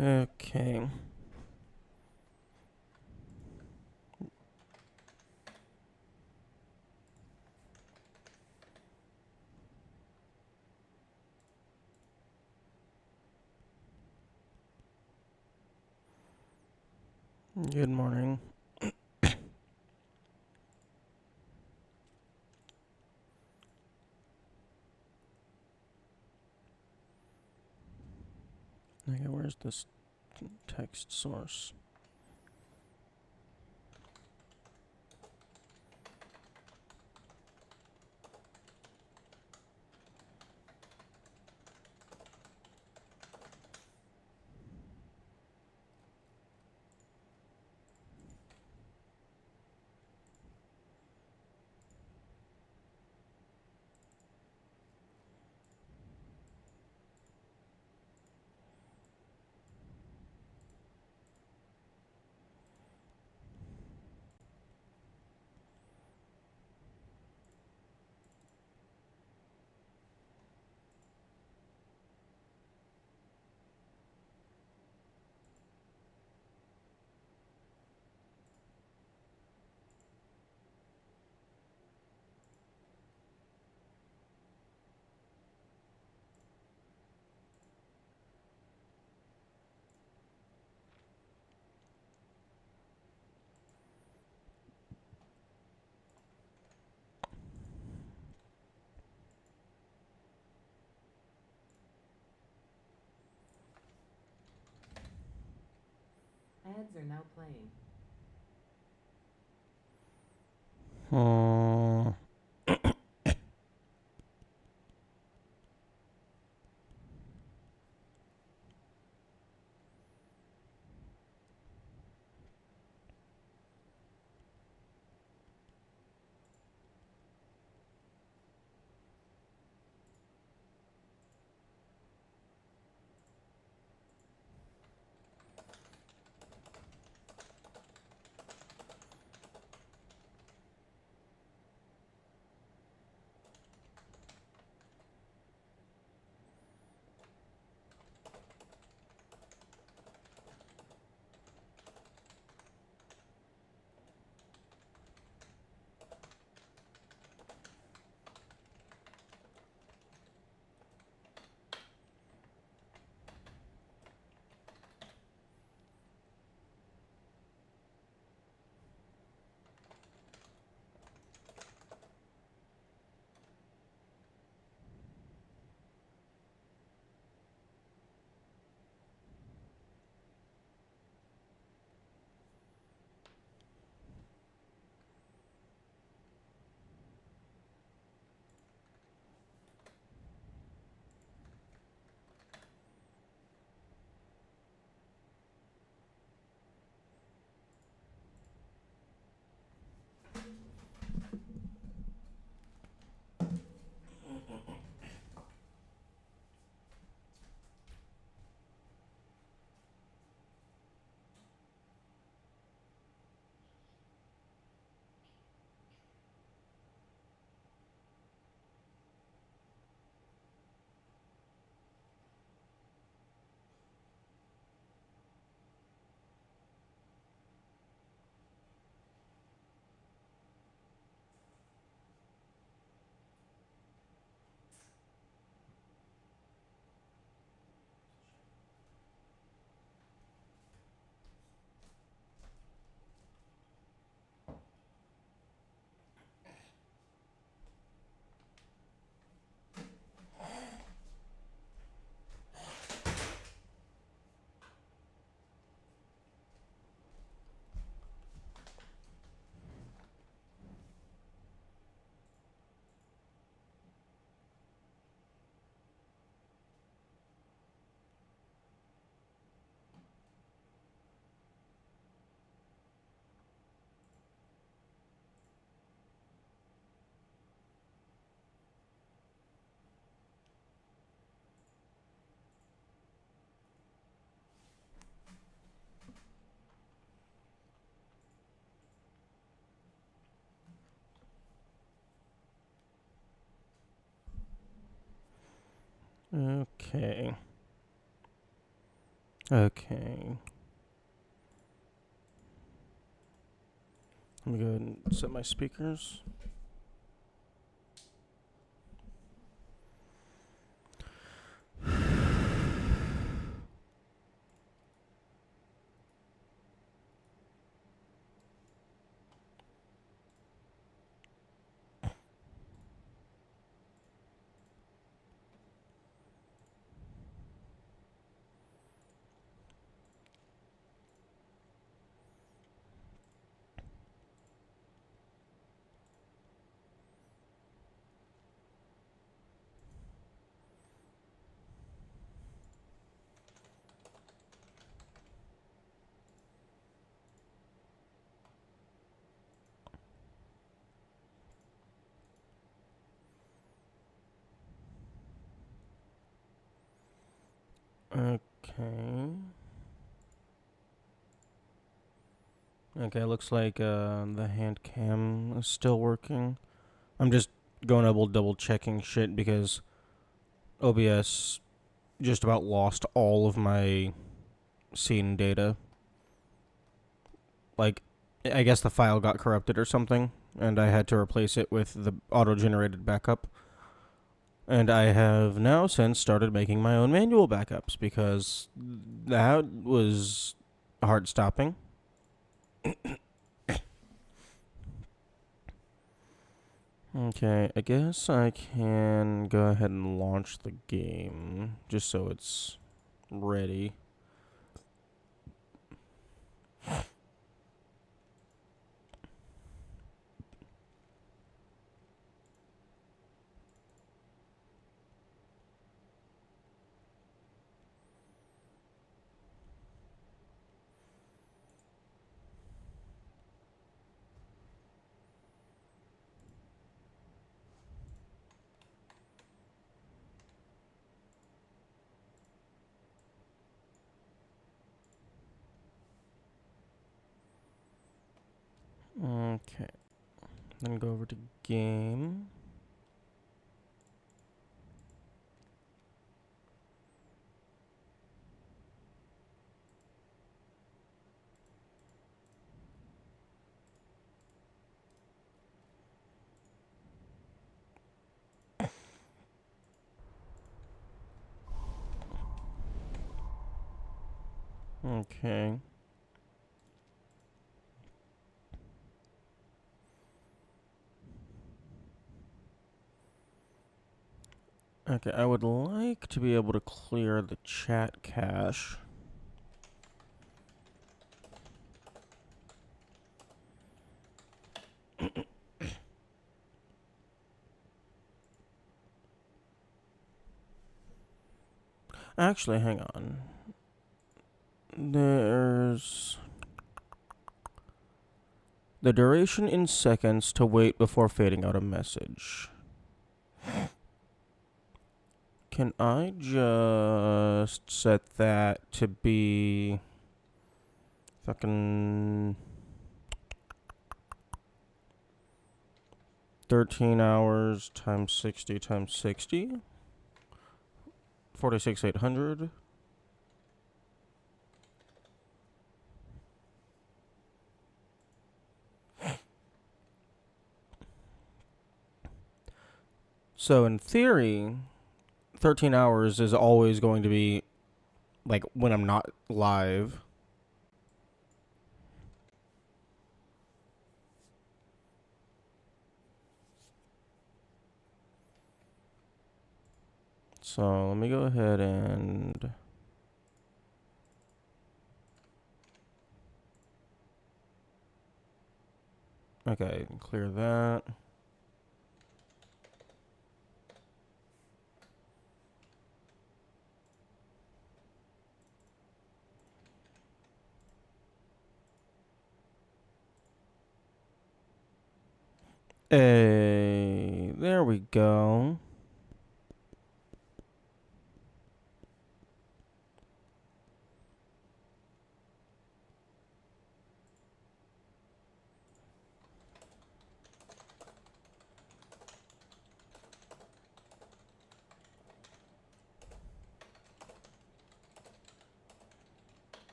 Okay. Good morning. Okay, where's this text source? Ads are now playing. Hmm. Okay. Okay. Let me go ahead and set my speakers. Okay. Okay, looks like the hand cam is still working. I'm just going double checking shit because OBS just about lost all of my scene data. Like, I guess the file got corrupted or something, and I had to replace it with the auto-generated backup. And I have now since started making my own manual backups because that was hard stopping. Okay, I guess I can go ahead and launch the game just so it's ready. Okay, then go over to game. Okay. Okay, I would like to be able to clear the chat cache. Actually, hang on. There's the duration in seconds to wait before fading out a message. Can I just set that to be fucking 13 hours times 60 times 60? 46,800. So in theory, 13 hours is always going to be like when I'm not live. So let me go ahead and okay, clear that. Hey, there we go.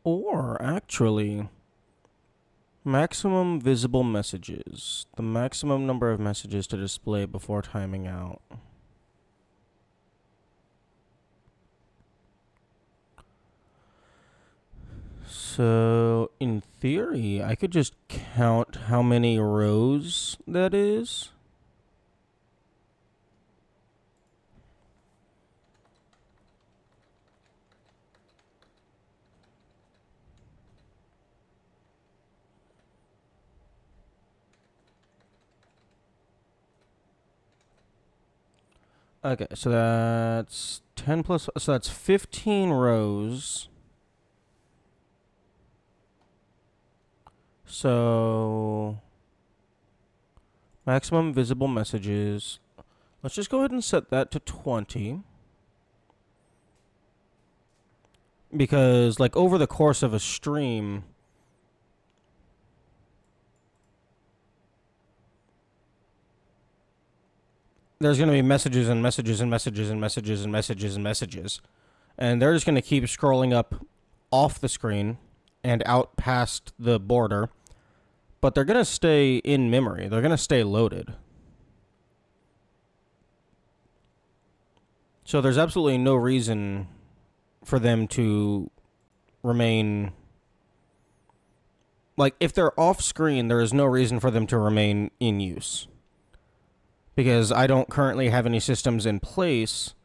Or actually, maximum visible messages. The maximum number of messages to display before timing out. So, in theory, I could just count how many rows that is. Okay, so that's 10 plus, so that's 15 rows. So, maximum visible messages. Let's just go ahead and set that to 20. Because, like, over the course of a stream, there's going to be messages and messages and messages and messages and messages and messages. And they're just going to keep scrolling up off the screen and out past the border. But they're going to stay in memory. They're going to stay loaded. So there's absolutely no reason for them to remain... Like, if they're off screen, there is no reason for them to remain in use. Because I don't currently have any systems in place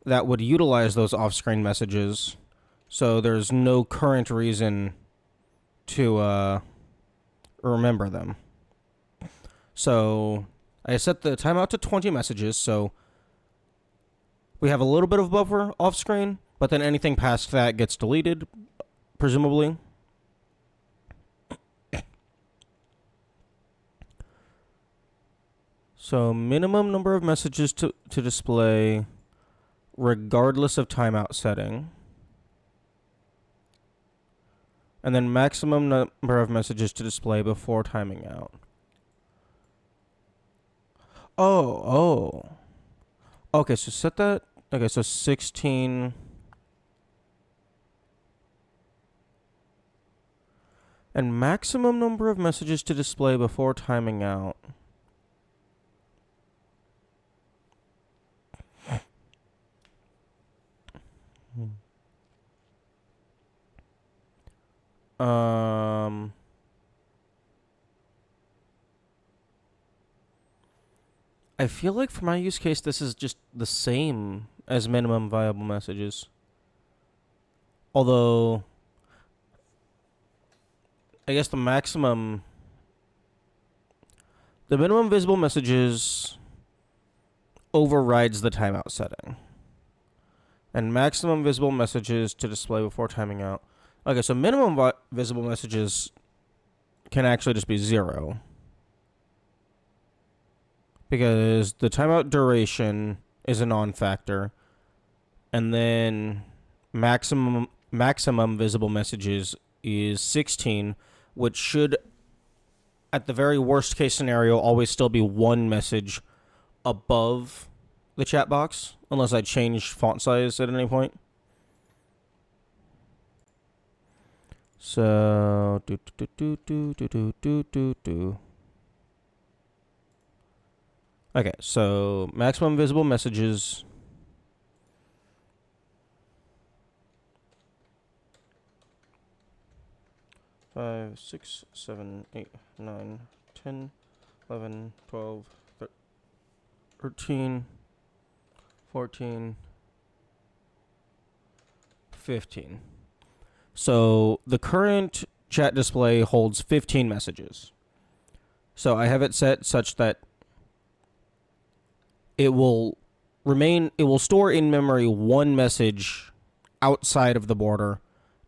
that would utilize those off-screen messages. So there's no current reason to remember them. So I set the timeout to 20 messages, so we have a little bit of buffer off-screen, but then anything past that gets deleted, presumably. So minimum number of messages to display regardless of timeout setting. And then maximum number of messages to display before timing out. Oh. Okay, so set that. Okay, so 16. And maximum number of messages to display before timing out. I feel like for my use case, this is just the same as minimum viable messages. Although, I guess the minimum visible messages overrides the timeout setting. And maximum visible messages to display before timing out. Okay, so minimum visible messages can actually just be 0. Because the timeout duration is a non-factor. And then maximum visible messages is 16, which should, at the very worst case scenario, always still be one message above the chat box, unless I change font size at any point. So okay, so maximum visible messages. Five, 6, 7, 8, 9, 10, 11, 12, 13, 14, 15. So the current chat display holds 15 messages. So I have it set such that it will store in memory one message outside of the border,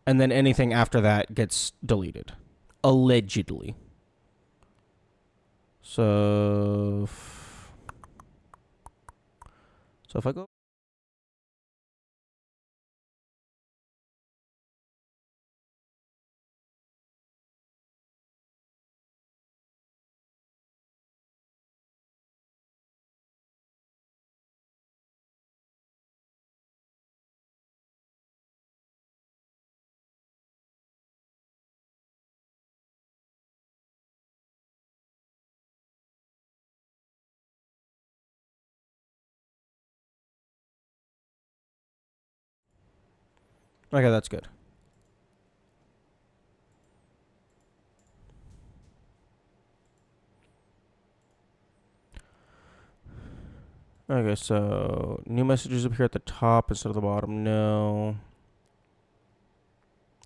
and then anything after that gets deleted. Allegedly. So if I go Okay, that's good. Okay, so new messages appear at the top instead of the bottom. No.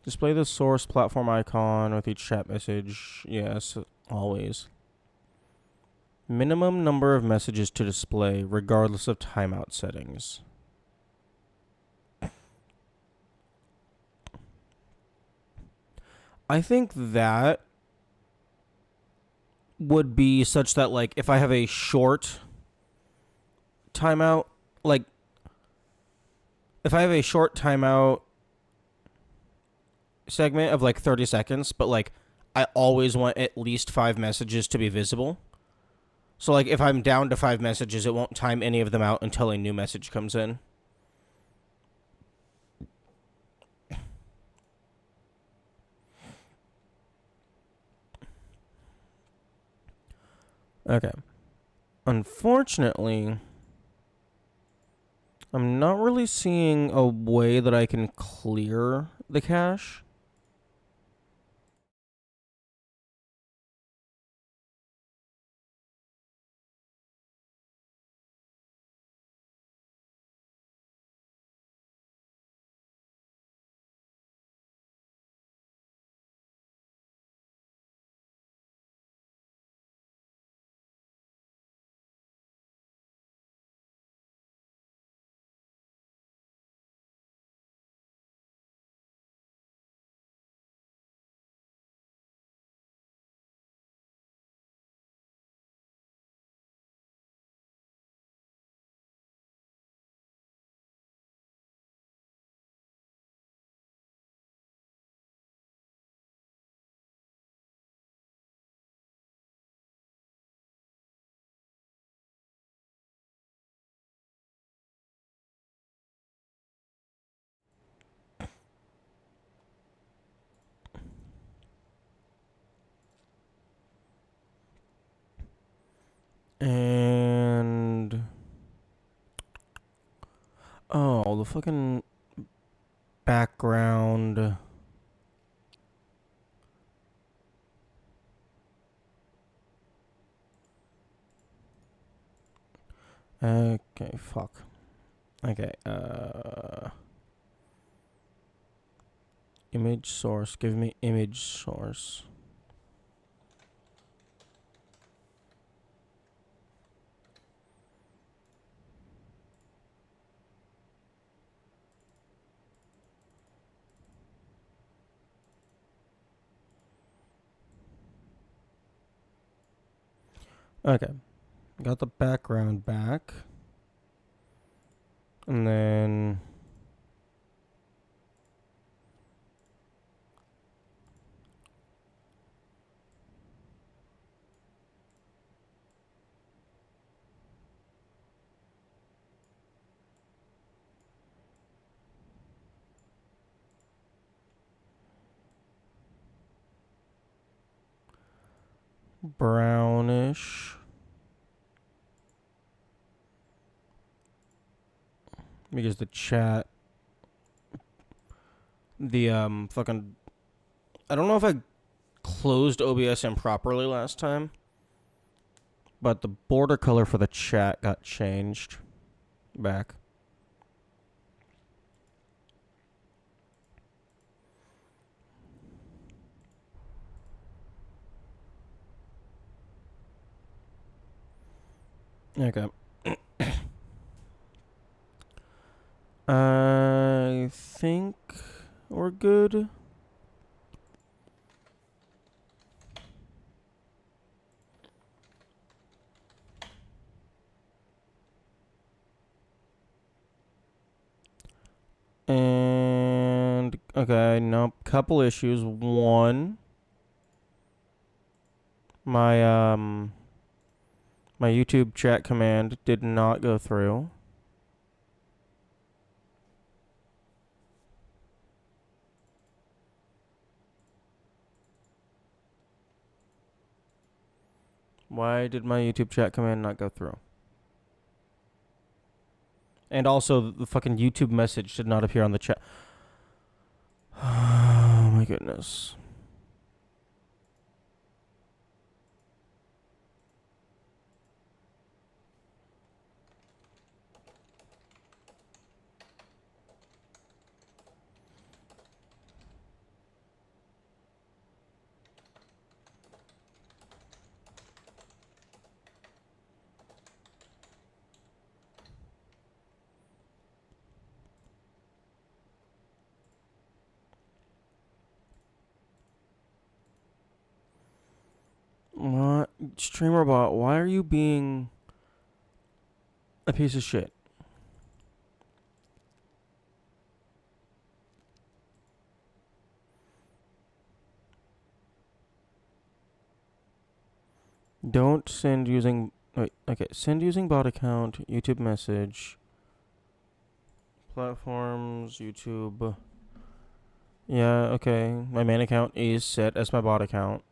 Display the source platform icon with each chat message. Yes, always. Minimum number of messages to display, regardless of timeout settings. I think that would be such that, like, if I have a short timeout, like, if I have a short timeout segment of like 30 seconds, but like I always want at least 5 messages to be visible. So like if I'm down to 5 messages, it won't time any of them out until a new message comes in. Okay. Unfortunately, I'm not really seeing a way that I can clear the cache. And oh, the fucking background. Okay, fuck. Okay, image source. Give me image source. Okay. Got the background back. And then brownish. Because the chat, the fucking, I don't know if I closed OBS improperly last time, but the border color for the chat got changed back. Okay. I think we're good. And okay, nope. Couple issues. One, my my YouTube chat command did not go through. Why did my YouTube chat command not go through? And also, the fucking YouTube message did not appear on the chat. goodness. What? StreamerBot, why are you being a piece of shit? Don't send using... Wait, okay. Send using bot account, YouTube message, platforms, YouTube. Yeah, okay. My main account is set as my bot account.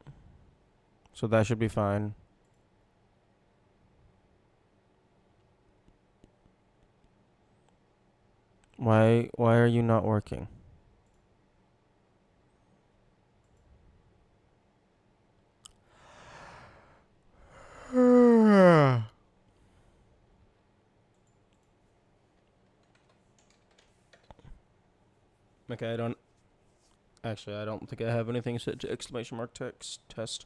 So that should be fine. Why are you not working? Okay, I don't think I have anything set to exclamation mark text test.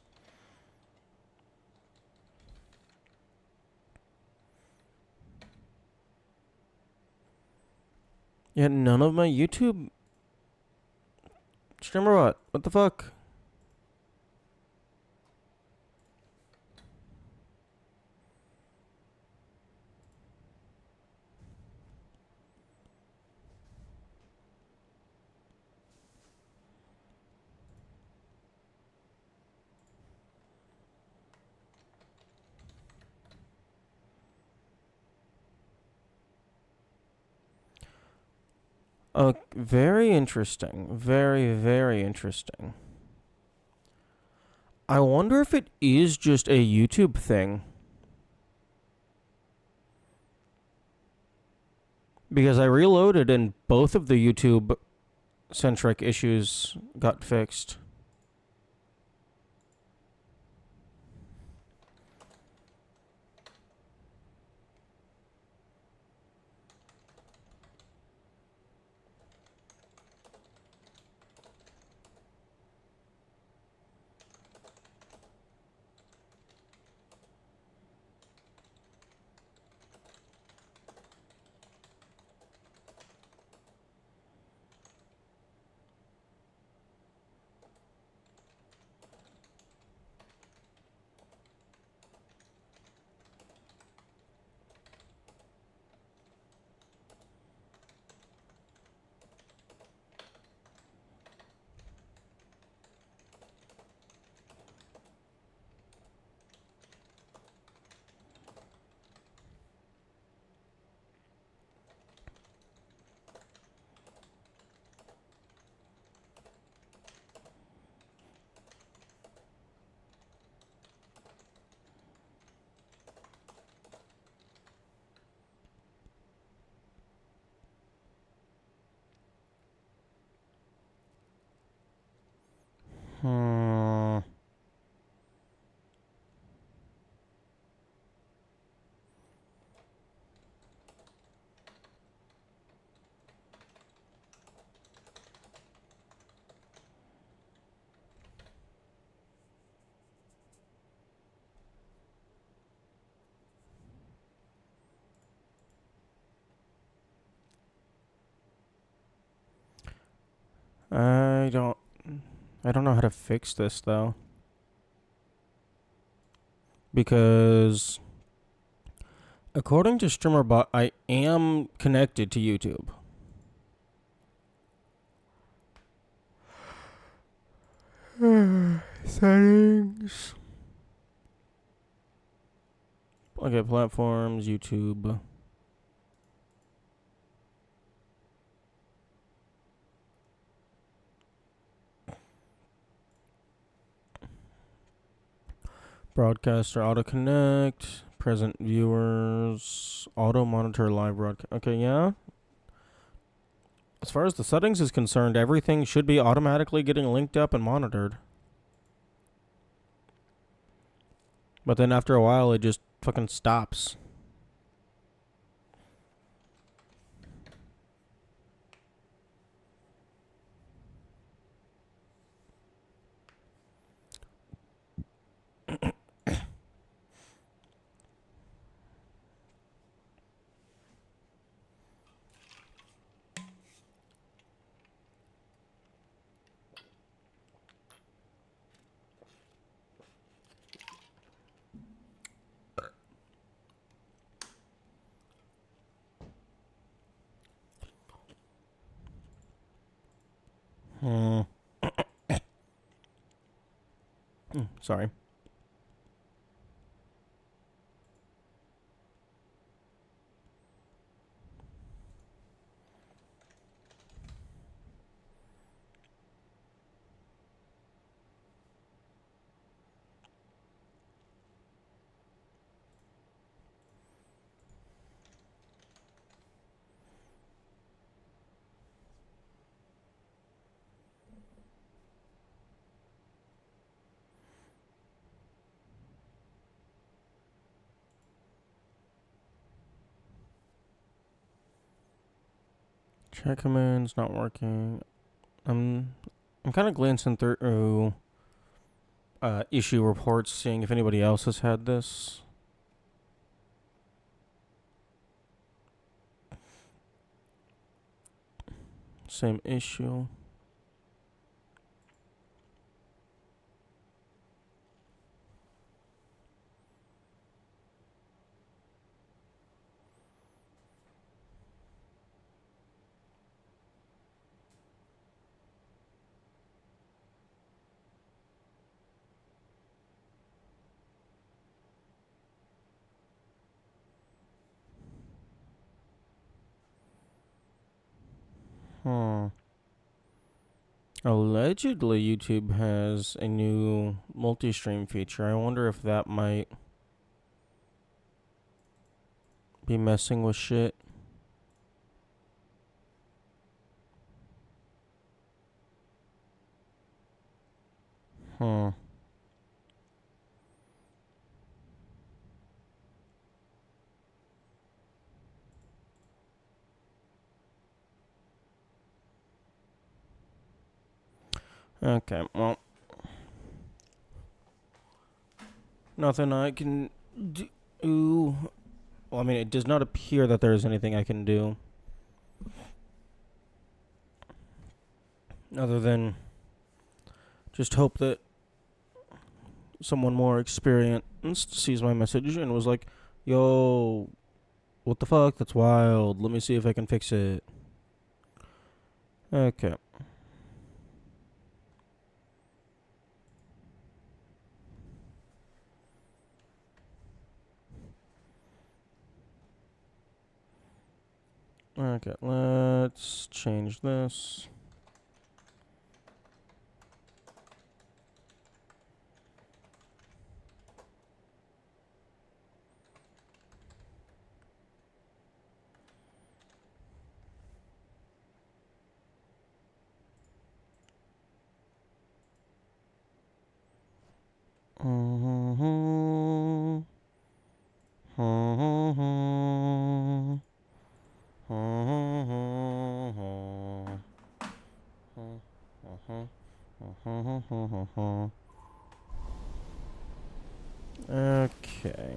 Yeah, none of my YouTube streamer what the fuck? Oh, very interesting. Very, very interesting. I wonder if it is just a YouTube thing. Because I reloaded and both of the YouTube centric issues got fixed. Hmm. I don't I don't know how to fix this though. Because according to StreamerBot, I am connected to YouTube. Settings. Okay, platforms, YouTube. Broadcaster auto connect. Present viewers. Auto monitor live broadcast. Okay, yeah. As far as the settings is concerned, everything should be automatically getting linked up and monitored. But then after a while, it just fucking stops. Hmm. Sorry. Check commands not working. I'm kind of glancing through issue reports, seeing if anybody else has had this. Same issue. Hmm. Allegedly, YouTube has a new multi-stream feature. I wonder if that might be messing with shit. Hmm. Okay, well. Nothing I can do. Well, I mean, it does not appear that there is anything I can do. Other than just hope that someone more experienced sees my message and was like, yo, what the fuck? That's wild. Let me see if I can fix it. Okay. Okay, let's change this. Okay.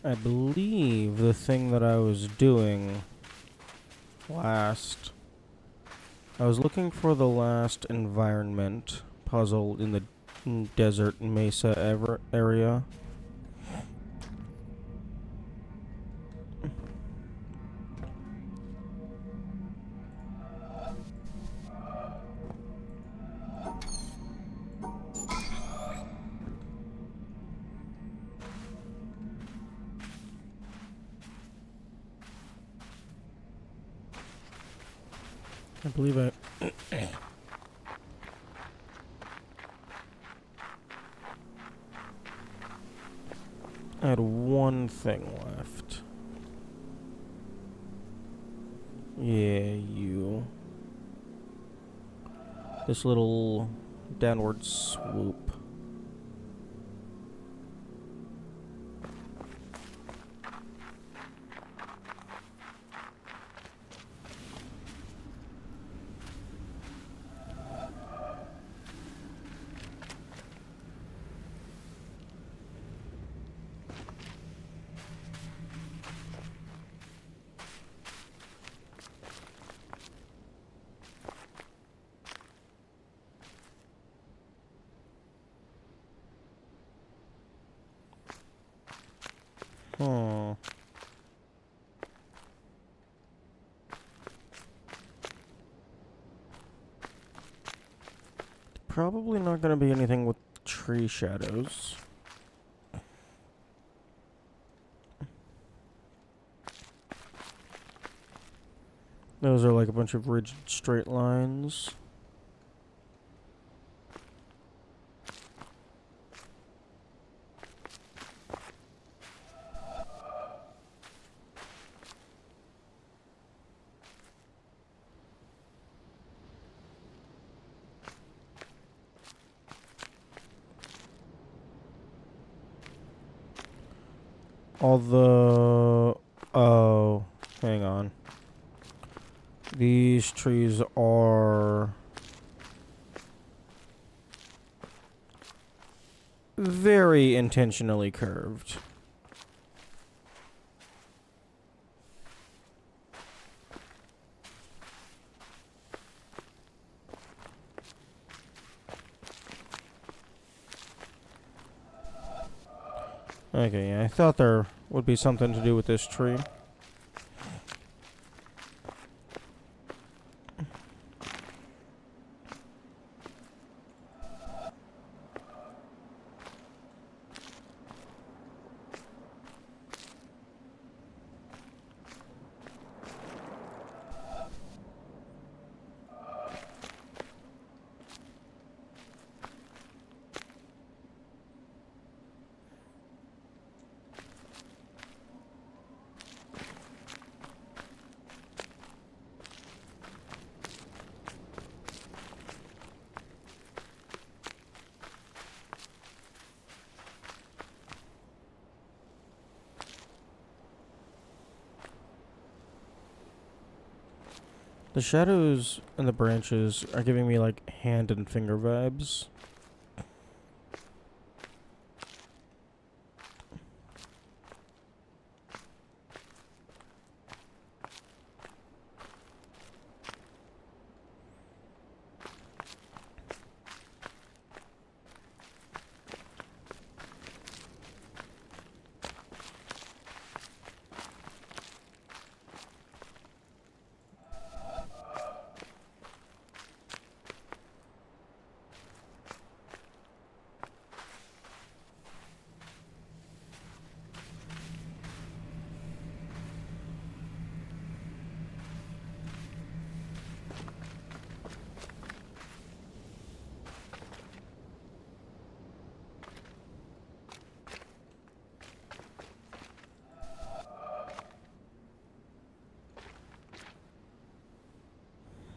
I believe the thing that I was doing last, I was looking for the last environment puzzle in the desert mesa area. I believe I I had one thing left. Yeah, you. This little downward swoop. Hmm. Probably not gonna be anything with tree shadows. Those are like a bunch of rigid straight lines. Although, oh, hang on. These trees are very intentionally curved. Okay, yeah, I thought there would be something to do with this tree. The shadows and the branches are giving me like hand and finger vibes.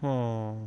Hmm.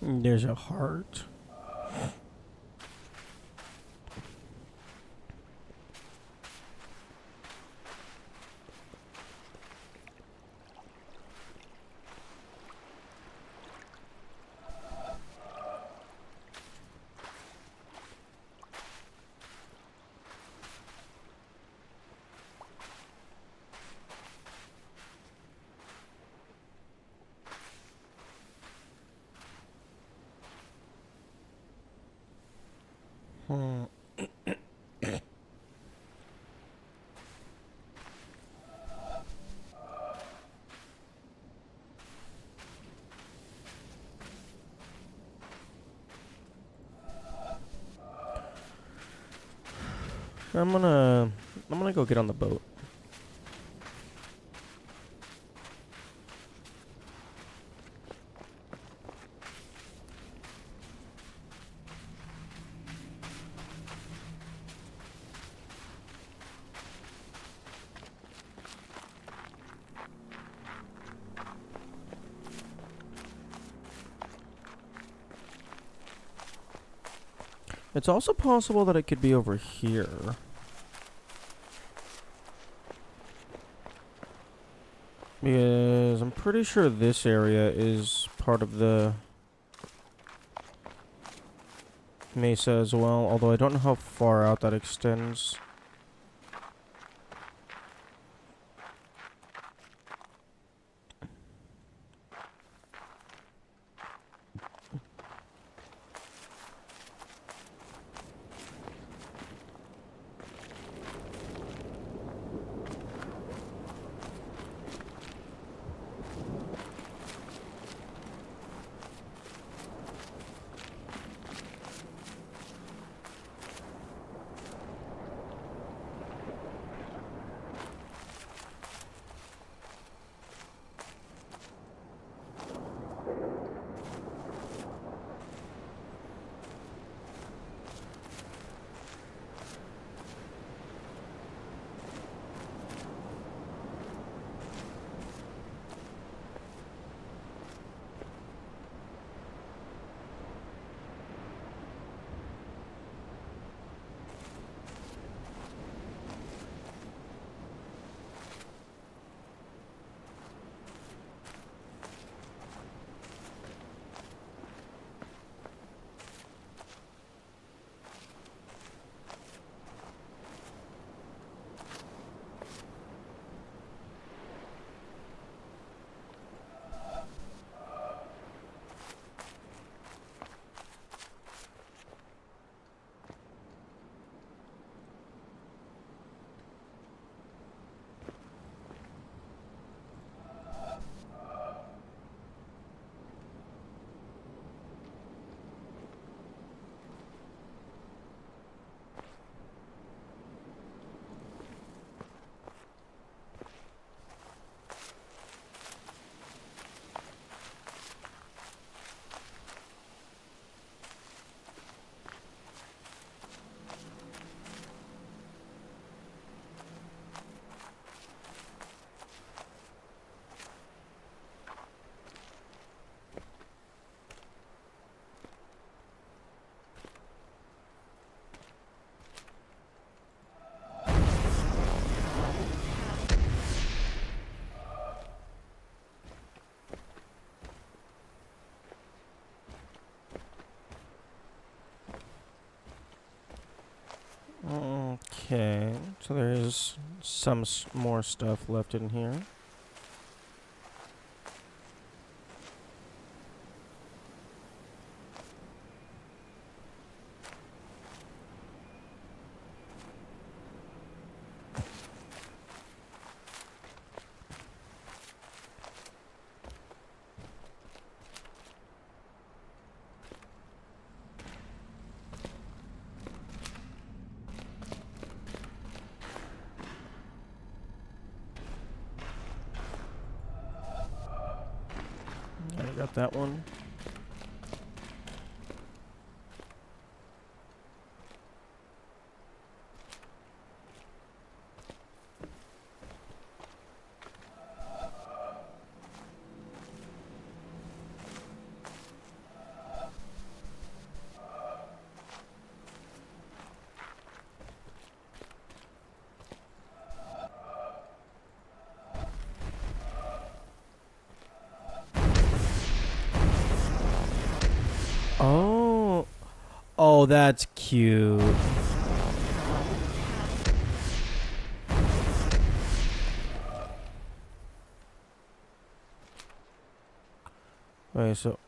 There's a heart. I'm gonna go get on the boat. It's also possible that it could be over here. Because I'm pretty sure this area is part of the mesa as well, although I don't know how far out that extends. Okay, so there is some more stuff left in here. I got that one. Oh, oh, that's cute. Wait, so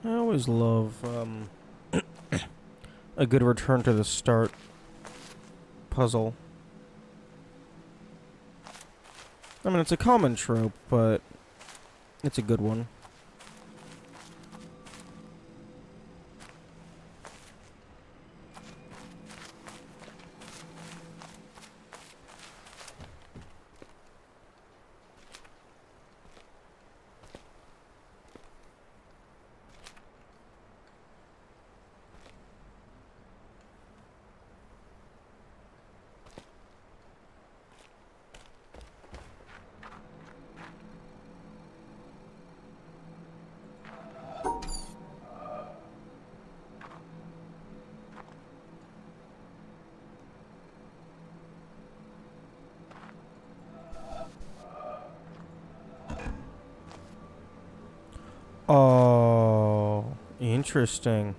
I always love a good return to the start puzzle. I mean, it's a common trope, but it's a good one. Oh, interesting.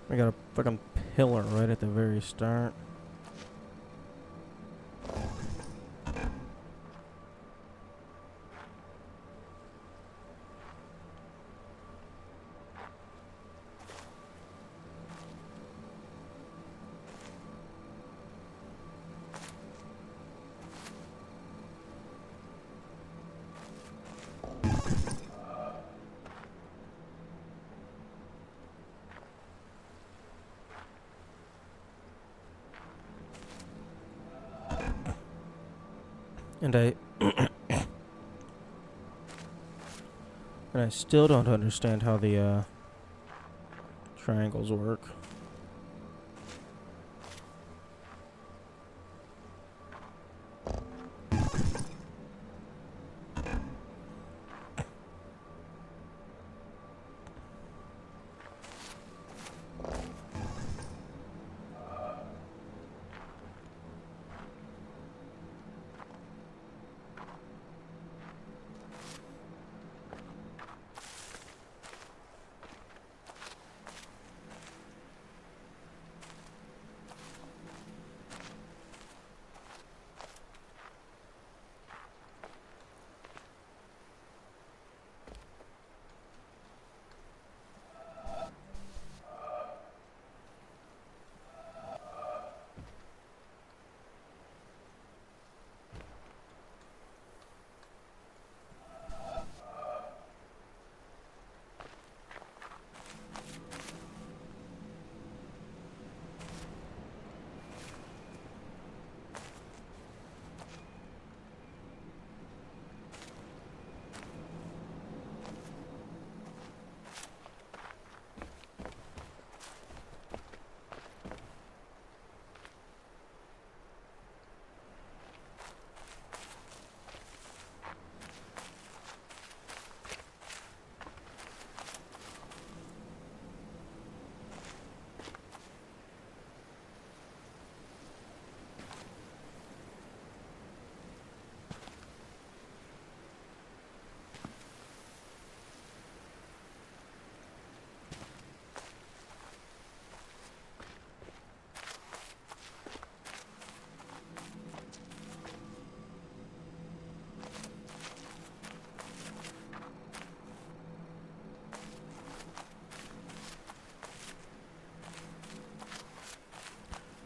I got a fucking pillar right at the very start. And I still don't understand how the triangles work.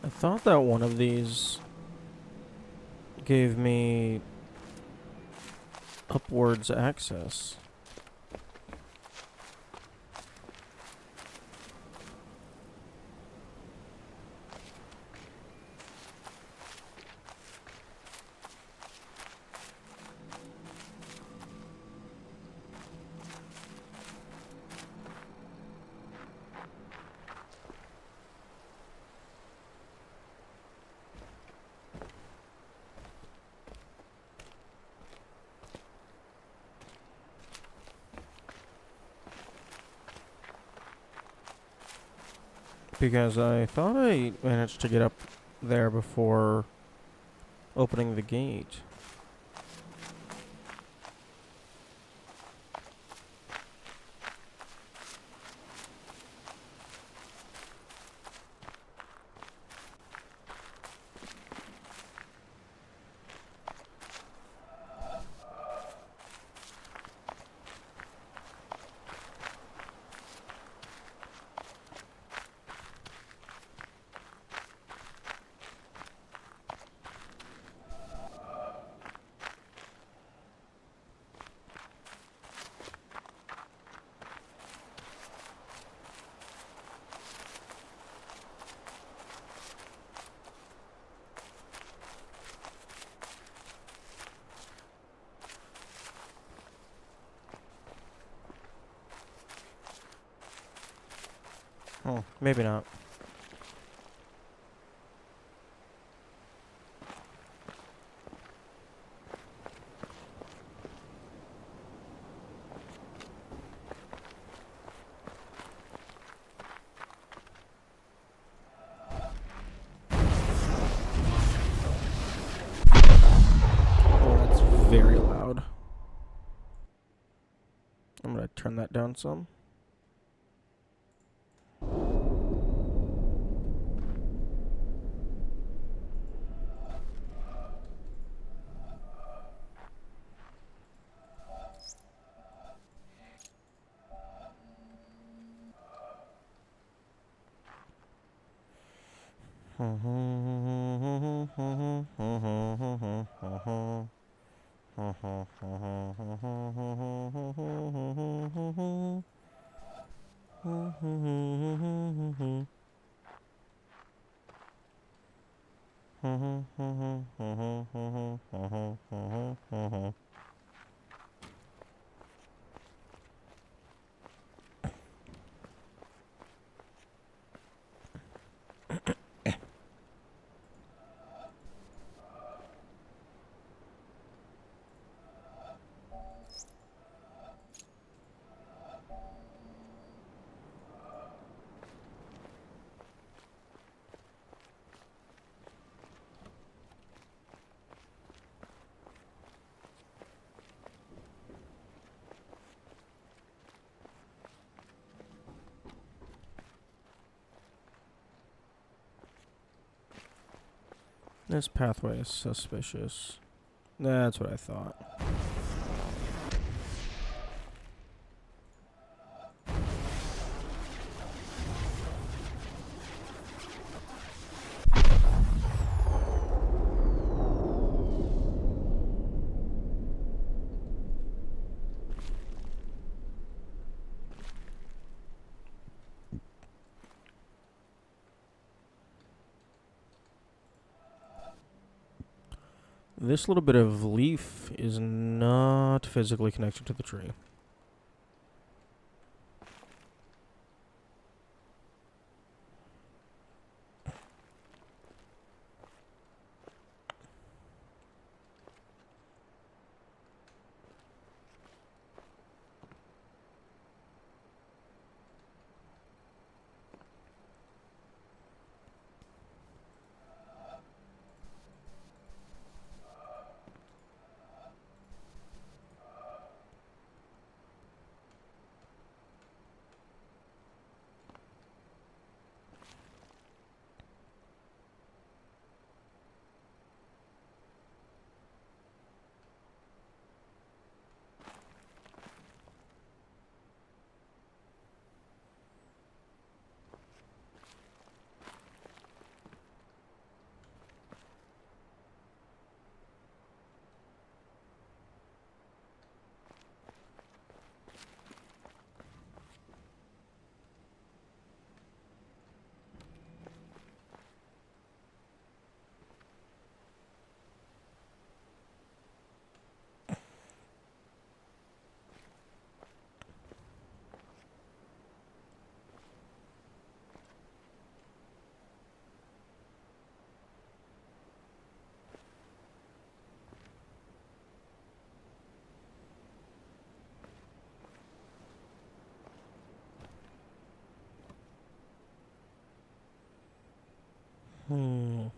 I thought that one of these gave me upwards access. Because I thought I managed to get up there before opening the gate. Oh, maybe not. Oh, that's very loud. I'm gonna turn that down some. This pathway is suspicious. That's what I thought. This little bit of leaf is not physically connected to the tree. Hmm.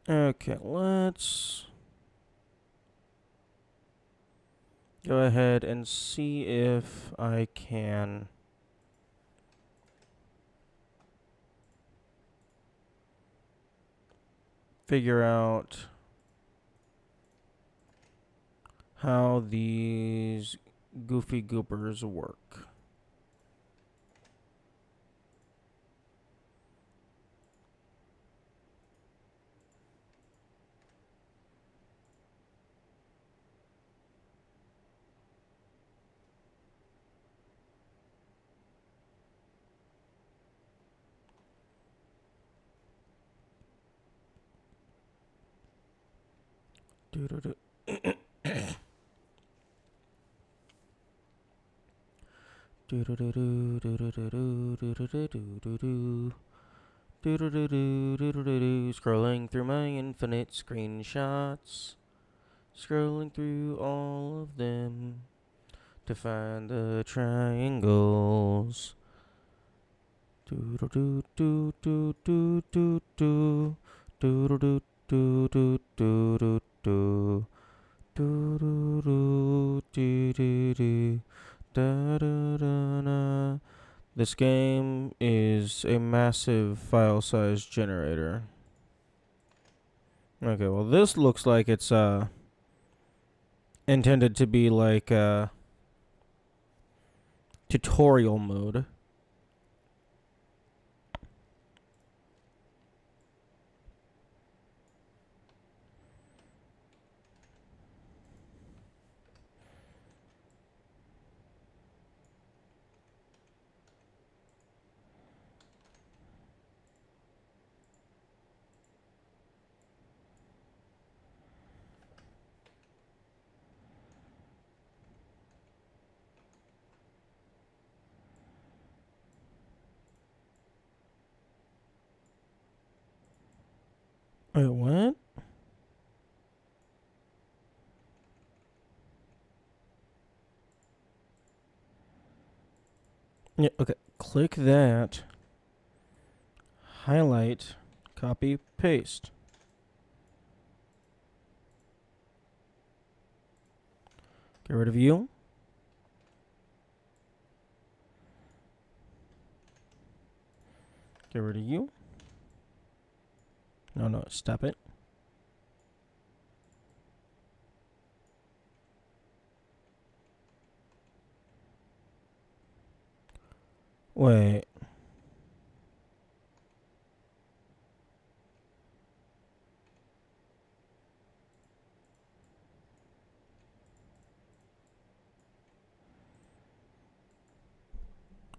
Okay, let's go ahead and see if I can figure out how these goofy goopers work. Doo-doo-doo. Doo-doo-doo-doo, doo-doo-doo-doo, doo-doo-doo-doo-doo-doo. Doo-doo-doo-doo, scrolling through my infinite screenshots. Scrolling through all of them to find the triangles. Doo-doo-doo-doo-doo-doo-doo. Doo-doo-doo-doo-doo-doo-doo. Doo-doo-doo-doo-doo-doo. Da-da-da-da. This game is a massive file size generator. Okay, well this looks like it's intended to be like tutorial mode. Wait, what? Yeah, okay. Click that. Highlight. Copy. Paste. Get rid of you. Get rid of you. No, stop it. Wait.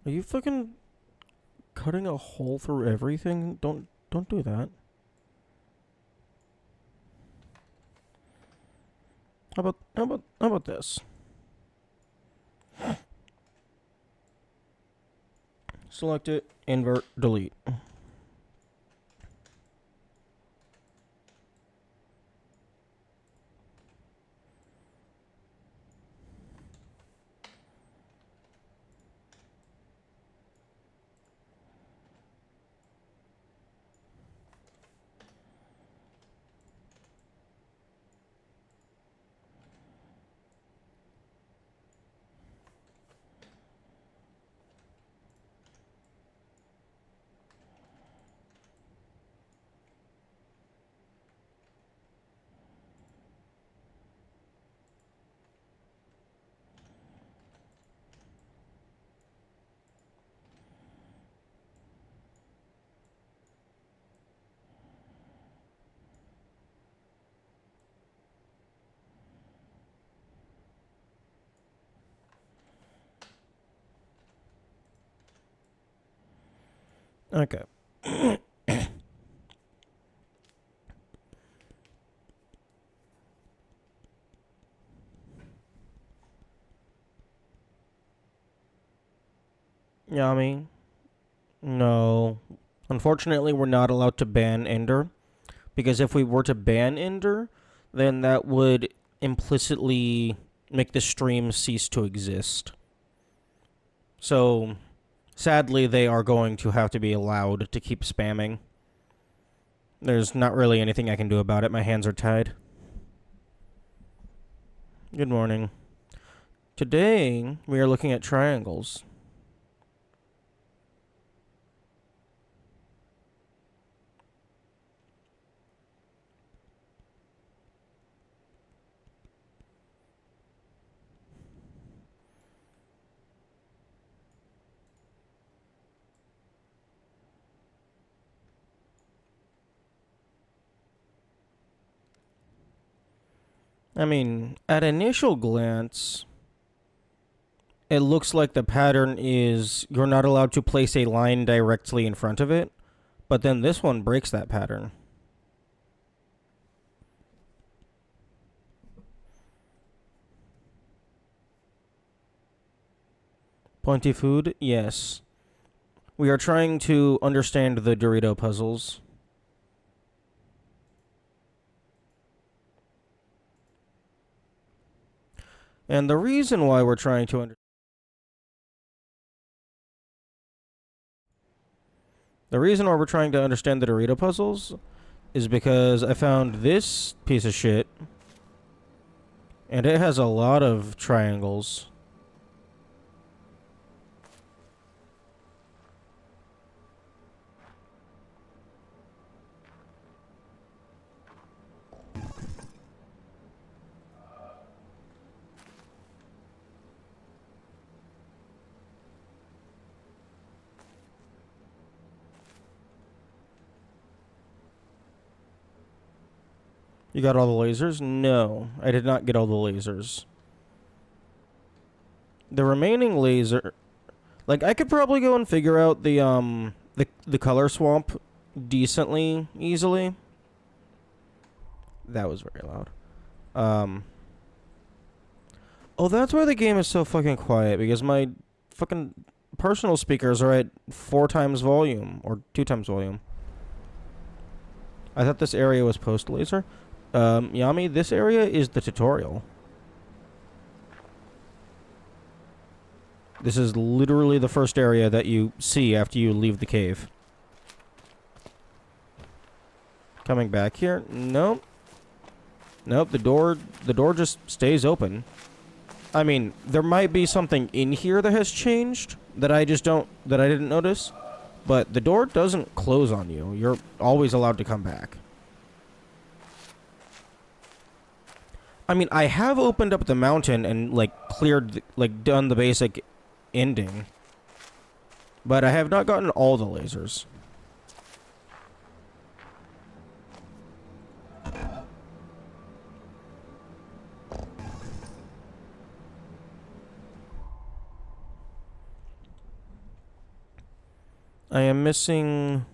Are you fucking cutting a hole through everything? Don't do that. How about this? Select it, invert, delete. Okay. Yami? No. Unfortunately, we're not allowed to ban Ender. Because if we were to ban Ender, then that would implicitly make the stream cease to exist. So, sadly, they are going to have to be allowed to keep spamming. There's not really anything I can do about it. My hands are tied. Good morning. Today, we are looking at triangles. I mean, at initial glance, it looks like the pattern is you're not allowed to place a line directly in front of it, but then this one breaks that pattern. Pointy food? Yes. We are trying to understand the Dorito puzzles. And the reason why we're trying to the reason why we're trying to understand the Dorito puzzles is because I found this piece of shit and it has a lot of triangles. You got all the lasers? No, I did not get all the lasers. The remaining laser, like I could probably go and figure out the color swamp decently easily. That was very loud. Um Oh, that's why the game is so fucking quiet because my fucking personal speakers are at 4 times volume or 2 times volume. I thought this area was post laser. Yami, this area is the tutorial. This is literally the first area that you see after you leave the cave. Coming back here? Nope. Nope, the door just stays open. I mean, there might be something in here that has changed that I didn't notice, but the door doesn't close on you. You're always allowed to come back. I mean, I have opened up the mountain and done the basic ending, but I have not gotten all the lasers. I am missing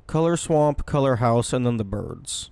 Color Swamp, Color House, and then the birds.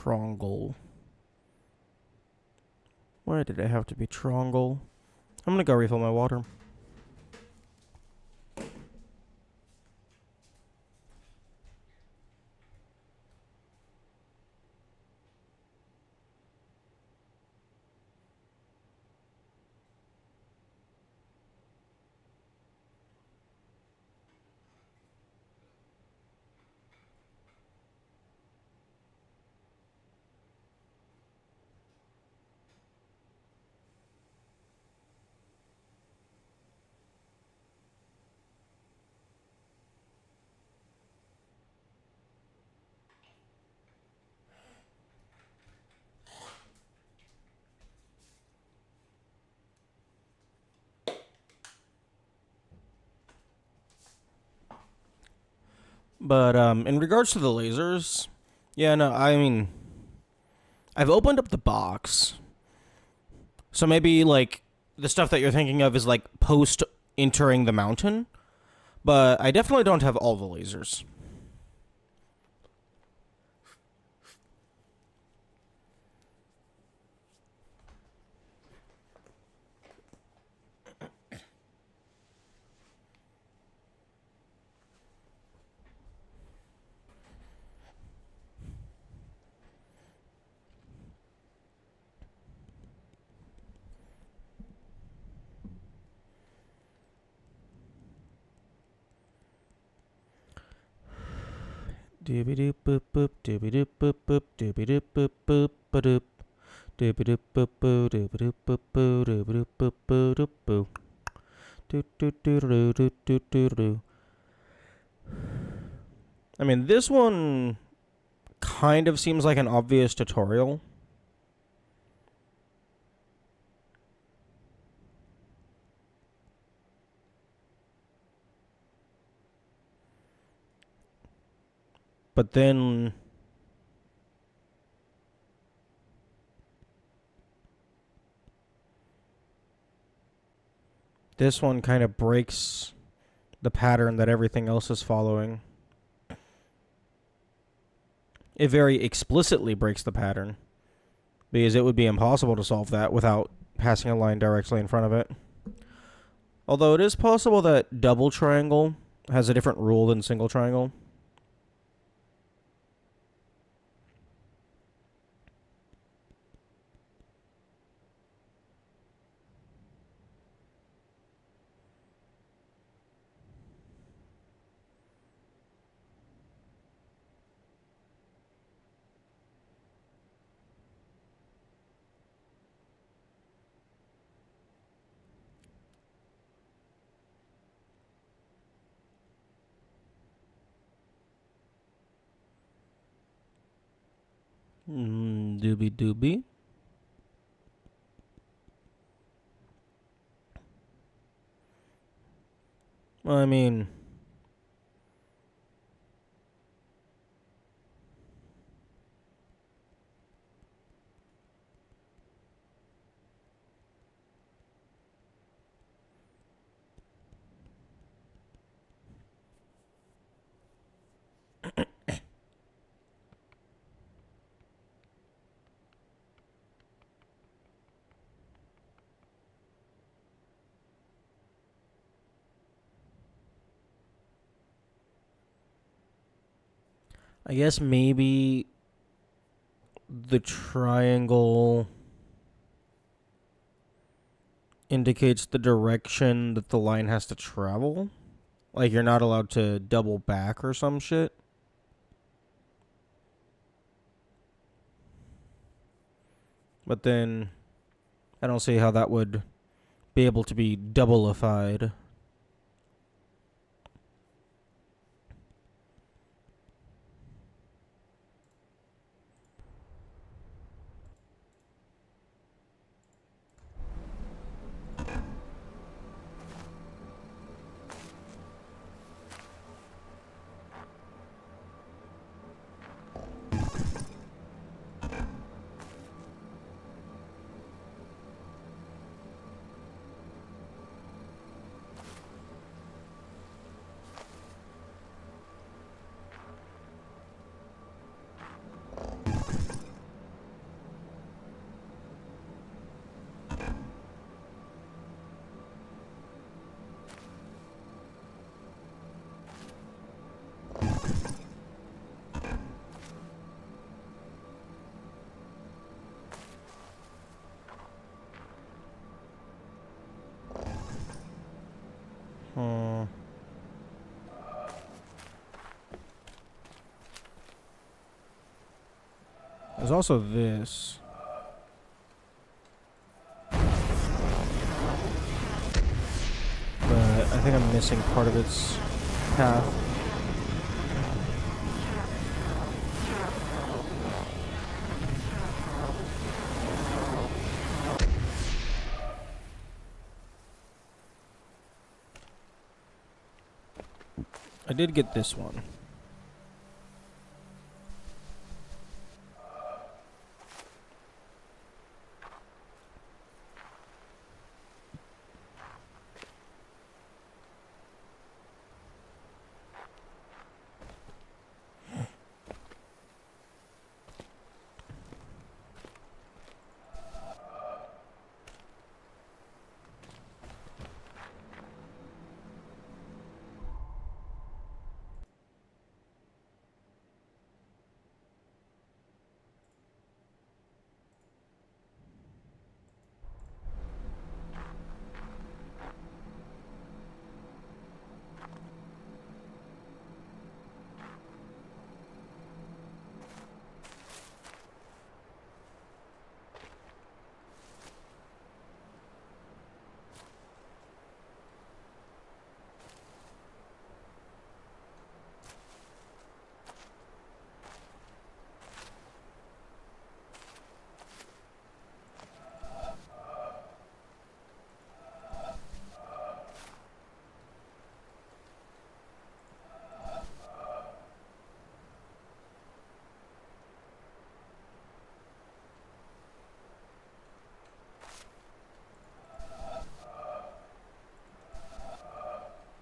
Trongle. Why did it have to be Trongle? I'm gonna go refill my water. But in regards to the lasers, yeah, no, I mean, I've opened up the box, so maybe like the stuff that you're thinking of is like post entering the mountain, but I definitely don't have all the lasers. Doobie doop boop boop, doobie doop boop boop, doobie doop boop boop ba doop, doobie doop boop boo, doobie doop boop boo, doobie doop boop boo doop boo, doo doo doo doo doo doo doo doo. I mean, this one kind of seems like an obvious tutorial. But then this one kind of breaks the pattern that everything else is following. It very explicitly breaks the pattern, because it would be impossible to solve that without passing a line directly in front of it. Although it is possible that double triangle has a different rule than single triangle. Doobie doobie. I mean, I guess maybe the triangle indicates the direction that the line has to travel. Like you're not allowed to double back or some shit. But then I don't see how that would be able to be double-ified. There's also this. But I think I'm missing part of its path. I did get this one.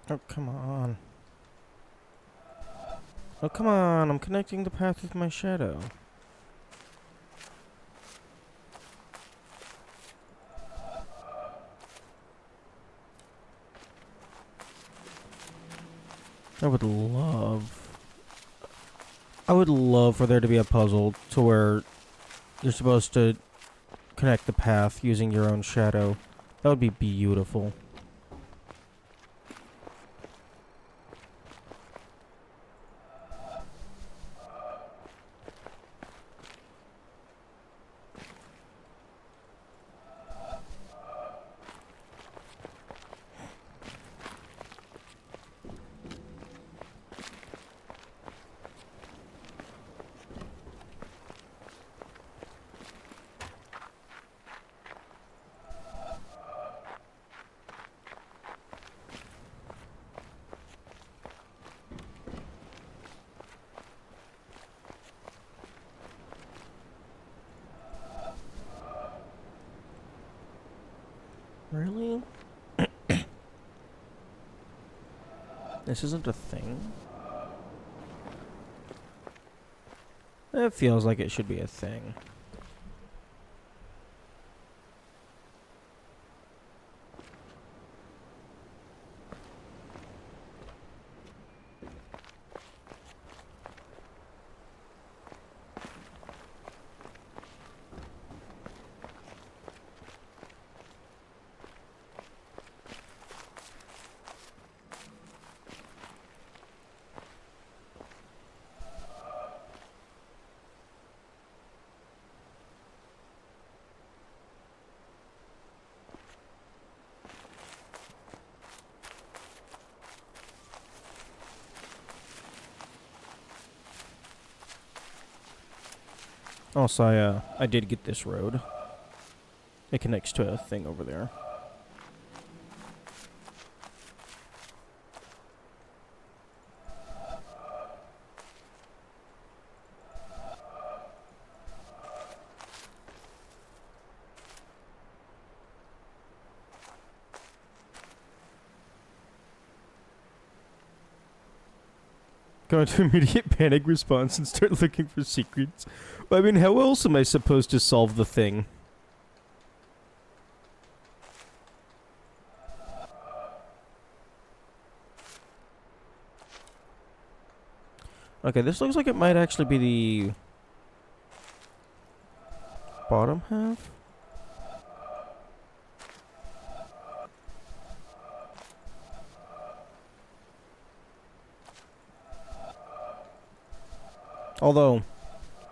Oh, come on. Oh, come on. I'm connecting the path with my shadow. I would love... I would love for there to be a puzzle to where you're supposed to connect the path using your own shadow. That would be beautiful. Really? This isn't a thing? It feels like it should be a thing. Also, I did get this road. It connects to a thing over there. Go into immediate panic response and start looking for secrets. I mean, how else am I supposed to solve the thing? Okay, this looks like it might actually be the bottom half. Although,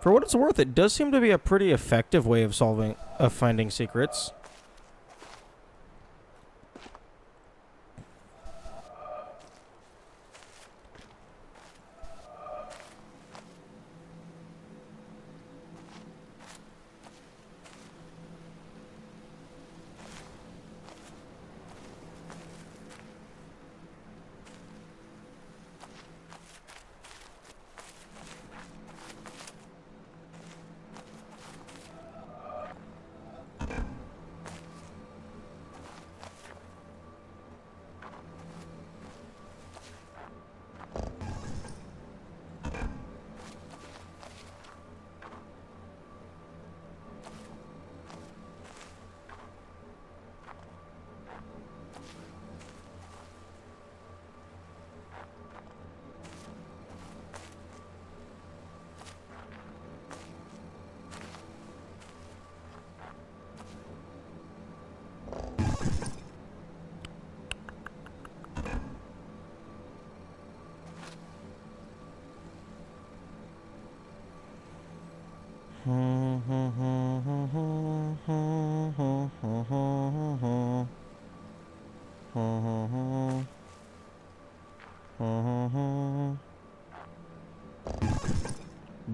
For what it's worth, it does seem to be a pretty effective way of finding secrets.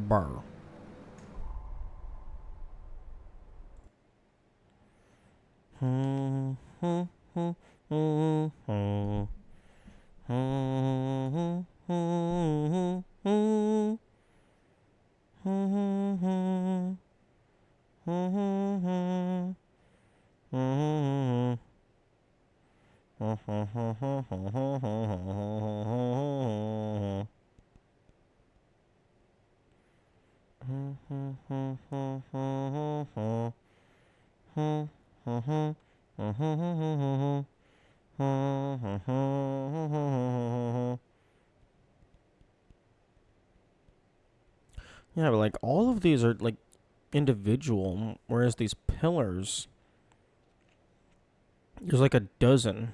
Bar. Yeah, but like all of these are like individual, whereas these pillars, there's like a dozen.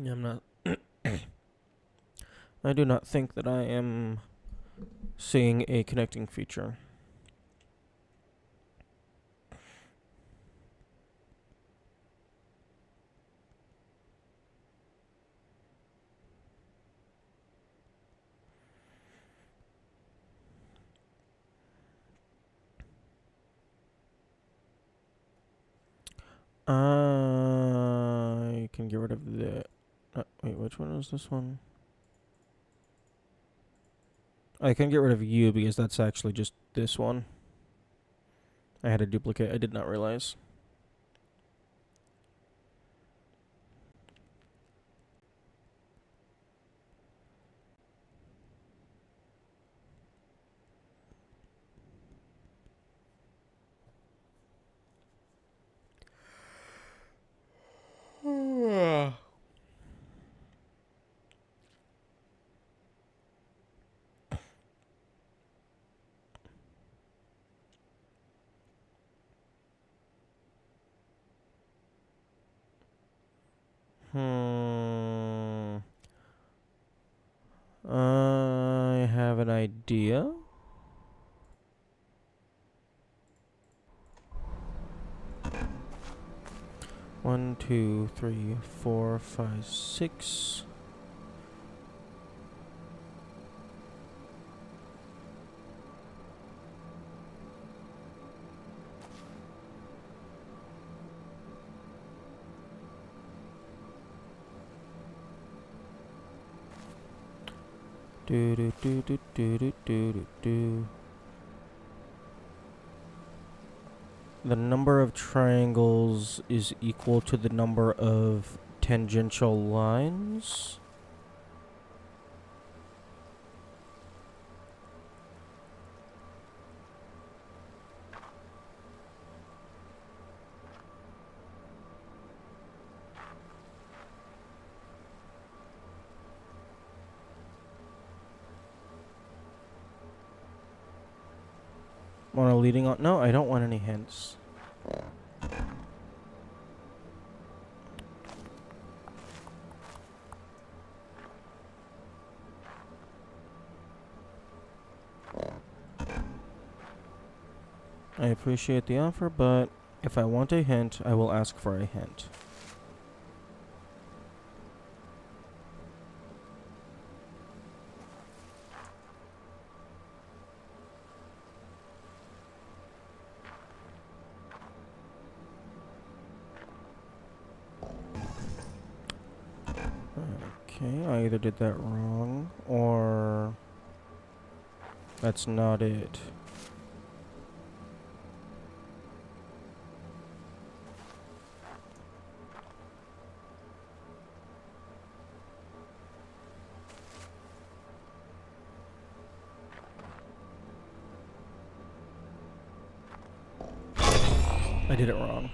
Yeah, I'm not. I do not think that I am seeing a connecting feature. I can get rid of the. Wait, which one is this one? I can get rid of you because that's actually just this one. I had a duplicate. I did not realize. I have an idea. 1, 2, 3, 4, 5, 6. Do do do do do do do do do. The number of triangles is equal to the number of tangential lines. Want a leading on? No, I don't want any hints. I appreciate the offer, but if I want a hint, I will ask for a hint. Okay, I either did that wrong, or that's not it. I did it wrong.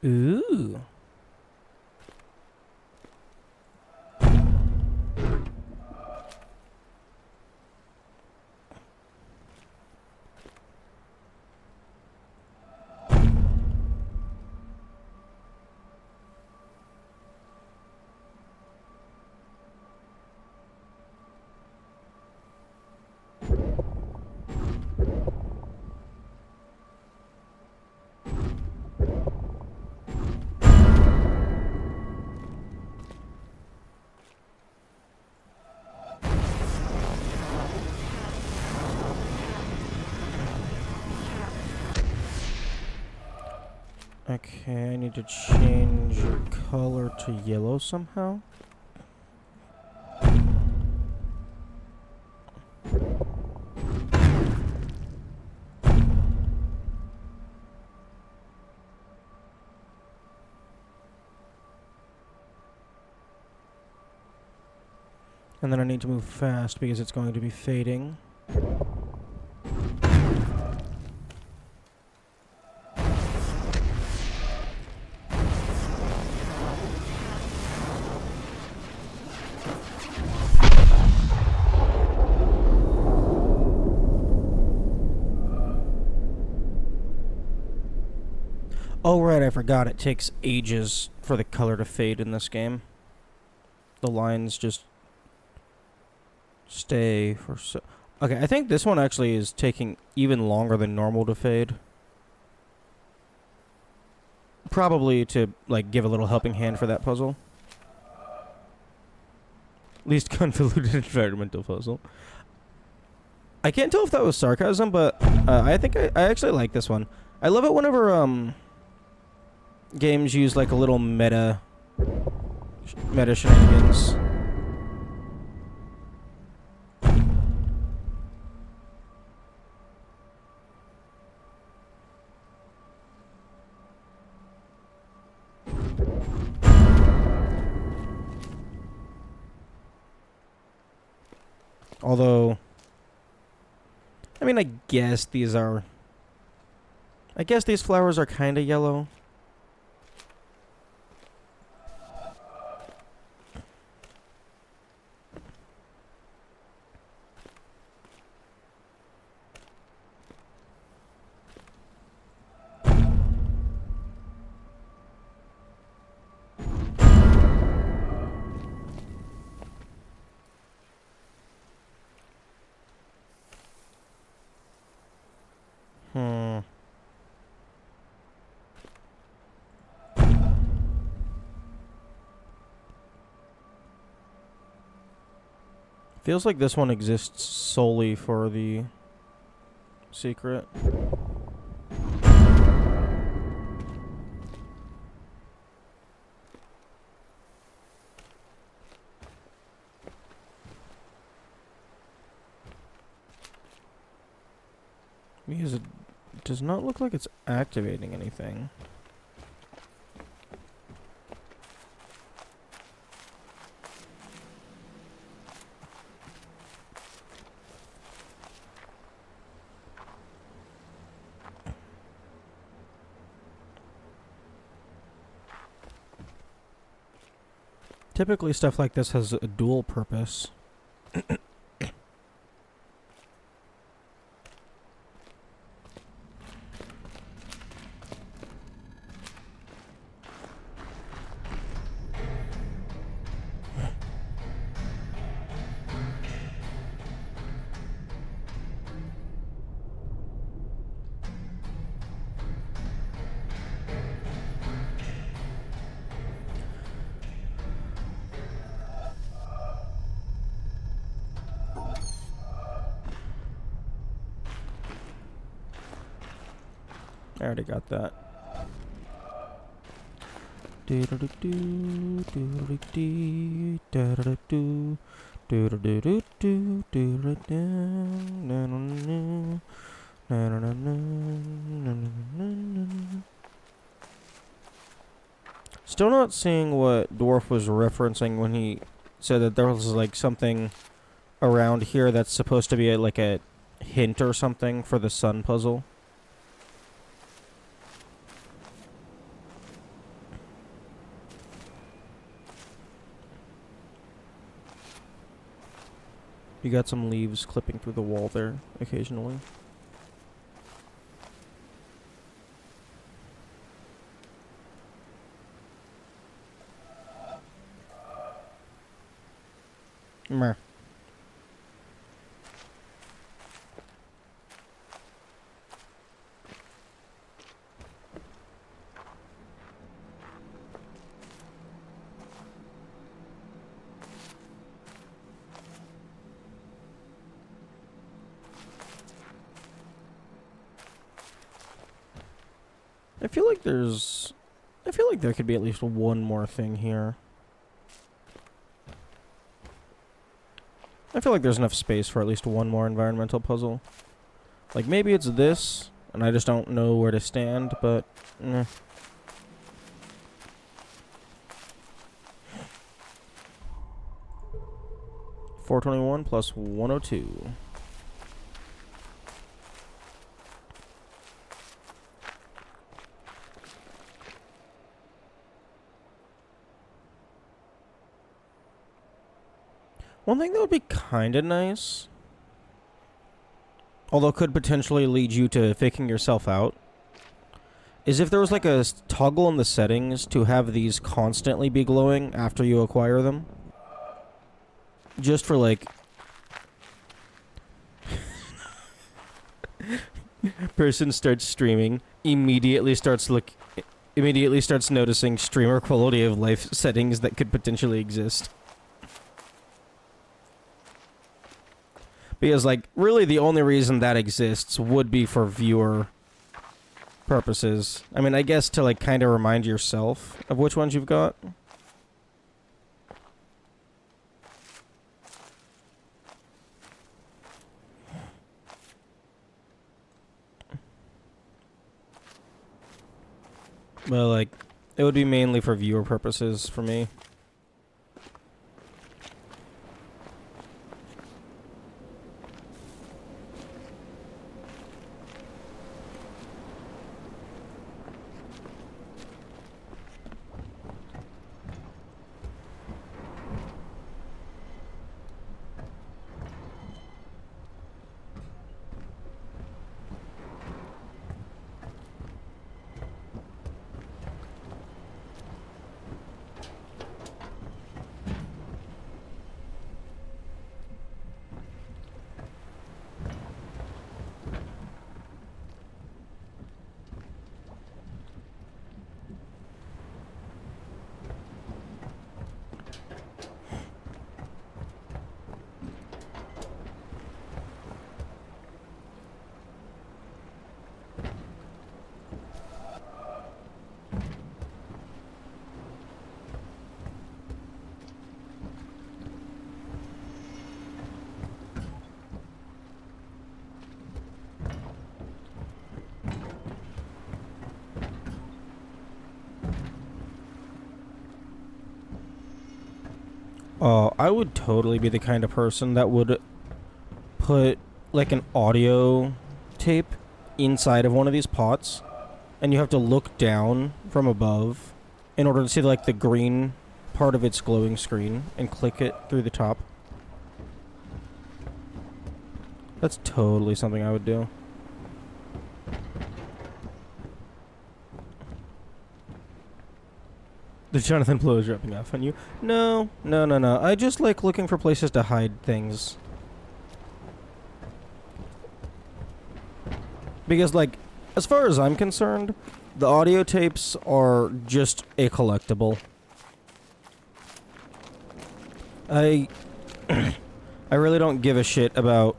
Ooh. Okay, I need to change your color to yellow somehow. And then I need to move fast because it's going to be fading. Oh right, I forgot. It takes ages for the color to fade in this game. The lines just stay for so... Okay, I think this one actually is taking even longer than normal to fade. Probably to, like, give a little helping hand for that puzzle. Least convoluted environmental puzzle. I can't tell if that was sarcasm, but I think I actually like this one. I love it whenever games use like a little meta shenanigans. Although, I mean, I guess these flowers are kind of yellow. Hmm. Feels like this one exists solely for the secret. Because it does not look like it's activating anything. Typically stuff like this has a dual purpose. I already got that. Still not seeing what Dwarf was referencing when he said that there was like something around here that's supposed to be like a hint or something for the sun puzzle. You got some leaves clipping through the wall there occasionally. Meh. I feel like there could be at least one more thing here. I feel like there's enough space for at least one more environmental puzzle. Like, maybe it's this, and I just don't know where to stand, but... eh. $421 plus 102. One thing that would be kind of nice, although could potentially lead you to faking yourself out, is if there was like a toggle in the settings to have these constantly be glowing after you acquire them. Just for like... person starts streaming, immediately starts noticing streamer quality of life settings that could potentially exist. Because, like, really the only reason that exists would be for viewer purposes. I mean, I guess to, like, kind of remind yourself of which ones you've got. But, like, it would be mainly for viewer purposes for me. I would totally be the kind of person that would put like an audio tape inside of one of these pots, and you have to look down from above in order to see like the green part of its glowing screen and click it through the top. That's totally something I would do. The Jonathan Blow is rubbing off on you. No. I just like looking for places to hide things. Because, like, as far as I'm concerned, the audio tapes are just a collectible. I really don't give a shit about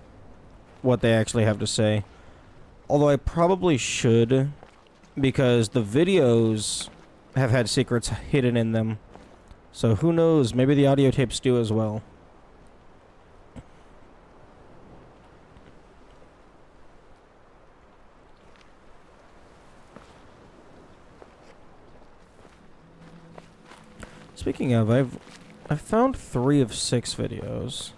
what they actually have to say. Although I probably should, because the videos have had secrets hidden in them. So who knows, maybe the audio tapes do as well. Speaking of, I've found 3 of 6 videos.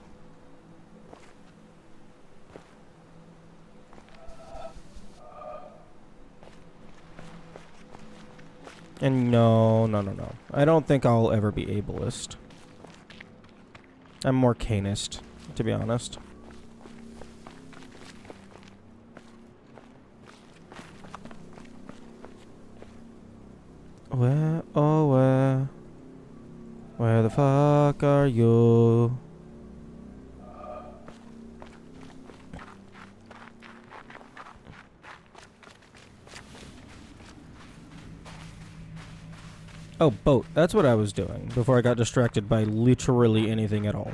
And no. I don't think I'll ever be ableist. I'm more canist, to be honest. Where the fuck are you? Oh, boat. That's what I was doing before I got distracted by literally anything at all.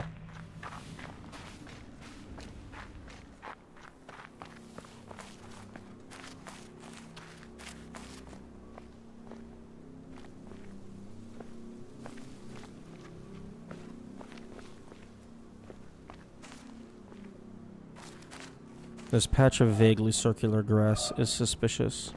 This patch of vaguely circular grass is suspicious.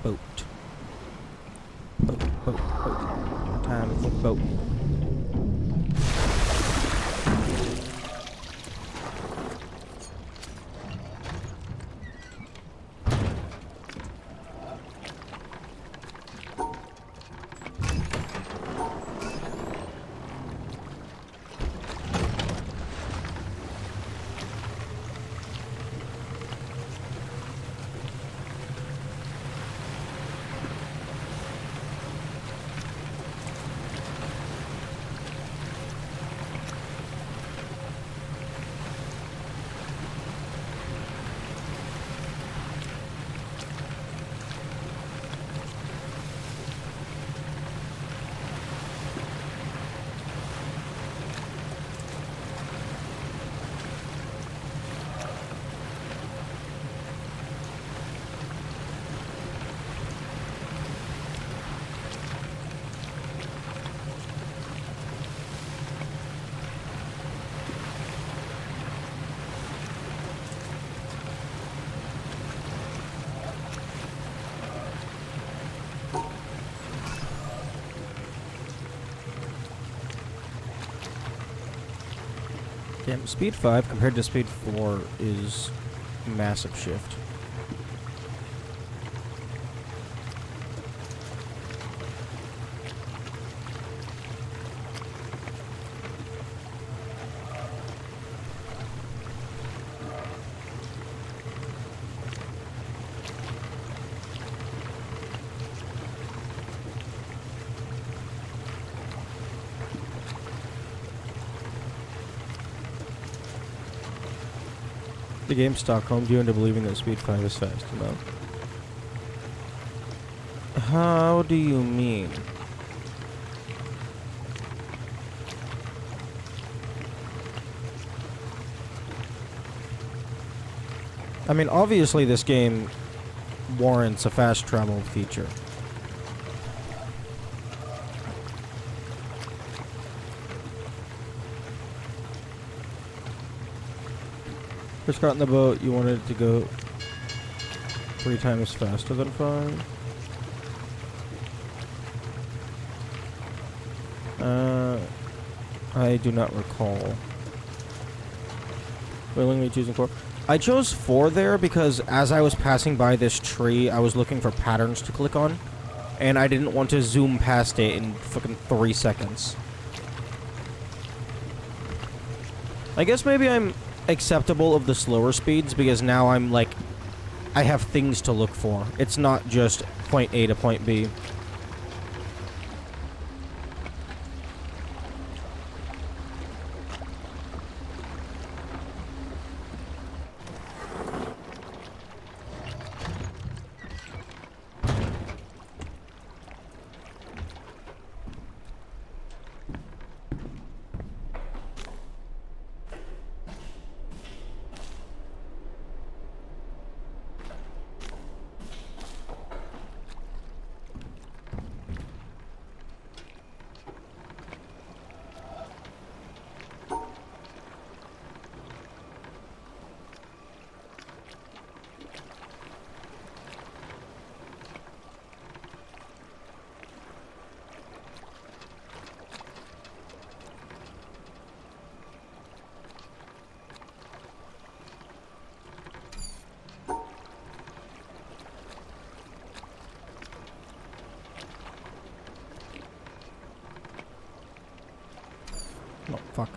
Boat. Boat. Time for boat. Okay, speed 5 compared to speed 4 is a massive shift. The game Stockholmed you into believing that speed 5 is fast enough. How do you mean? I mean, obviously this game warrants a fast travel feature. First got in the boat, you wanted it to go 3 times faster than 5. I do not recall. Willingly choosing 4. I chose 4 there because as I was passing by this tree, I was looking for patterns to click on. And I didn't want to zoom past it in fucking 3 seconds. I guess maybe I'm acceptable of the slower speeds because now I'm like, I have things to look for. It's not just point A to point B. No, fuck.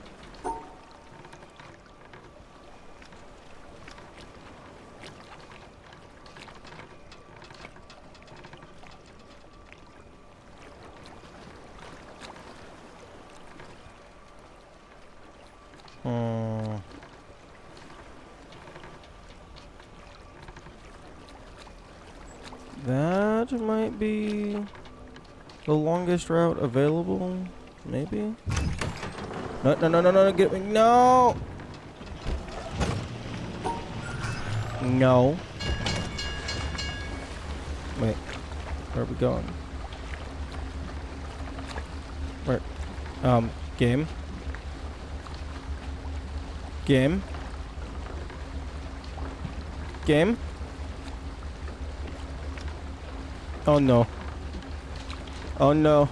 That might be the longest route available, maybe? No, no, no, no, no, get me, no! No. Wait, where are we going? Where? Game? Game? Game? Oh no. Oh no.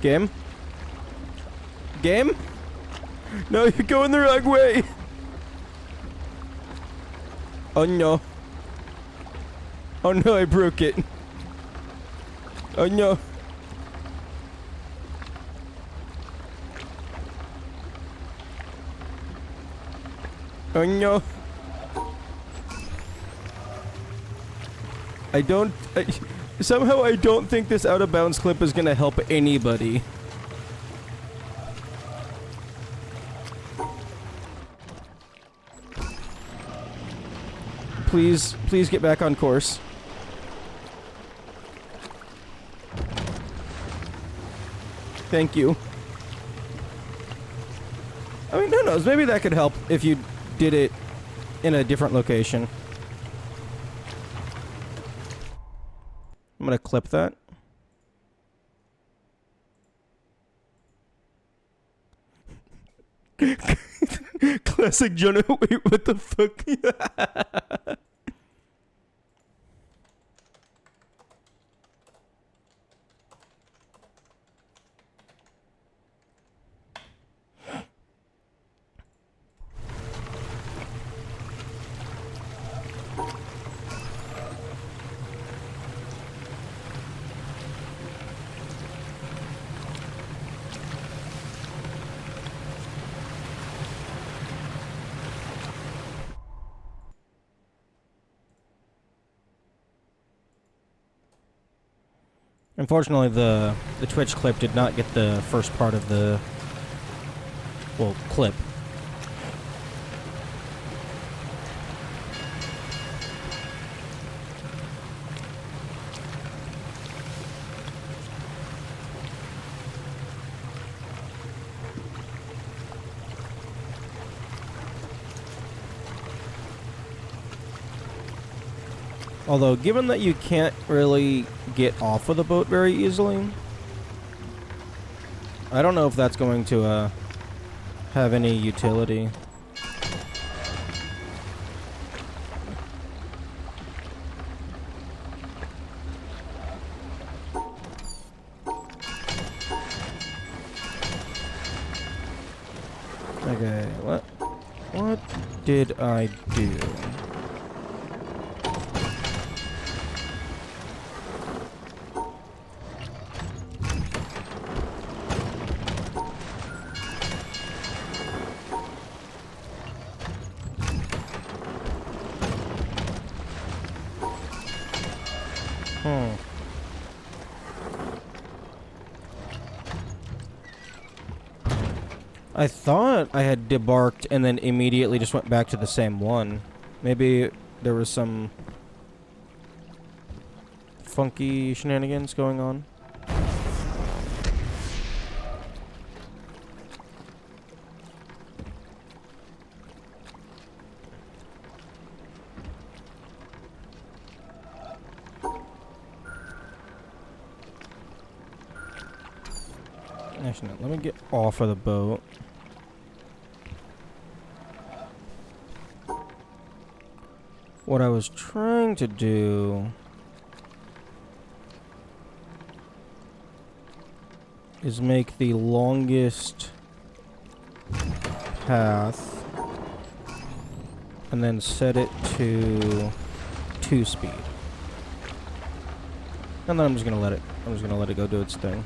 Game? Game? No, you're going the wrong way! Oh no. Oh no, I broke it. Oh no. Oh no. Somehow I don't think this out of bounds clip is gonna help anybody. Please, please get back on course. Thank you. I mean, who knows? Maybe that could help if you did it in a different location. I'm gonna clip that. Classic Jonah. Wait, what the fuck? Unfortunately, the Twitch clip did not get the first part of the, well, clip. Although, given that you can't really get off of the boat very easily, I don't know if that's going to have any utility. Okay, what did I do? I thought I had debarked and then immediately just went back to the same one. Maybe there was some funky shenanigans going on. Actually, no, let me get off of the boat. What I was trying to do is make the longest path and then set it to 2-speed. And then I'm just gonna let it go do its thing.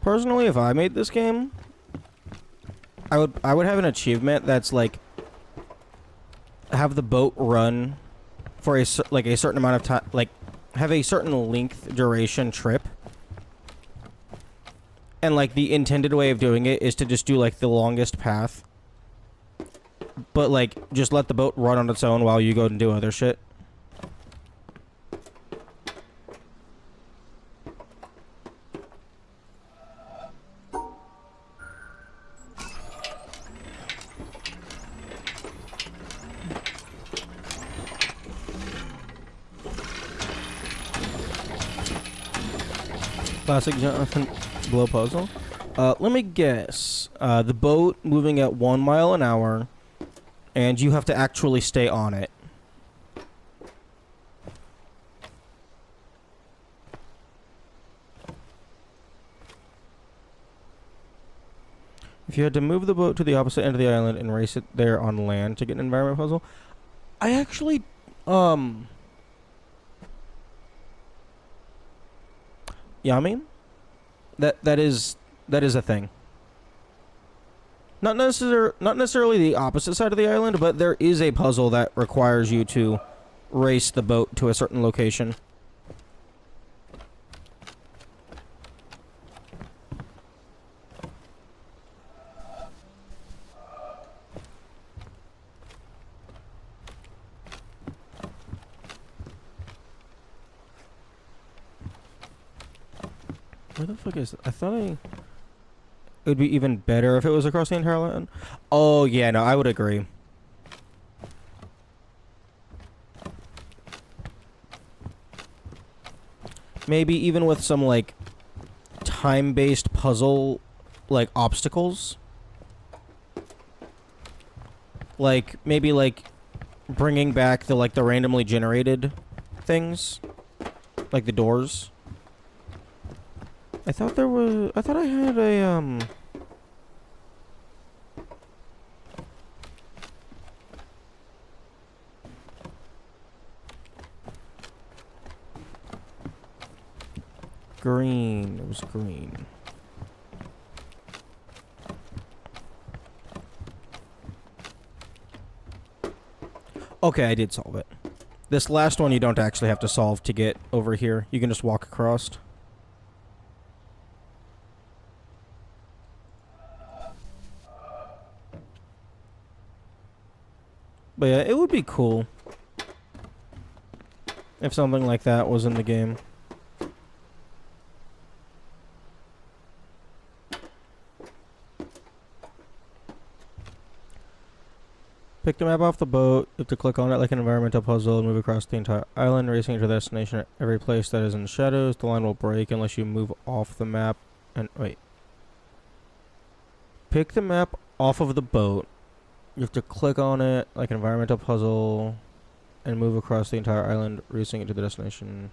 Personally, if I made this game, I would have an achievement that's like have the boat run for a certain amount of time, like have a certain length duration trip, and like the intended way of doing it is to just do like the longest path, but like just let the boat run on its own while you go and do other shit. Classic Jonathan Blow puzzle. Let me guess. The boat moving at 1 mile an hour, and you have to actually stay on it. If you had to move the boat to the opposite end of the island and race it there on land to get an environment puzzle, I actually, yeah, I mean, that is a thing. Not necessarily the opposite side of the island, but there is a puzzle that requires you to race the boat to a certain location. Where the fuck is it? I thought it would be even better if it was across the entire island. Oh, yeah, no, I would agree. Maybe even with some, like, time-based puzzle, like, obstacles. Like, maybe, like, bringing back the, like, the randomly generated things. Like the doors. I thought I had a, green. It was green. Okay, I did solve it. This last one you don't actually have to solve to get over here. You can just walk across. But yeah, it would be cool if something like that was in the game. Pick the map off the boat. You have to click on it like an environmental puzzle and move across the entire island, racing to the destination at every place that is in the shadows. The line will break unless you move off the map. And wait. Pick the map off of the boat. You have to click on it like an environmental puzzle and move across the entire island, racing it to the destination.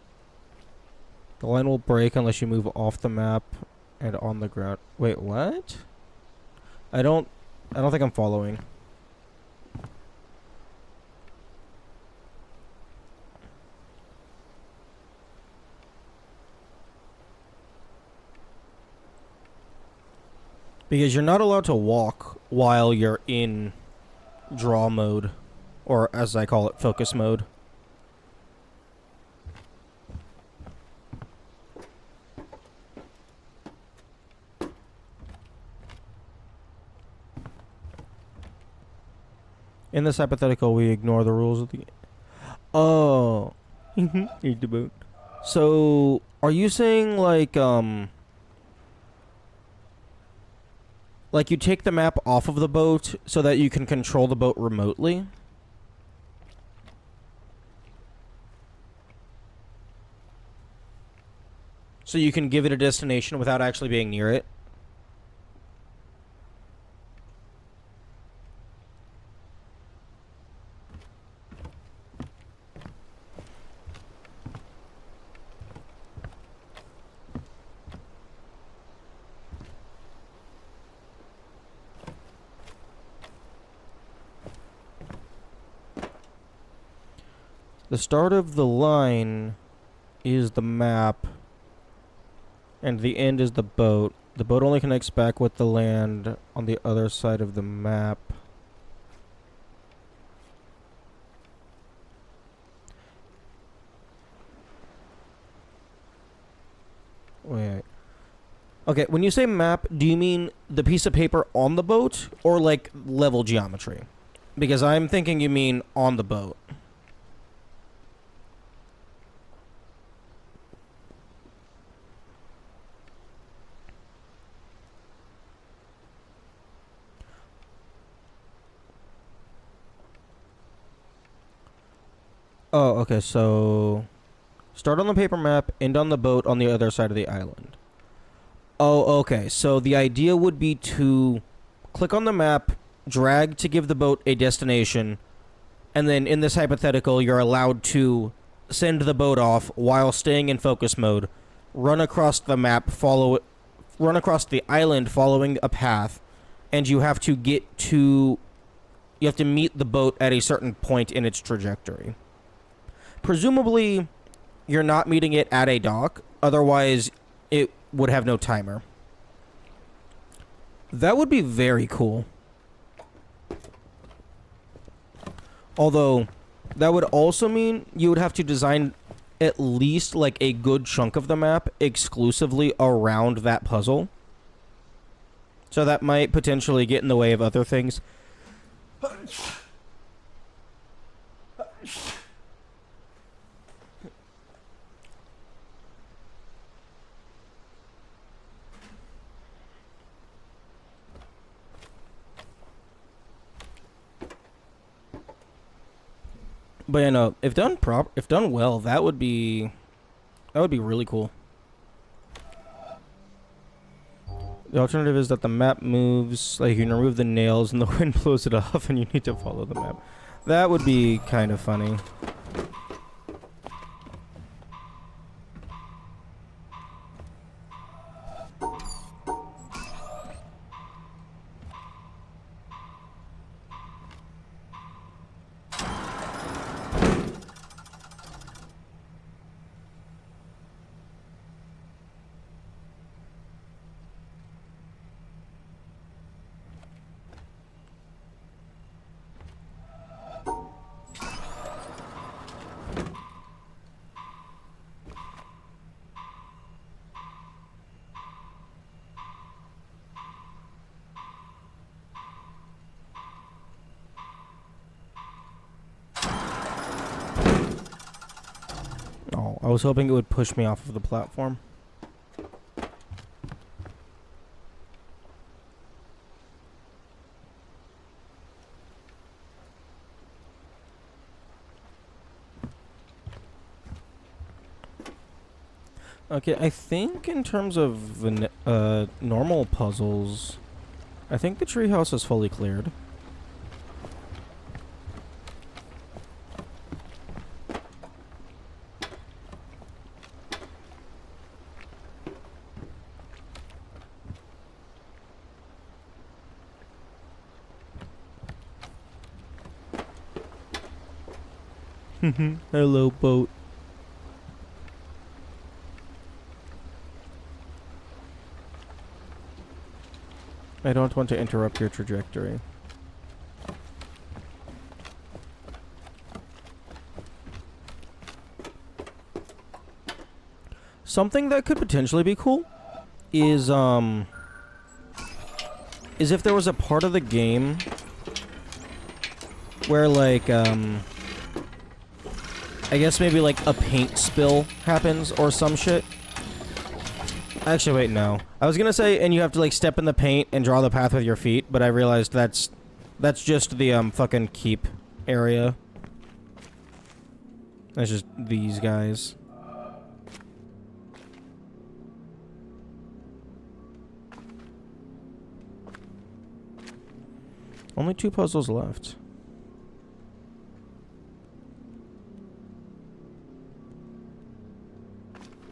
The line will break unless you move off the map and on the ground. Wait, what? I don't think I'm following. Because you're not allowed to walk while you're in draw mode, or as I call it, focus mode. In this hypothetical, we ignore the rules of the game. Oh. Here's the boat. So, are you saying, like you take the map off of the boat so that you can control the boat remotely? So you can give it a destination without actually being near it? The start of the line is the map, and the end is the boat. The boat only connects back with the land on the other side of the map. Wait. Okay, when you say map, do you mean the piece of paper on the boat, or like level geometry? Because I'm thinking you mean on the boat. Oh, okay, so start on the paper map, end on the boat on the other side of the island. Oh, okay, so the idea would be to click on the map, drag to give the boat a destination, and then in this hypothetical, you're allowed to send the boat off while staying in focus mode, run across the map, run across the island following a path, and you have to meet the boat at a certain point in its trajectory. Presumably, you're not meeting it at a dock, otherwise it would have no timer. That would be very cool. Although, that would also mean you would have to design at least like a good chunk of the map exclusively around that puzzle. So that might potentially get in the way of other things. But you know, if done well, that would be really cool. The alternative is that the map moves, like you can remove the nails and the wind blows it off and you need to follow the map. That would be kind of funny. I was hoping it would push me off of the platform. Okay, I think in terms of the normal puzzles, I think the treehouse is fully cleared. Hello, boat. I don't want to interrupt your trajectory. Something that could potentially be cool is if there was a part of the game where like I guess maybe like a paint spill happens or some shit. Actually, wait, no. I was gonna say, and you have to like step in the paint and draw the path with your feet, but I realized that's just the fucking keep area. That's just these guys. Only 2 puzzles left.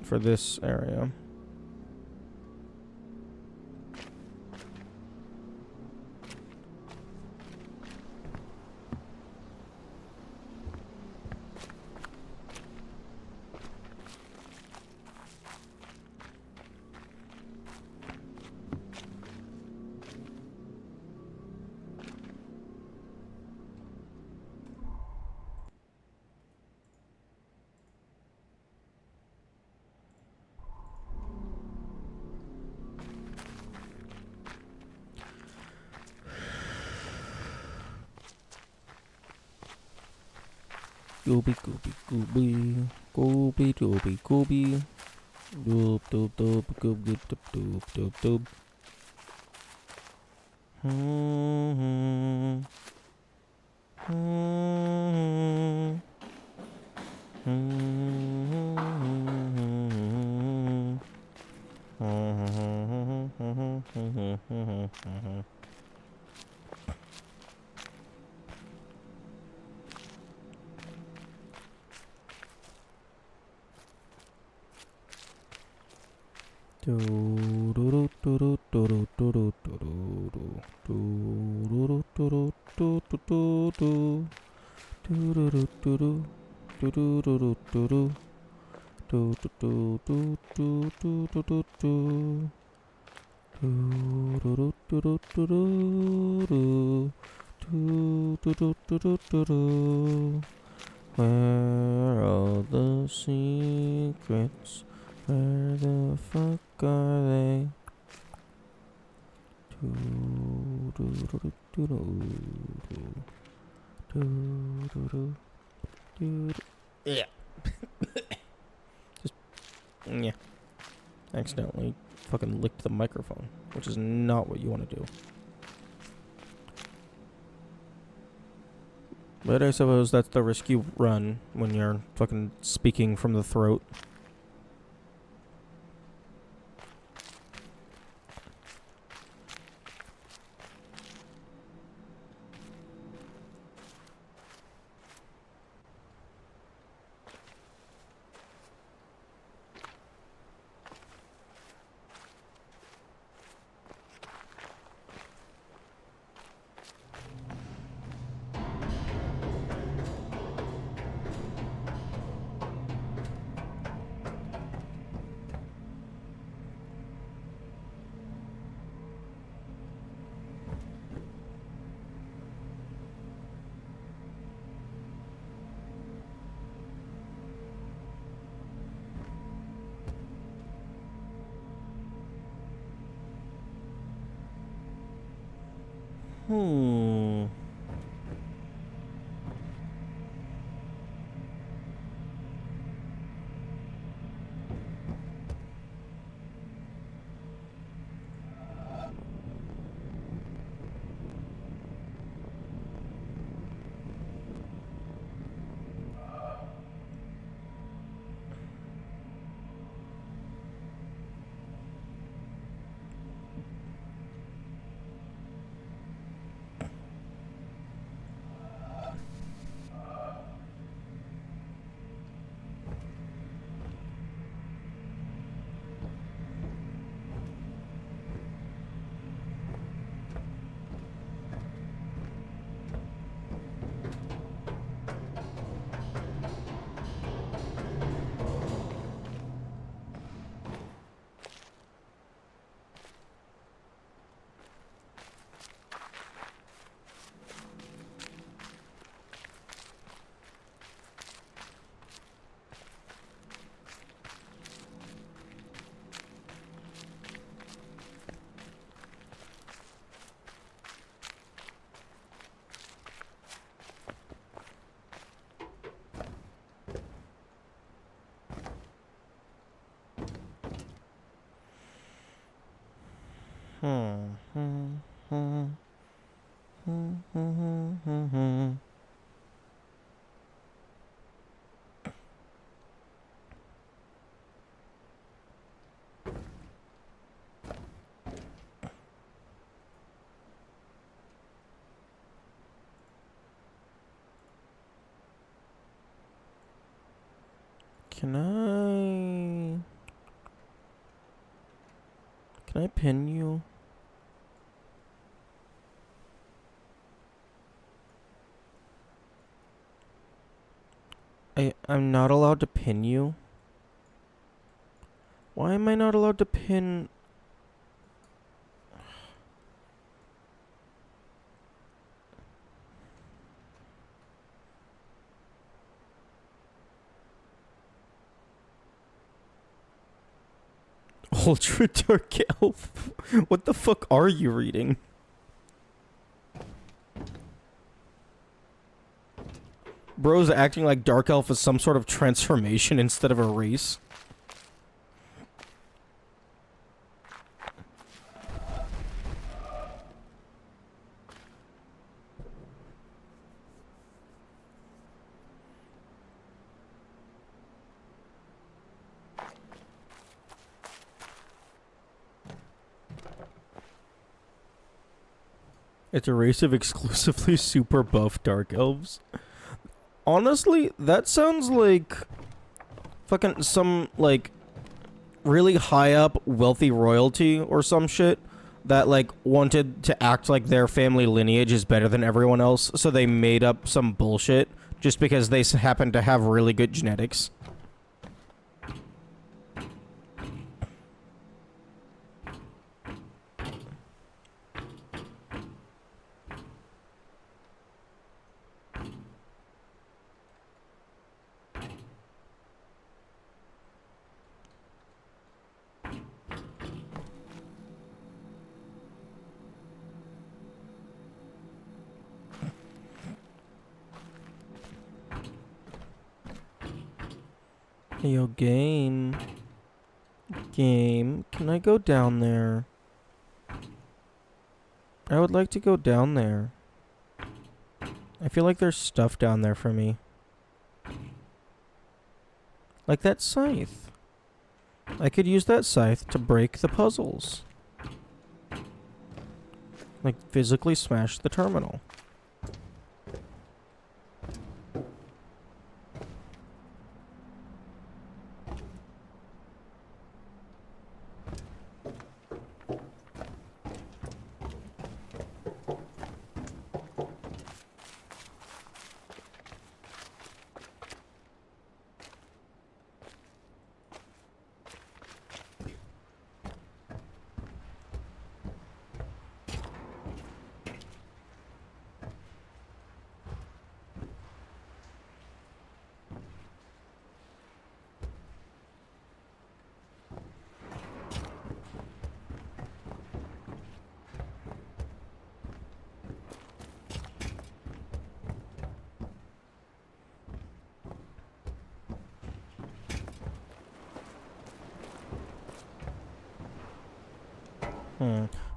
For this area. Gooby gooby gooby gooby dooby gooby doob doob doob goob goob doob doob doob doob. Where are all the secrets? Where the fuck are they? Yeah. Just, yeah. Accidentally fucking licked the microphone, which is not what you want to do. But I suppose that's the risk you run when you're fucking speaking from the throat. Hmm. Can I pin you? I'm not allowed to pin you. Why am I not allowed to pin? Ultra Dark Elf? What the fuck are you reading? Bro's acting like Dark Elf is some sort of transformation instead of a race. It's a race of exclusively super buff Dark Elves. Honestly, that sounds like fucking some, like, really high up wealthy royalty or some shit that, like, wanted to act like their family lineage is better than everyone else, so they made up some bullshit just because they happen to have really good genetics. Hey, yo, game. Game, can I go down there? I would like to go down there. I feel like there's stuff down there for me. Like that scythe. I could use that scythe to break the puzzles. Like, physically smash the terminal.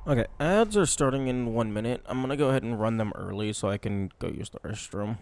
Okay, ads are starting in 1 minute. I'm gonna go ahead and run them early so I can go use the restroom.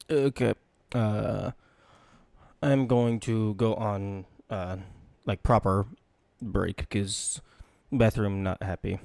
Okay. Uh, I'm going to go on like proper break because bathroom not happy.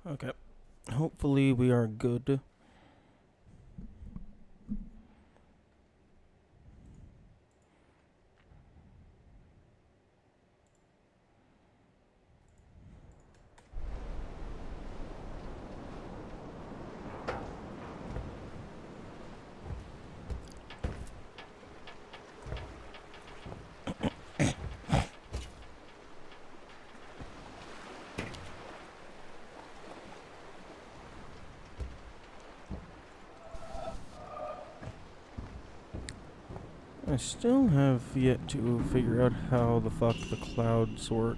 Okay. Hopefully we are good. I still have yet to figure out how the fuck the clouds work.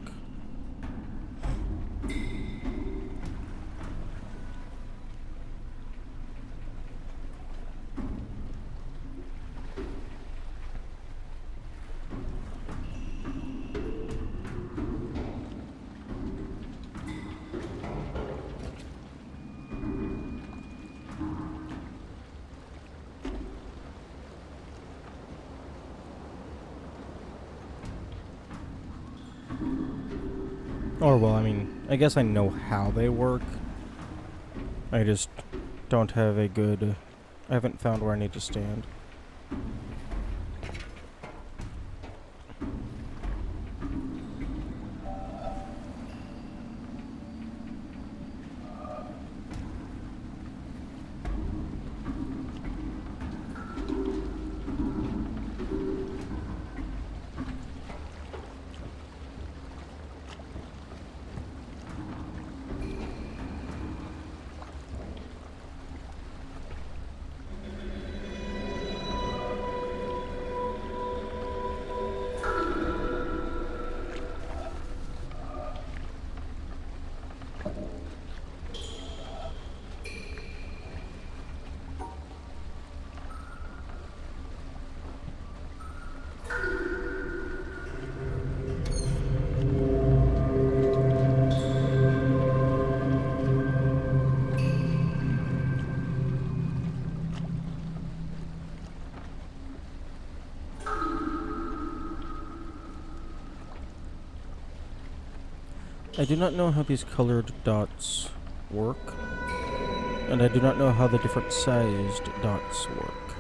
Or, well, I mean, I guess I know how they work. I just don't have a good... I haven't found where I need to stand. I do not know how these colored dots work, and I do not know how the different sized dots work.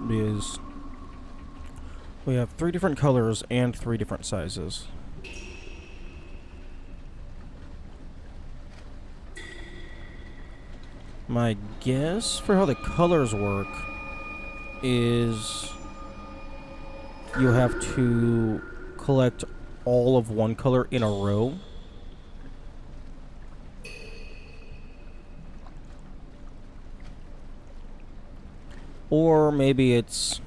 Because we have 3 different colors and 3 different sizes. My guess for how the colors work is you have to collect all of one color in a row. Or maybe it's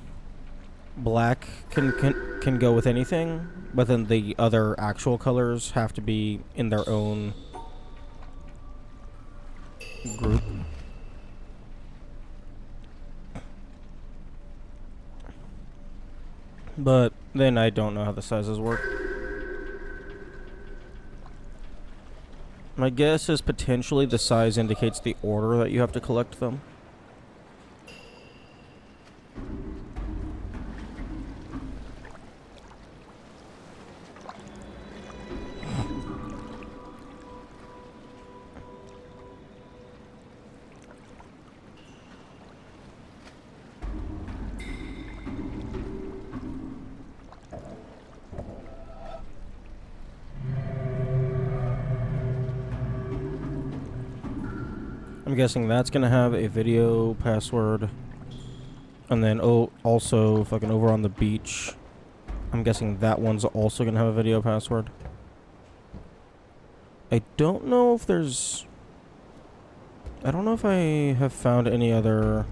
black can go with anything, but then the other actual colors have to be in their own group. But then I don't know how the sizes work. My guess is potentially the size indicates the order that you have to collect them. I'm guessing that's gonna have a video password. And then, also, fucking over on the beach, I'm guessing that one's also gonna have a video password. I don't know if there's... I don't know if I have found any other,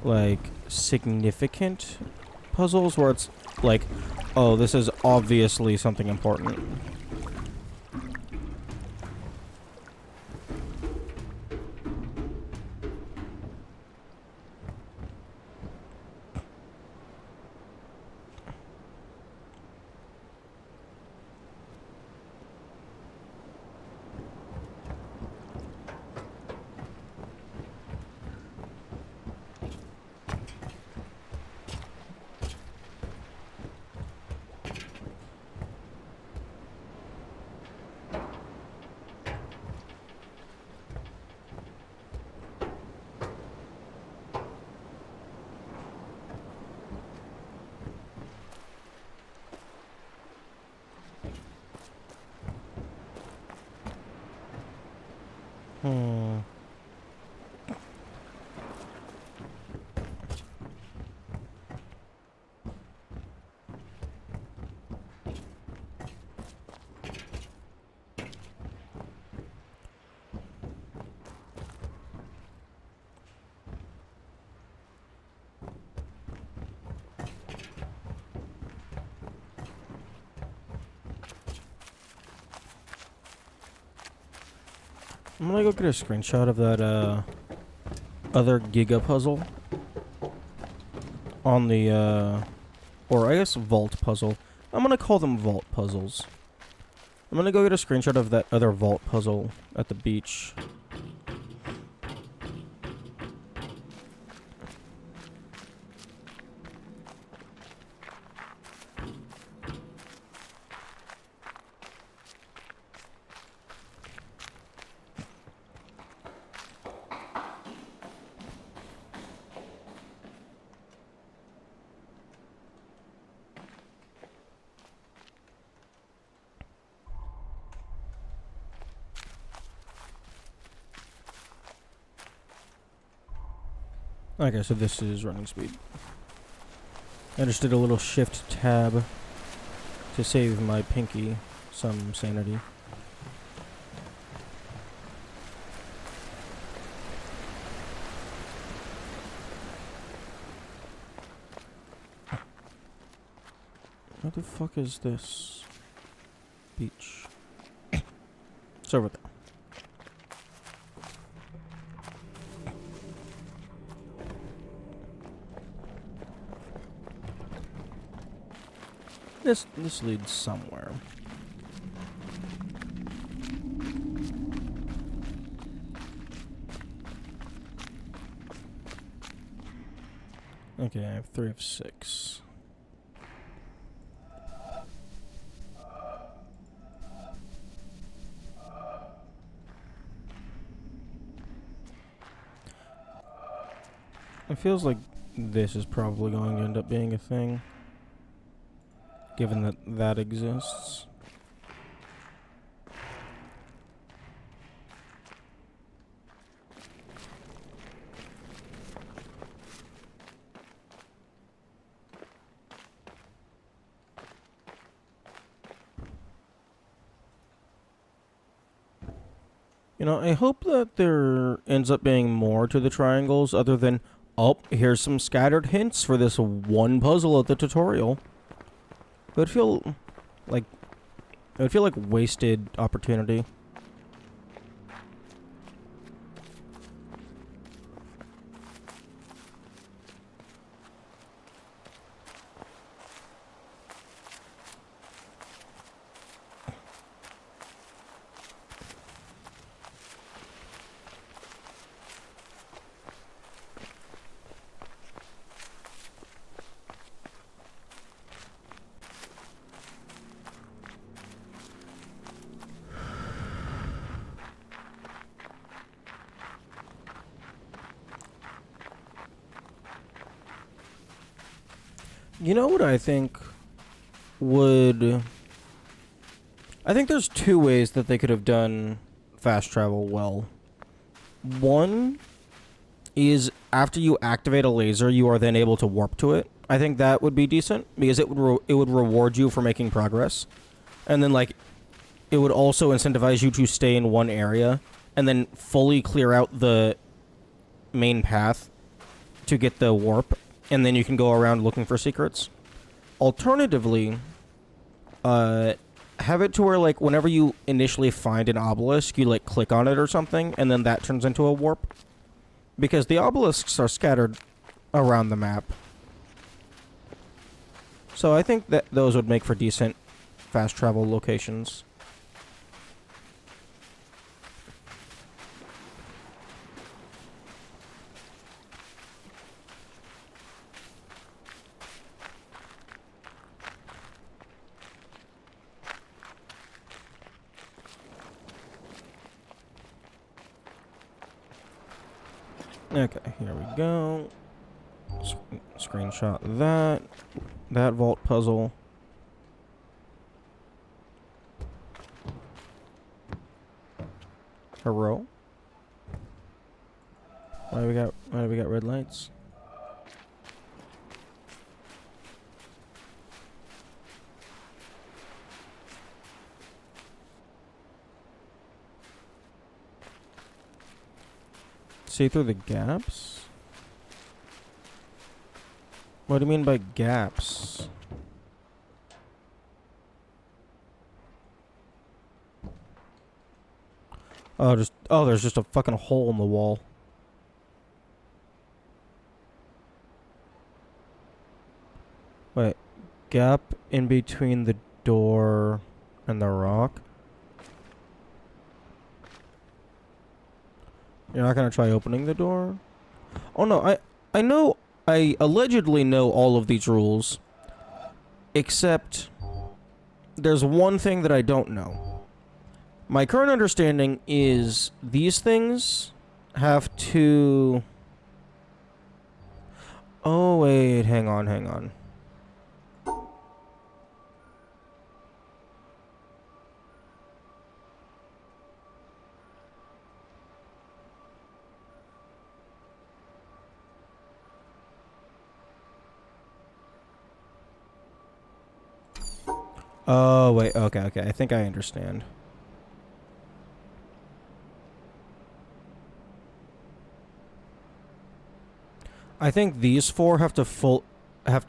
like, significant puzzles where it's like, oh, this is obviously something important. Hmm. I'm gonna go get a screenshot of that, other Giga puzzle. On the, or I guess vault puzzle. I'm gonna call them vault puzzles. I'm gonna go get a screenshot of that other vault puzzle at the beach. Okay, so this is running speed. I just did a little shift tab to save my pinky some sanity. What the fuck is this? Beach. It's over there. This leads somewhere. Okay, I have 3 of 6. It feels like this is probably going to end up being a thing, given that that exists. You know, I hope that there ends up being more to the triangles other than, oh, here's some scattered hints for this one puzzle at the tutorial. It would feel like wasted opportunity. You know what I think would... I think there's 2 ways that they could have done fast travel well. One is after you activate a laser, you are then able to warp to it. I think that would be decent because it would reward you for making progress. And then like it would also incentivize you to stay in one area and then fully clear out the main path to get the warp, and then you can go around looking for secrets. Alternatively, have it to where, like, whenever you initially find an obelisk, you, like, click on it or something, and then that turns into a warp. Because the obelisks are scattered around the map. So I think that those would make for decent fast travel locations. Okay, here we go. Screenshot that vault puzzle. Hero. Why do we got red lights? See through the gaps? What do you mean by gaps? Oh, there's just a fucking hole in the wall. Wait, gap in between the door and the rock? You're not gonna try opening the door? Oh no, I allegedly know all of these rules. Except there's one thing that I don't know. My current understanding is these things have to... Oh wait, hang on. Oh, wait. Okay, okay. I think I understand. I think these four have to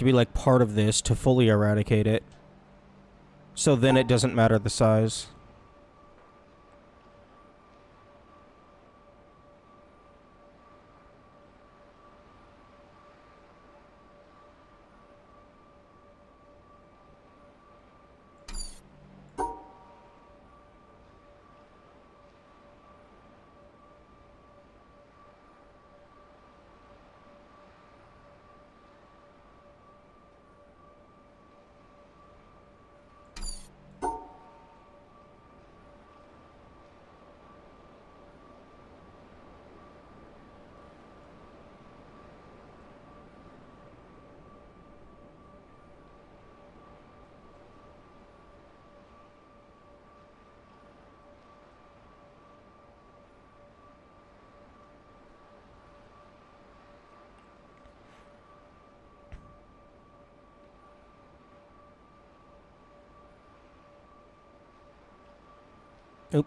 be like part of this to fully eradicate it. So then it doesn't matter the size. Oop.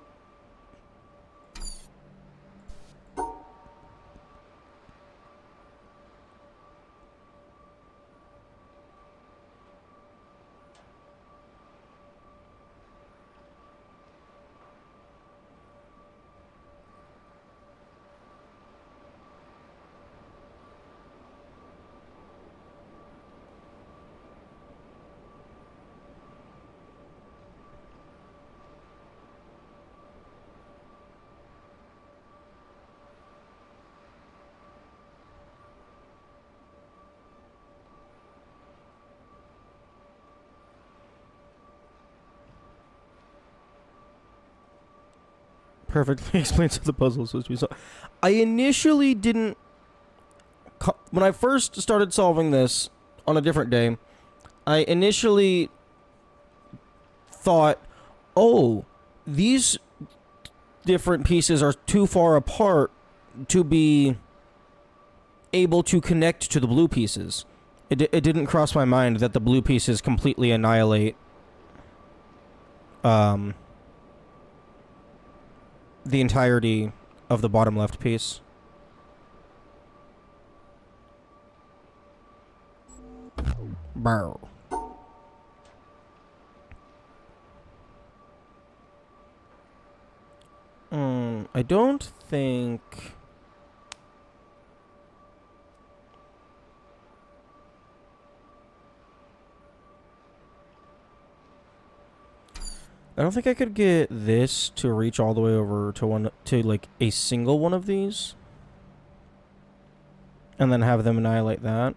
Perfectly explains how the puzzle is supposed to be solved. I initially didn't. When I first started solving this on a different day, I initially thought, oh, these different pieces are too far apart to be able to connect to the blue pieces. It didn't cross my mind that the blue pieces completely annihilate um, the entirety of the bottom left piece. Bow. I don't think... I don't think I could get this to reach all the way over to like a single one of these. And then have them annihilate that.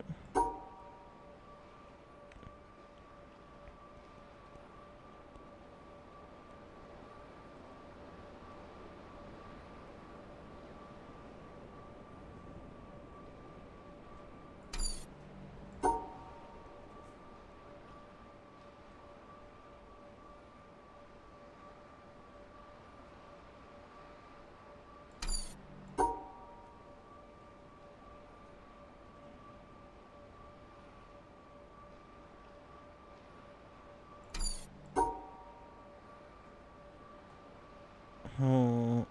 Hmm.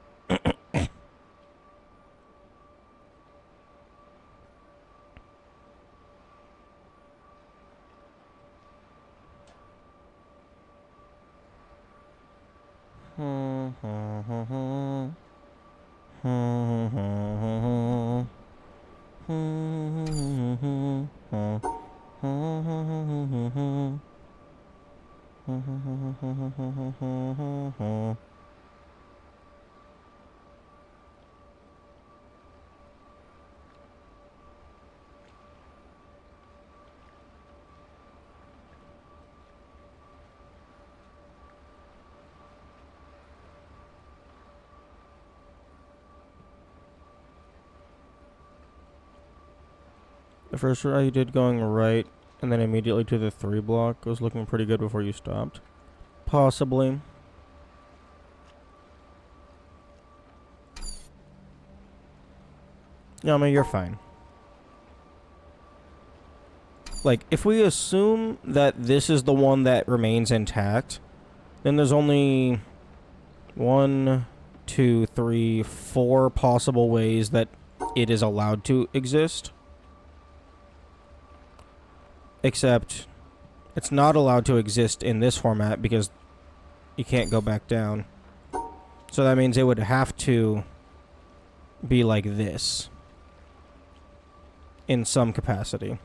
The first try you did going right and then immediately to the 3 block was looking pretty good before you stopped. Possibly. No, I mean, you're fine. Like, if we assume that this is the one that remains intact, then there's only 1, 2, 3, 4 possible ways that it is allowed to exist. Except, it's not allowed to exist in this format because you can't go back down. So that means it would have to be like this. In some capacity.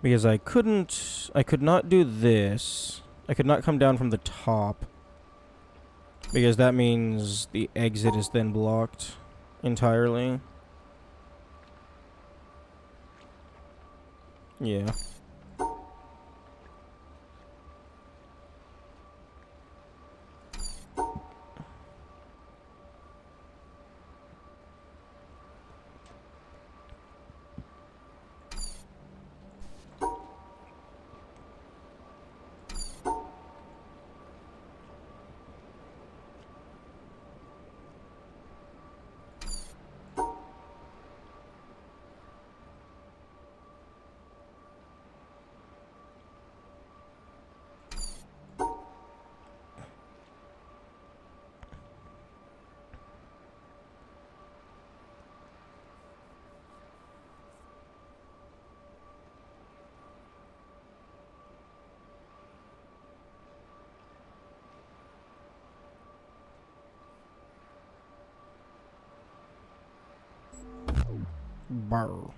Because I could not do this. I could not come down from the top. Because that means the exit is then blocked entirely. Yeah. Brr.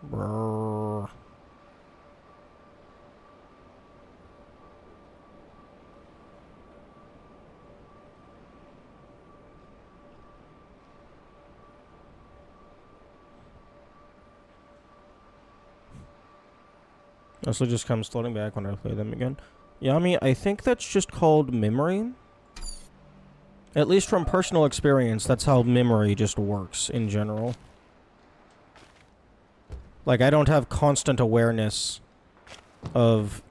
Brr. Also just comes floating back when I play them again. Yami, I think that's just called memory. At least from personal experience, that's how memory just works in general. Like, I don't have constant awareness of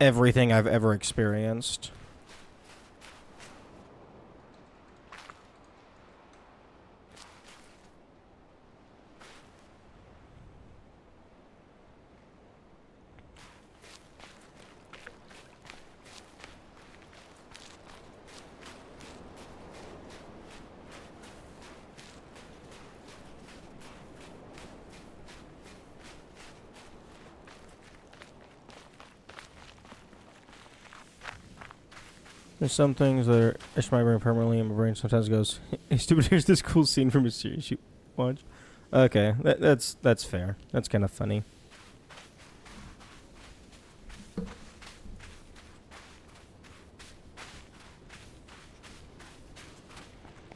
everything I've ever experienced. There's some things that are etched my brain permanently, and my brain sometimes goes, "Hey, stupid! Here's this cool scene from a series you watch." Okay, that's fair. That's kind of funny.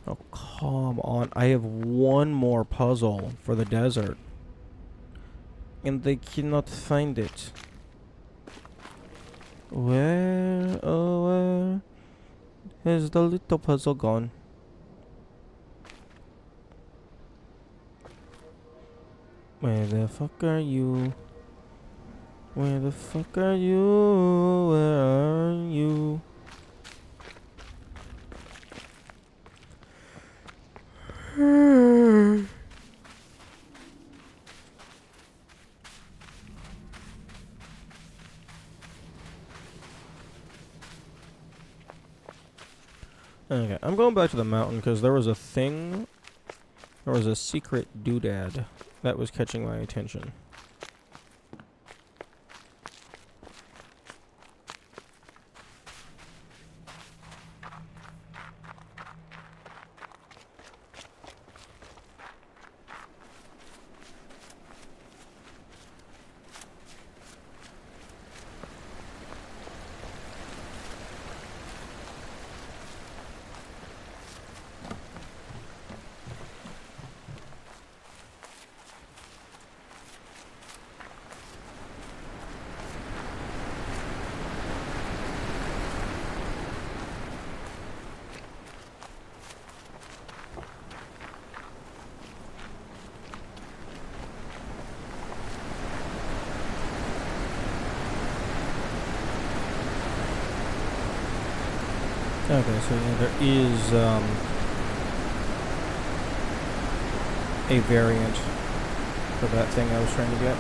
Oh, come on! I have one more puzzle for the desert, and they cannot find it. Where, oh, where is the little puzzle gone? Where the fuck are you? Where the fuck are you? Where are you? Okay, I'm going back to the mountain because there was a thing. There was a secret doodad that was catching my attention. Okay, so yeah, there is a variant for that thing I was trying to get.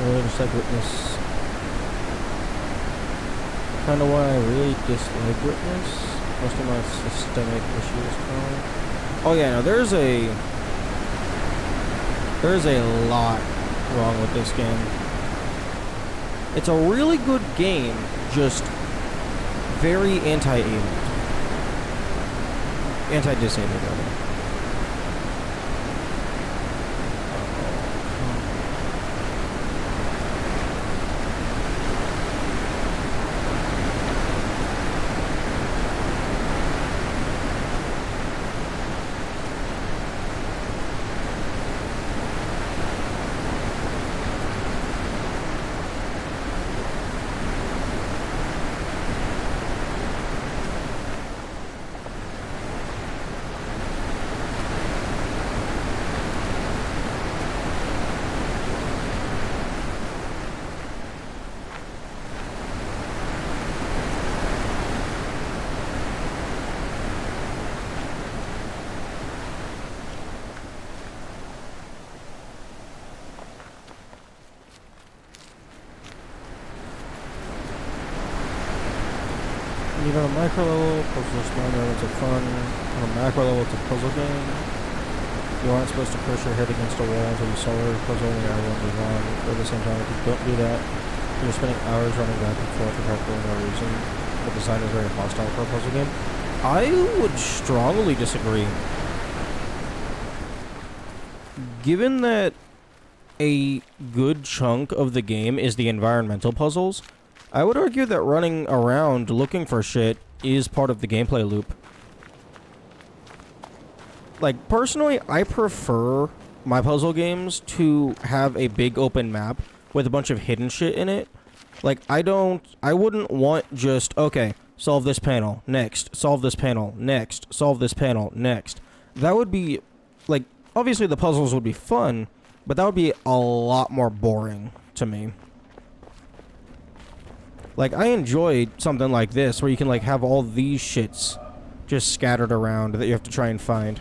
Religious like Witness. Kind of why I really dislike Witness. Most of my systemic issues. Oh yeah, no, there's a lot wrong with this game. It's a really good game, just very anti-disabled rather. Even on a micro level, puzzles are small elements of fun. On a macro level, it's a puzzle game. You aren't supposed to push your head against a wall until you solve every puzzle and the hour will move on. But at the same time, if you don't do that, you're spending hours running back and forth for practically no reason. The design is very hostile for a puzzle game. I would strongly disagree. Given that a good chunk of the game is the environmental puzzles, I would argue that running around looking for shit is part of the gameplay loop. Like, personally, I prefer my puzzle games to have a big open map with a bunch of hidden shit in it. Like, I wouldn't want just, okay, solve this panel, next, solve this panel, next, solve this panel, next. That would be, like, obviously the puzzles would be fun, but that would be a lot more boring to me. Like, I enjoy something like this, where you can, like, have all these shits just scattered around that you have to try and find.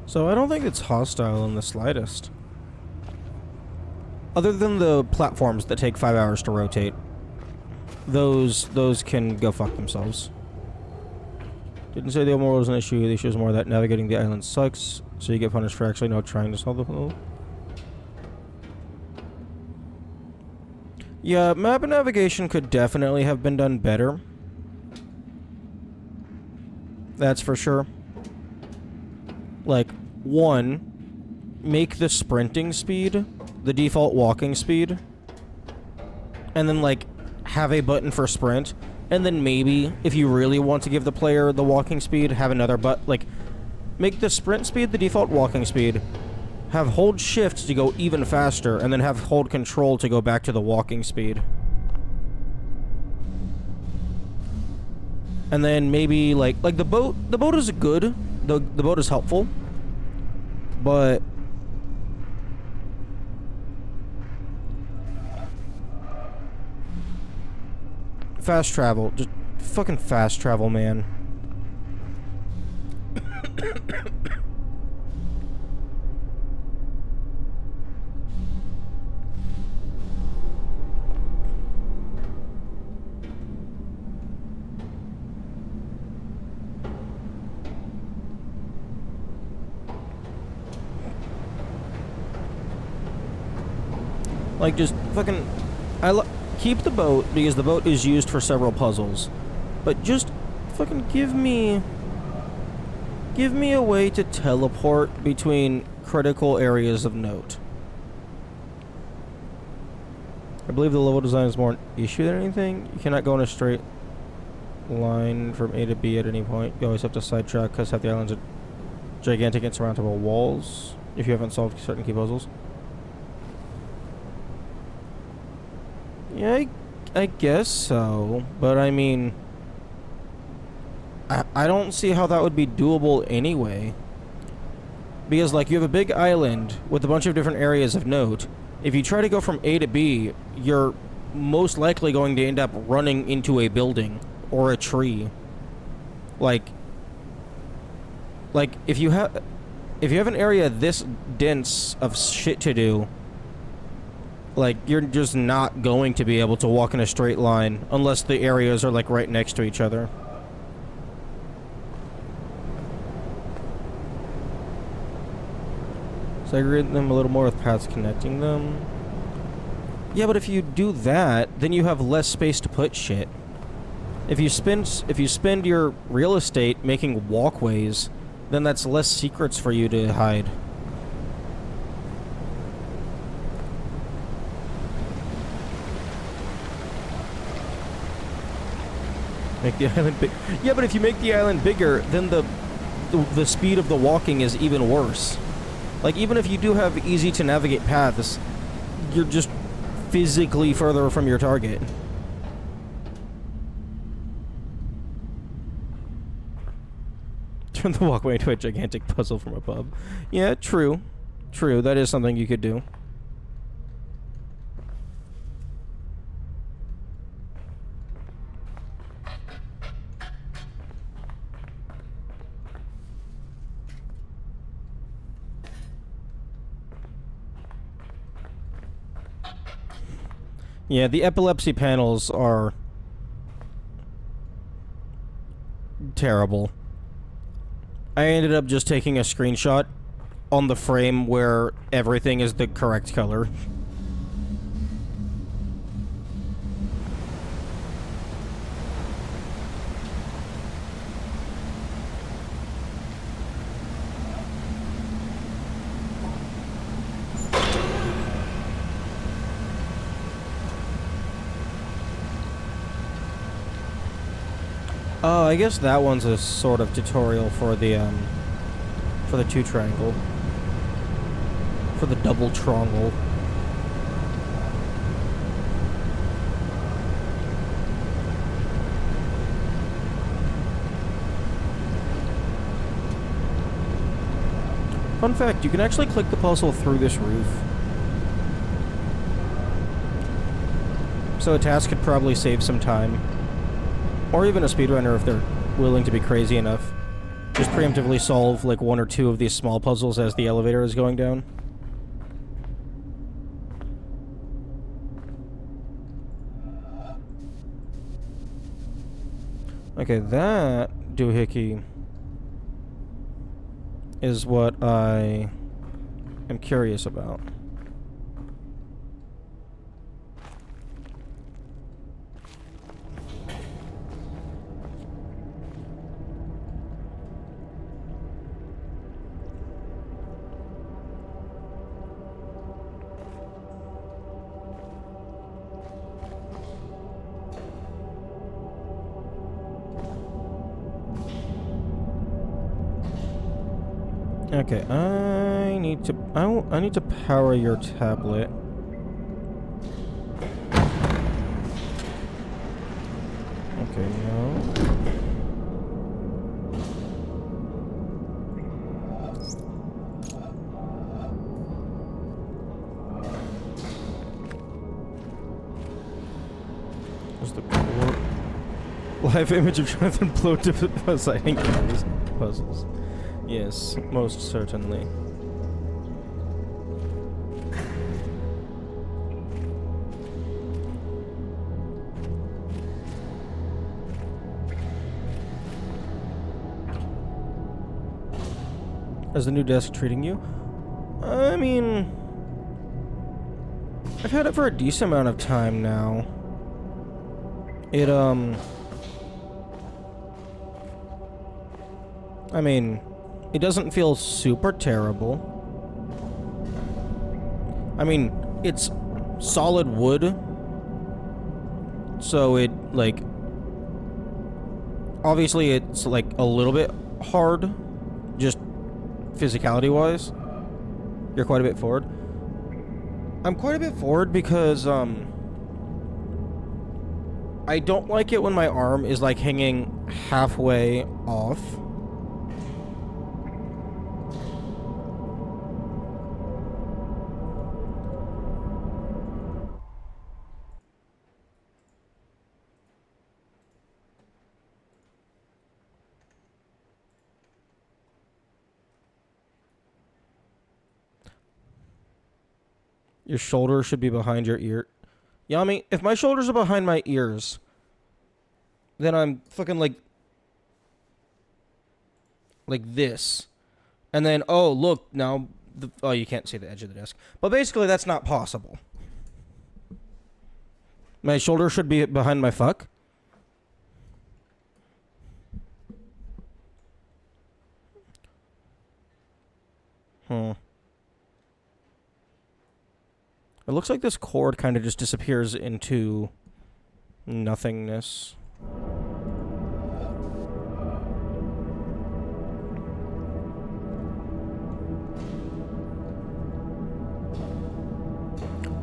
So I don't think it's hostile in the slightest. Other than the platforms that take 5 hours to rotate. Those can go fuck themselves. Didn't say the overworld was an issue. The issue is more that navigating the island sucks, so you get punished for actually not trying to solve the puzzle. Yeah, map and navigation could definitely have been done better. That's for sure. Like, one, make the sprinting speed the default walking speed, and then, like, have a button for sprint, and then maybe, if you really want to give the player the walking speed, have another like, make the sprint speed the default walking speed, have hold shift to go even faster, and then have hold control to go back to the walking speed. And then maybe, like the boat is good, the boat is helpful, but fast travel, just fucking fast travel, man. Like, just fucking... keep the boat, because the boat is used for several puzzles. But just fucking give me a way to teleport between critical areas of note. I believe the level design is more an issue than anything. You cannot go in a straight line from A to B at any point. You always have to sidetrack because half the islands are gigantic and surmountable walls if you haven't solved certain key puzzles. Yeah, I guess so, but I mean, I don't see how that would be doable anyway. Because, like, you have a big island with a bunch of different areas of note. If you try to go from A to B, you're most likely going to end up running into a building or a tree. Like if you have an area this dense of shit to do, like, you're just not going to be able to walk in a straight line unless the areas are, like, right next to each other. Segregate them a little more with paths connecting them. Yeah, but if you do that, then you have less space to put shit. If you spend your real estate making walkways, then that's less secrets for you to hide. Make the island big. Yeah, but if you make the island bigger, then the speed of the walking is even worse. Like, even if you do have easy to navigate paths, you're just physically further from your target. Turn the walkway into a gigantic puzzle from above. Yeah, true. True, that is something you could do. Yeah, the epilepsy panels are terrible. I ended up just taking a screenshot on the frame where everything is the correct color. I guess that one's a sort of tutorial for the two triangle. For the double triangle. Fun fact, you can actually click the puzzle through this roof. So a task could probably save some time. Or even a speedrunner if they're willing to be crazy enough. Just preemptively solve like one or two of these small puzzles as the elevator is going down. Okay, that doohickey is what I am curious about. Okay, I need to power your tablet. Okay, no. What's the core? Live image of Jonathan Blow deciding puzzles. Yes, most certainly. How's the new desk treating you? I mean, I've had it for a decent amount of time now. I mean, it doesn't feel super terrible. I mean, it's solid wood. So it, like, obviously it's, like, a little bit hard, just physicality-wise. You're quite a bit forward. I'm quite a bit forward because, I don't like it when my arm is, like, hanging halfway off. Your shoulder should be behind your ear. Yami, if my shoulders are behind my ears, then I'm fucking like this. And then, oh, look, now, oh, you can't see the edge of the desk. But basically, that's not possible. My shoulder should be behind my fuck. It looks like this cord kind of just disappears into nothingness.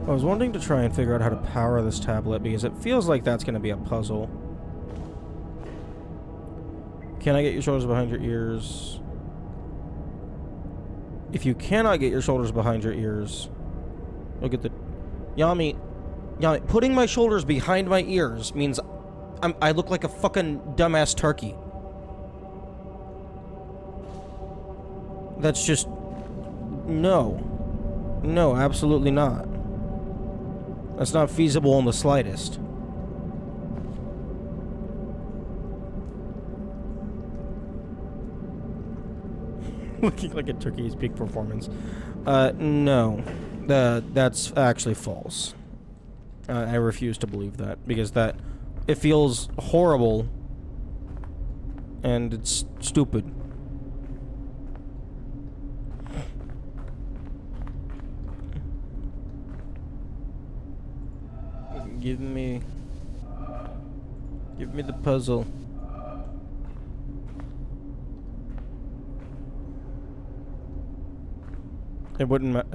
I was wanting to try and figure out how to power this tablet because it feels like that's going to be a puzzle. Can I get your shoulders behind your ears? If you cannot get your shoulders behind your ears, look at the... Yami, putting my shoulders behind my ears means I look like a fucking dumbass turkey. That's just... No. No, absolutely not. That's not feasible in the slightest. Looking like a turkey's peak performance. No. That's actually false. I refuse to believe that, because it feels horrible, and it's stupid. Give me the puzzle. It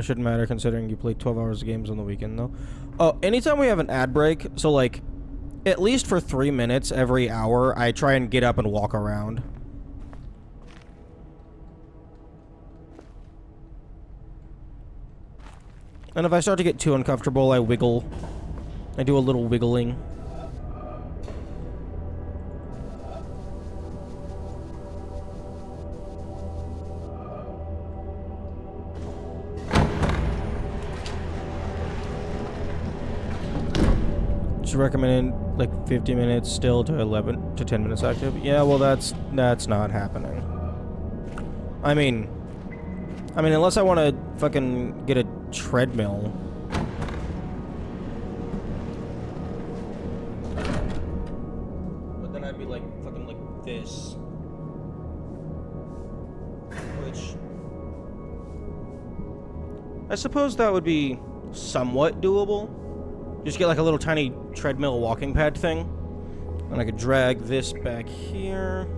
shouldn't matter considering you play 12 hours of games on the weekend, though. Oh, anytime we have an ad break, so like, at least for 3 minutes every hour, I try and get up and walk around. And if I start to get too uncomfortable, I wiggle. I do a little wiggling. Recommended like 50 minutes still to 11 to 10 minutes active. Yeah, well that's not happening. I mean unless I want to fucking get a treadmill. But then I'd be like fucking like this. Which I suppose that would be somewhat doable. Just get like a little tiny treadmill walking pad thing. And I could drag this back here.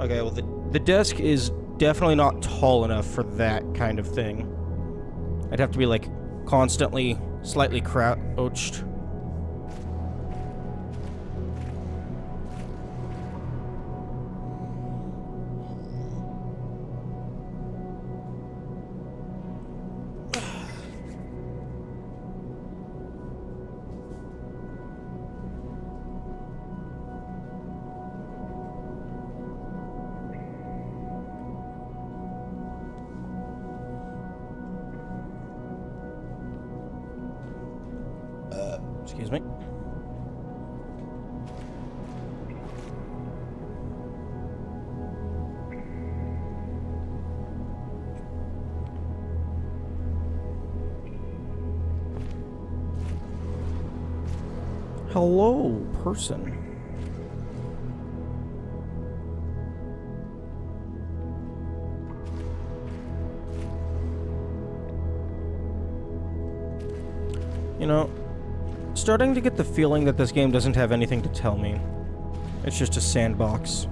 Okay, well the desk is definitely not tall enough for that kind of thing. I'd have to be, like, constantly slightly crouched. Excuse me. Hello, person. You know, starting to get the feeling that this game doesn't have anything to tell me. It's just a sandbox.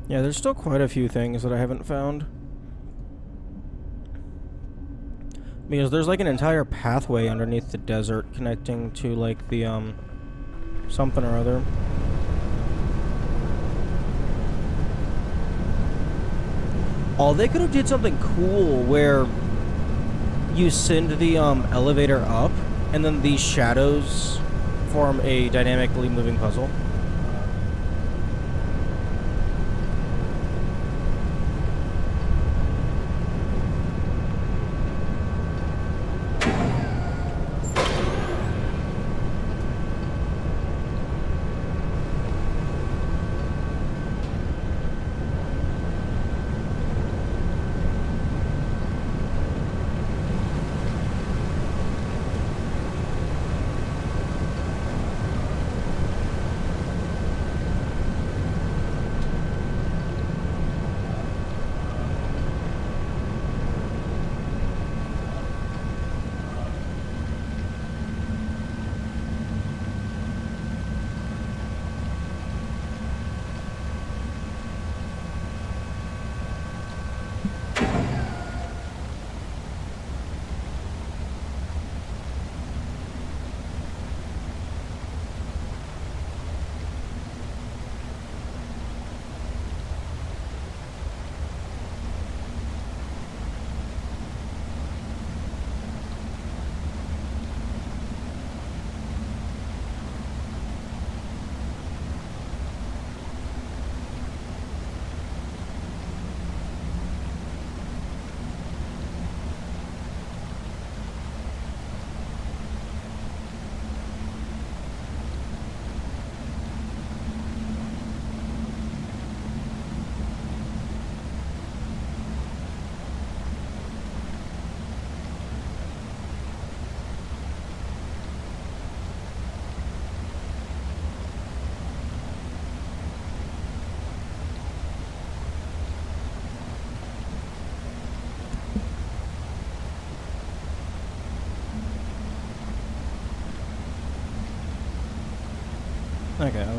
Yeah, there's still quite a few things that I haven't found. Because there's like an entire pathway underneath the desert connecting to like the, something or other. Oh, they could have did something cool where you send the, elevator up, and then these shadows form a dynamically moving puzzle. Okay, I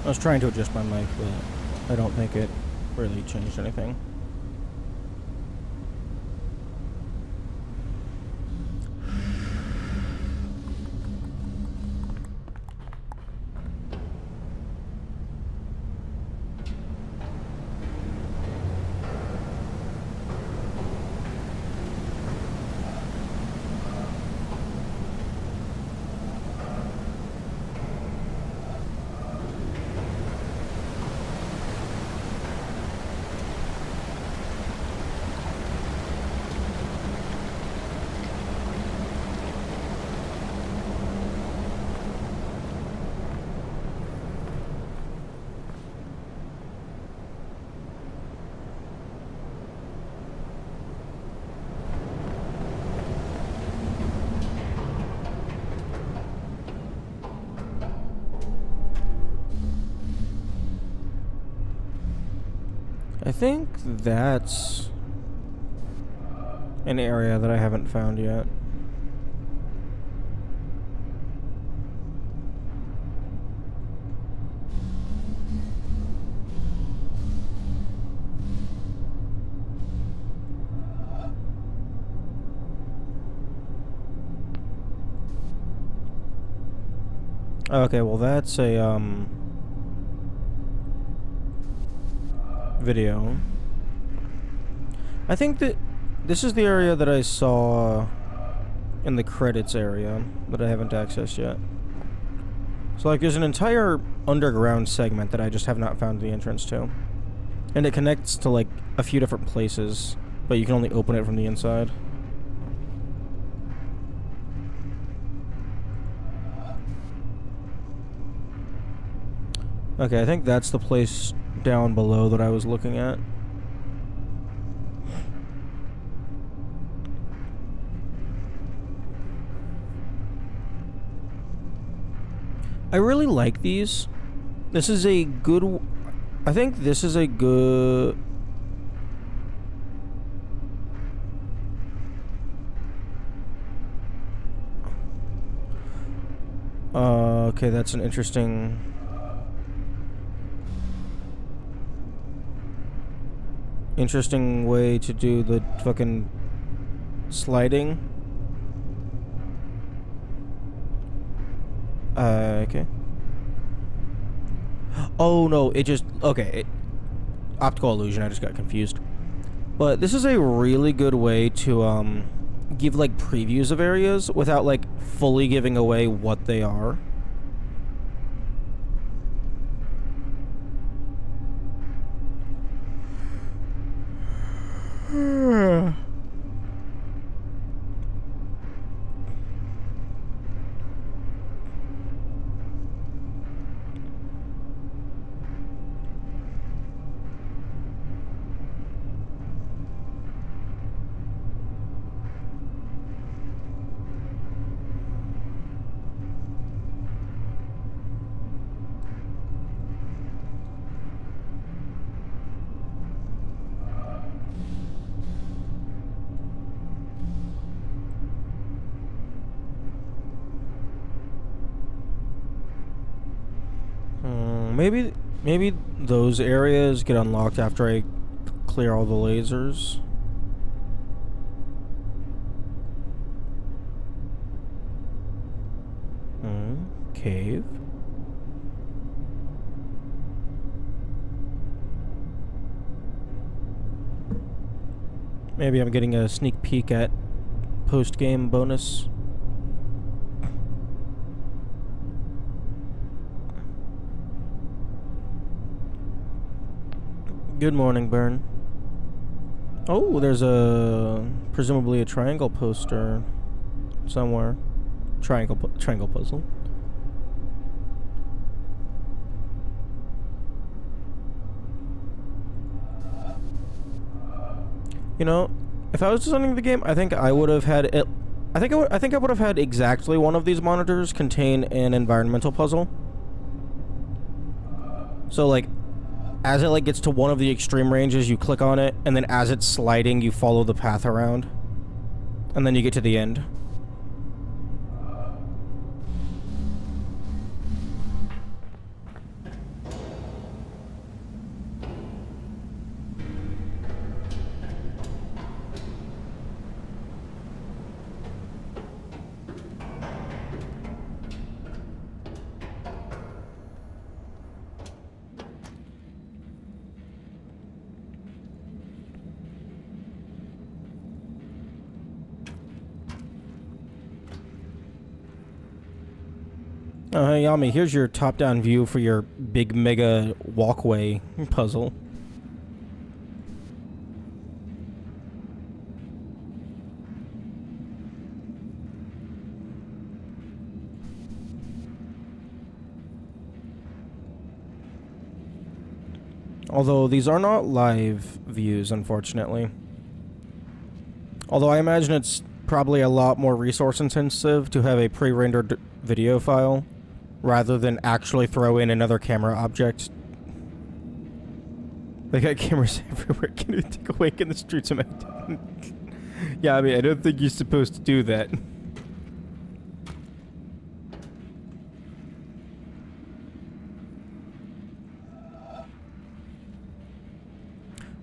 was trying to adjust my mic, but I don't think it really changed anything. I think that's an area that I haven't found yet. Okay, well that's a video. I think that this is the area that I saw in the credits area that I haven't accessed yet. So like there's an entire underground segment that I just have not found the entrance to. And it connects to like a few different places, but you can only open it from the inside. Okay, I think that's the place down below that I was looking at. I really like these. This is a good... I think this is a good... okay, that's an interesting... interesting way to do the fucking sliding. Okay. Oh no, it just... okay, optical illusion, I just got confused. But this is a really good way to give like previews of areas without like fully giving away what they are. Maybe those areas get unlocked after I clear all the lasers. Cave. Maybe I'm getting a sneak peek at post-game bonus. Good morning, Burn. Oh, there's presumably a triangle poster somewhere. Triangle puzzle. You know, if I was designing the game, I think I would have had it. I think I would have had exactly one of these monitors contain an environmental puzzle. So like, as it like gets to one of the extreme ranges, you click on it, and then as it's sliding, you follow the path around, and then you get to the end. Oh, hey, Yami, here's your top-down view for your big mega walkway puzzle. Although these are not live views, unfortunately. Although I imagine it's probably a lot more resource intensive to have a pre-rendered video file rather than actually throw in another camera object. They got cameras everywhere. Can you take a wake in the streets of Manhattan? Yeah, I mean, I don't think you're supposed to do that.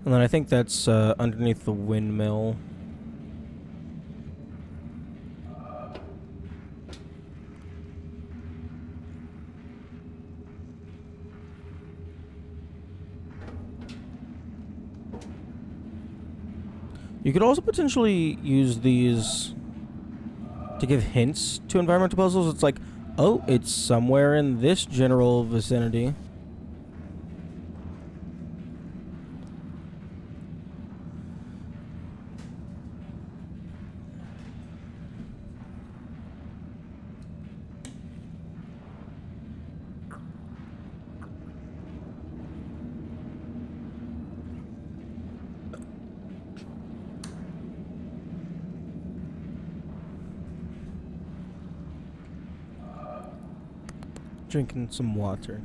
And then I think that's underneath the windmill. You could also potentially use these to give hints to environmental puzzles. It's like, oh, it's somewhere in this general vicinity. Drinking some water.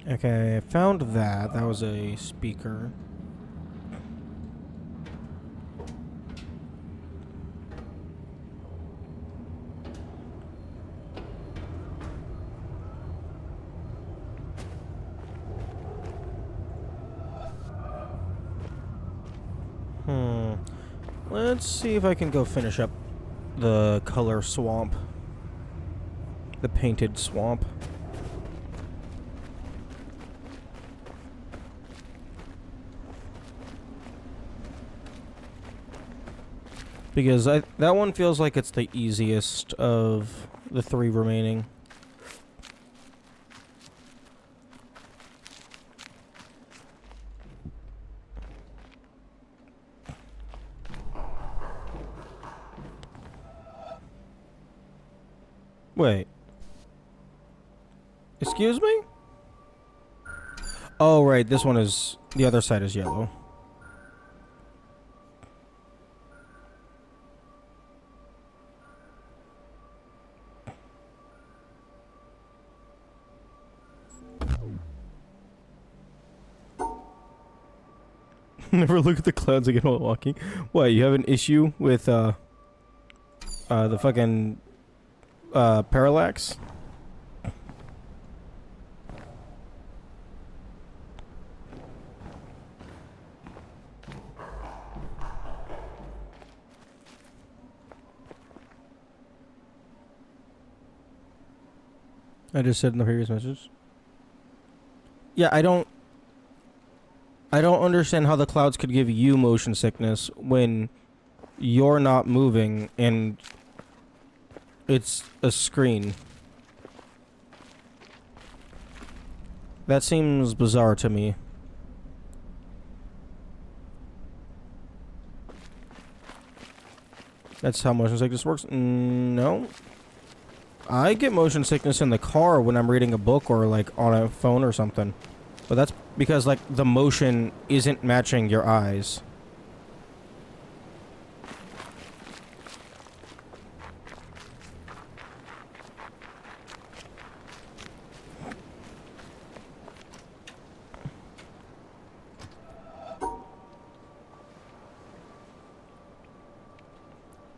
Okay, I found that. That was a speaker. Let's see if I can go finish up the color swamp. The painted swamp. Because that one feels like it's the easiest of the three remaining. Wait. Excuse me? Oh, right. This one is... The other side is yellow. Never look at the clouds again while walking. What, you have an issue with, the fucking, parallax? I just said in the previous message. Yeah, I don't understand how the clouds could give you motion sickness when you're not moving and it's a screen. That seems bizarre to me. That's how motion sickness works? No. I get motion sickness in the car when I'm reading a book or like on a phone or something. But that's because like the motion isn't matching your eyes.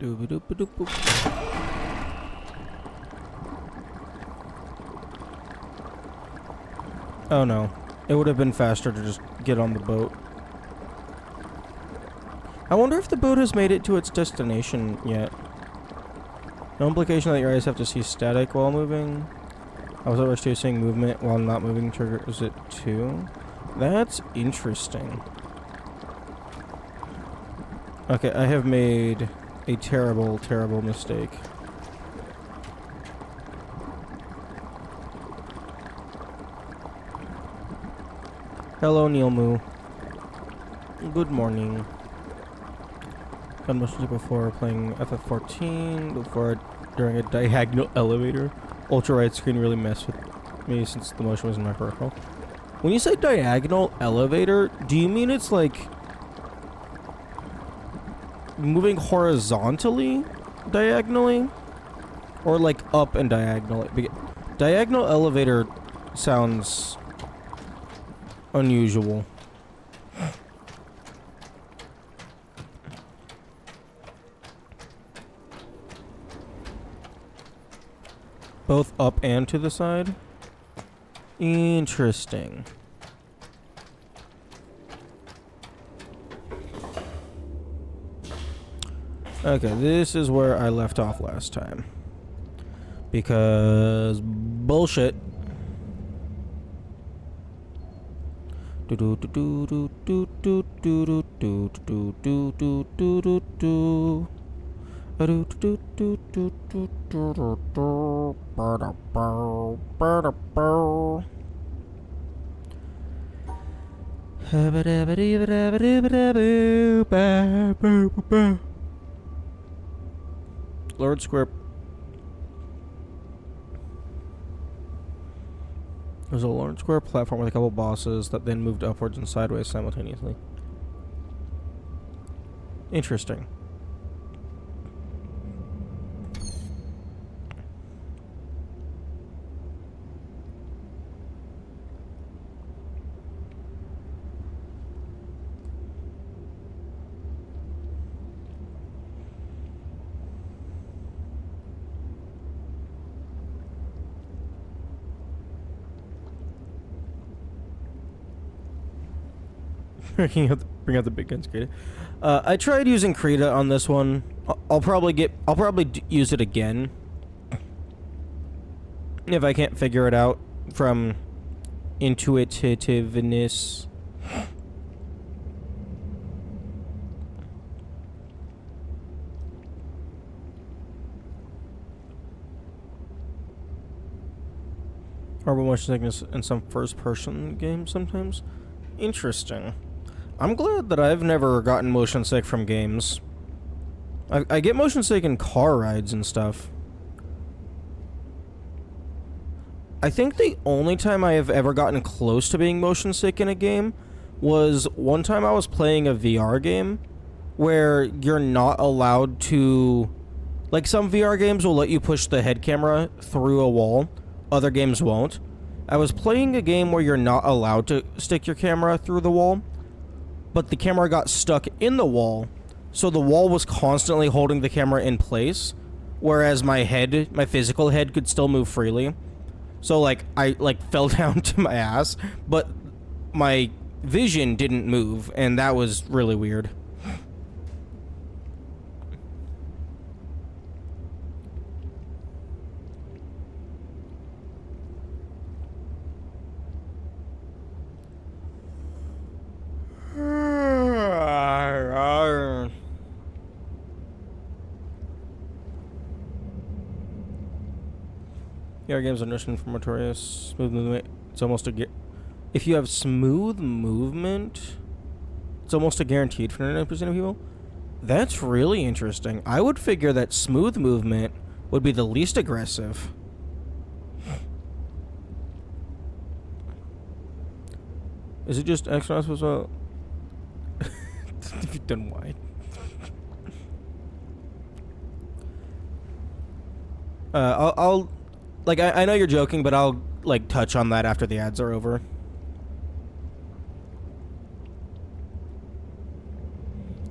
Doop-a-doop-a-doop-boop. Oh no. It would have been faster to just get on the boat. I wonder if the boat has made it to its destination yet. No implication that your eyes have to see static while moving. I was always seeing movement while not moving triggers it too. That's interesting. Okay, I have made a terrible, terrible mistake. Hello, Neil Moo. Good morning. Got motion sick before playing FF14, before during a diagonal elevator. Ultra right screen really messed with me since the motion was in my peripheral. When you say diagonal elevator, do you mean it's like moving horizontally, diagonally, or like up and diagonally? Diagonal elevator sounds unusual. Both up and to the side? Interesting. Okay, this is where I left off last time. Because bullshit. Lord Square. There's a large square platform with a couple bosses that then moved upwards and sideways simultaneously. Interesting. Bring out the big guns, Krita. I tried using Krita on this one. I'll probably use it again if I can't figure it out from intuitiveness. Horrible motion sickness in some first-person games sometimes. Interesting. I'm glad that I've never gotten motion sick from games. I get motion sick in car rides and stuff. I think the only time I have ever gotten close to being motion sick in a game was one time I was playing a VR game where you're not allowed to... Like, some VR games will let you push the head camera through a wall. Other games won't. I was playing a game where you're not allowed to stick your camera through the wall, but the camera got stuck in the wall, so the wall was constantly holding the camera in place, whereas my physical head could still move freely. So, like, I, fell down to my ass, but my vision didn't move, and that was really weird. VR games are notorious. Smooth movement. It's almost a if you have smooth movement, it's almost a guaranteed for 99% of people. That's really interesting. I would figure that smooth movement would be the least aggressive. Is it just X not supposed to? If you've done why? I'll like I know you're joking, but I'll like touch on that after the ads are over.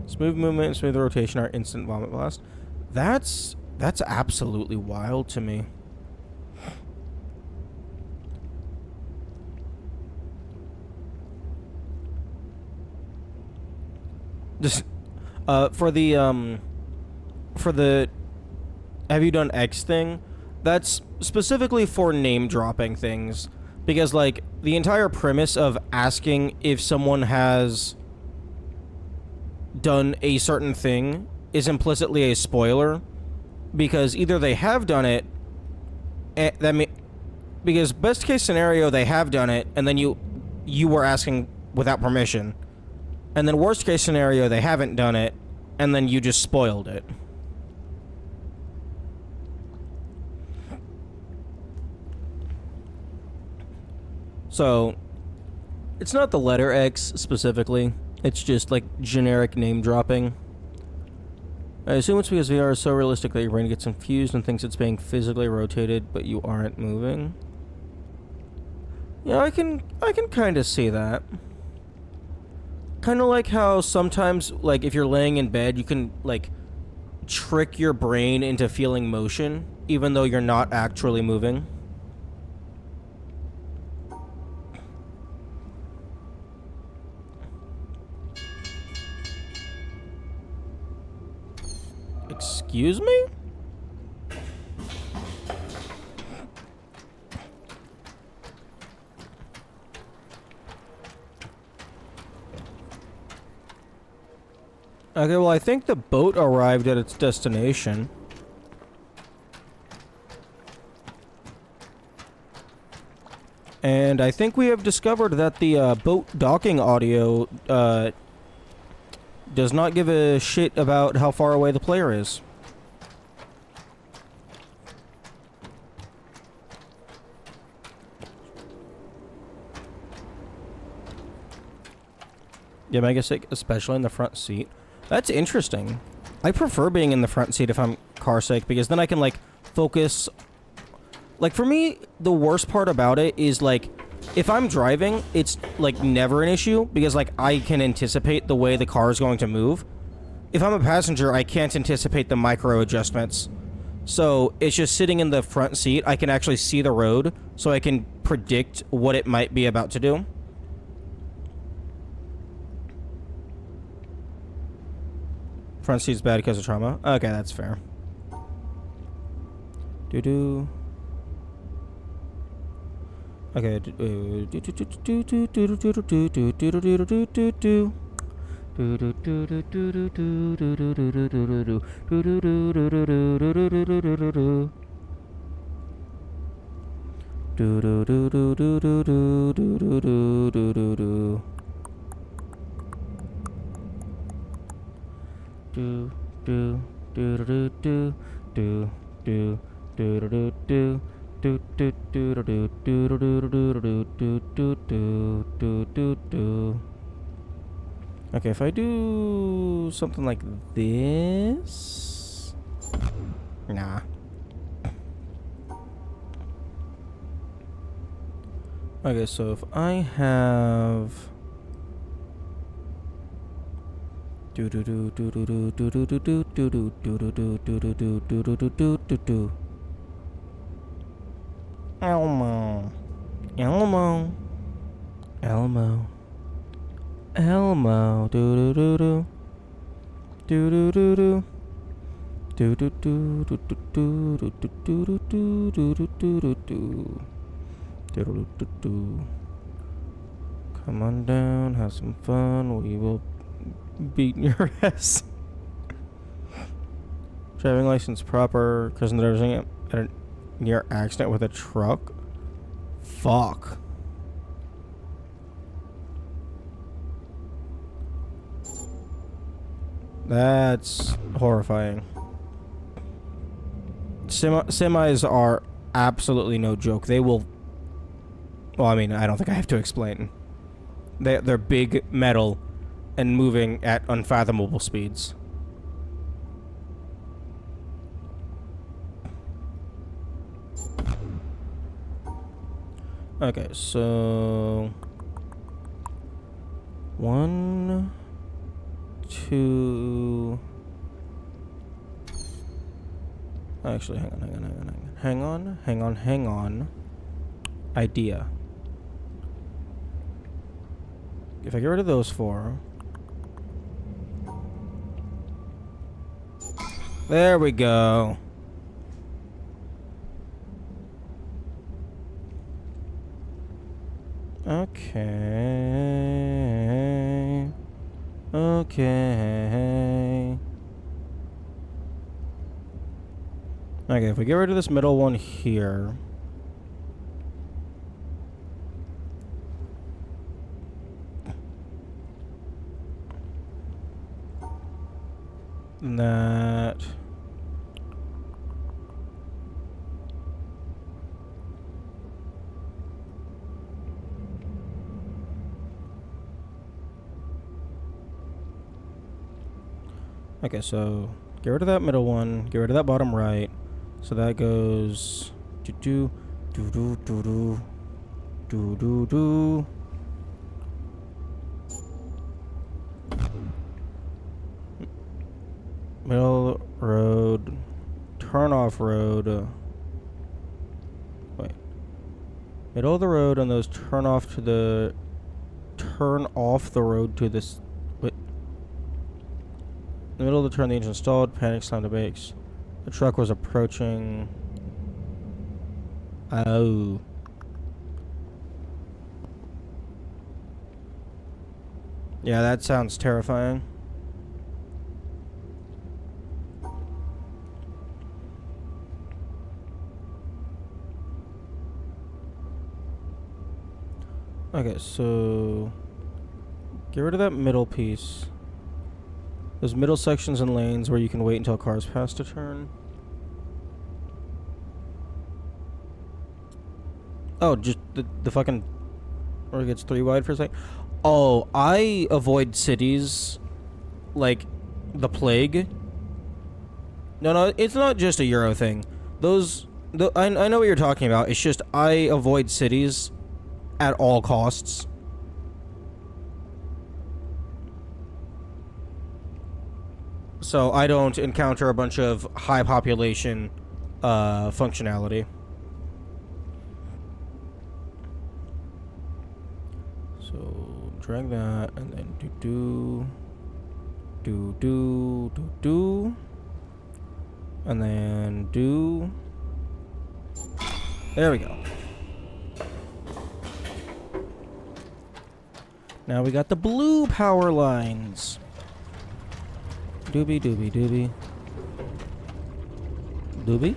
Smooth movement, smooth rotation are instant vomit blast. That's absolutely wild to me. Just for the have you done X thing? That's specifically for name dropping things, because like the entire premise of asking if someone has done a certain thing is implicitly a spoiler, because either they have done it, because best case scenario they have done it, and then you were asking without permission. And then worst case scenario, they haven't done it, and then you just spoiled it. So, it's not the letter X specifically. It's just like generic name dropping. I assume it's because VR is so realistic that your brain gets confused and thinks it's being physically rotated, but you aren't moving. Yeah, I can kind of see that. Kind of like how sometimes, like, if you're laying in bed, you can, like, trick your brain into feeling motion, even though you're not actually moving. Excuse me? Okay, well, I think the boat arrived at its destination. And I think we have discovered that the boat docking audio does not give a shit about how far away the player is. Yeah, Mega Sick, especially in the front seat. That's interesting. I prefer being in the front seat if I'm car sick, because then I can, like, focus. Like, for me, the worst part about it is, like, if I'm driving, it's, like, never an issue, because, like, I can anticipate the way the car is going to move. If I'm a passenger, I can't anticipate the micro adjustments. So, it's just sitting in the front seat, I can actually see the road, so I can predict what it might be about to do. Front seat's bad because of trauma. Okay, that's fair. Doo-doo. Okay. Okay, if I do something like this... Nah. Okay, so if I have... Elmo. Elmo. Elmo. Elmo. Do-do-do-do. Do-do-do-do. Do-do-do-do-do-do-do-do-do-do-do-do-do-do. Do-do-do-do-do. Come on down, have some fun. We will beat your ass. Driving license proper. Cousin driving at a near accident with a truck. Fuck. That's horrifying. Semis are absolutely no joke. They will... Well, I mean, I don't think I have to explain. They're big metal and moving at unfathomable speeds. Okay, so... 1, 2... Actually, hang on. Idea. If I get rid of those 4... There we go. Okay. Okay. Okay, if we get rid of this middle one here... that. Okay, so get rid of that middle one. Get rid of that bottom right. So that goes do do do do do do do do. Middle road, turn off road. Wait, middle of the road on those turn off to the turn off the road to this. Wait, in the middle of the turn, the engine stalled. Panic, slammed the brakes. The truck was approaching. Oh. Yeah, that sounds terrifying. Okay, so get rid of that middle piece. Those middle sections and lanes where you can wait until cars pass to turn. Oh, just the fucking where it gets 3 wide for a sec. Oh, I avoid cities like the plague. No, it's not just a Euro thing. I know what you're talking about. It's just I avoid cities at all costs. So I don't encounter a bunch of high population functionality. So drag that and then do and then do. There we go. Now we got the blue power lines. Doobie doobie doobie. Doobie?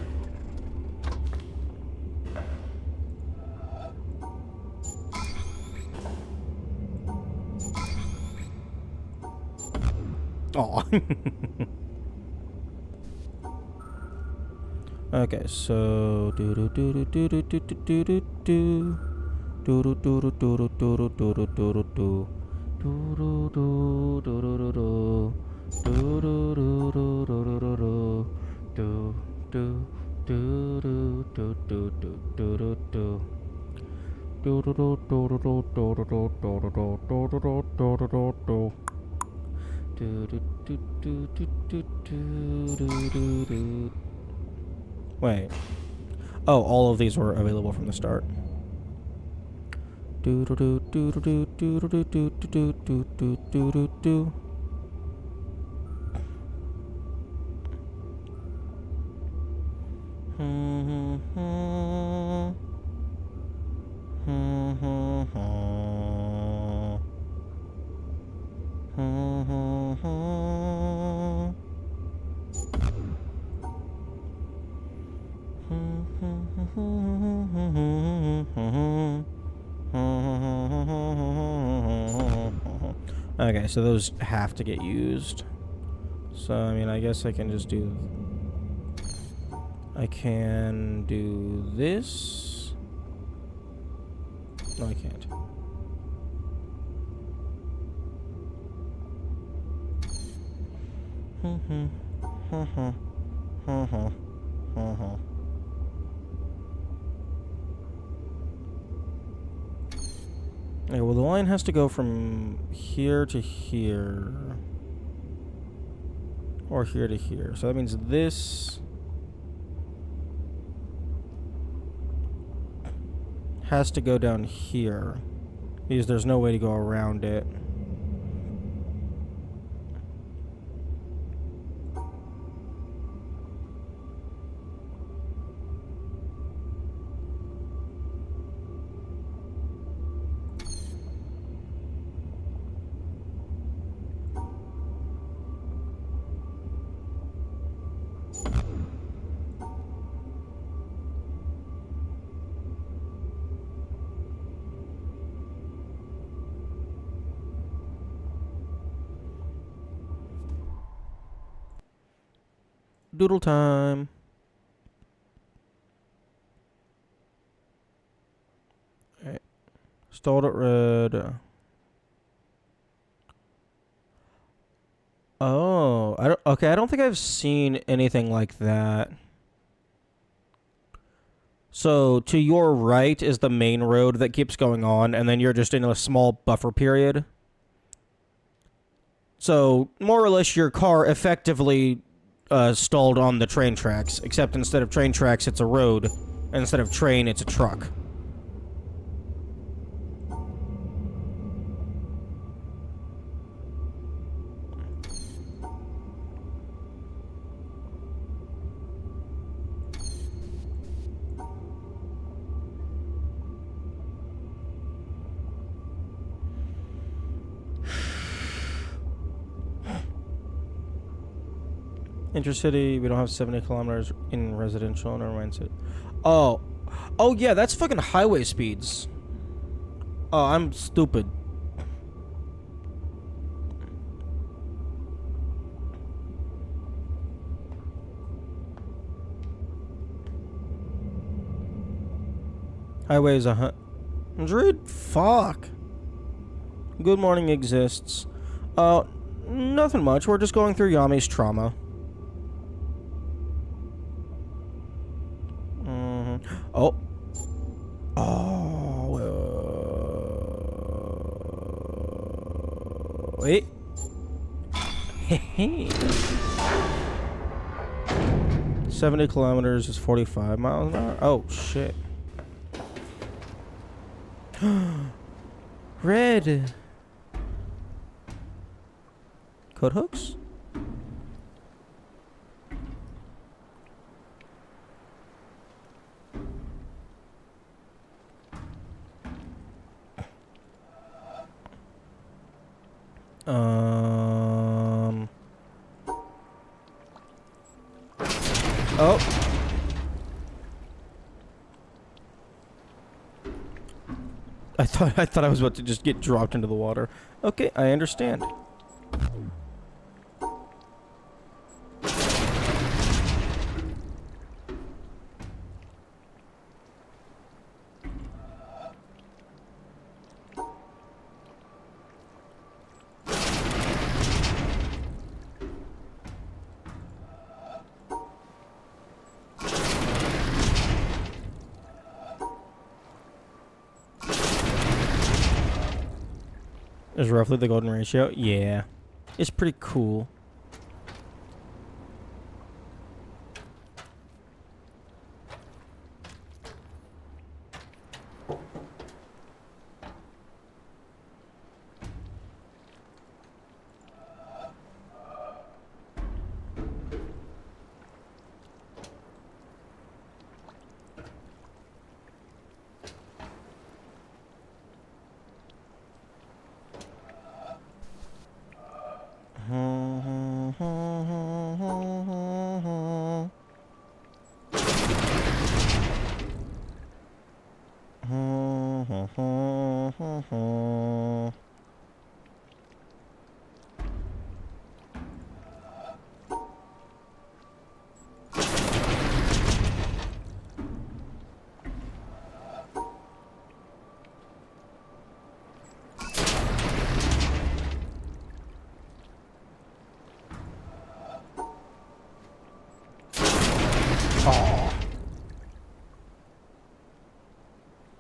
Aw. Okay, so do do do do do do do do do do. Do do do do do do do do do do do do. Do do do do do do do. Do do do do do do do. Do do do do do do do do do. Do do do do do do do do do do do do do do do do do. Do do do do do do do do do. Wait. Oh, all of these were available from the start. Do do do do do do do do do do do do do do do. Okay, so those have to get used. So, I mean, I guess I can just do... I can do this. No, I can't. Okay, well, the line has to go from here to here. Or here to here. So that means this has to go down here. Because there's no way to go around it. Doodle time. Alright. Stalled at red. Oh, I don't think I've seen anything like that. So to your right is the main road that keeps going on, and then you're just in a small buffer period. So more or less, your car effectively stalled on the train tracks, except instead of train tracks, it's a road, and instead of train, it's a truck. Intercity, we don't have 70 kilometers in residential. Never mind it. Oh. Oh, yeah, that's fucking highway speeds. Oh, I'm stupid. Highway is 100? Fuck. Good morning exists. Nothing much. We're just going through Yami's trauma. Oh. Oh. Wait. 70 kilometers is 45 miles an hour. Oh, shit. Red. Code hooks? Oh. I thought I was about to just get dropped into the water. Okay, I understand. Is roughly the golden ratio? Yeah. It's pretty cool.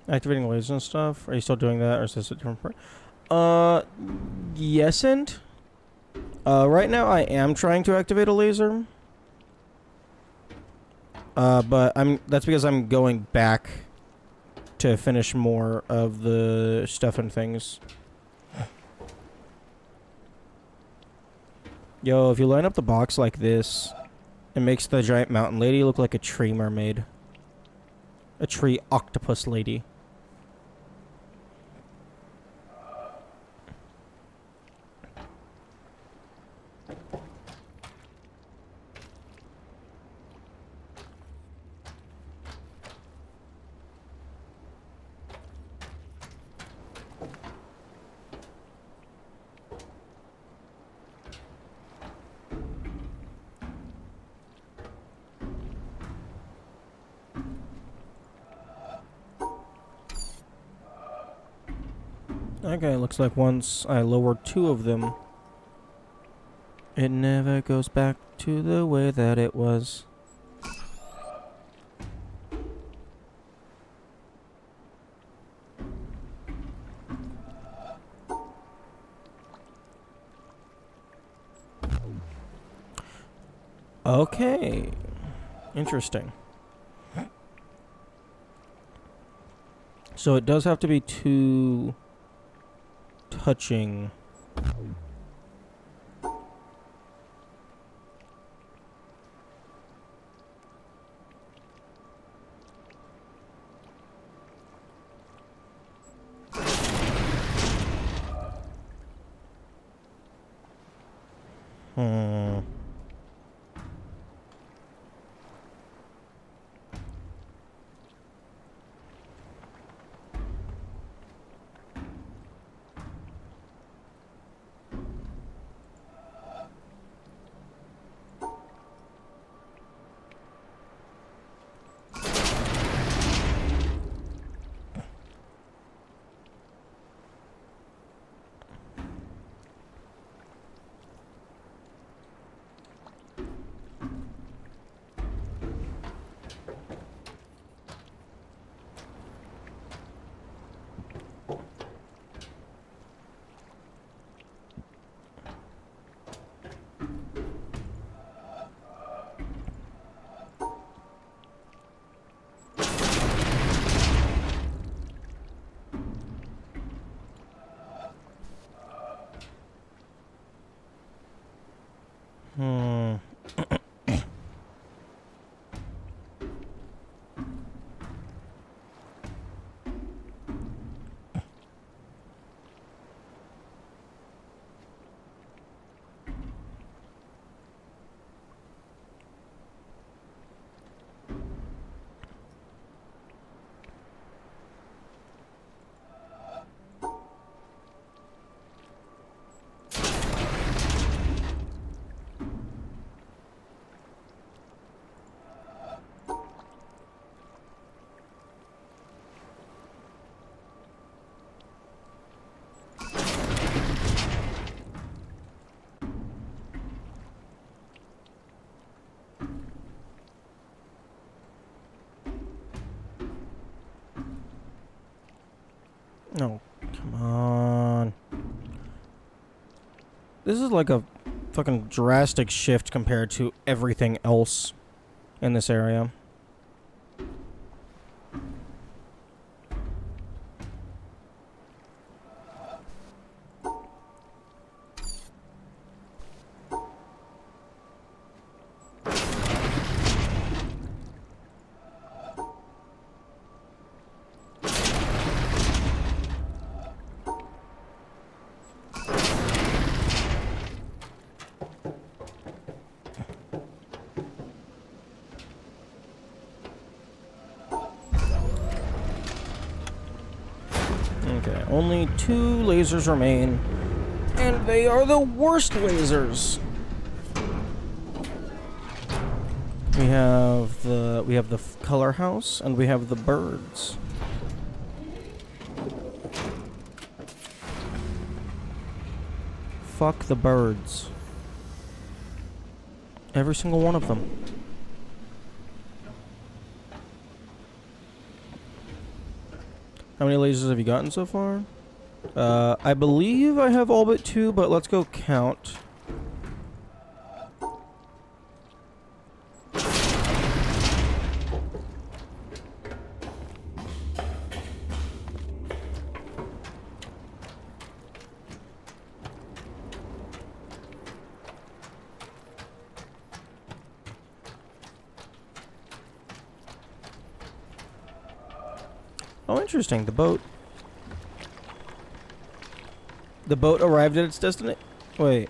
Activating lasers and stuff. Are you still doing that, or is this a different part? Yes and. Right now I am trying to activate a laser. But that's because I'm going back to finish more of the stuff and things. Yo, if you line up the box like this, it makes the giant mountain lady look like a tree mermaid. A tree octopus lady. Okay, looks like once I lower 2 of them, it never goes back to the way that it was. Okay. Interesting. So it does have to be 2 touching. Hmm. Hmm. No, come on. This is like a fucking drastic shift compared to everything else in this area. Okay, only 2 lasers remain, and they are the worst lasers. We have the color house, and we have the birds. Fuck the birds. Every single one of them. How many lasers have you gotten so far? I believe I have all but 2, but let's go count. Oh, interesting. The boat arrived at its destination. Wait.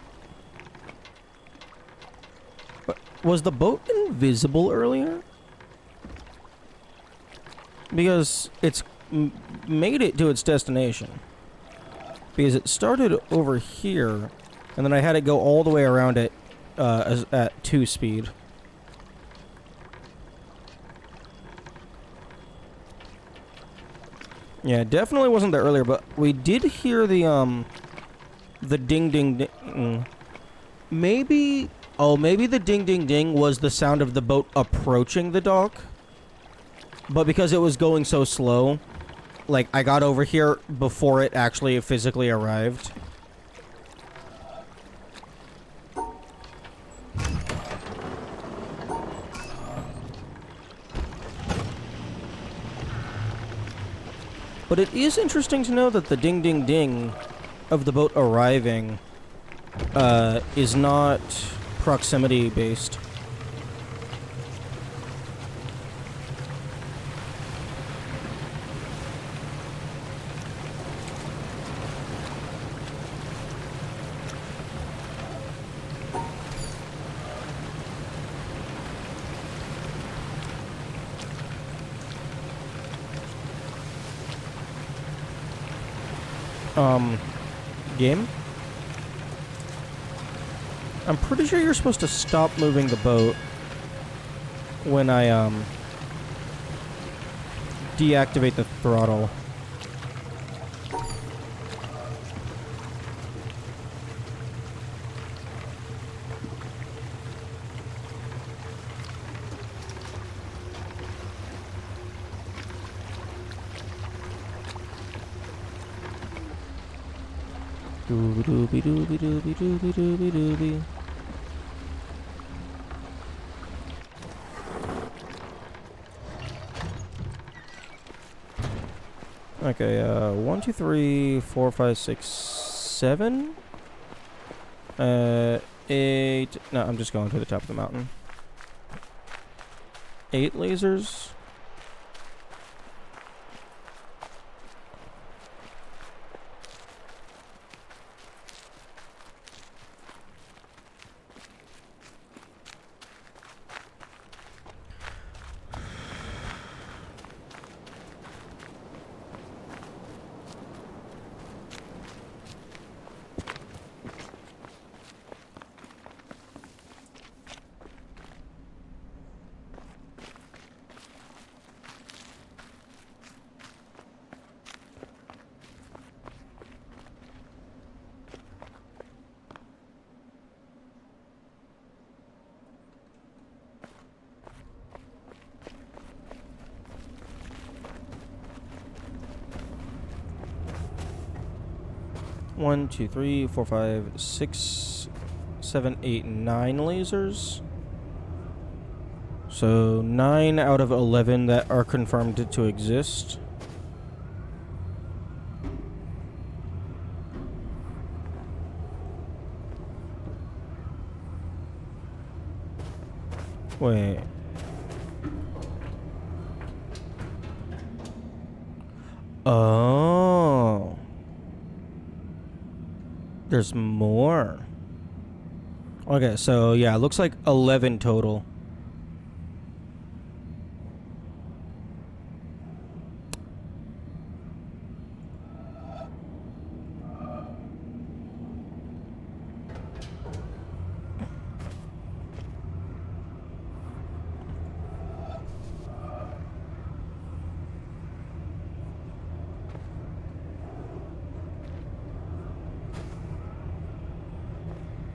What? Was the boat invisible earlier? Because it's made it to its destination. Because it started over here, and then I had it go all the way around it at 2 speed. Yeah, it definitely wasn't there earlier, but we did hear the ding ding ding. Maybe, oh, maybe the ding ding ding was the sound of the boat approaching the dock. But because it was going so slow, like, I got over here before it actually physically arrived. But it is interesting to know that the ding ding ding of the boat arriving is not proximity based. Game? I'm pretty sure you're supposed to stop moving the boat when I, deactivate the throttle. Dooby dooby dooby dooby dooby dooby dooby. Okay, 1, 2, 3, 4, 5, 6, 7. 8. No, I'm just going to the top of the mountain. 8 lasers. One, 2, 3, 4, 5, 6, 7, 8, 9 lasers. So 9 out of 11 that are confirmed to exist. Wait. Oh. There's more. Okay, so yeah, it looks like 11 total.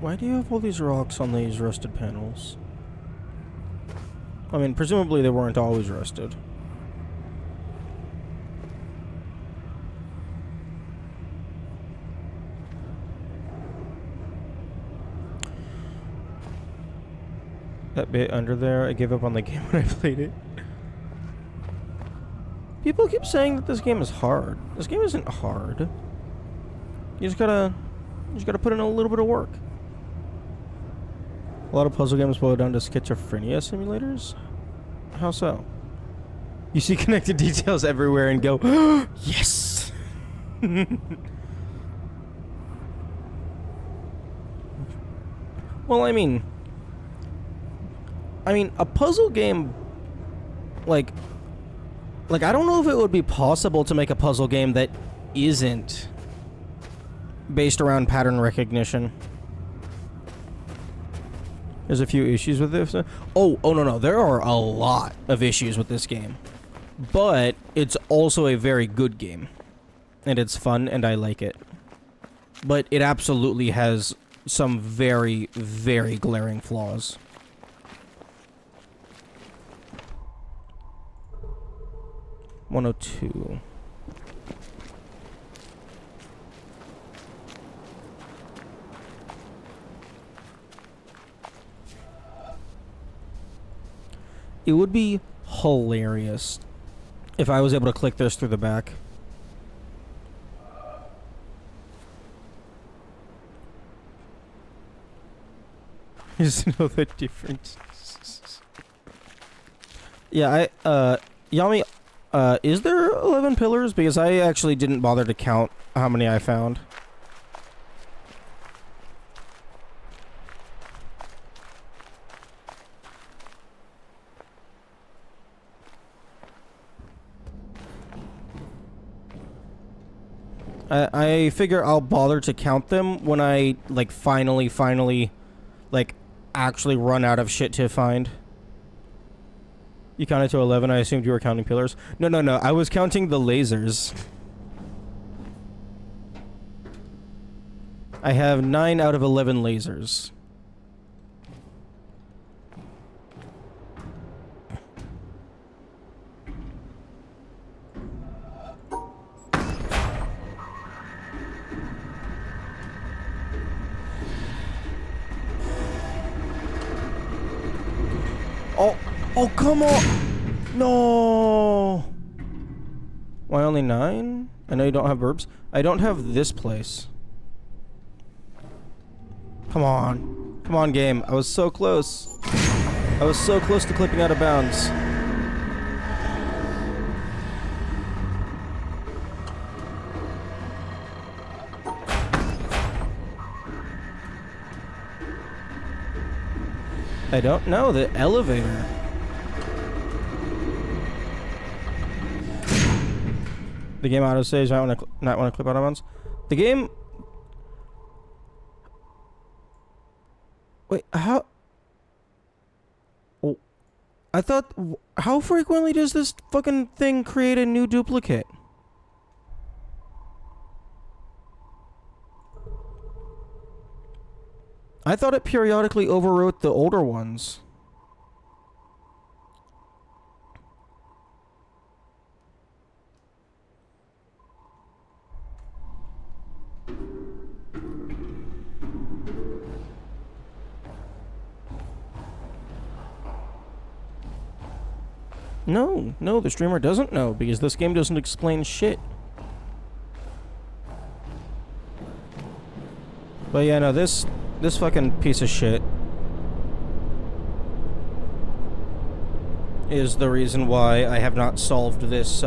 Why do you have all these rocks on these rusted panels? I mean, presumably they weren't always rusted. That bit under there, I gave up on the game when I played it. People keep saying that this game is hard. This game isn't hard. You just gotta put in a little bit of work. A lot of puzzle games boil down to schizophrenia simulators? How so? You see connected details everywhere and go, yes! Well, I mean, a puzzle game, like, I don't know if it would be possible to make a puzzle game that isn't based around pattern recognition. There's a few issues with this. Oh, no. There are a lot of issues with this game. but it's also a very good game. And it's fun, and I like it. But it absolutely has some very, very glaring flaws. $102. It would be hilarious if I was able to click this through the back. Just know the difference. Yeah, Yami, is there 11 pillars? Because I actually didn't bother to count how many I found. I figure I'll bother to count them when I, like, finally, like, actually run out of shit to find. You counted to 11, I assumed you were counting pillars. No, I was counting the lasers. I have 9 out of 11 lasers. Oh, come on! No! Why only 9? I know you don't have verbs. I don't have this place. Come on. Come on, game. I was so close. I was so close to clipping out of bounds. I don't know. The elevator. The game auto saves. I not want to clip out of bounds. The game. Wait, how? Oh, I thought. How frequently does this fucking thing create a new duplicate? I thought it periodically overwrote the older ones. No, the streamer doesn't know because this game doesn't explain shit. But yeah, no, this fucking piece of shit is the reason why I have not solved this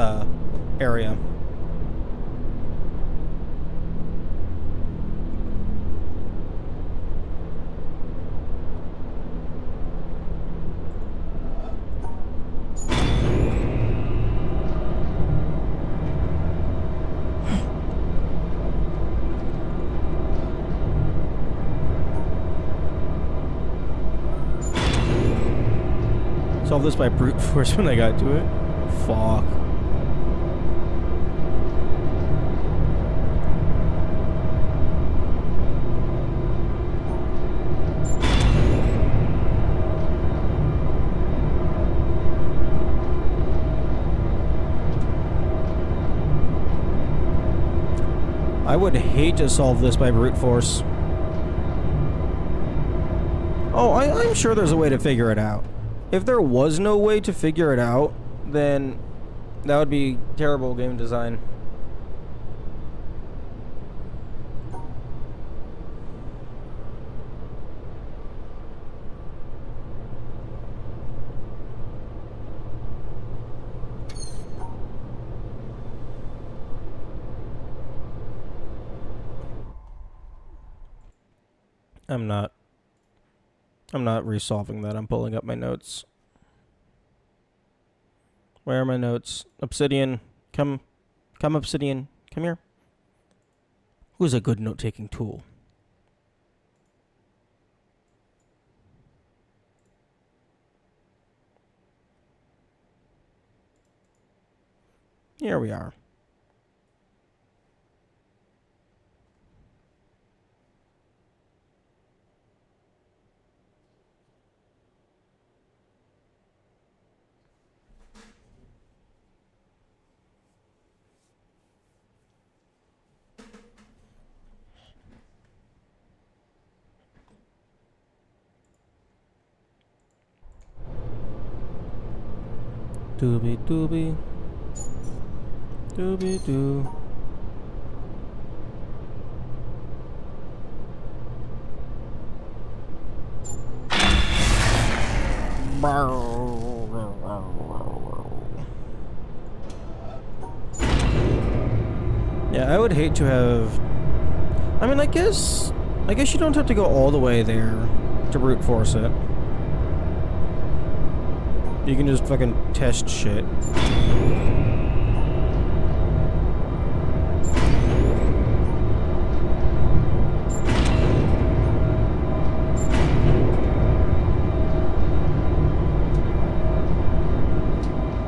area. Solve this by brute force when I got to it. Fuck. I would hate to solve this by brute force. Oh, I'm sure there's a way to figure it out. If there was no way to figure it out, then that would be terrible game design. I'm not resolving that. I'm pulling up my notes. Where are my notes? Obsidian. Come Obsidian. Come here. Who's a good note-taking tool? Here we are. Doobie doobie. Doobie doo. Yeah, I would hate to have... I mean, I guess you don't have to go all the way there to brute force it. You can just fucking test shit.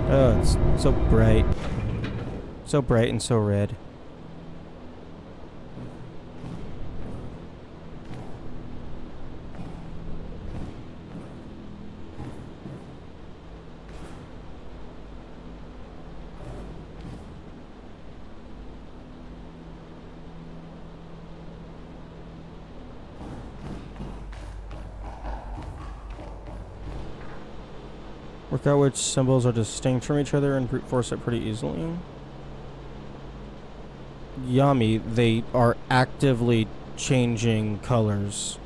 Oh, it's so bright. So bright and so red. Work out which symbols are distinct from each other and brute force it pretty easily. Yummy, they are actively changing colors.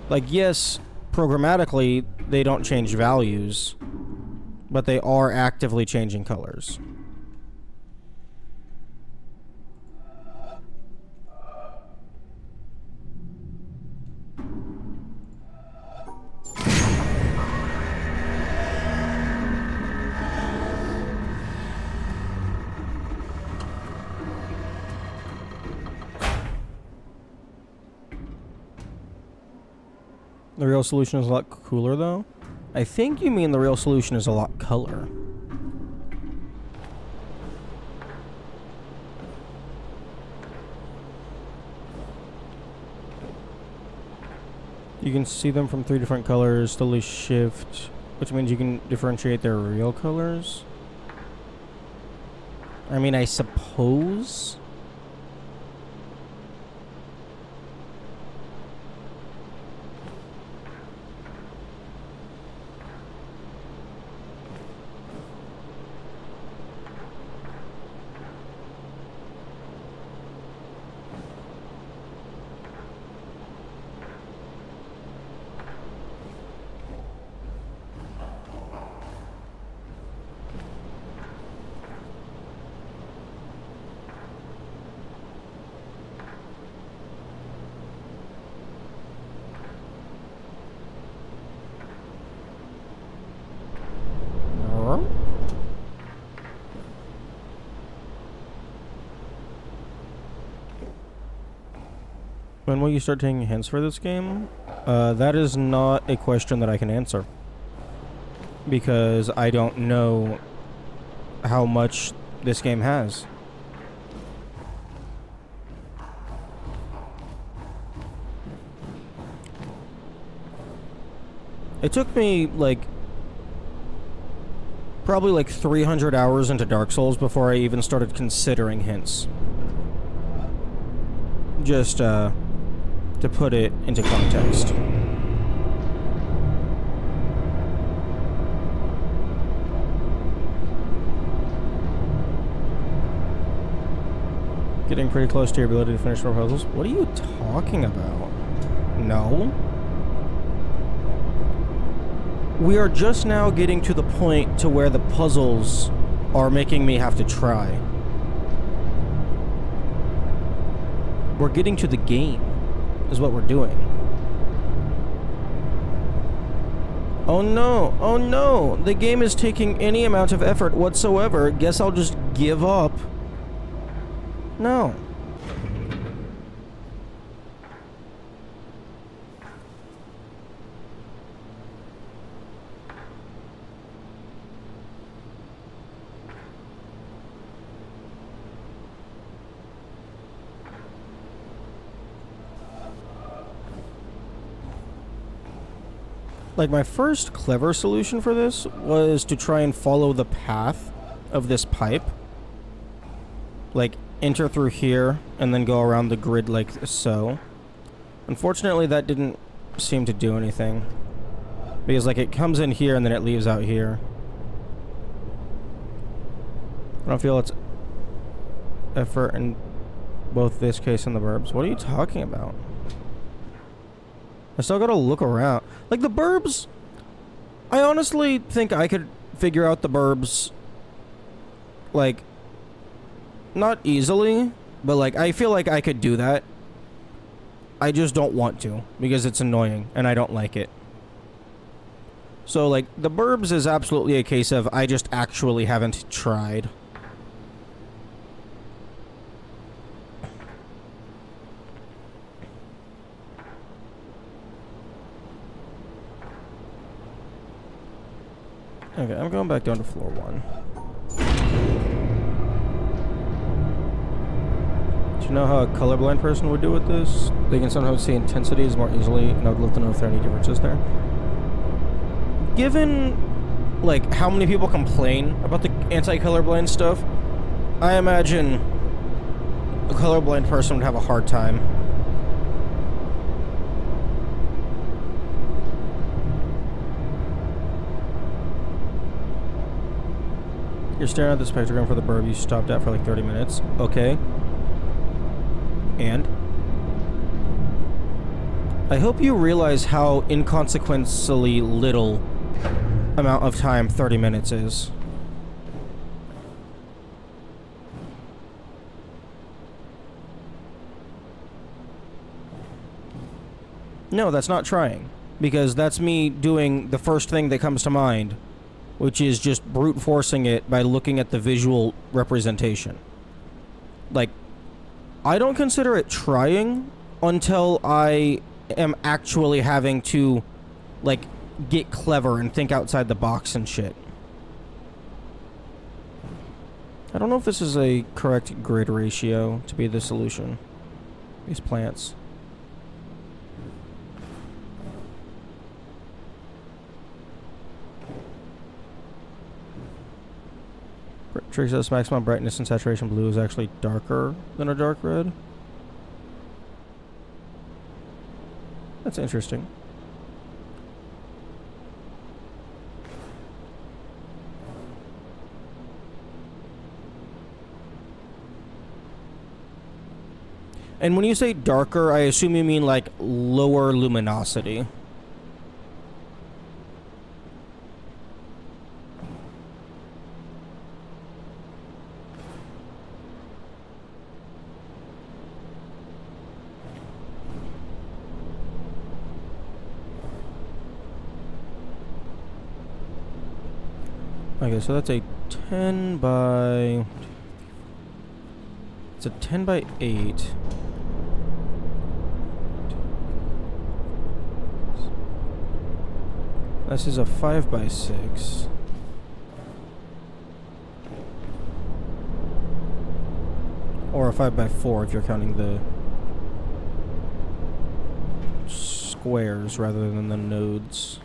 Like, yes, programmatically, they don't change values, but they are actively changing colors. The real solution is a lot cooler, though. I think you mean the real solution is a lot color. You can see them from 3 different colors, slowly shift, which means you can differentiate their real colors. I mean, I suppose... When will you start taking hints for this game? That is not a question that I can answer. Because I don't know how much this game has. It took me, like, probably like 300 hours into Dark Souls before I even started considering hints. Just, to put it into context. Getting pretty close to your ability to finish more puzzles. What are you talking about? No. We are just now getting to the point to where the puzzles are making me have to try. We're getting to the game, is what we're doing. Oh no, oh no, the game is taking any amount of effort whatsoever. Guess I'll just give up. No. Like, my first clever solution for this was to try and follow the path of this pipe. Like, enter through here and then go around the grid like so. Unfortunately, that didn't seem to do anything. Because, like, it comes in here and then it leaves out here. I don't feel it's effort in both this case and the burbs. What are you talking about? I still gotta look around. Like, the burbs, I honestly think I could figure out the burbs, like, not easily, but, like, I feel like I could do that. I just don't want to, because it's annoying, and I don't like it. So, like, the burbs is absolutely a case of I just actually haven't tried. Okay, I'm going back down to floor 1. Do you know how a colorblind person would do with this? They can sometimes see intensities more easily, and I'd love to know if there are any differences there. Given, like, how many people complain about the anti-colorblind stuff, I imagine a colorblind person would have a hard time. You're staring at the spectrogram for the burb you stopped at for like 30 minutes. Okay. And? I hope you realize how inconsequentially little amount of time 30 minutes is. No, that's not trying. Because that's me doing the first thing that comes to mind, which is just brute forcing it by looking at the visual representation. Like, I don't consider it trying until I am actually having to, like, get clever and think outside the box and shit. I don't know if this is a correct grid ratio to be the solution. These plants. Trick says maximum brightness and saturation blue is actually darker than a dark red. That's interesting. And when you say darker, I assume you mean like lower luminosity. Okay, so that's a 10 by... It's a 10 by 8. This is a 5 by 6. Or a 5 by 4 if you're counting the squares rather than the nodes.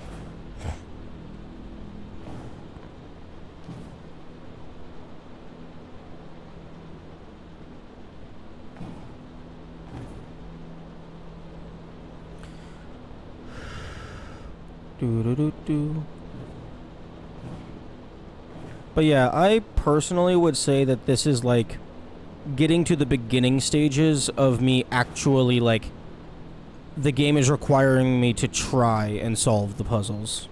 But yeah, I personally would say that this is like getting to the beginning stages of me actually, like, the game is requiring me to try and solve the puzzles.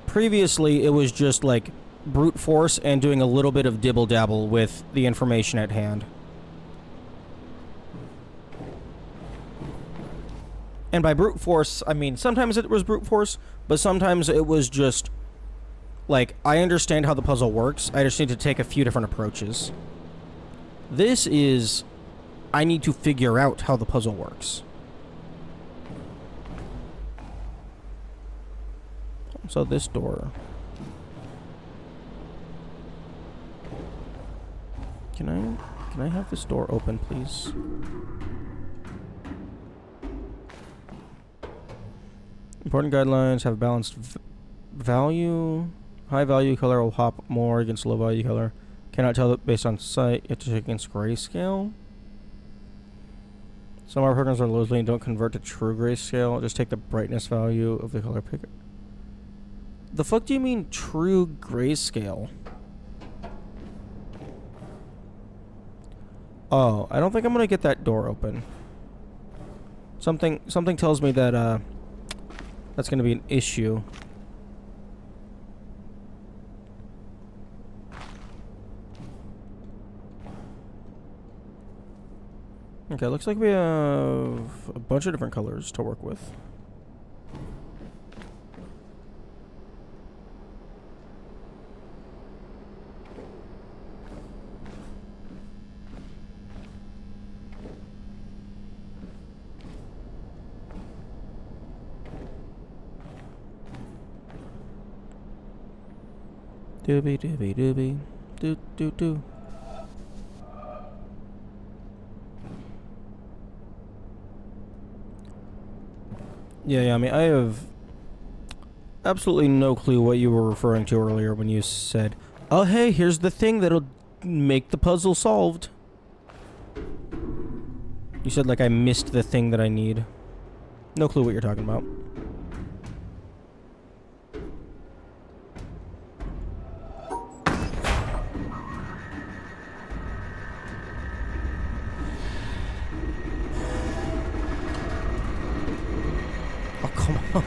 Previously, it was just like brute force and doing a little bit of dibble dabble with the information at hand. And by brute force, I mean sometimes it was brute force, but sometimes it was just, like, I understand how the puzzle works, I just need to take a few different approaches. This is, I need to figure out how the puzzle works. So this door... Can I have this door open, please? Important guidelines have balanced value. High value color will pop more against low value color. Cannot tell that based on sight. You have to check against grayscale. Some of our programs are low and don't convert to true grayscale. Just take the brightness value of the color picker. The fuck do you mean true grayscale? Oh, I don't think I'm gonna get that door open. Something tells me that that's gonna be an issue. Okay, looks like we have a bunch of different colors to work with. Doobie doobie doobie. Doo doo doo. Yeah, I mean, I have absolutely no clue what you were referring to earlier when you said, "Oh, hey, here's the thing that'll make the puzzle solved." You said like I missed the thing that I need. No clue what you're talking about. Oh, come on.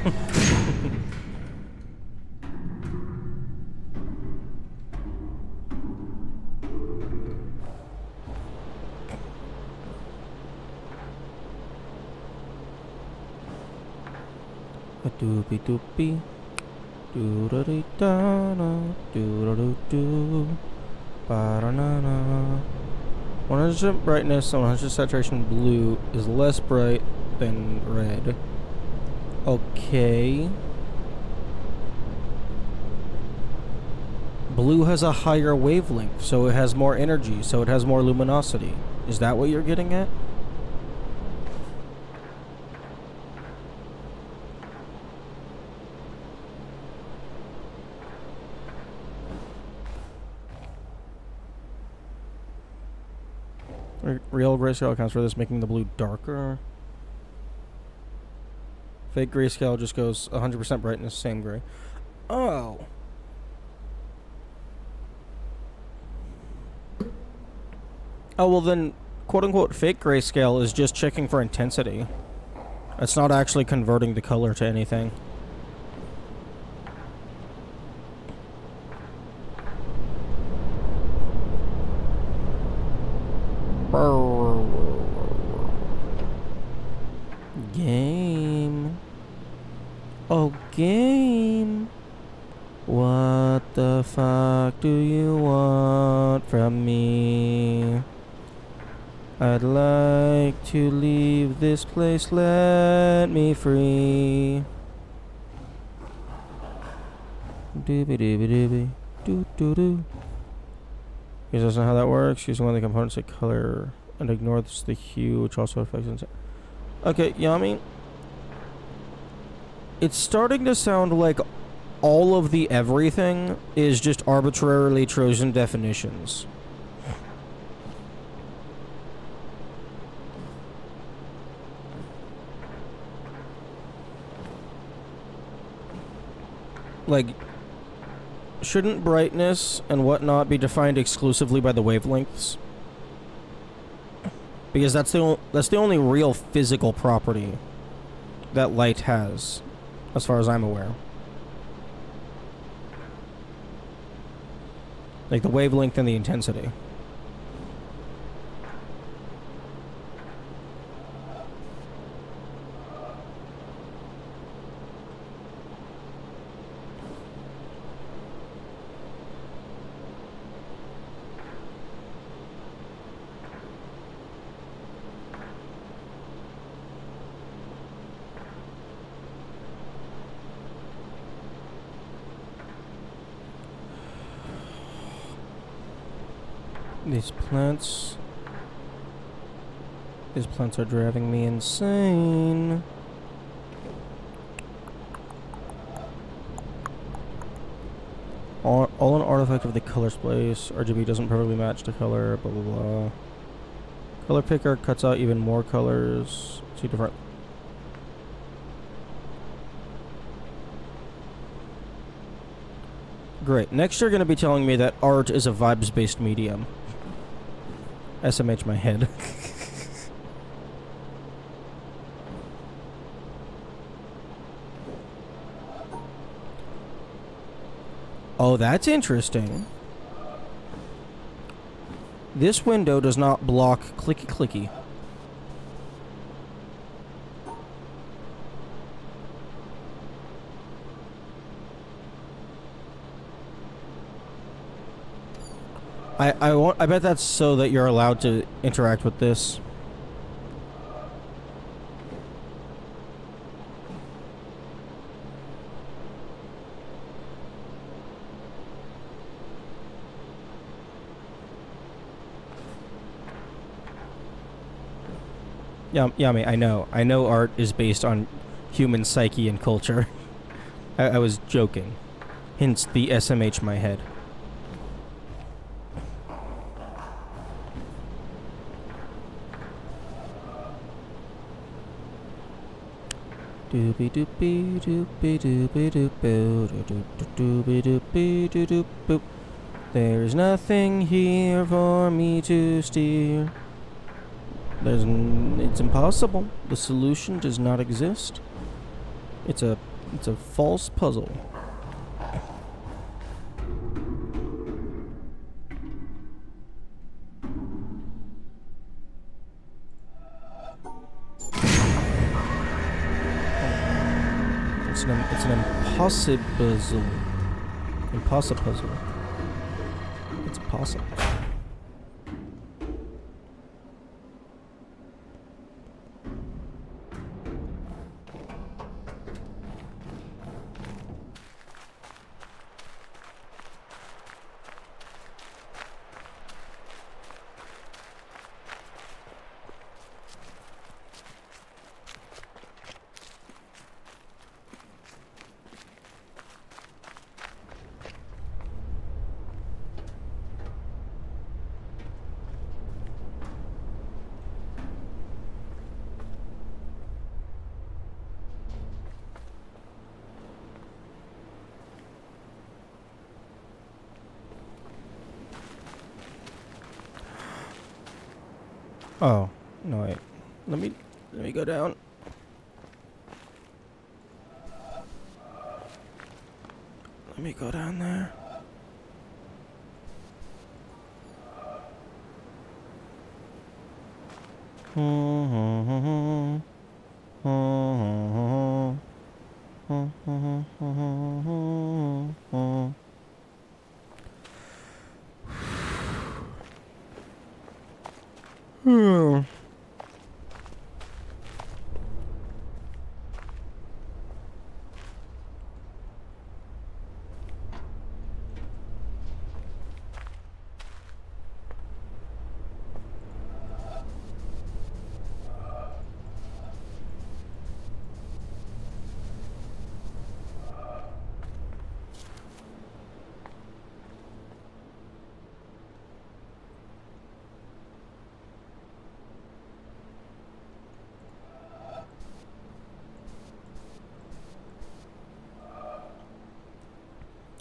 A doopy doopy. Doo da dee da da. Doo da doo doo. Ba da na na. 100% brightness and 100% saturation blue is less bright than red. Okay. Blue has a higher wavelength, so it has more energy, so it has more luminosity. Is that what you're getting at? Real grayscale accounts for this, making the blue darker. Fake grayscale just goes 100% brightness, same gray. Oh. Oh, well then, quote-unquote fake grayscale is just checking for intensity. It's not actually converting the color to anything. Game. Oh, game. What the fuck do you want from me? I'd like to leave this place, let me free. Doobie doobie doobie. Doo doo doo. Because that's not how that works. Using one of the components of color and ignores the hue, which also affects inside. Okay, Yami. It's starting to sound like all of the everything is just arbitrarily chosen definitions. Like, shouldn't brightness and whatnot be defined exclusively by the wavelengths? Because that's the only real physical property that light has, as far as I'm aware. Like the wavelength and the intensity. These plants are driving me insane. effect of the color splice. RGB doesn't perfectly match the color, blah blah blah. Color picker cuts out even more colors. See different. Great. Next you're going to be telling me that art is a vibes-based medium. SMH my head. Oh, that's interesting. This window does not block clicky clicky. I bet that's so that you're allowed to interact with this. Yeah, Yami, I know. I know art is based on human psyche and culture. I was joking. Hence the SMH my head. Doopy doopy doopy doopy doopy doopy doopy doopy doop. There's nothing here for me to steer. It's impossible. The solution does not exist. It's a false puzzle. It's an impossible. Impossible. It's possible. Oh, no wait. Let me go down. Let me go down there.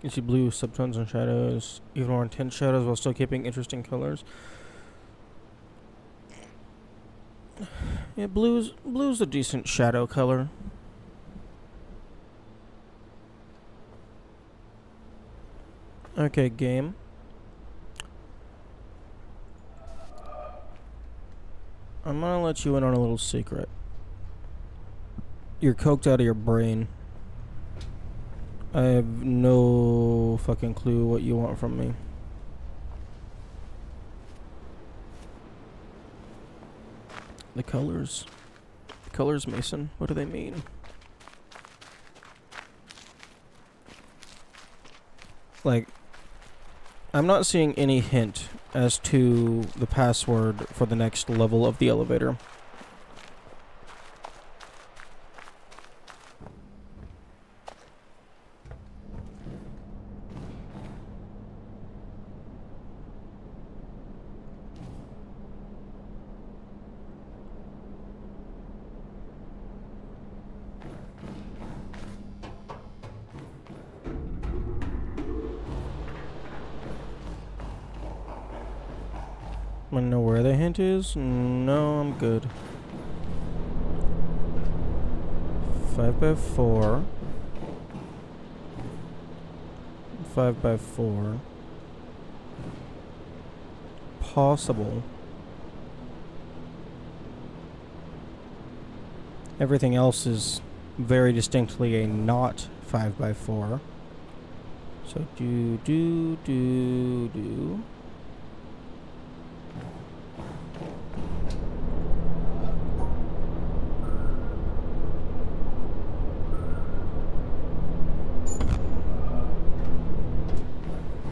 You see blue subtones and shadows, even more intense shadows while still keeping interesting colors. Yeah, blue's a decent shadow color. Okay, game. I'm gonna let you in on a little secret. You're coked out of your brain. I have no fucking clue what you want from me. The colors. The colors, Mason. What do they mean? Like, I'm not seeing any hint as to the password for the next level of the elevator. I know where the hint is. No, I'm good. 5x4. 5x4. Possible. Everything else is very distinctly a not 5x4. So do.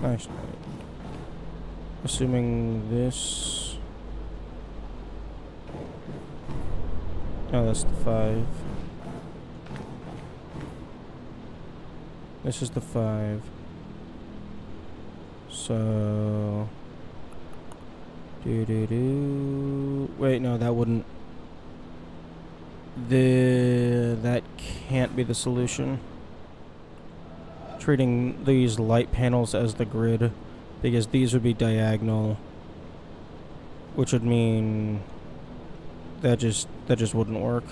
Nice. Assuming this. Oh, that's the 5. This is the 5. So. Wait, no, that wouldn't. That can't be the solution. Treating these light panels as the grid, because these would be diagonal, which would mean that just wouldn't work.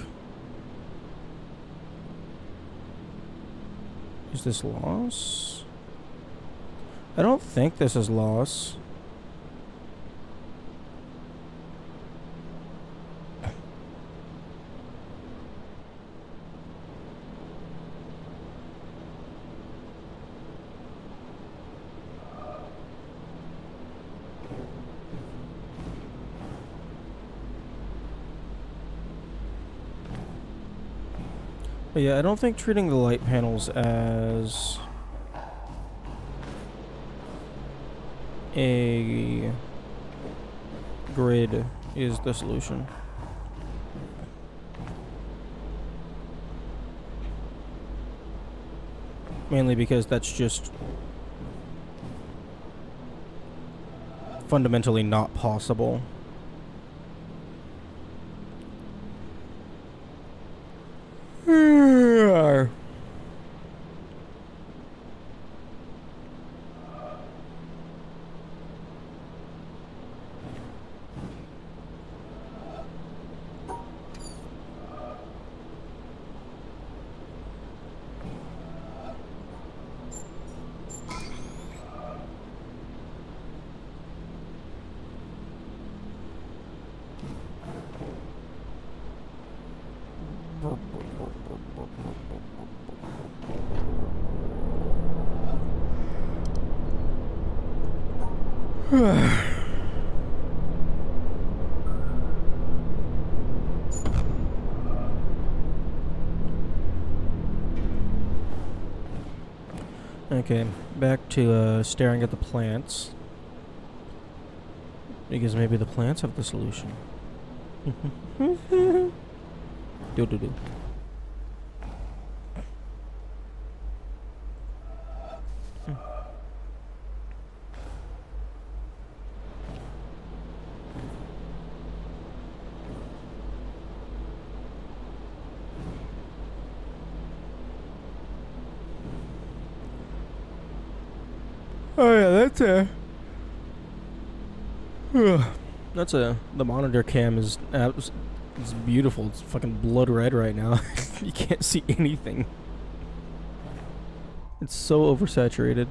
Is this loss? I don't think this is loss. But yeah, I don't think treating the light panels as a grid is the solution. Mainly because that's just fundamentally not possible. Okay, back to staring at the plants. Because maybe the plants have the solution. Do. Oh yeah, the monitor cam is it's beautiful. It's fucking blood red right now. You can't see anything. It's so oversaturated.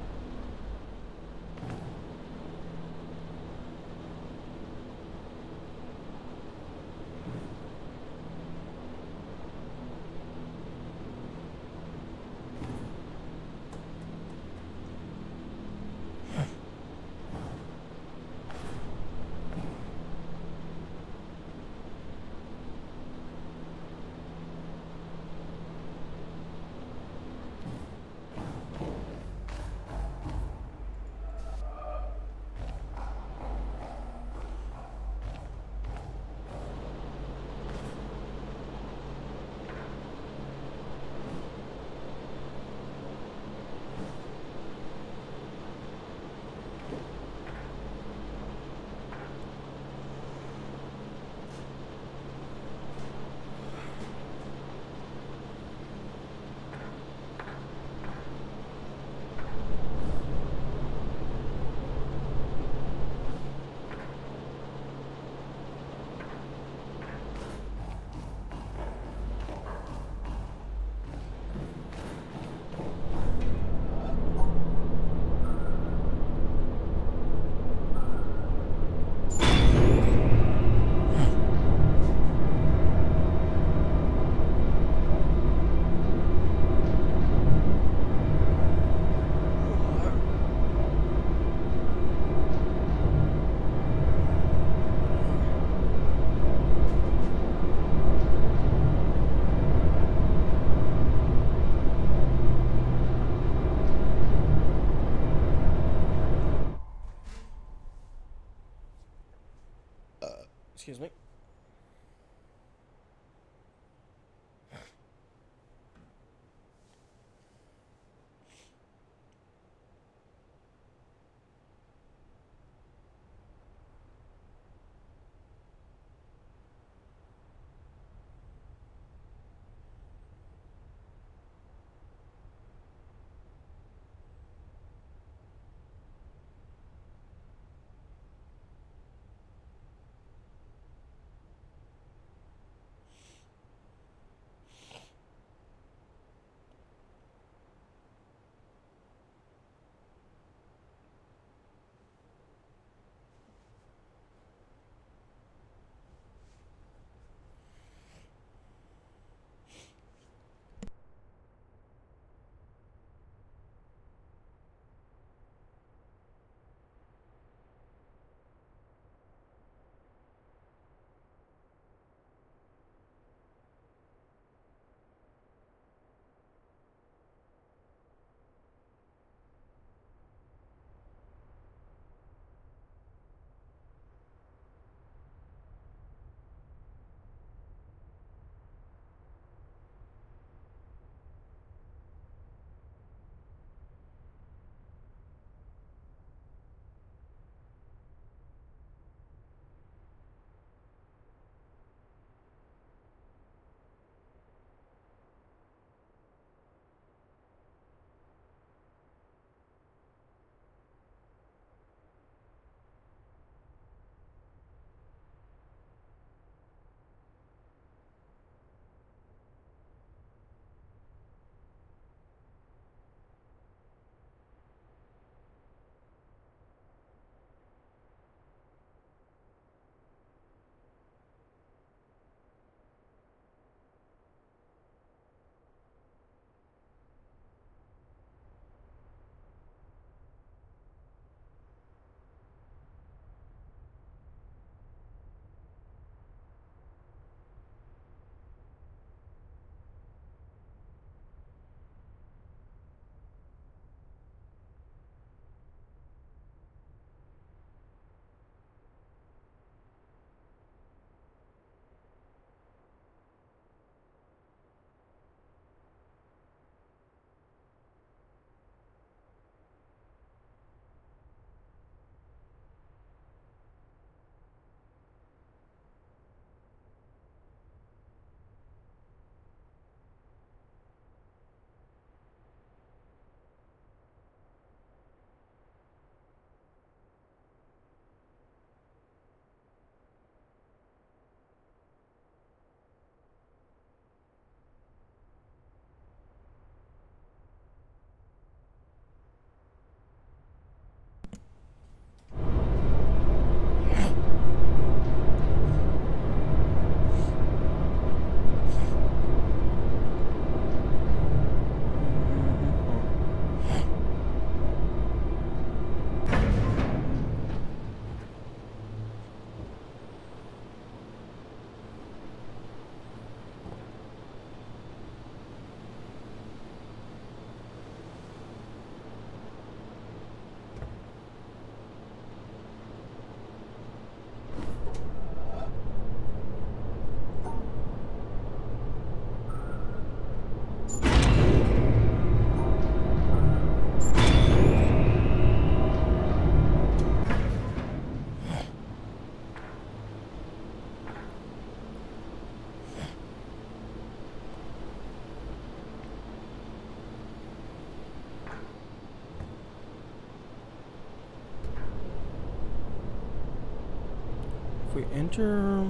we enter...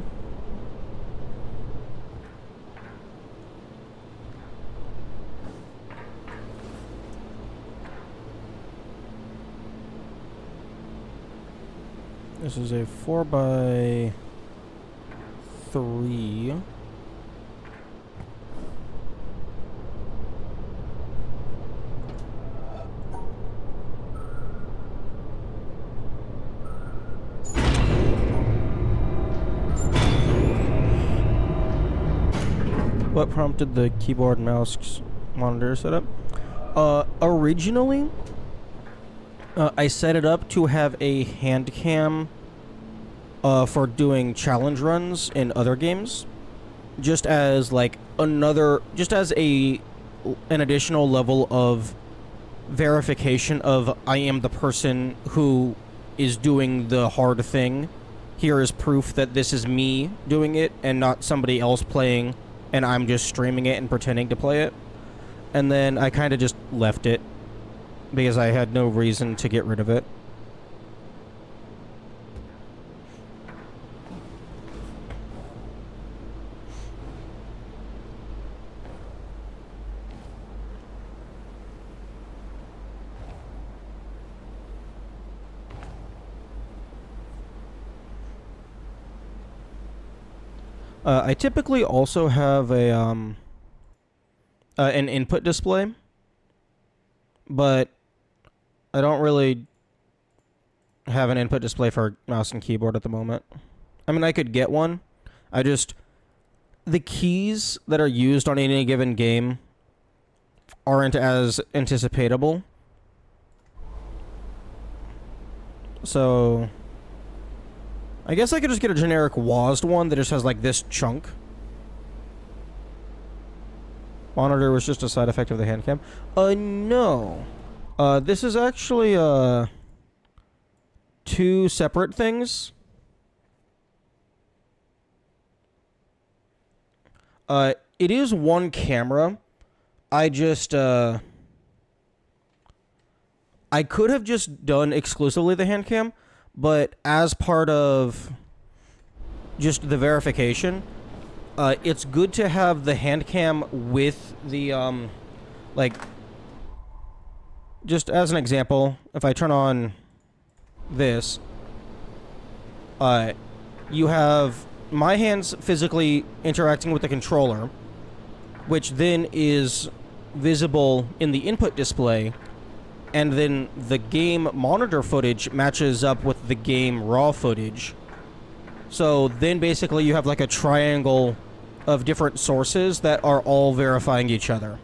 This is a 4x3. What prompted the keyboard and mouse monitor setup? Originally, I set it up to have a hand cam for doing challenge runs in other games, just as like an additional level of verification of I am the person who is doing the hard thing. Here is proof that this is me doing it and not somebody else playing, and I'm just streaming it and pretending to play it. And then I kind of just left it because I had no reason to get rid of it. I typically also have a an input display, but I don't really have an input display for mouse and keyboard at the moment. I mean, I could get one. The keys that are used on any given game aren't as anticipatable. So I guess I could just get a generic WASD one that just has like this chunk. Monitor was just a side effect of the hand cam. No. This is actually two separate things. It is one camera. I could have just done exclusively the hand cam, but as part of just the verification, it's good to have the hand cam with the, like, just as an example, if I turn on this, you have my hands physically interacting with the controller, which then is visible in the input display, and then the game monitor footage matches up with the game raw footage. So then basically you have like a triangle of different sources that are all verifying each other.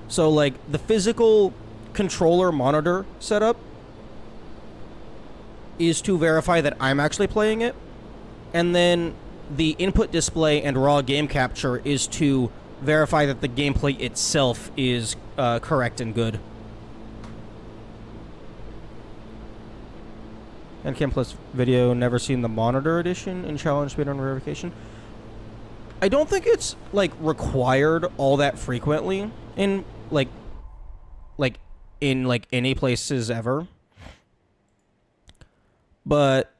So like the physical controller monitor setup is to verify that I'm actually playing it, and then the input display and raw game capture is to verify that the gameplay itself is correct and good. Handcam plus video, never seen the monitor edition in challenge speedrun verification. I don't think it's like required all that frequently in like any places ever. But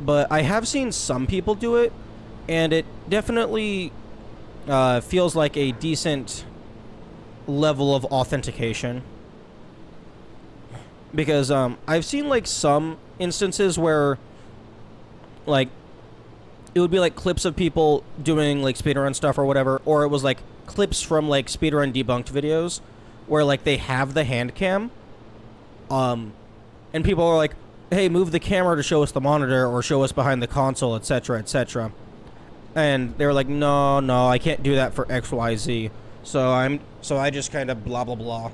I have seen some people do it, and it definitely feels like a decent level of authentication. Because I've seen like some instances where like it would be like clips of people doing like speedrun stuff or whatever, or it was like clips from like speedrun debunked videos where like they have the hand cam, and people are like, hey, move the camera to show us the monitor or show us behind the console, etc., etc. And they were like, no, I can't do that for XYZ. So I just kind of blah blah blah.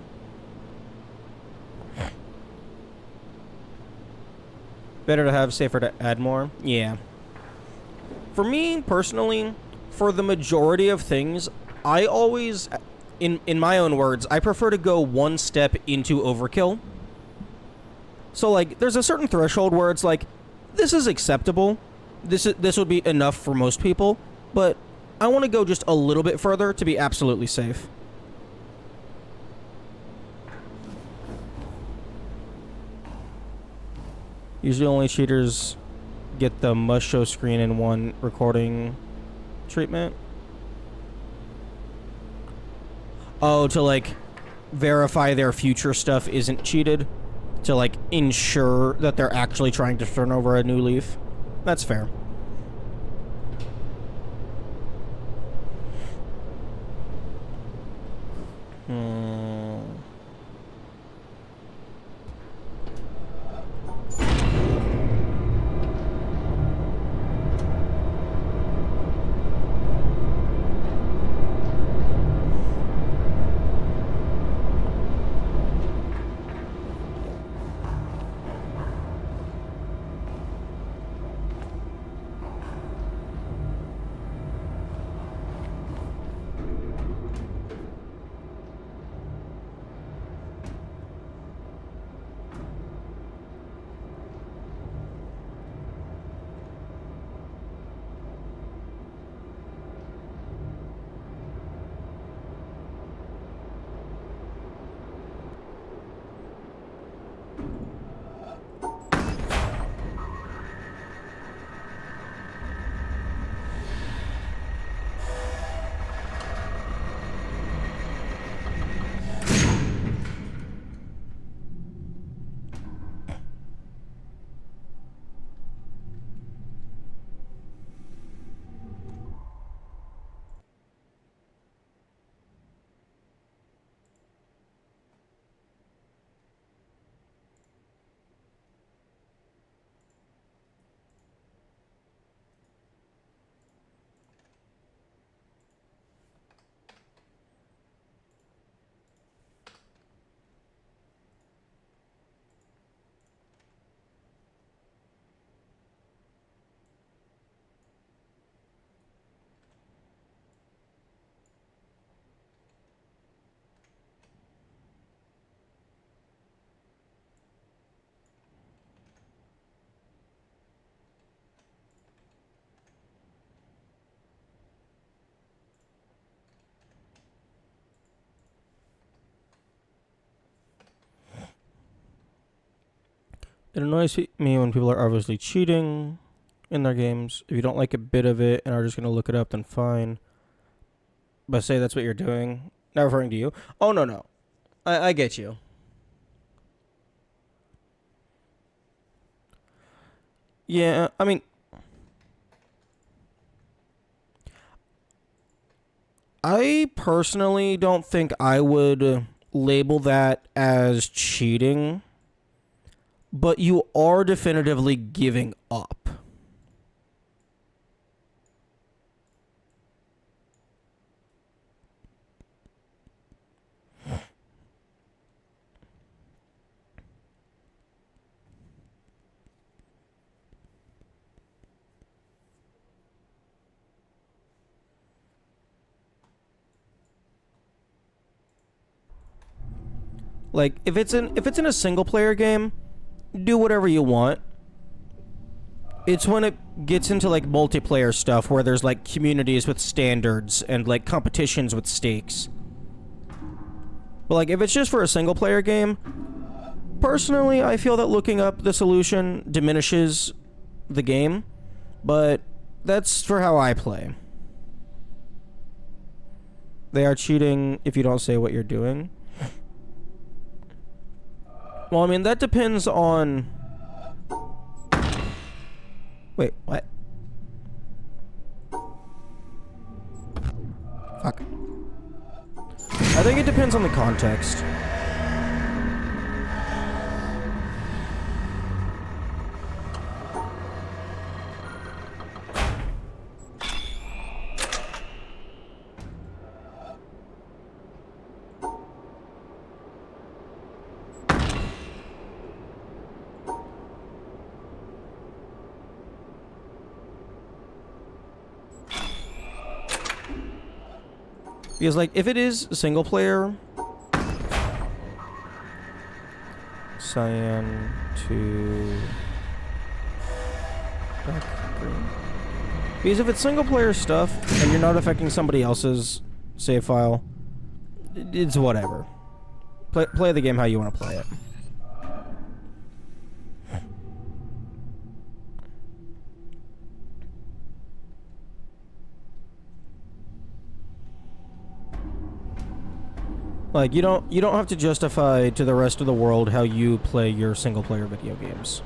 Better to have, safer to add more. Yeah. For me personally, for the majority of things, I always, in my own words, I prefer to go one step into overkill. So like, there's a certain threshold where it's like, this is acceptable. This would be enough for most people, but I want to go just a little bit further to be absolutely safe. Usually only cheaters get the must show screen in one recording treatment. Oh, to like verify their future stuff isn't cheated. To like ensure that they're actually trying to turn over a new leaf. That's fair. It annoys me when people are obviously cheating in their games. If you don't like a bit of it and are just going to look it up, then fine. But say that's what you're doing. Not referring to you. Oh, no. I get you. Yeah, I mean, I personally don't think I would label that as cheating. But you are definitively giving up. Like if it's in a single player game, do whatever you want. It's when it gets into like multiplayer stuff where there's like communities with standards and like competitions with stakes. But like if it's just for a single player game, personally I feel that looking up the solution diminishes the game, but that's for how I play. They are cheating if you don't say what you're doing. Well, I mean, that depends on... Wait, what? Fuck. I think it depends on the context. Because, like, if it is single player... Cyan to... Dark green. Because if it's single player stuff, and you're not affecting somebody else's save file, it's whatever. Play the game how you want to play it. Like you don't have to justify to the rest of the world how you play your single player video games.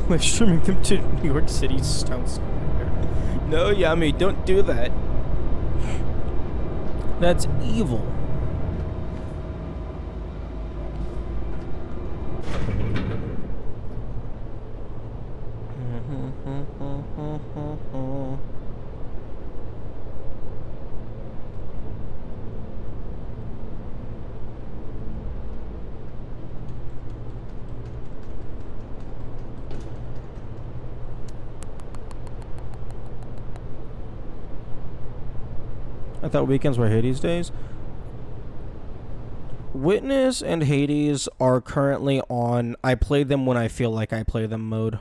Live streaming them to New York City's town square. No, Yami, don't do that. That's evil. I thought weekends were Hades days. Witness and Hades are currently on I play them when I feel like I play them mode.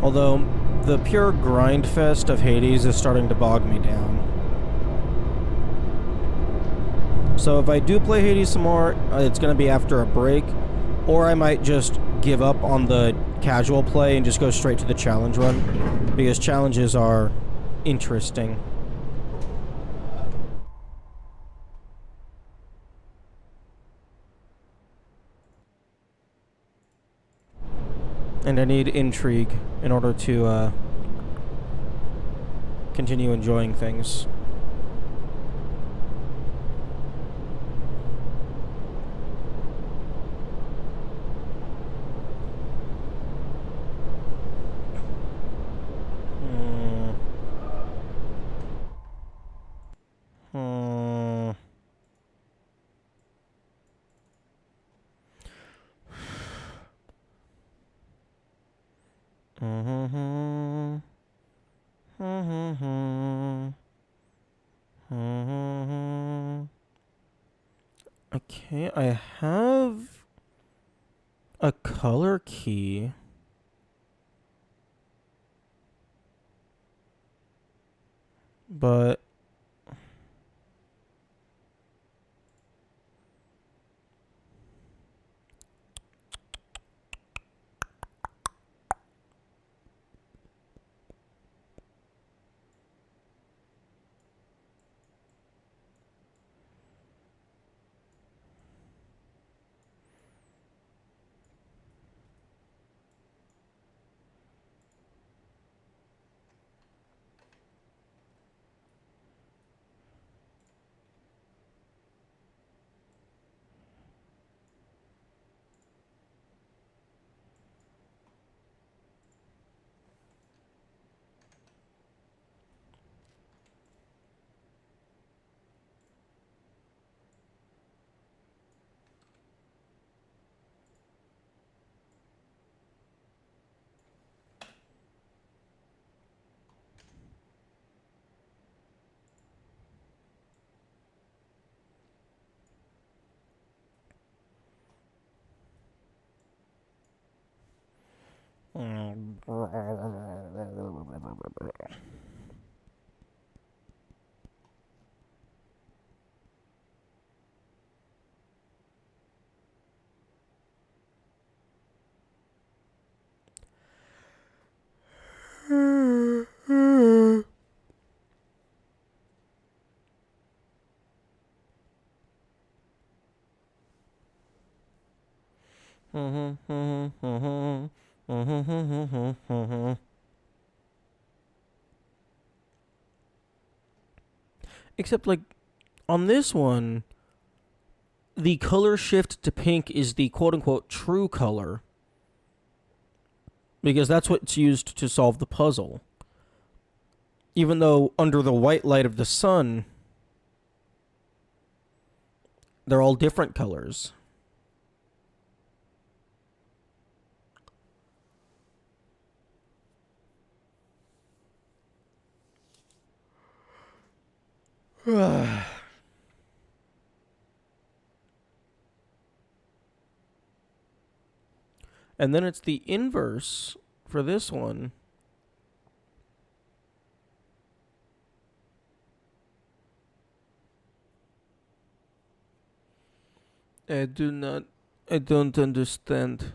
Although, the pure grind fest of Hades is starting to bog me down. So if I do play Hades some more, it's going to be after a break. Or I might just give up on the casual play and just go straight to the challenge run. Because challenges are interesting. And I need intrigue in order to continue enjoying things. Okay, I have a color key. But Except, like, on this one, the color shift to pink is the quote-unquote true color. Because that's what's used to solve the puzzle. Even though under the white light of the sun, they're all different colors. And then it's the inverse for this one. I don't understand.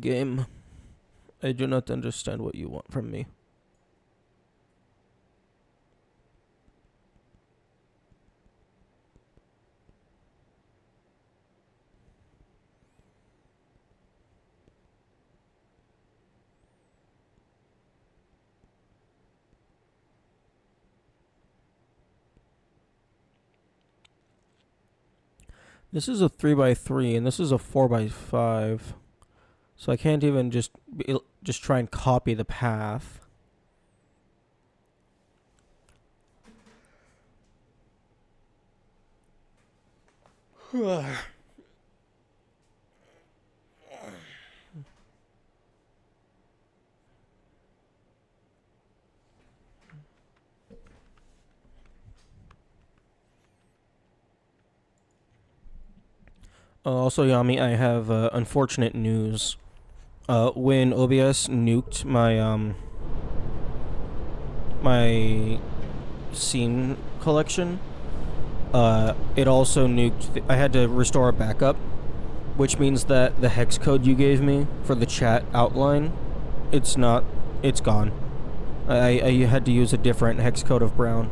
Game. I do not understand what you want from me. This is a 3x3 and this is a 4x5. So I can't even just try and copy the path. Also, Yami, I have unfortunate news. When OBS nuked my scene collection, it also nuked. I had to restore a backup, which means that the hex code you gave me for the chat outline, it's gone. I had to use a different hex code of brown.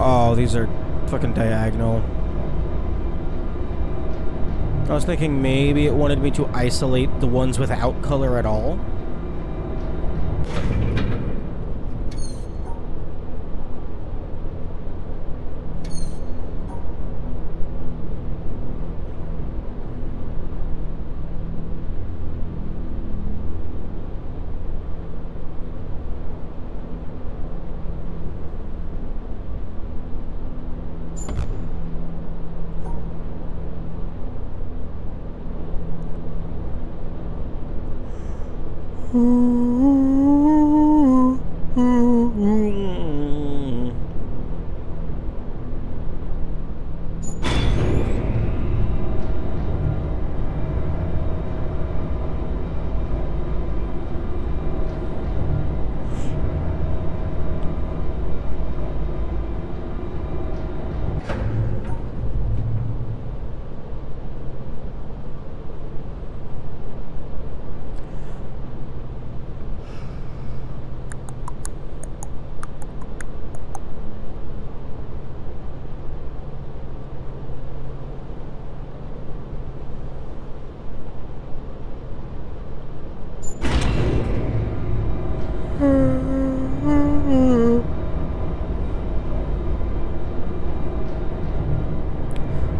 Oh, these are fucking diagonal. I was thinking maybe it wanted me to isolate the ones without color at all.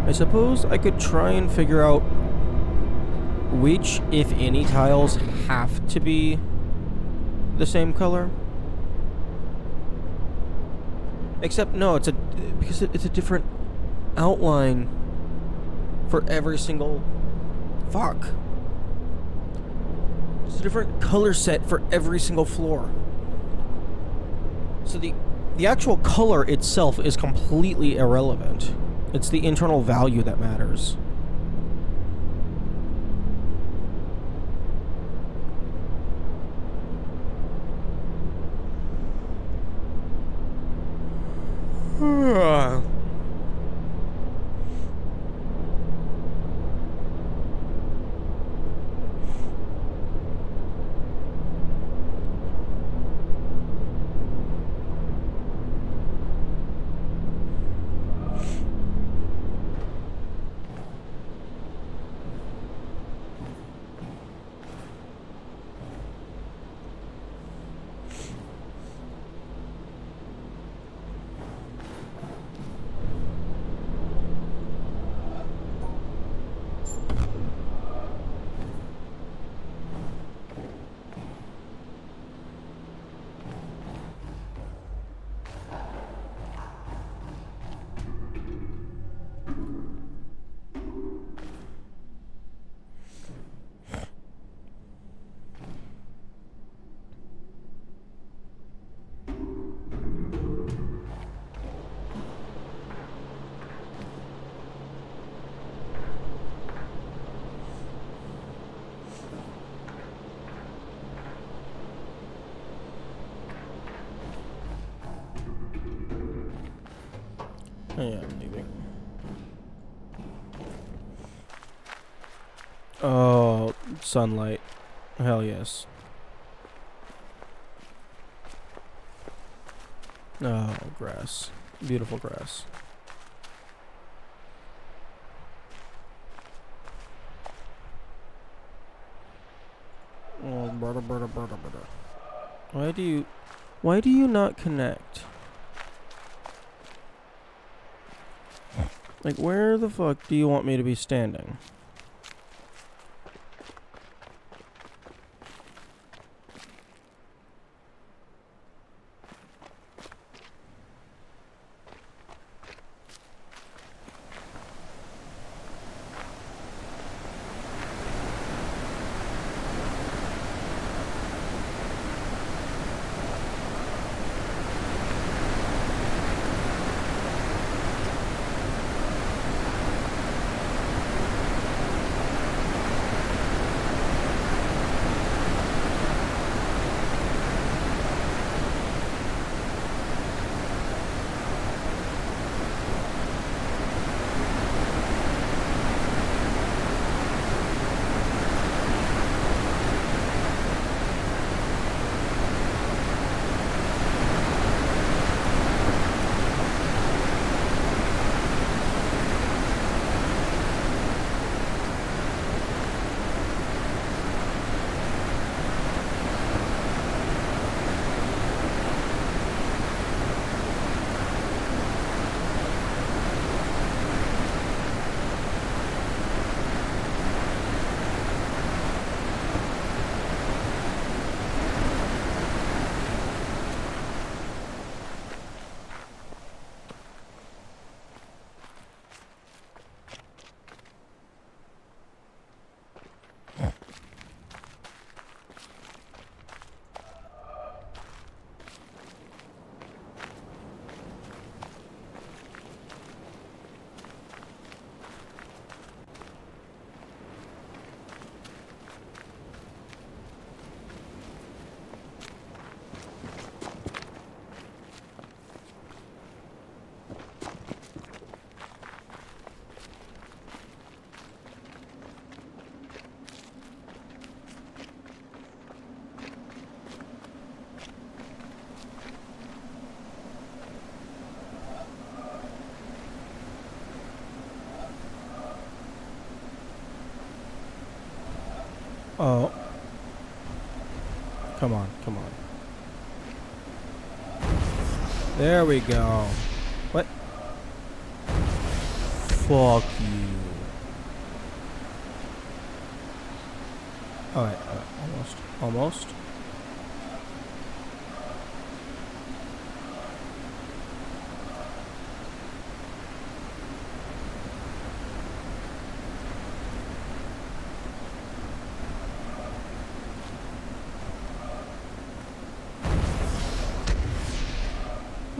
I suppose I could try and figure out which, if any, tiles have to be the same color. Except, no, because it's a different outline for every single... Fuck. It's a different color set for every single floor. So the actual color itself is completely irrelevant. It's the internal value that matters. Yeah, I'm leaving. Oh, sunlight. Hell yes. Oh, grass. Beautiful grass. Oh, brother, brother, brother, brother. Why do you not connect? Like, where the fuck do you want me to be standing? Oh. Come on, come on. There we go. What? Fuck you. Alright, almost. Almost.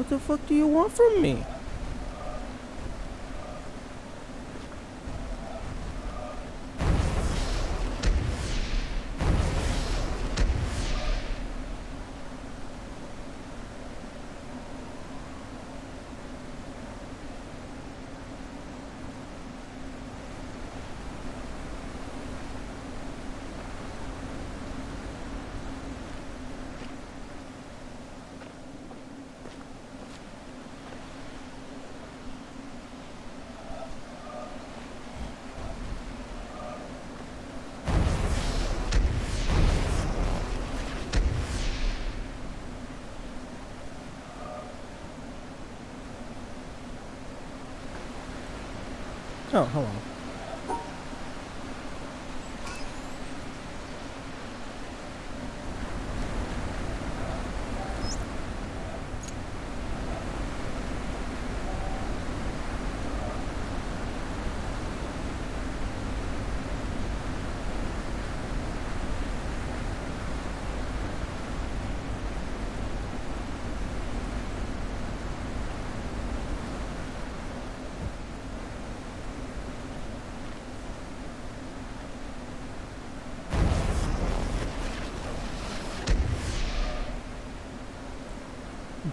What the fuck do you want from me? Oh, hello.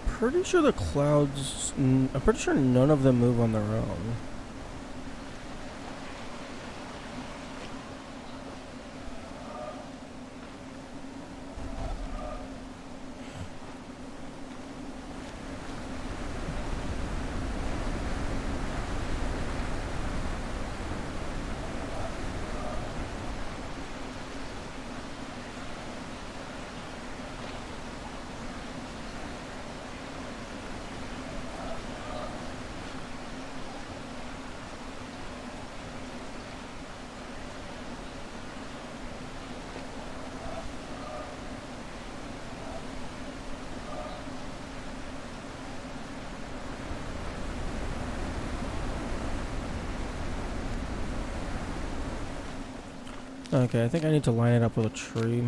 Pretty sure the clouds. I'm pretty sure none of them move on their own. Okay, I think I need to line it up with a tree.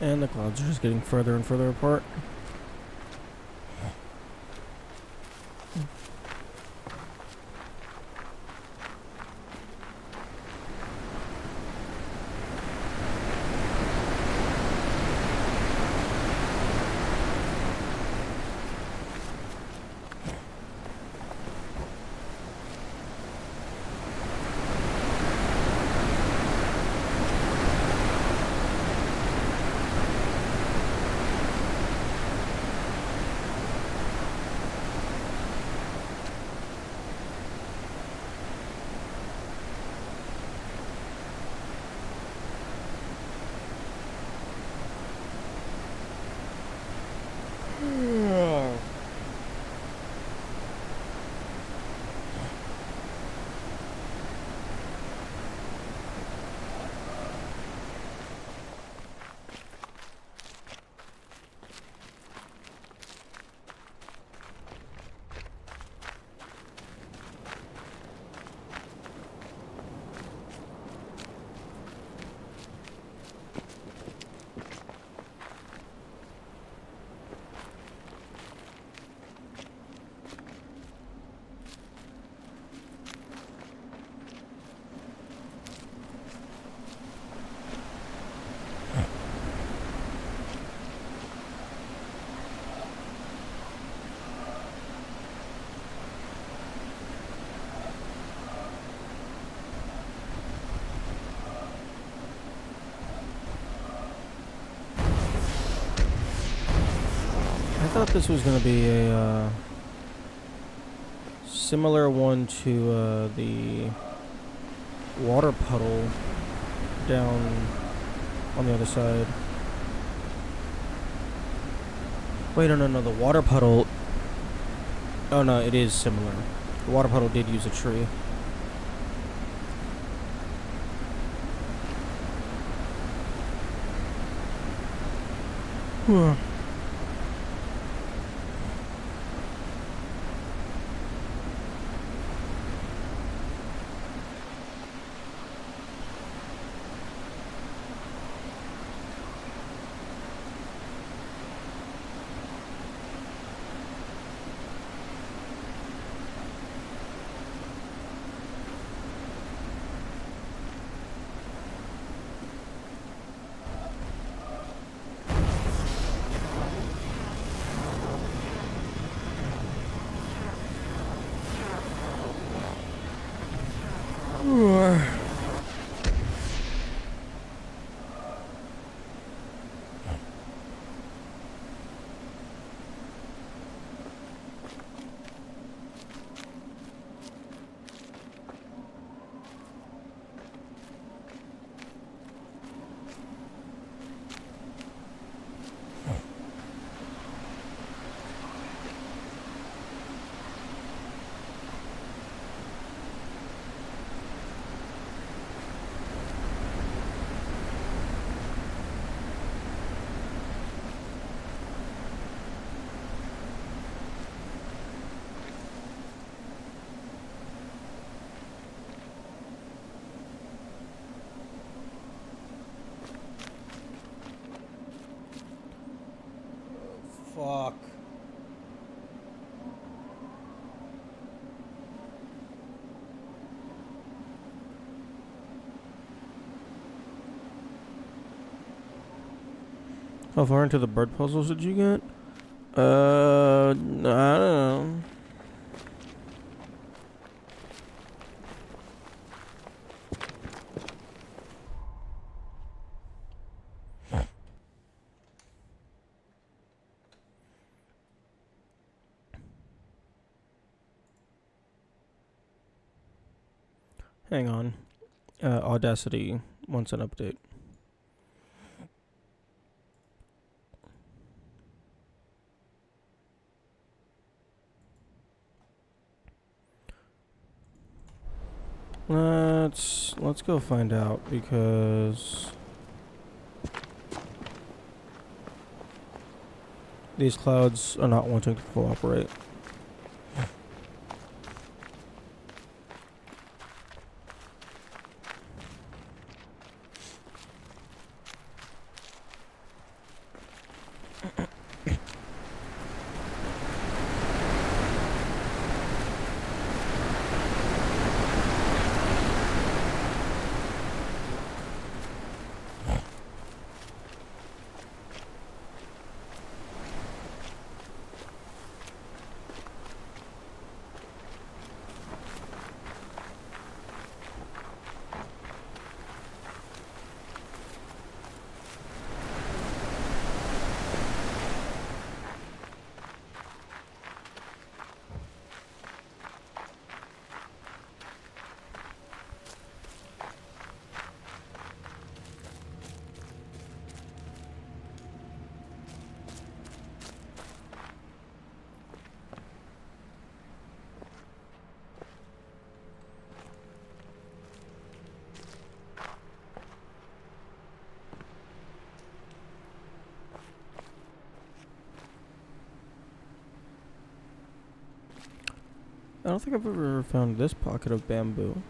And the clouds are just getting further and further apart. thought this was gonna be a similar one to the water puddle down on the other side. Wait, no, the water puddle... Oh no, it is similar. The water puddle did use a tree. Fuck. How far into the bird puzzles did you get? I don't know. Hang on. Audacity wants an update. Let's go find out, because these clouds are not wanting to cooperate. I don't think I've ever found this pocket of bamboo.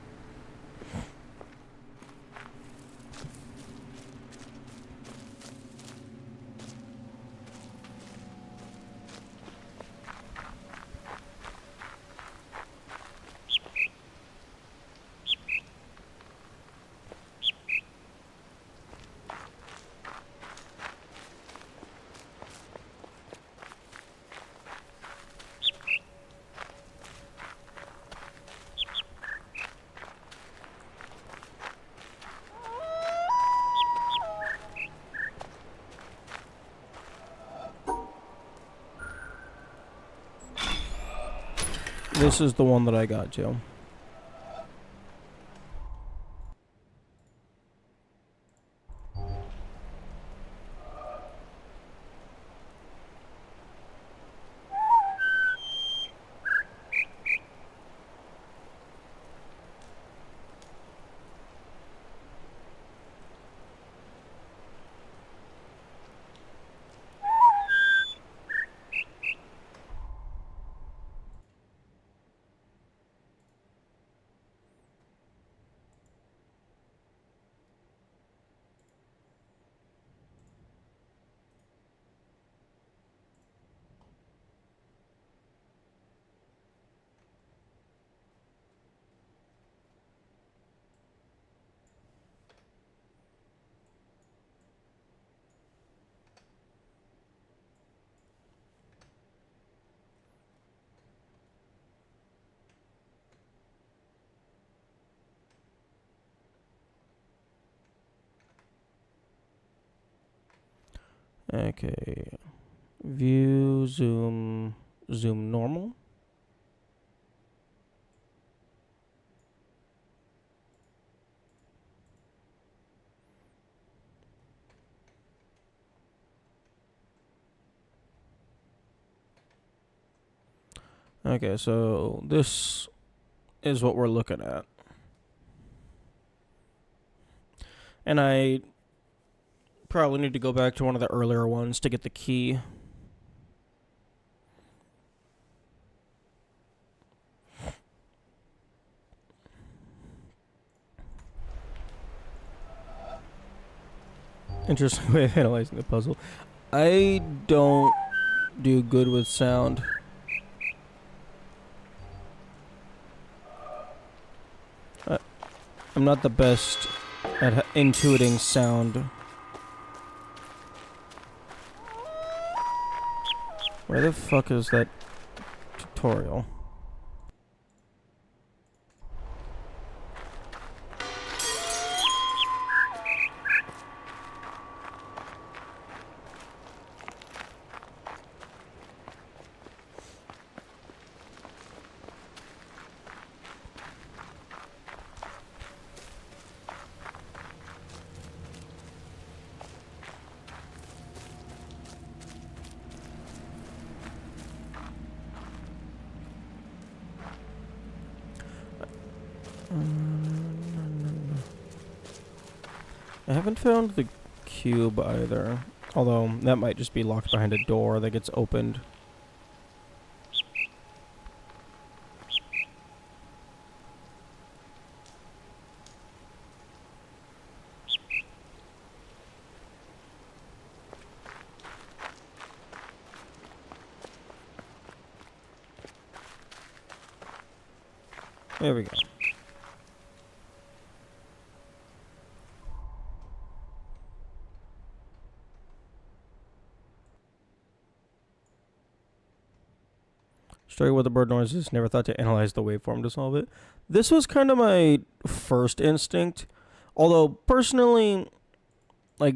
This is the one that I got to. Okay. View, zoom, zoom normal. Okay, so this is what we're looking at. And I probably need to go back to one of the earlier ones to get the key. Interesting way of analyzing the puzzle. I don't do good with sound. I'm not the best at intuiting sound. Where the fuck is that tutorial? I haven't found the cube either. Although, that might just be locked behind a door that gets opened. There we go. Straight with the bird noises, never thought to analyze the waveform to solve it. This was kind of my first instinct. Although, personally, like,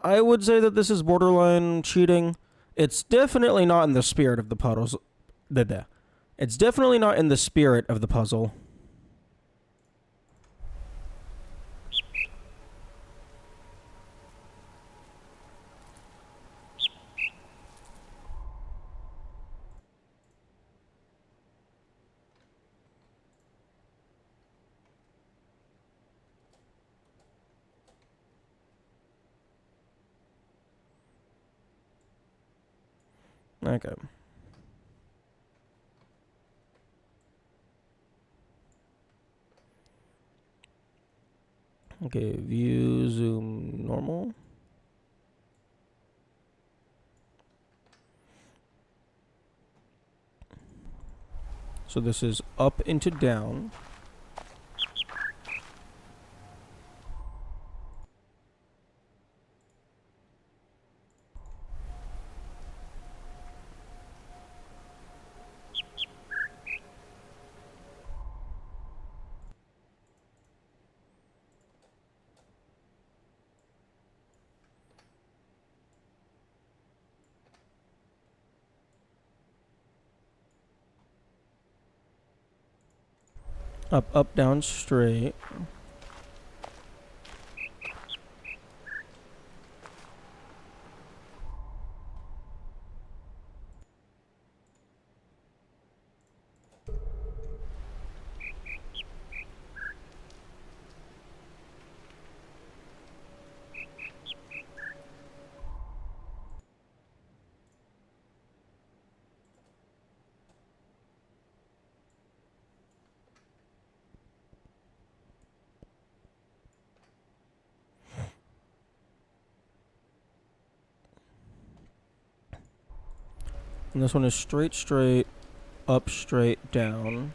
I would say that this is borderline cheating. It's definitely not in the spirit of the puzzles. It's definitely not in the spirit of the puzzle. Okay. Okay, view, zoom, normal. So this is up into down. Up, up, down, straight. And this one is straight, straight, up, straight, down.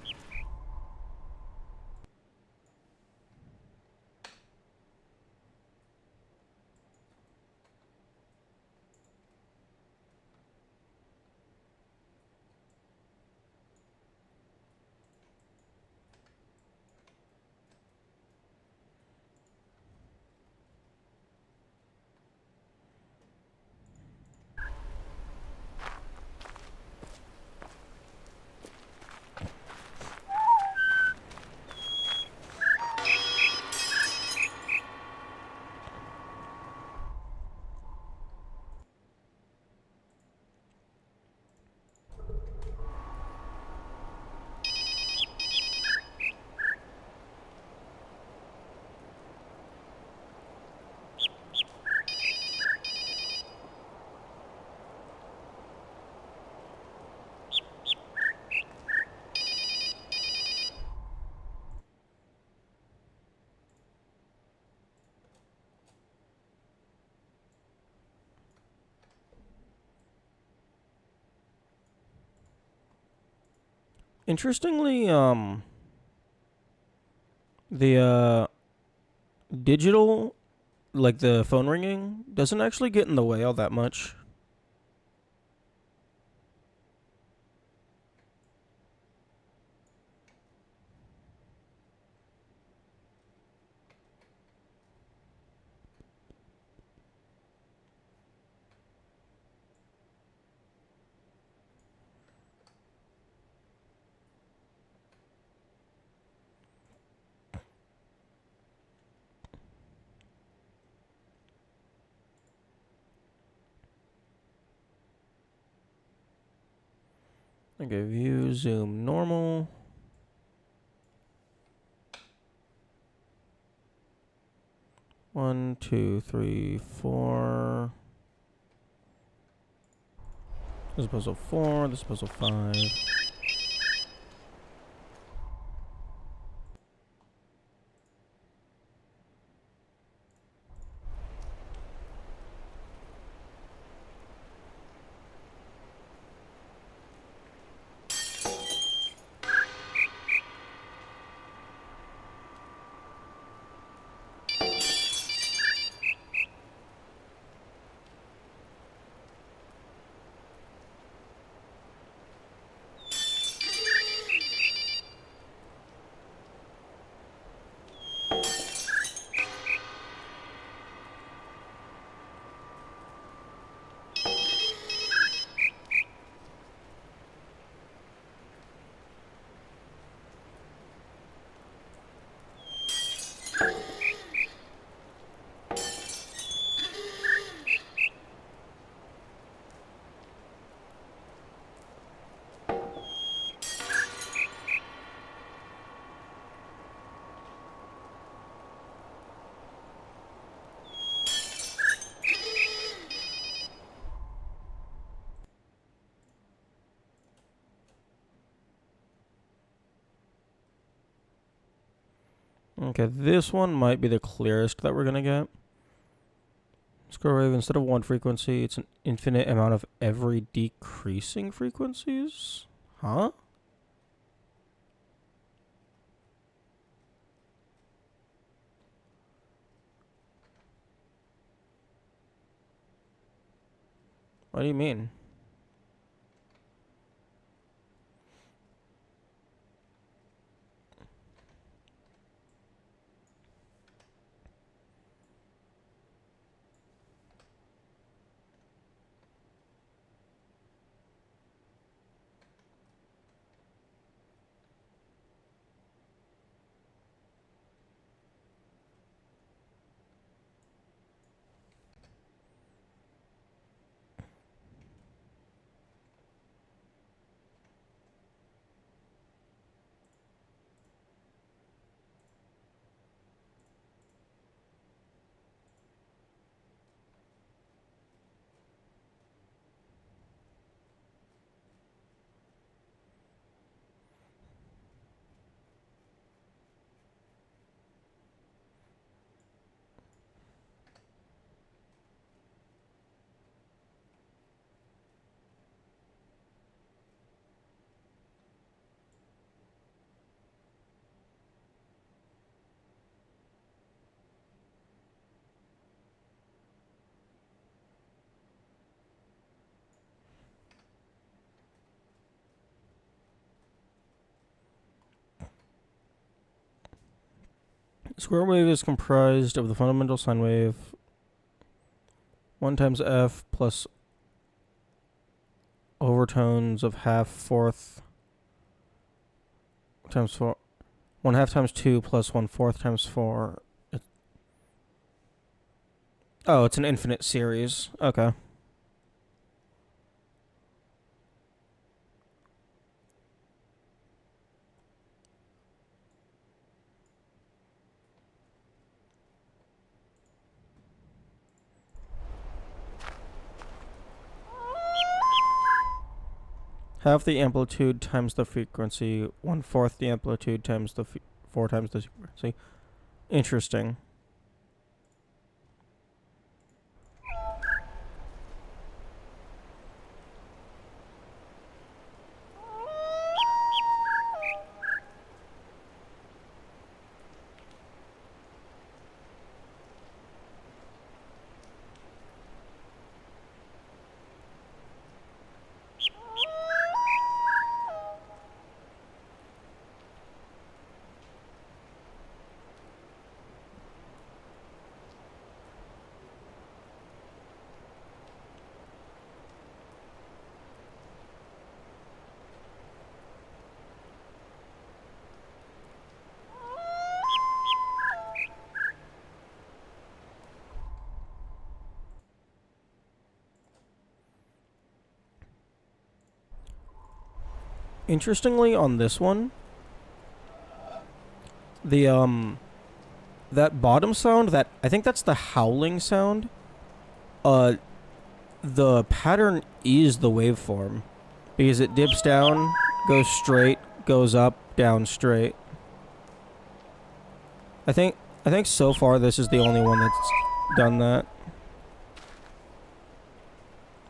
Interestingly, the digital, like the phone ringing, doesn't actually get in the way all that much. Okay, view, zoom, normal. One, two, three, four. This is puzzle 4, this is puzzle 5. Okay, this one might be the clearest that we're gonna get. Square wave, instead of one frequency, it's an infinite amount of every decreasing frequencies? Huh? What do you mean? Square wave is comprised of the fundamental sine wave 1 times f plus overtones of half fourth times 4, 1/2 times 2 plus 1/4 times 4. Oh, it's an infinite series. Okay. Half the amplitude times the frequency, 1/4 the amplitude times the 4 times the frequency. Interesting. Interestingly, on this one, the that bottom sound, that I think that's the howling sound. The pattern is the waveform because it dips down, goes straight, goes up, down, straight. I think so far this is the only one that's done that.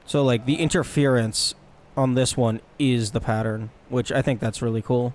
So like the interference on this one is the pattern, which I think that's really cool.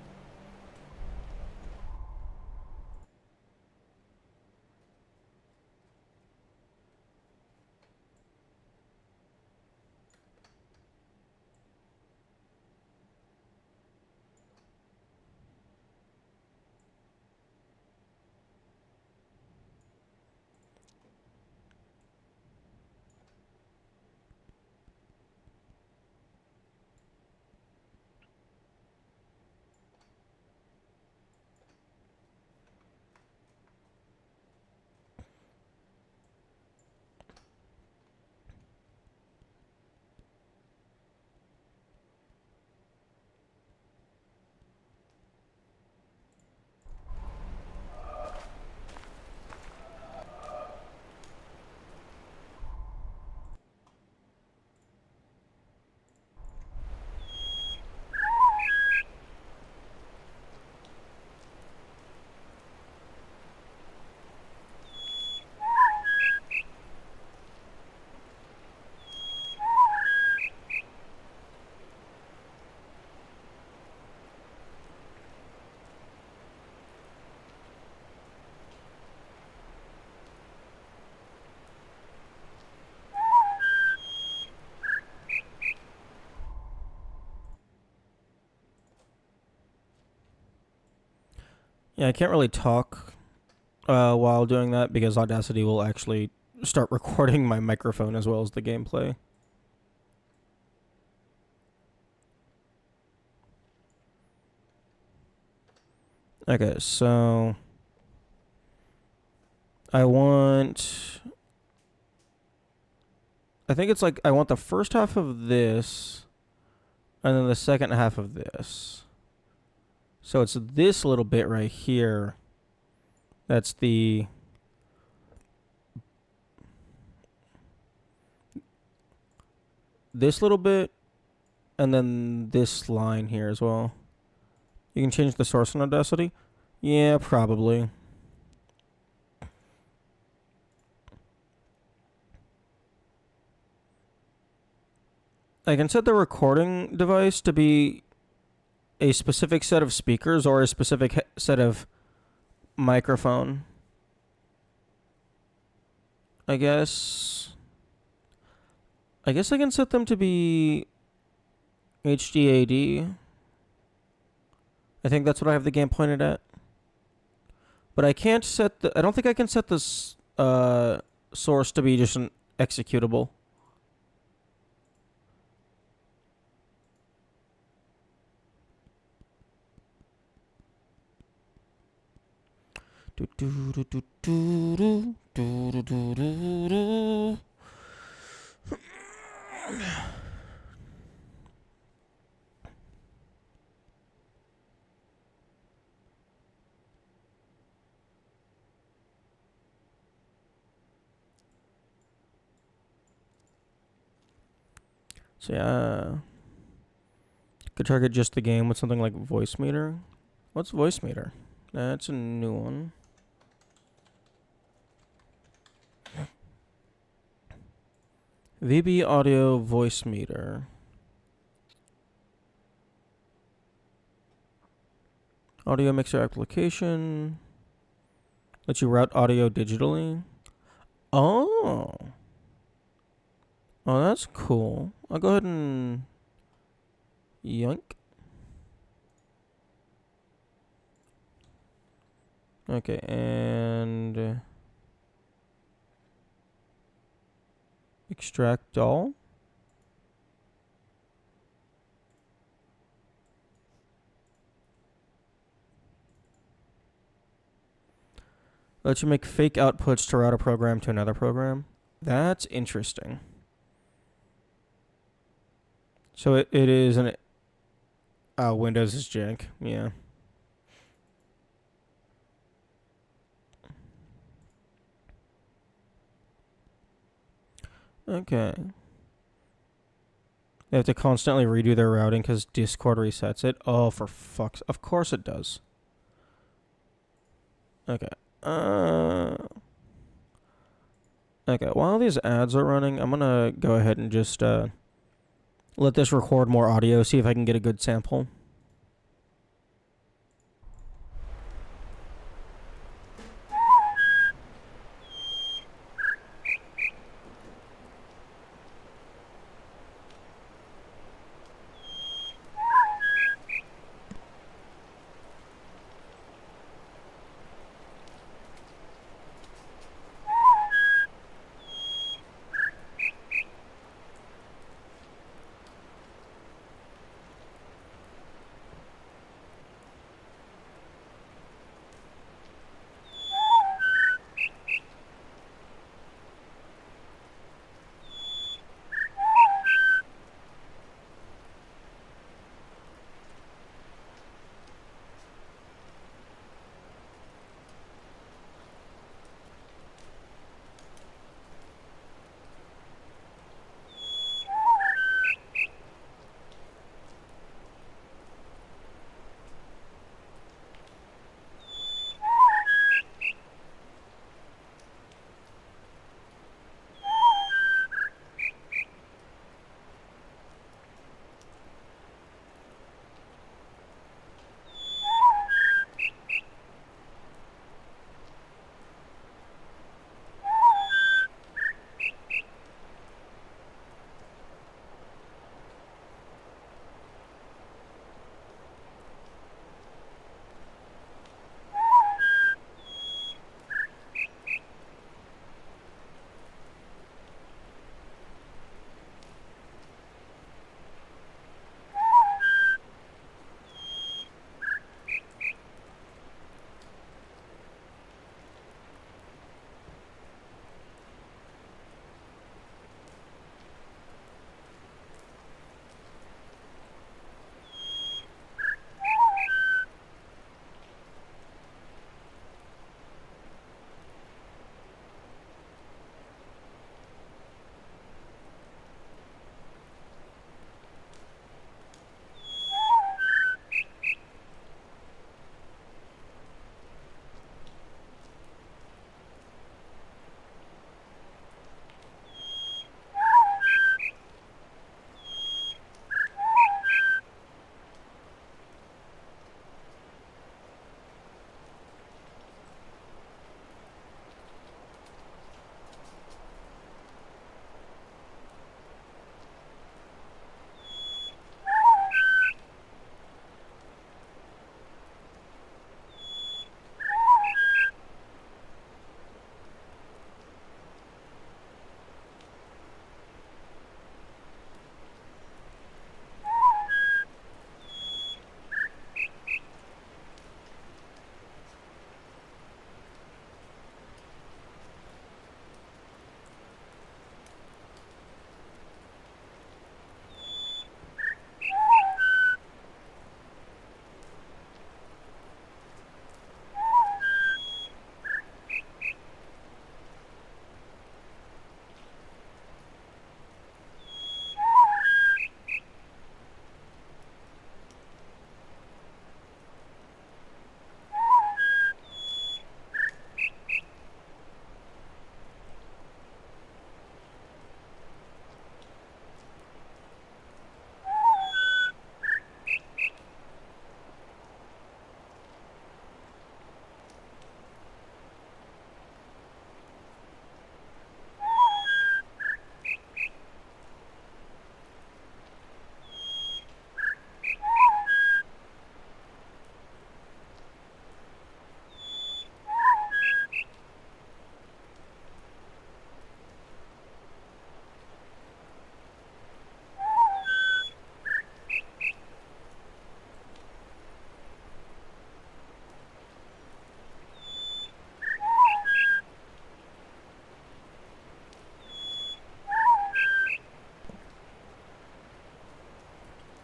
Yeah, I can't really talk while doing that because Audacity will actually start recording my microphone as well as the gameplay. Okay, so I think it's like I want the first half of this and then the second half of this. So it's this little bit right here. That's this little bit, and then this line here as well. You can change the source in Audacity? Yeah, probably. I can set the recording device to be a specific set of speakers or a specific set of microphone. I guess I can set them to be HDAD. I think that's what I have the game pointed at. But I can't set the. I don't think I can set this source to be just an executable. Do do do do do do do do do do. So yeah, could target just the game with something like voice meter. What's voice meter? That's a new one. VB audio voice meter. Audio mixer application. Lets you route audio digitally. Oh. Oh, that's cool. I'll go ahead and yoink. Okay, and extract all. Lets you make fake outputs to route a program to another program. That's interesting. So it is an... Windows is jank. Yeah. Okay. They have to constantly redo their routing because Discord resets it. Oh, for fuck's... Of course it does. Okay. Okay, while these ads are running, I'm gonna go ahead and just let this record more audio, see if I can get a good sample.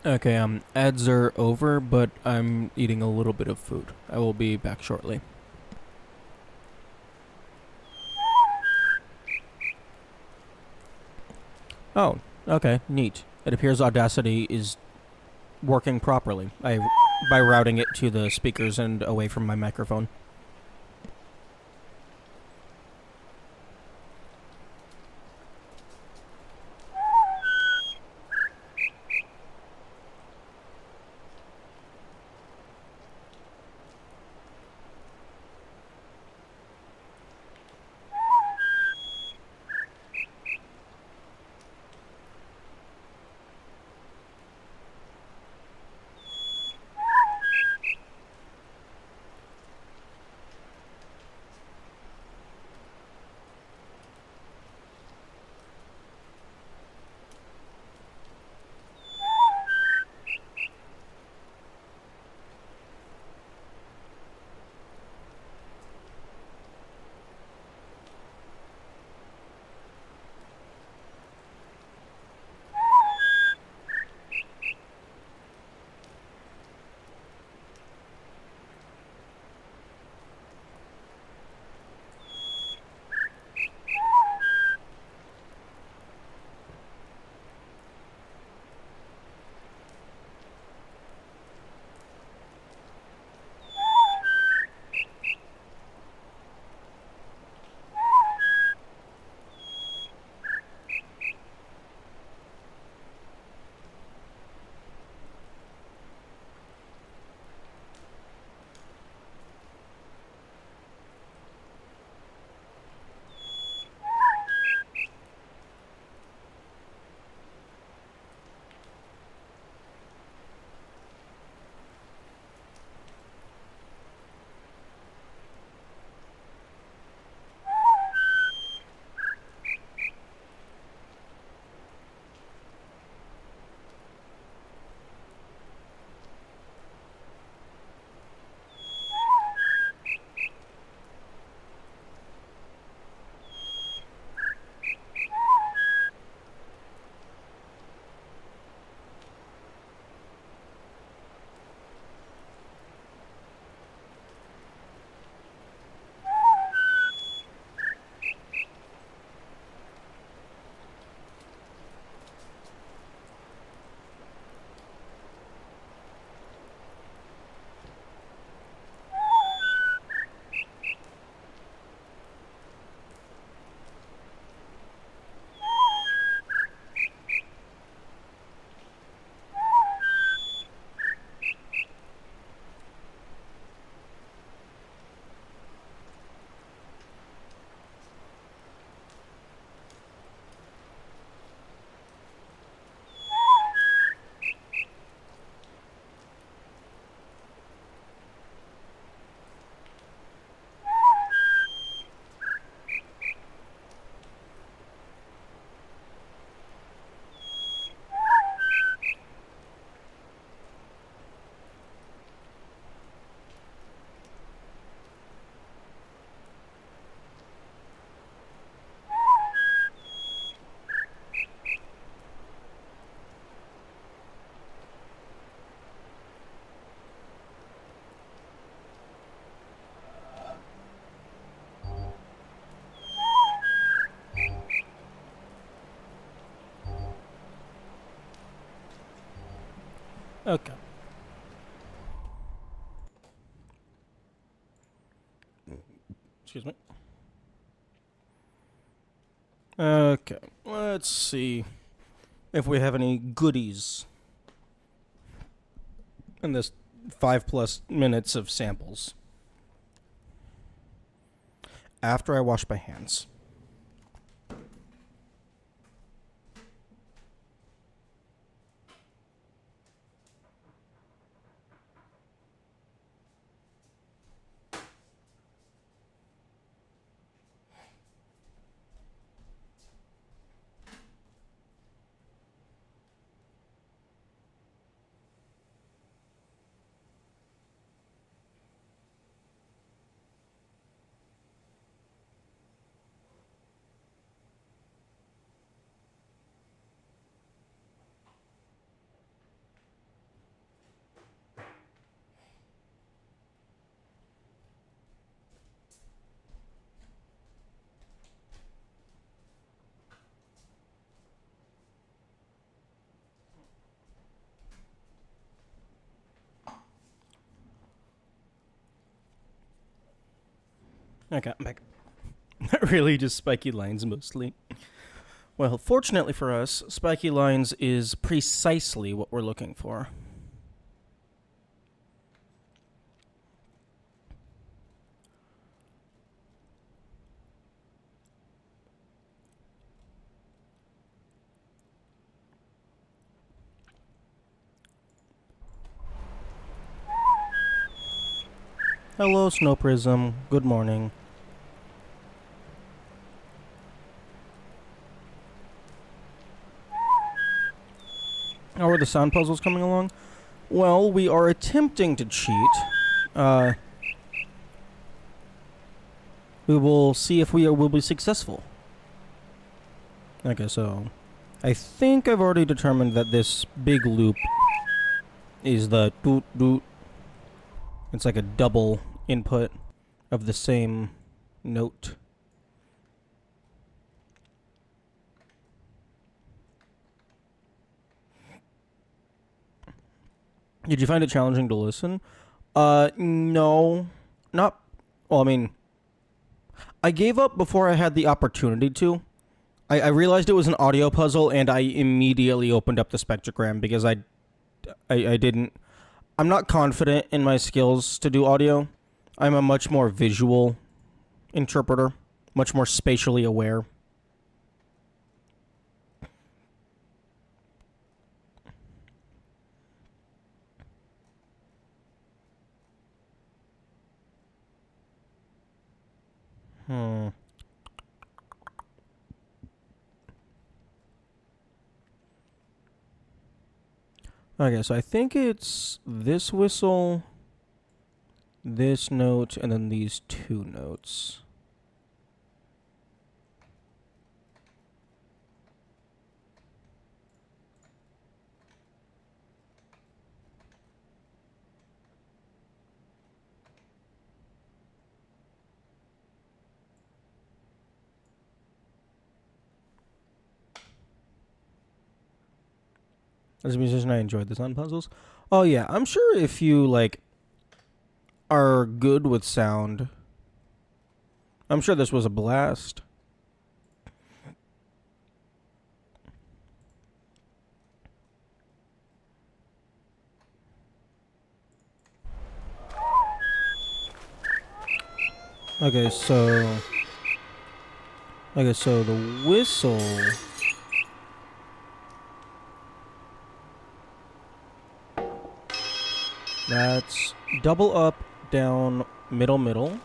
Okay, ads are over, but I'm eating a little bit of food. I will be back shortly. Oh, okay, neat. It appears Audacity is working properly by routing it to the speakers and away from my microphone. Okay. Excuse me. Okay, let's see if we have any goodies in this 5+ minutes of samples. After I wash my hands. Okay, I'm back. Really, just spiky lines mostly. Well, fortunately for us, spiky lines is precisely what we're looking for. Hello, Snow Prism. Good morning. How are the sound puzzles coming along? Well, we are attempting to cheat. We will see if we will be successful. Okay, so I think I've already determined that this big loop is the doot doot. It's like a double input of the same note. Did you find it challenging to listen? No. Not. Well, I mean, I gave up before I had the opportunity to. I realized it was an audio puzzle, and I immediately opened up the spectrogram because I didn't. I'm not confident in my skills to do audio. I'm a much more visual interpreter, much more spatially aware. Hmm. Okay, so I think it's this whistle, this note, and then these two notes. As a musician, I enjoyed the sound puzzles. Oh yeah, I'm sure if you like are good with sound, I'm sure this was a blast. Okay, so the whistle. That's double up, down, middle, middle.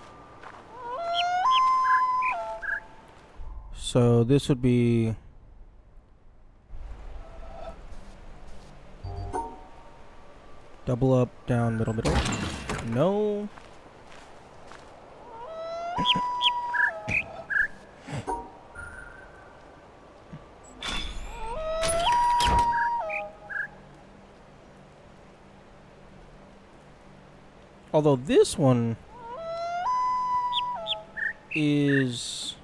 So this would be double up, down, middle, middle. No. Although this one is...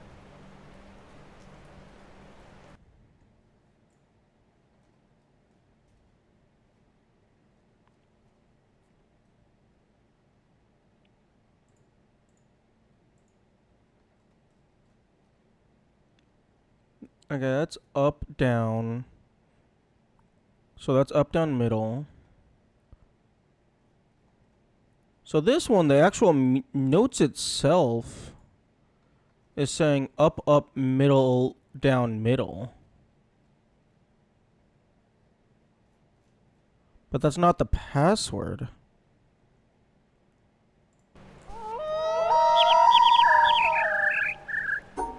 Okay, that's up, down. So that's up, down, middle. So this one, the actual notes itself is saying up, up, middle, down, middle. But that's not the password.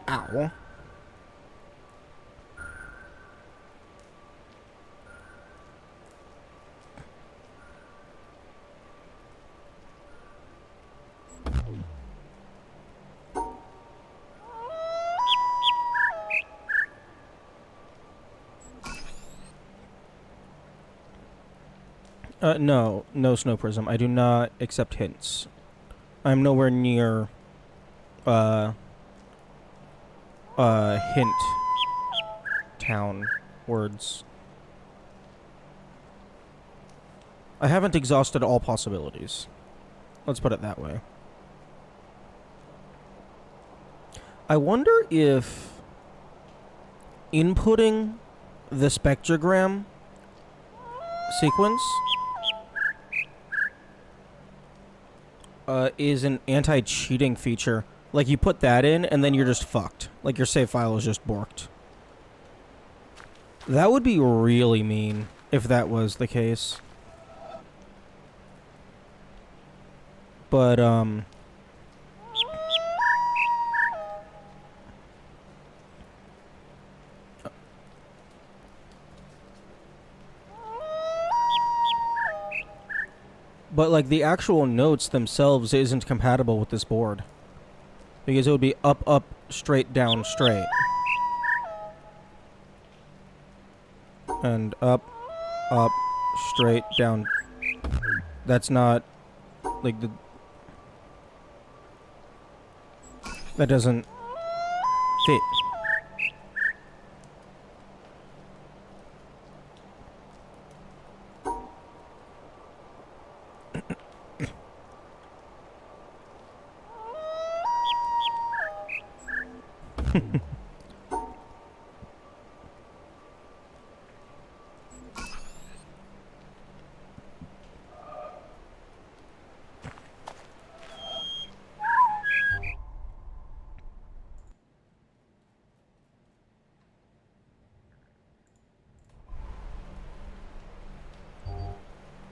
Ow. No, Snow Prism. I do not accept hints. I'm nowhere near, hint town words. I haven't exhausted all possibilities. Let's put it that way. I wonder if inputting the spectrogram sequence is an anti-cheating feature. Like, you put that in, and then you're just fucked. Like, your save file is just borked. That would be really mean if that was the case. But, But, like, the actual notes themselves isn't compatible with this board. Because it would be up, up, straight, down, straight. And up, straight, down. That's not, like, the... That doesn't fit.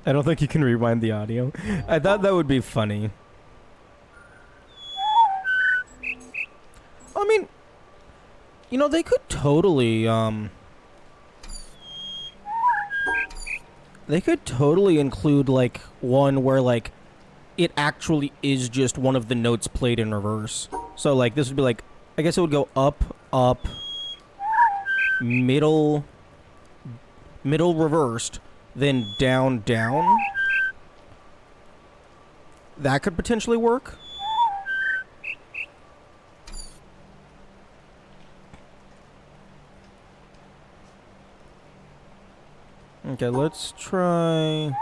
I don't think you can rewind the audio. I thought that would be funny. I mean, you know, they could totally, they could totally include, like, one where, like, it actually is just one of the notes played in reverse. So, like, this would be, like, I guess it would go up, up, middle, reversed, then down, down. That could potentially work. Okay, let's try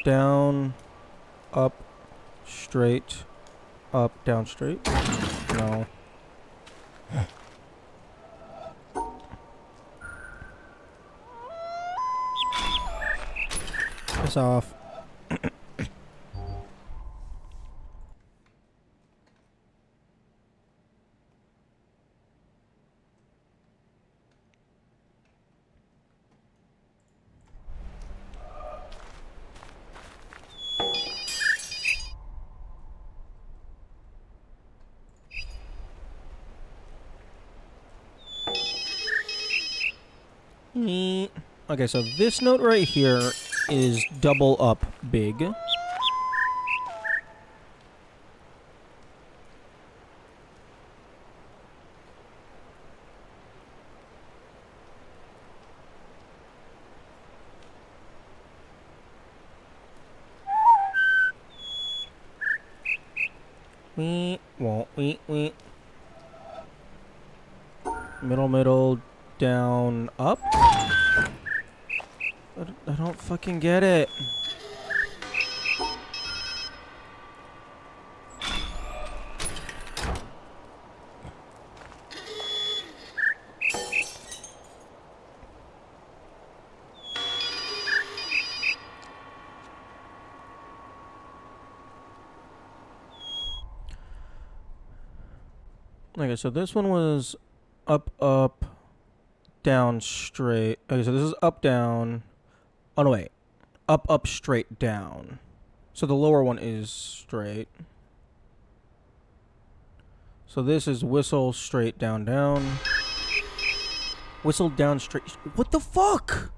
down, up, straight, up, down, straight. No. Piss off. Okay, so this note right here is double up big. Wee. Middle, down, up. I don't fucking get it. Okay, so this one was up, down, straight. Okay, so this is up, down. Oh, no, wait. Up, straight, down. So the lower one is straight. So this is whistle, straight, down, down. Whistle, down, straight. What the fuck?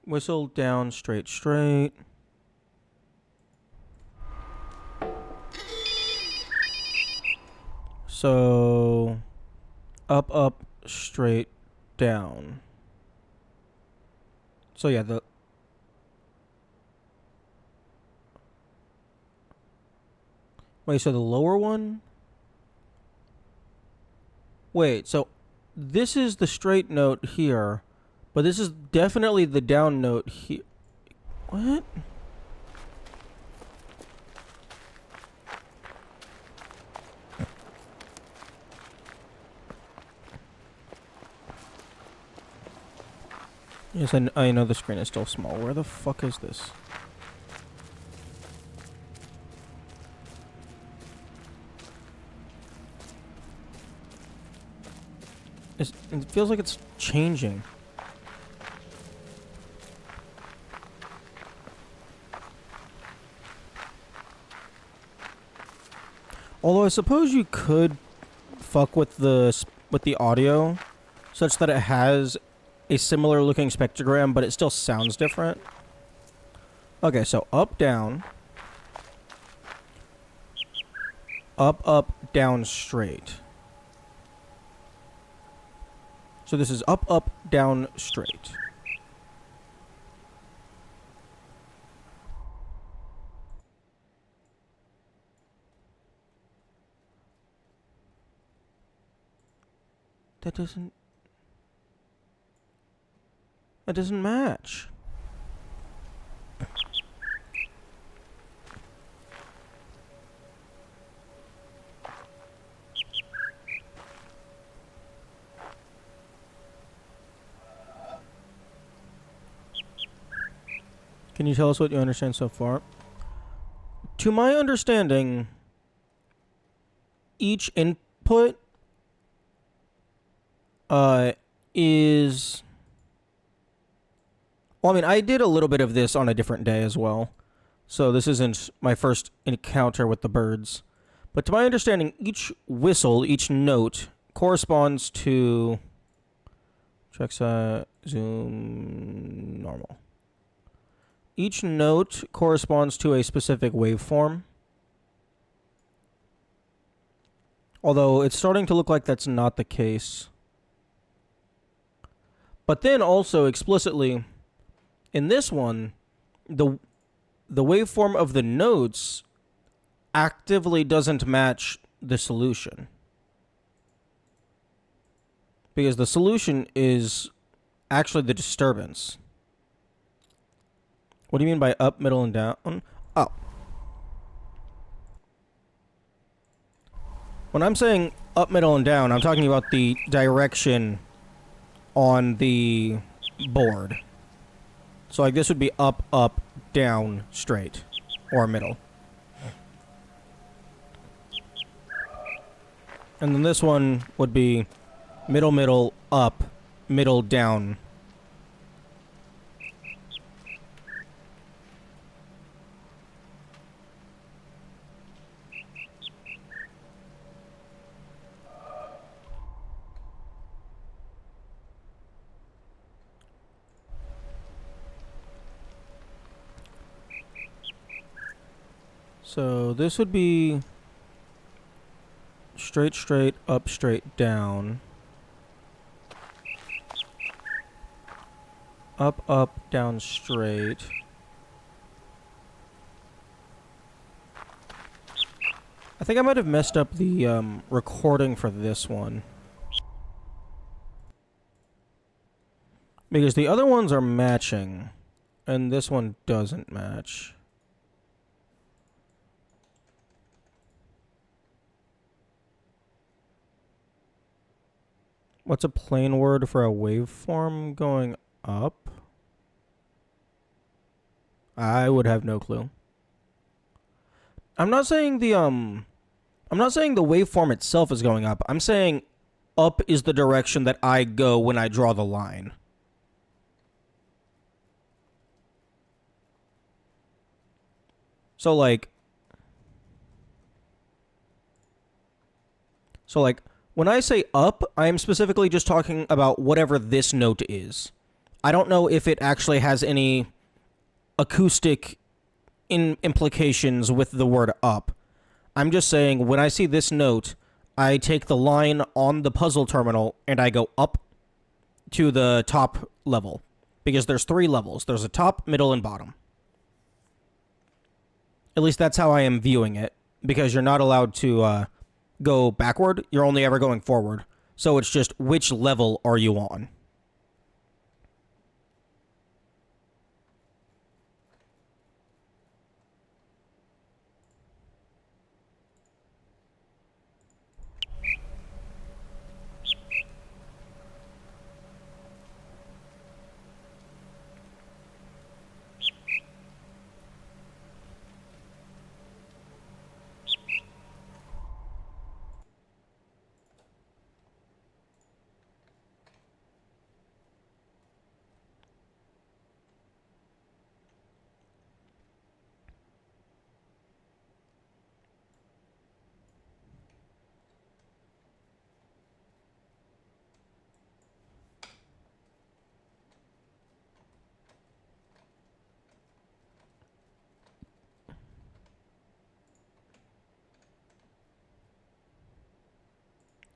Whistle, down, straight, straight. So, up, straight, down. So yeah, wait, so the lower one? Wait, so this is the straight note here, but this is definitely the down note here. What? Yes, I know the screen is still small. Where the fuck is this? It feels like it's changing. Although I suppose you could fuck with the audio such that it has a similar looking spectrogram, but it still sounds different. Okay, so up, down. Up, up, down, straight. So this is up, up, down, straight. That doesn't match. Can you tell us what you understand so far? To my understanding, each input is... Well, I mean, I did a little bit of this on a different day as well. So this isn't my first encounter with the birds. But to my understanding, each whistle, each note, corresponds to... Check zoom normal. Each note corresponds to a specific waveform. Although it's starting to look like that's not the case. But then also explicitly, in this one, the waveform of the notes actively doesn't match the solution. Because the solution is actually the disturbance. What do you mean by up, middle, and down? Oh. When I'm saying up, middle, and down, I'm talking about the direction on the board. So like this would be up, up, down, straight, or middle. And then this one would be middle, middle, up, middle, down. So this would be straight, straight, up, straight, down. Up, up, down, straight. I think I might have messed up the recording for this one. Because the other ones are matching, and this one doesn't match. What's a plain word for a waveform going up? I would have no clue. I'm not saying the waveform itself is going up. I'm saying up is the direction that I go when I draw the line. So like when I say up, I am specifically just talking about whatever this note is. I don't know if it actually has any acoustic implications with the word up. I'm just saying when I see this note, I take the line on the puzzle terminal and I go up to the top level. Because there's 3 levels. There's a top, middle, and bottom. At least that's how I am viewing it. Because you're not allowed to... go backward, you're only ever going forward. So it's just which level are you on?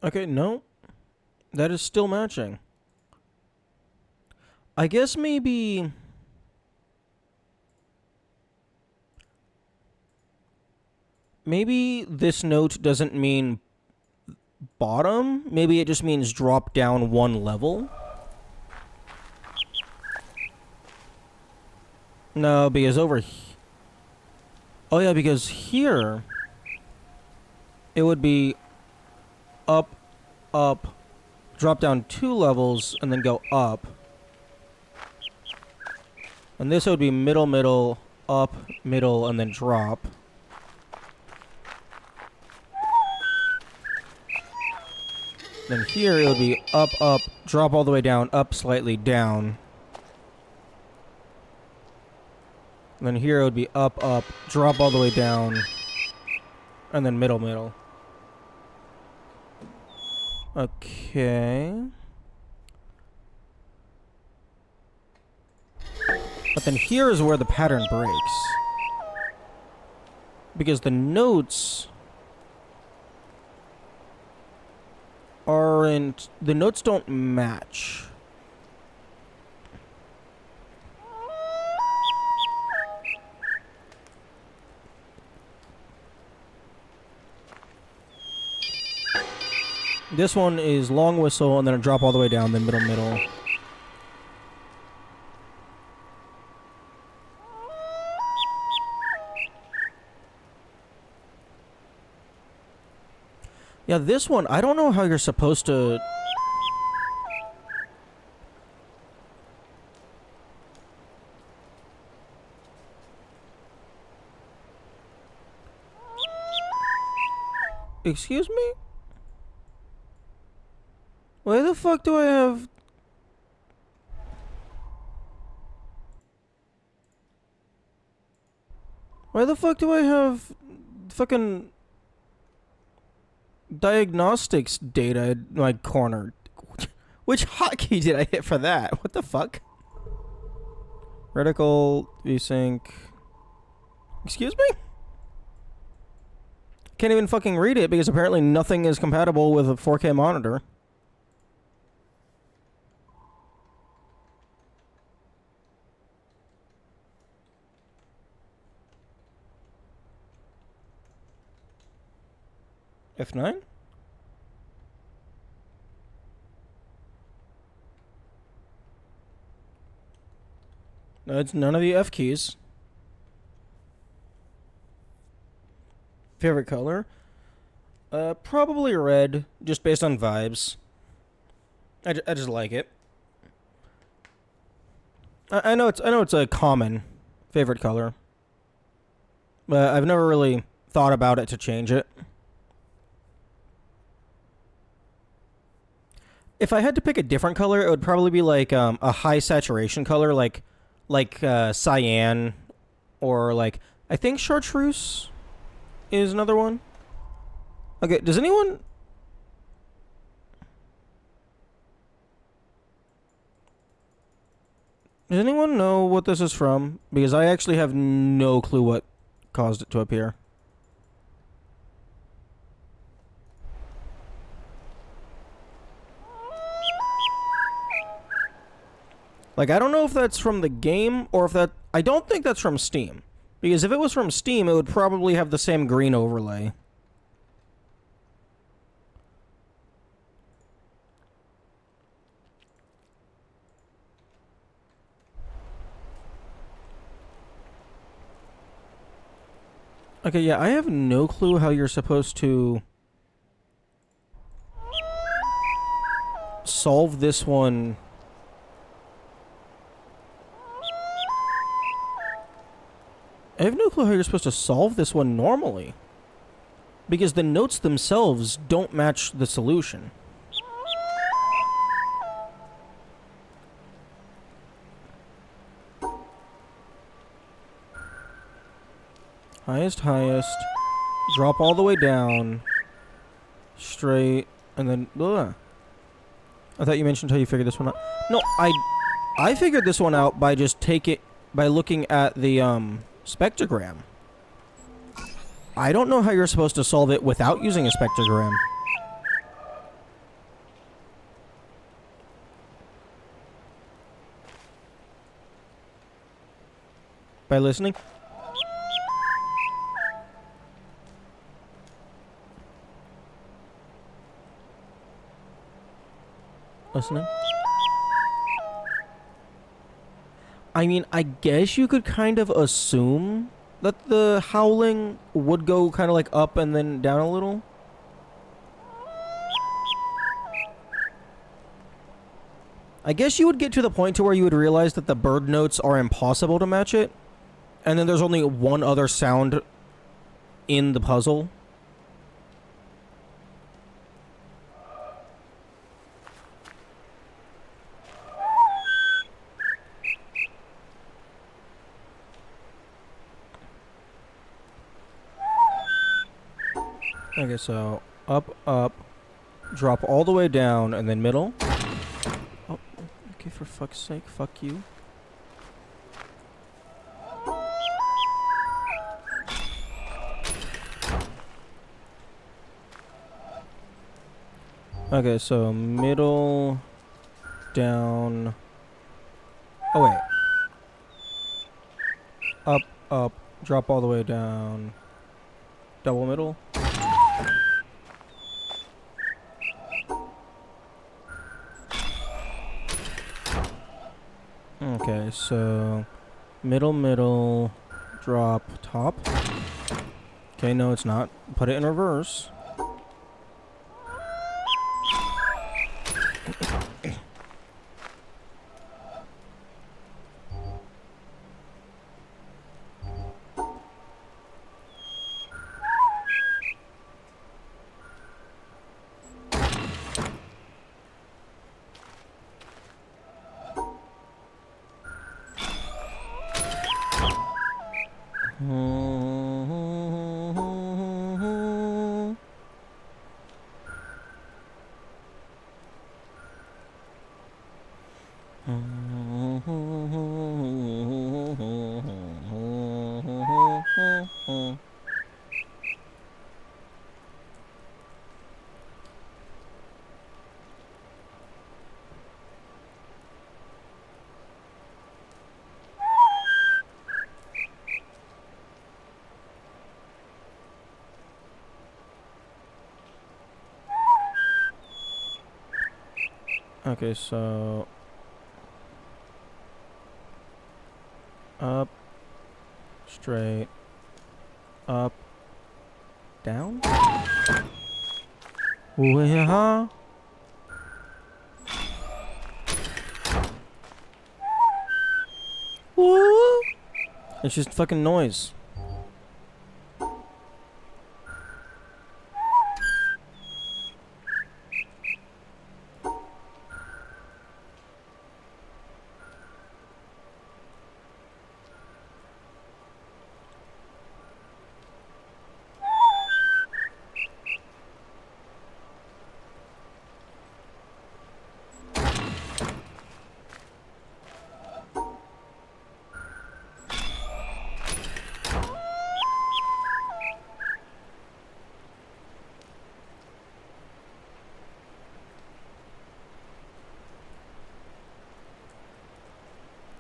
Okay, no. That is still matching. I guess maybe... Maybe this note doesn't mean bottom. Maybe it just means drop down one level. No, because over here... Oh yeah, because here... It would be up, up, drop down 2 levels, and then go up. And this would be middle, middle, up, middle, and then drop. Then here it would be up, up, drop all the way down, up slightly, down. And then here it would be up, up, drop all the way down, and then middle, middle. Okay. But then here is where the pattern breaks. Because the notes aren't... The notes don't match. This one is long whistle and then a drop all the way down, then middle, middle. Yeah, this one, I don't know how you're supposed to... Excuse me? Why the fuck do I have... Why the fuck do I have fucking diagnostics data in my corner? Which hotkey did I hit for that? What the fuck? Reticle, VSync... Excuse me? Can't even fucking read it because apparently nothing is compatible with a 4K monitor. F9? No, it's none of the F keys. Favorite color? Probably red, just based on vibes. I just like it. I know it's a common favorite color, but I've never really thought about it to change it. If I had to pick a different color, it would probably be like a high saturation color, like cyan, or like I think chartreuse is another one. Okay, does anyone know what this is from? Because I actually have no clue what caused it to appear. Like, I don't know if that's from the game or if that... I don't think that's from Steam. Because if it was from Steam, it would probably have the same green overlay. Okay, yeah, I have no clue how you're supposed to solve this one. I have no clue how you're supposed to solve this one normally. Because the notes themselves don't match the solution. Highest, highest. Drop all the way down. Straight. And then... Ugh. I thought you mentioned how you figured this one out. No, I figured this one out by just by looking at the spectrogram. I don't know how you're supposed to solve it without using a spectrogram. By listening? Listening? I mean, I guess you could kind of assume that the howling would go kind of like up and then down a little. I guess you would get to the point to where you would realize that the bird notes are impossible to match it. And then there's only one other sound in the puzzle. Okay, so up, up, drop all the way down, and then middle. Oh, okay, for fuck's sake, fuck you. Okay, so middle, down. Oh, wait. Up, up, drop all the way down. Double middle. Okay, so middle, middle, drop, top. Okay, no, it's not. Put it in reverse. Okay, so up, straight, up, down. Ooh-yeah. Ooh. It's just fucking noise.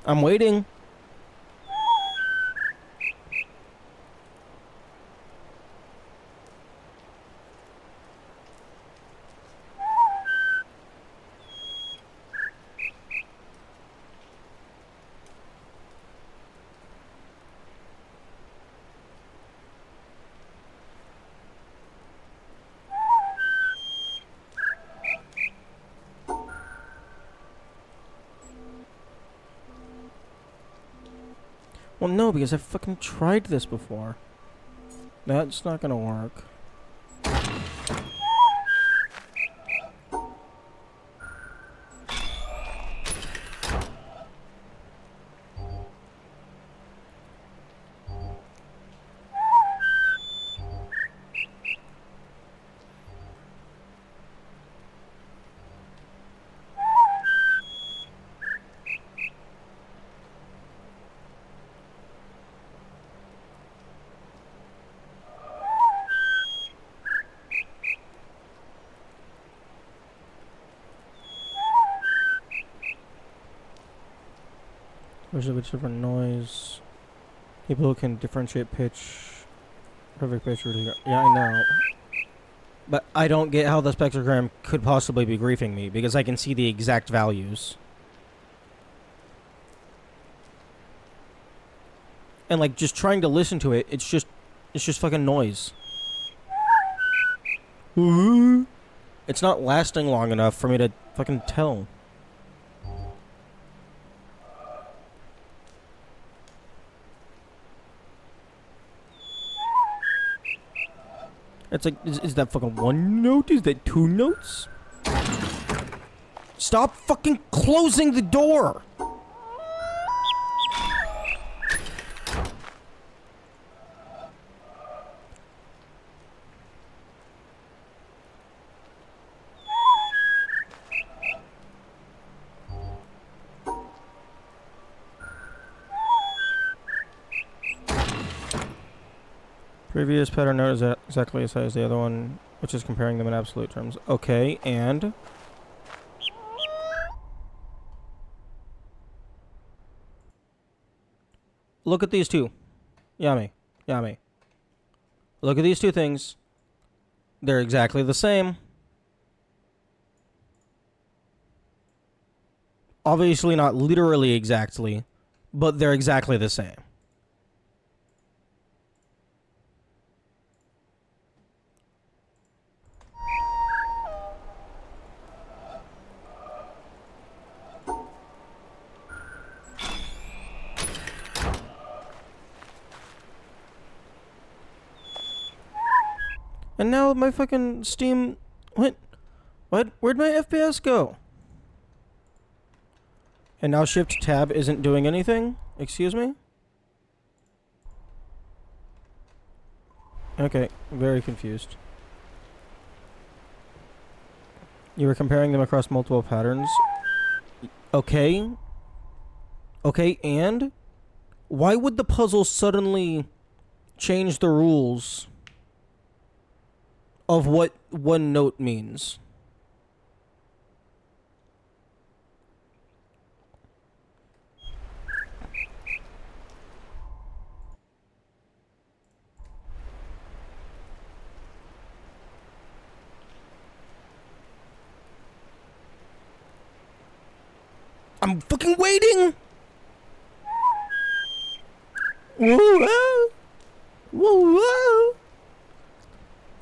I'm waiting. Well, no, because I fucking tried this before. That's not gonna work. There's a bit different noise. People who can differentiate pitch, perfect pitch. Yeah, I know. But I don't get how the spectrogram could possibly be griefing me because I can see the exact values. And like just trying to listen to it, it's just fucking noise. It's not lasting long enough for me to fucking tell. It's like, is that fucking one note? Is that two notes? Stop fucking closing the door! Previous pattern note is exactly as high as the other one, which is comparing them in absolute terms. Okay, and... look at these two. Yummy. Yummy. Look at these two things. They're exactly the same. Obviously not literally exactly, but they're exactly the same. And now my fucking Steam... What? Where'd my FPS go? And now Shift Tab isn't doing anything? Excuse me? Okay, very confused. You were comparing them across multiple patterns. Okay. Okay, and? Why would the puzzle suddenly change the rules of what one note means? I'm fucking waiting! Whoa, whoa, whoa.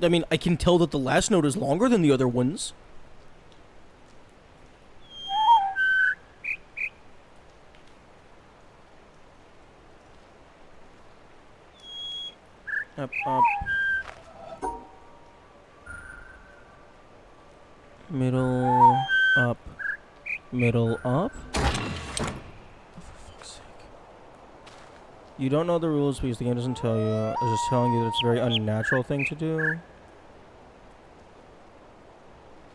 I mean, I can tell that the last note is longer than the other ones. Up, up. Middle, up. Middle, up. For fuck's sake. You don't know the rules because the game doesn't tell you. It's just telling you that it's a very unnatural thing to do.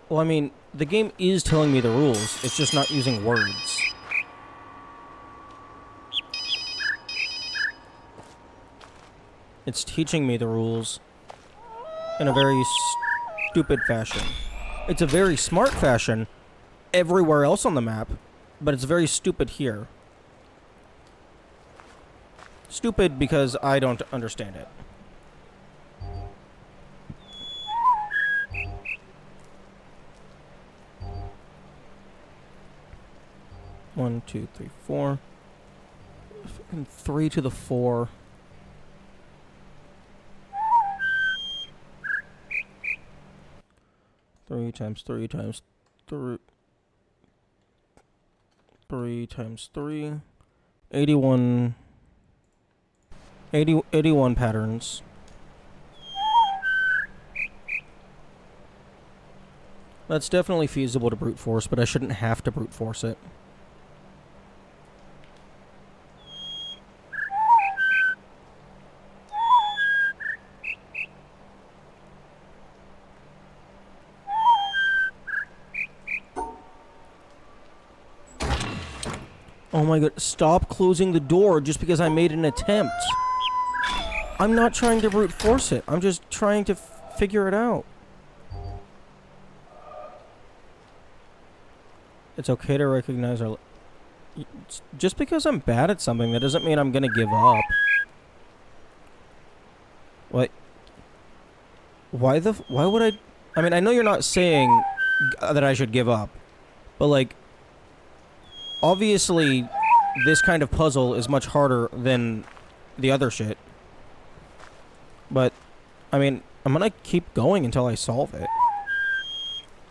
Well, I mean, the game is telling me the rules. It's just not using words. It's teaching me the rules in a very stupid fashion. It's a very smart fashion everywhere else on the map, but it's very stupid here. Stupid because I don't understand it. One, two, three, four. Fucking 3 to the 4. Three times 3 times 3. 3 times 3. 81. 81 patterns. That's definitely feasible to brute force, but I shouldn't have to brute force it. Oh my god, stop closing the door just because I made an attempt. I'm not trying to brute force it. I'm just trying to figure it out. It's okay to recognize our... Just because I'm bad at something, that doesn't mean I'm gonna give up. What? Why would I... I mean, I know you're not saying that I should give up. But, like... Obviously, this kind of puzzle is much harder than the other shit. But, I mean, I'm gonna keep going until I solve it.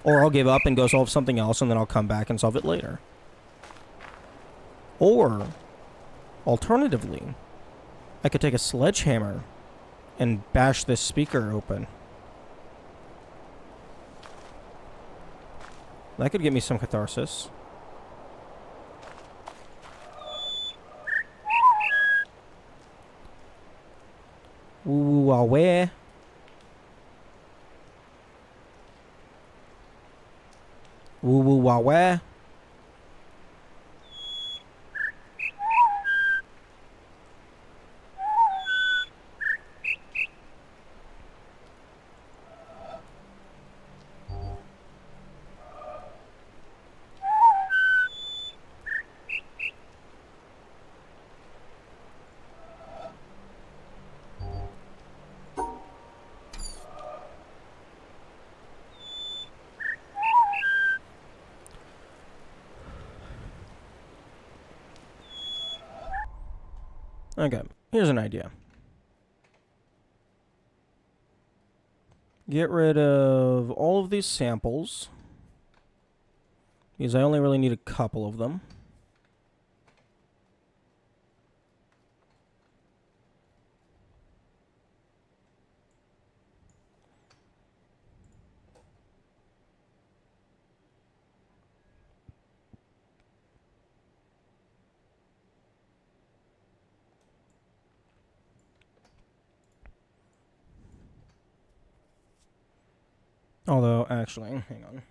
Or I'll give up and go solve something else, and then I'll come back and solve it later. Or, alternatively, I could take a sledgehammer and bash this speaker open. That could get me some catharsis. Ooh, where? Woo wah wah. Okay, here's an idea. Get rid of all of these samples, because I only really need a couple of them. Although, actually, hang on.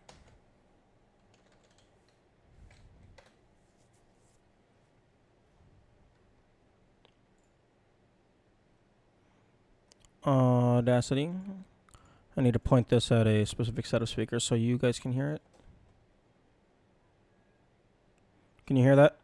Audacity. I need to point this at a specific set of speakers so you guys can hear it. Can you hear that?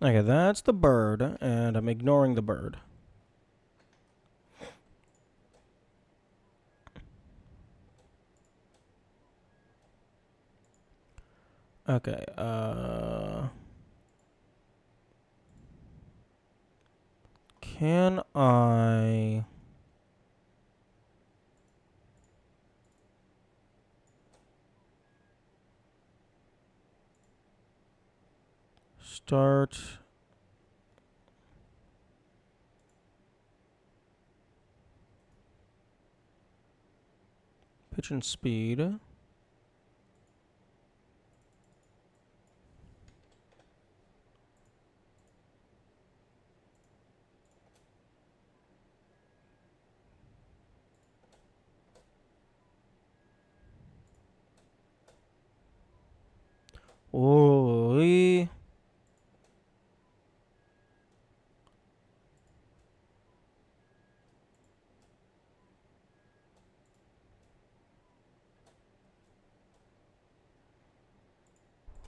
Okay, that's the bird, and I'm ignoring the bird. Okay, can I... start... pitch and speed. Holy...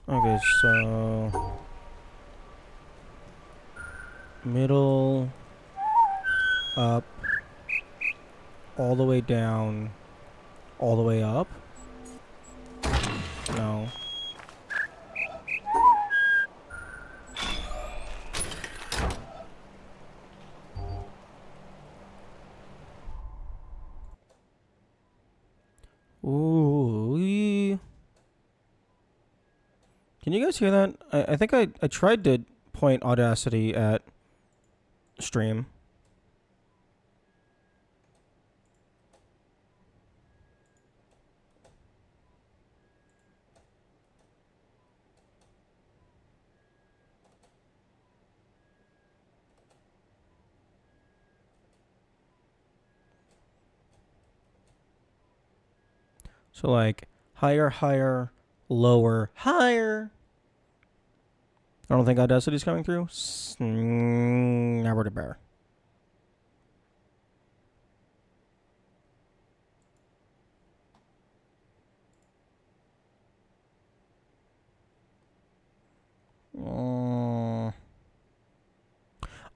Okay, so... middle... up... all the way down... all the way up? No. Can you guys hear that? I think I tried to point Audacity at stream. So like higher, higher, lower, higher. I don't think Audacity's coming through. Bear.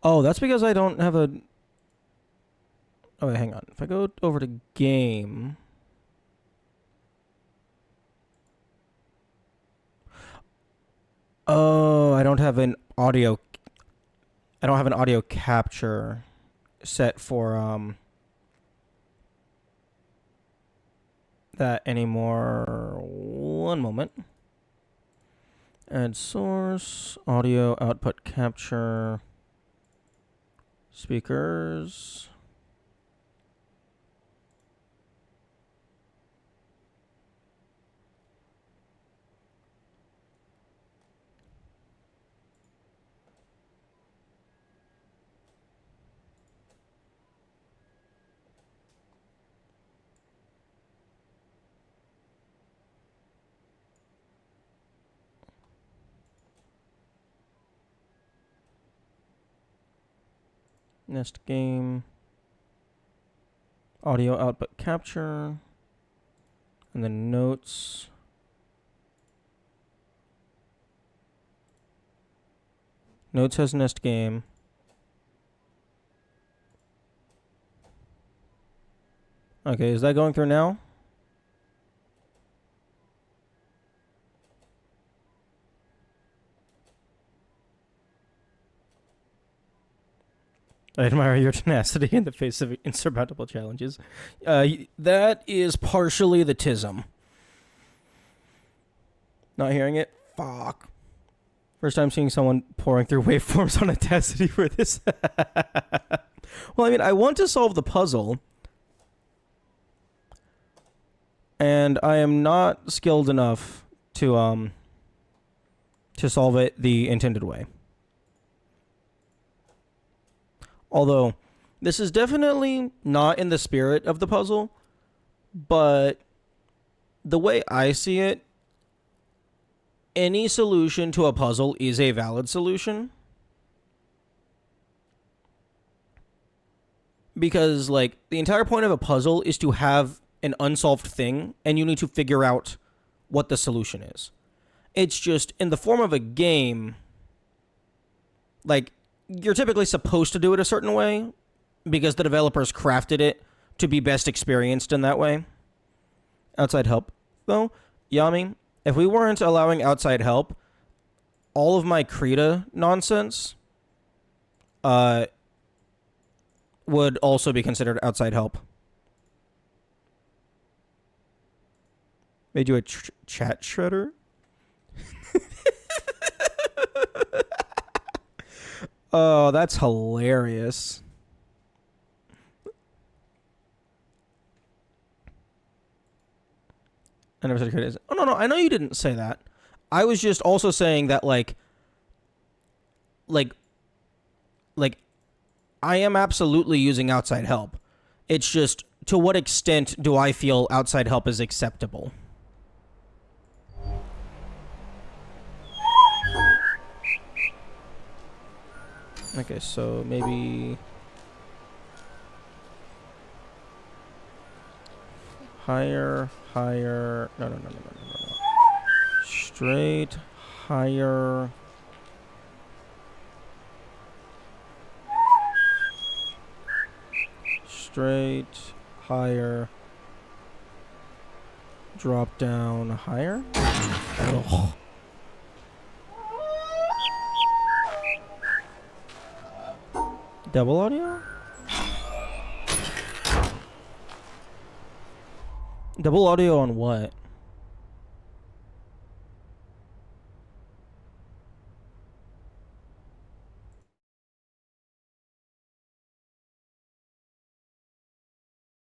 Oh, that's because I don't have a... Oh, wait, hang on. If I go over to game... Oh, I don't have an audio... I don't have an audio capture set for, that anymore. One moment. Add source, audio, output capture, speakers. Nest game. Audio output capture. And then notes. Notes has Nest game. Okay, is that going through now? I admire your tenacity in the face of insurmountable challenges. That is partially the tism. Not hearing it? Fuck. First time seeing someone pouring through waveforms on Audacity for this. Well, I mean, I want to solve the puzzle. And I am not skilled enough to solve it the intended way. Although, this is definitely not in the spirit of the puzzle, but the way I see it, any solution to a puzzle is a valid solution. Because, like, the entire point of a puzzle is to have an unsolved thing, and you need to figure out what the solution is. It's just, in the form of a game, like, you're typically supposed to do it a certain way because the developers crafted it to be best experienced in that way. Outside help, though, Yami, if we weren't allowing outside help, all of my Krita nonsense would also be considered outside help. Made you a chat shredder? Oh, that's hilarious. I never said criticism. Oh, no, I know you didn't say that. I was just also saying that, like, I am absolutely using outside help. It's just, to what extent do I feel outside help is acceptable? Okay, so maybe... Higher, higher... No. Straight, higher... Straight, higher... Drop down, higher? Ugh. Double audio? Double audio on what?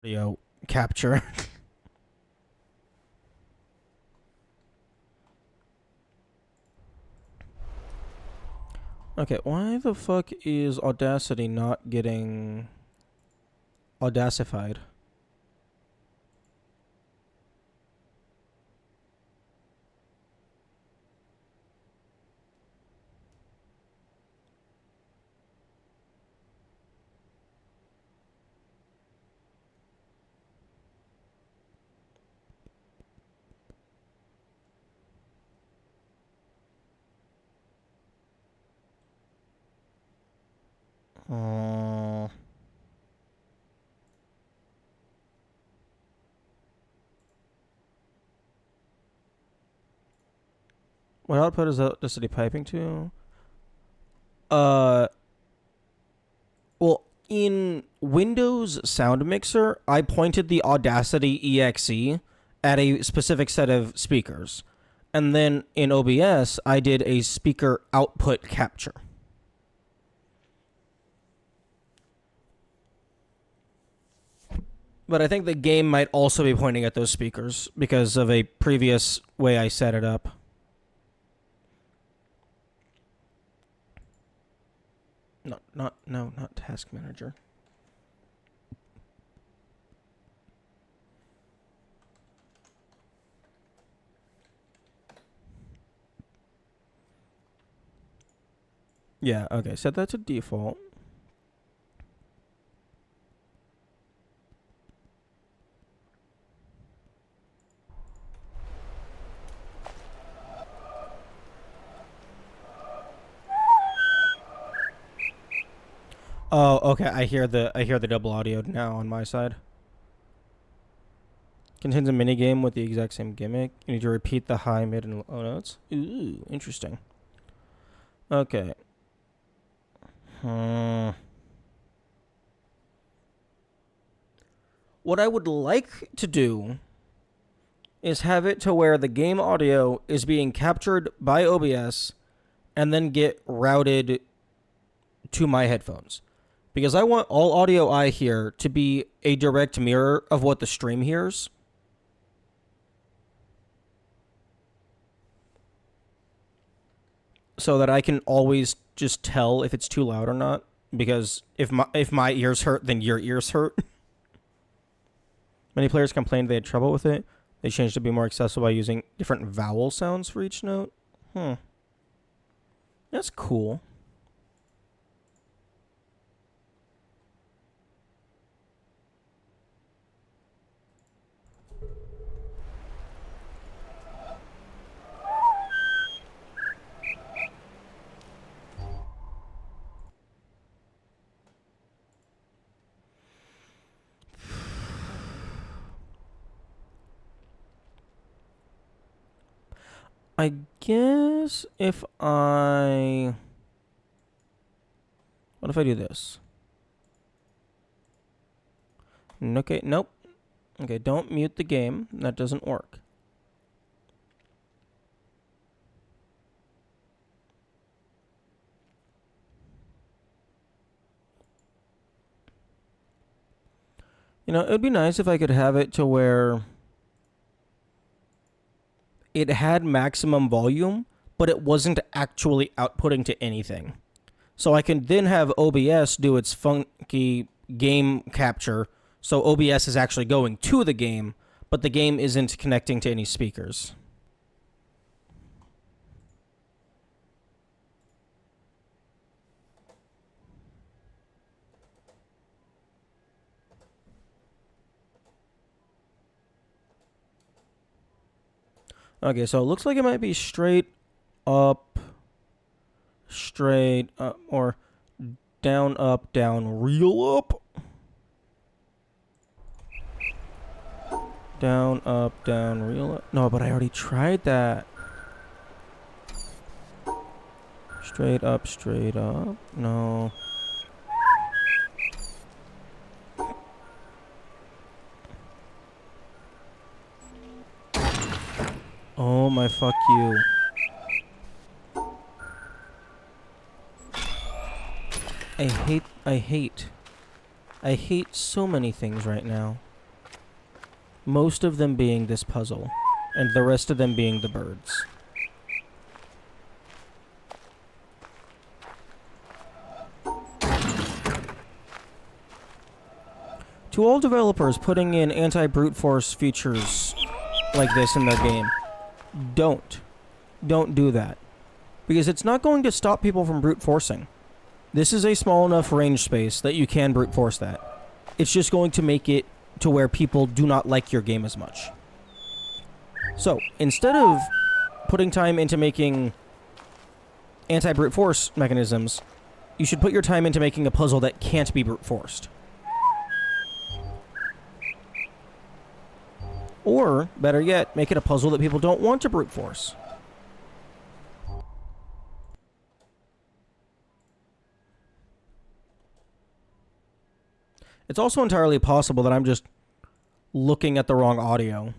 audio capture. Okay, why the fuck is Audacity not getting Audacified? Uh, what output is Audacity piping to? Uh, well, in Windows Sound Mixer, I pointed the Audacity EXE at a specific set of speakers. And then in OBS, I did a speaker output capture. But I think the game might also be pointing at those speakers because of a previous way I set it up. Not Task Manager. Yeah, okay, set that to default. Oh, okay. I hear the double audio now on my side. Contains a minigame with the exact same gimmick. You need to repeat the high, mid, and low notes. Ooh, interesting. Okay. What I would like to do is have it to where the game audio is being captured by OBS and then get routed to my headphones. Because I want all audio I hear to be a direct mirror of what the stream hears. So that I can always just tell if it's too loud or not. Because if my ears hurt, then your ears hurt. Many players complained they had trouble with it. They changed to be more accessible by using different vowel sounds for each note. That's cool. I guess if I... What if I do this? Okay, nope. Okay, don't mute the game. That doesn't work. You know, it would be nice if I could have it to where it had maximum volume, but it wasn't actually outputting to anything. So I can then have OBS do its funky game capture, so OBS is actually going to the game, but the game isn't connecting to any speakers. Okay, so it looks like it might be straight up, or down, up, down, real up. Down, up, down, real up. No, but I already tried that. Straight up, no. Oh my fuck you. I hate so many things right now. Most of them being this puzzle, and the rest of them being the birds. To all developers putting in anti-brute force features like this in their game, don't do that. Because it's not going to stop people from brute forcing. This is a small enough range space that you can brute force that. It's just going to make it to where people do not like your game as much. So, instead of putting time into making anti-brute force mechanisms, you should put your time into making a puzzle that can't be brute forced. Or, better yet, make it a puzzle that people don't want to brute force. It's also entirely possible that I'm just looking at the wrong audio.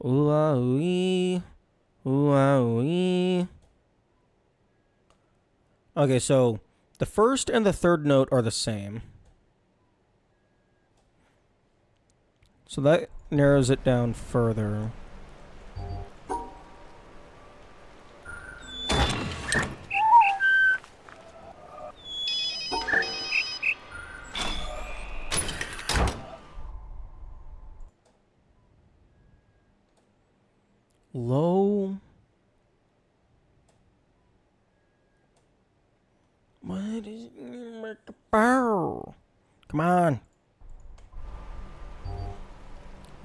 Ooh-ah-ooey. Ooh-ah-ooey. Okay, so the first and the third note are the same. So that narrows it down further. Low. What is bow? Come on.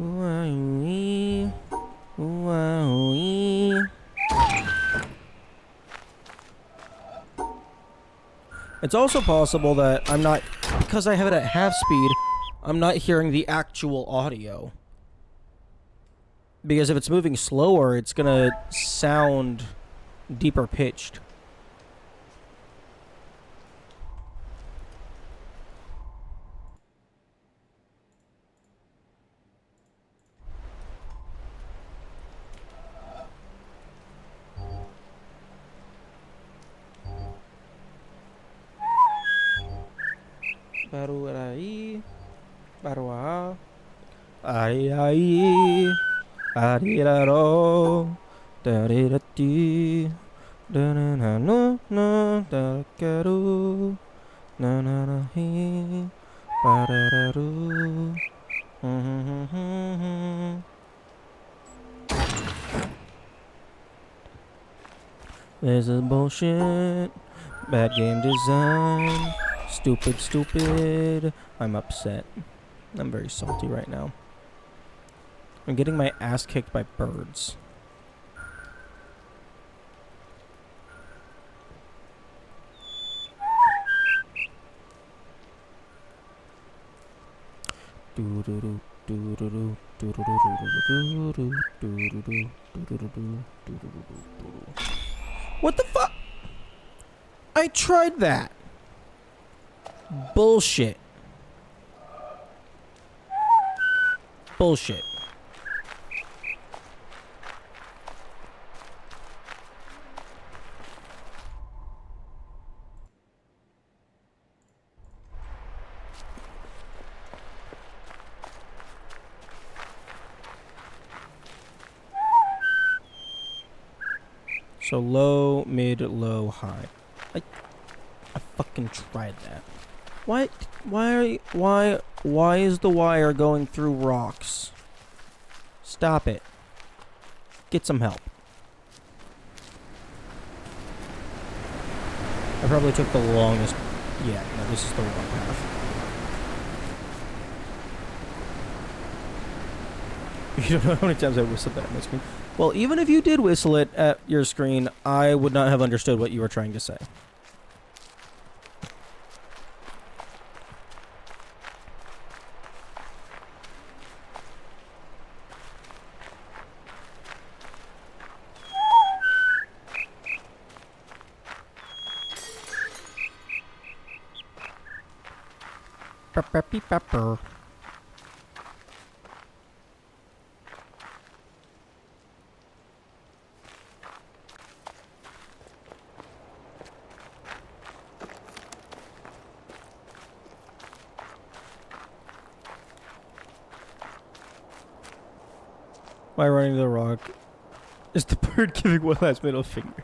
Ooh-ah-ooey. Ooh-ah-ooey. It's also possible that I'm not, because I have it at half speed, I'm not hearing the actual audio. Because if it's moving slower, it's gonna sound deeper pitched. Baru ai, baru a, ai, ariraro, darirati, danana no no dakaru, nanana hi, parararu. This is bullshit. Bad game design. Stupid, stupid. I'm upset. I'm very salty right now. I'm getting my ass kicked by birds. What the fuck? I tried that. Bullshit. Bullshit. So low, mid, low, high. I fucking tried that. What? Why is the wire going through rocks? Stop it. Get some help. I probably took the longest. Yeah, no, this is the wrong path. You don't know how many times I whistled that on my screen. Well, even if you did whistle it at your screen, I would not have understood what you were trying to say. Pepper. By running the rock is the bird giving one last middle finger.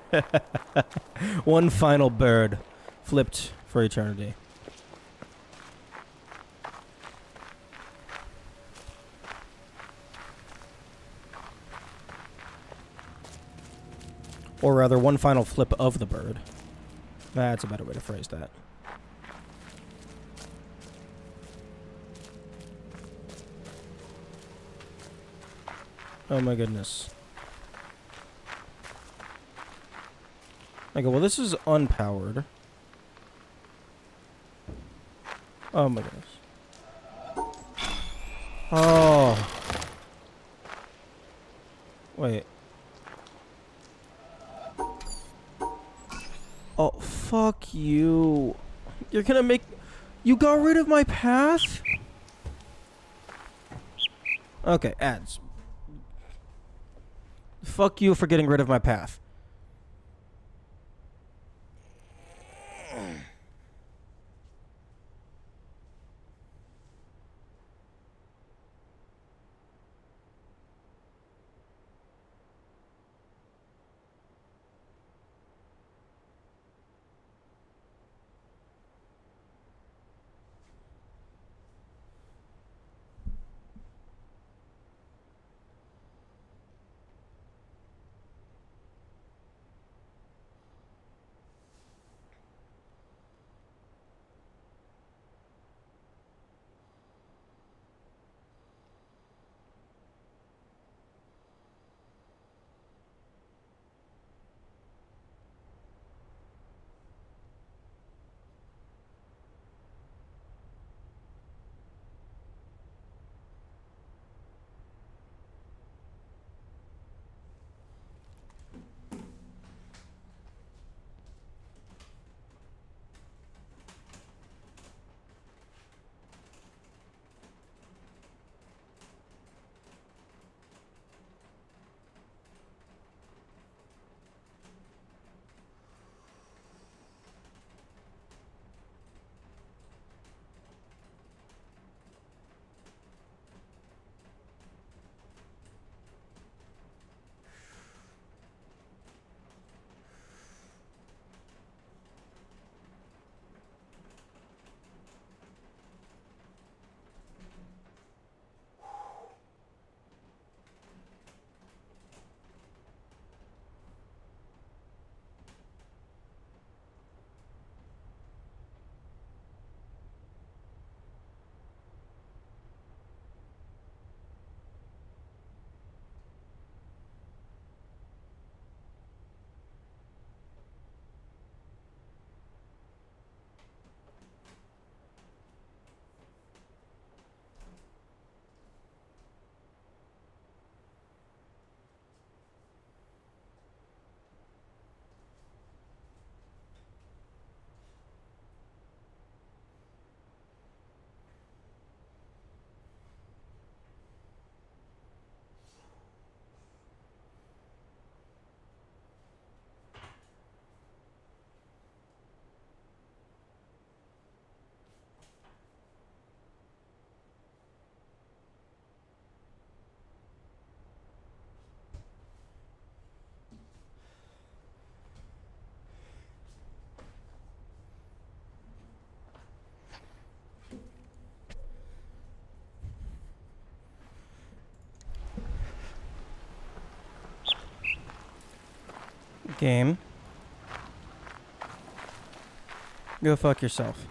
One final bird flipped for eternity. Or rather, one final flip of the bird. That's a better way to phrase that. Oh my goodness. Okay, well this is unpowered. Oh my goodness. Oh. Wait. Oh, fuck you. You're gonna make... You got rid of my path? Okay, ads. Fuck you for getting rid of my path. Game. Go fuck yourself.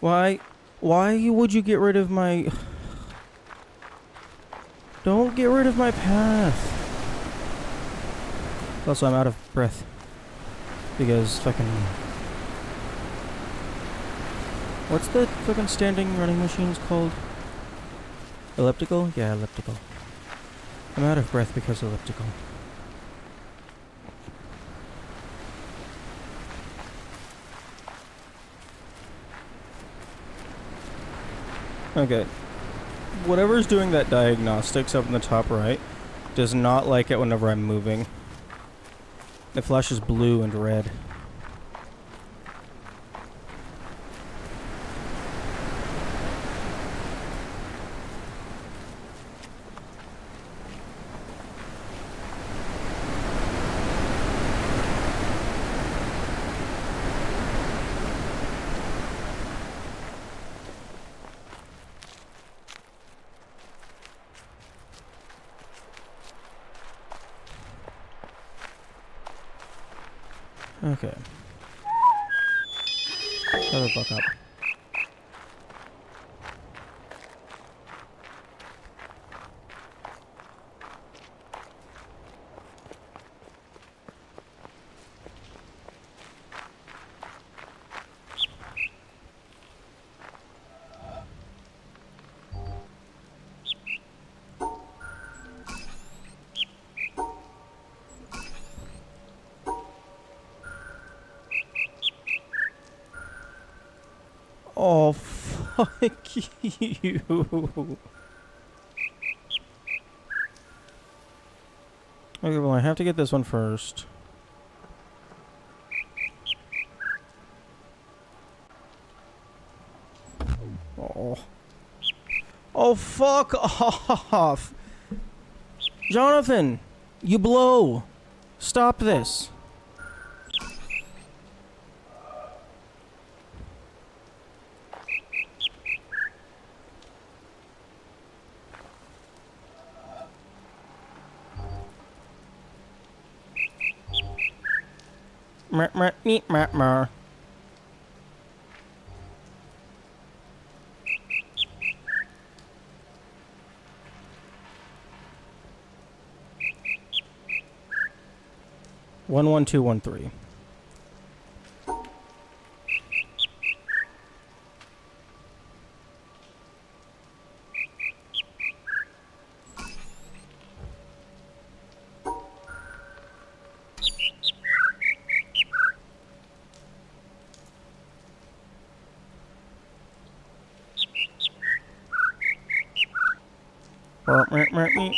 Why would you get rid of my... Don't get rid of my path. Also, I'm out of breath. Because fucking... What's the fucking standing running machines called? Elliptical? Yeah, elliptical. I'm out of breath because elliptical. Okay. Whatever's doing that diagnostics up in the top right does not like it whenever I'm moving. It flashes blue and red. Okay. Shut the fuck up. Oh, fuck you. Okay, well, I have to get this one first. Oh. Oh, fuck off. Jonathan, you blow. Stop this. Mer, mer, meet, mer, mer. One, 1, 2, 1, 3. Mer, mer, mer, meet.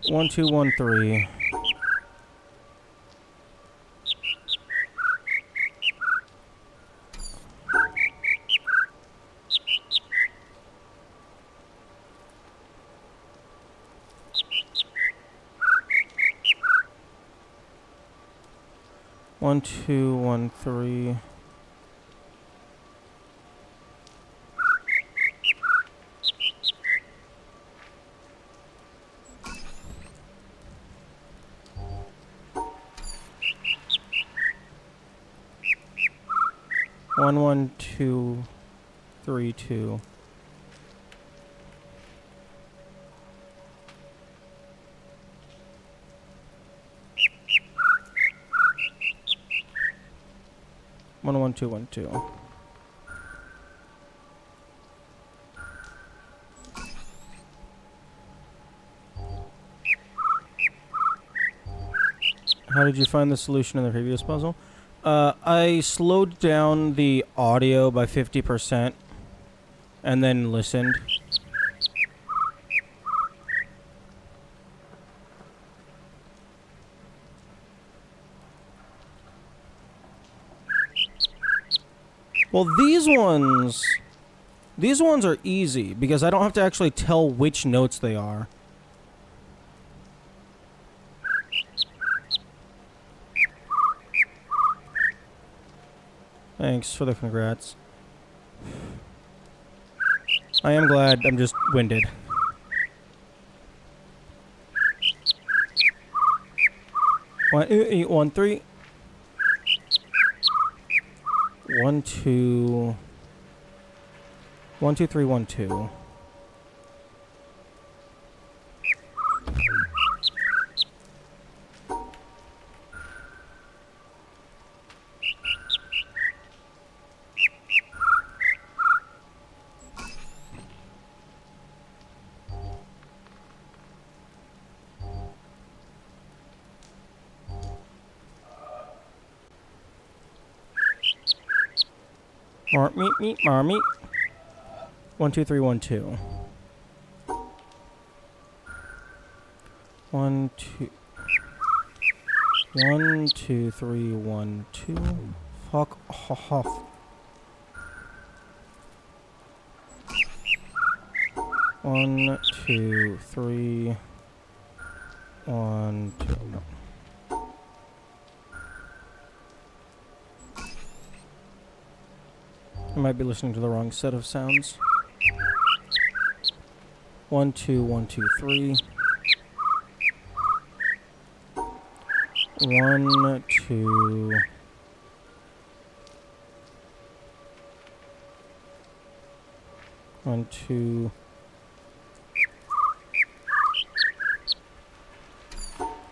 One, 2, 1, 3. One, 2, 1, 3. One, 1, 2, 3, 2. One, 1, 2, 1, 2. How did you find the solution in the previous puzzle? I slowed down the audio by 50% and then listened. Well, these ones are easy because I don't have to actually tell which notes they are. Thanks for the congrats. I am glad. I'm just winded. One, 8, 1, 3. 1, 2. 1, 2, 3, 1, 2. Meet, meet. 1, 2, 3, 1, 2. 1, 2. 1, 2, 3, 1, 2. Fuck off. 1, 2, 3. 1, 2. No. I might be listening to the wrong set of sounds. 1, 2, 1, 2, 3. 1, 2. One, two.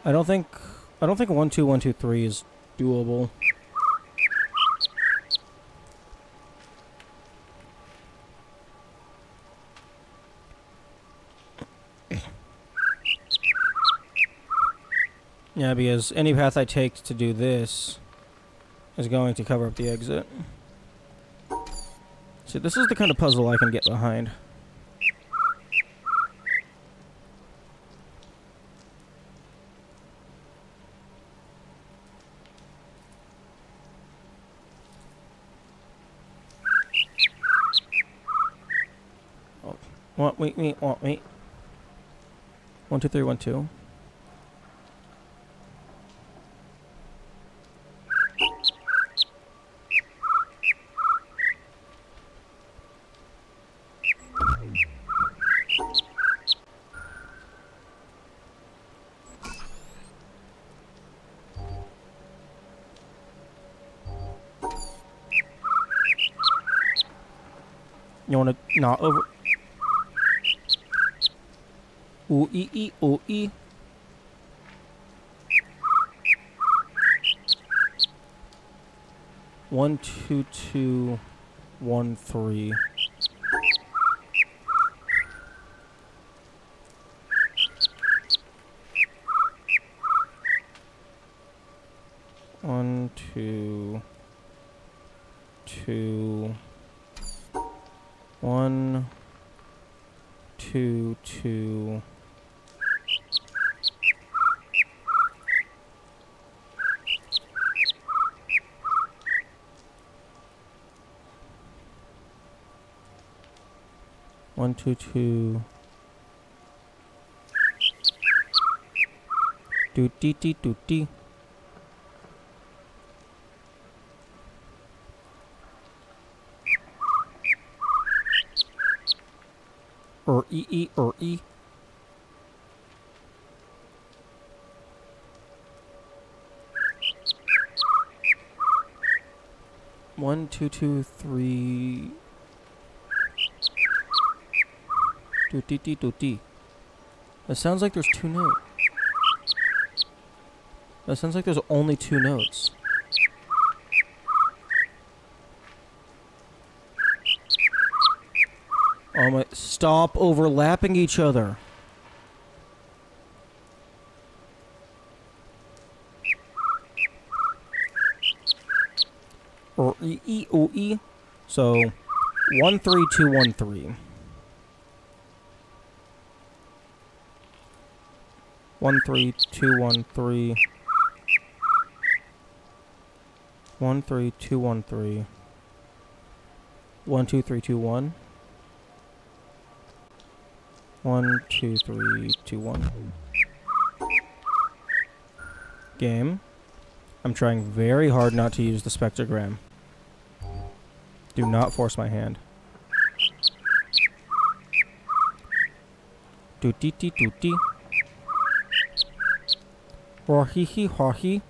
I don't think 1, 2, 1, 2, 3 is doable. Yeah, because any path I take to do this is going to cover up the exit. See, this is the kind of puzzle I can get behind. Oh, want me. 1, 2, 3, 1, 2. You wanna not over? Ooh ee ee ooh ee. One, 2, 2, 1, 3. One, 2, 2. 1, 2, 2. One, two, two. Doot-dee-dee, doot-dee. E. 1, 2, 2, 3. Doot-dee-dee, doot-dee. That sounds like there's 2 notes. That sounds like there's only 2 notes. Oh my, stop overlapping each other. Or E O E. So 1, 3, 2, 1, 3. 1, 3, 2, 1, 3. 1, 3, 2, 1, 3. 1, 2, 3, 2, 1. 1, 2, 3, 2, 1. Game. I'm trying very hard not to use the spectrogram. Do not force my hand. Doot-dee-dee, doot-dee. Hwa-hee-hee, hwa-hee.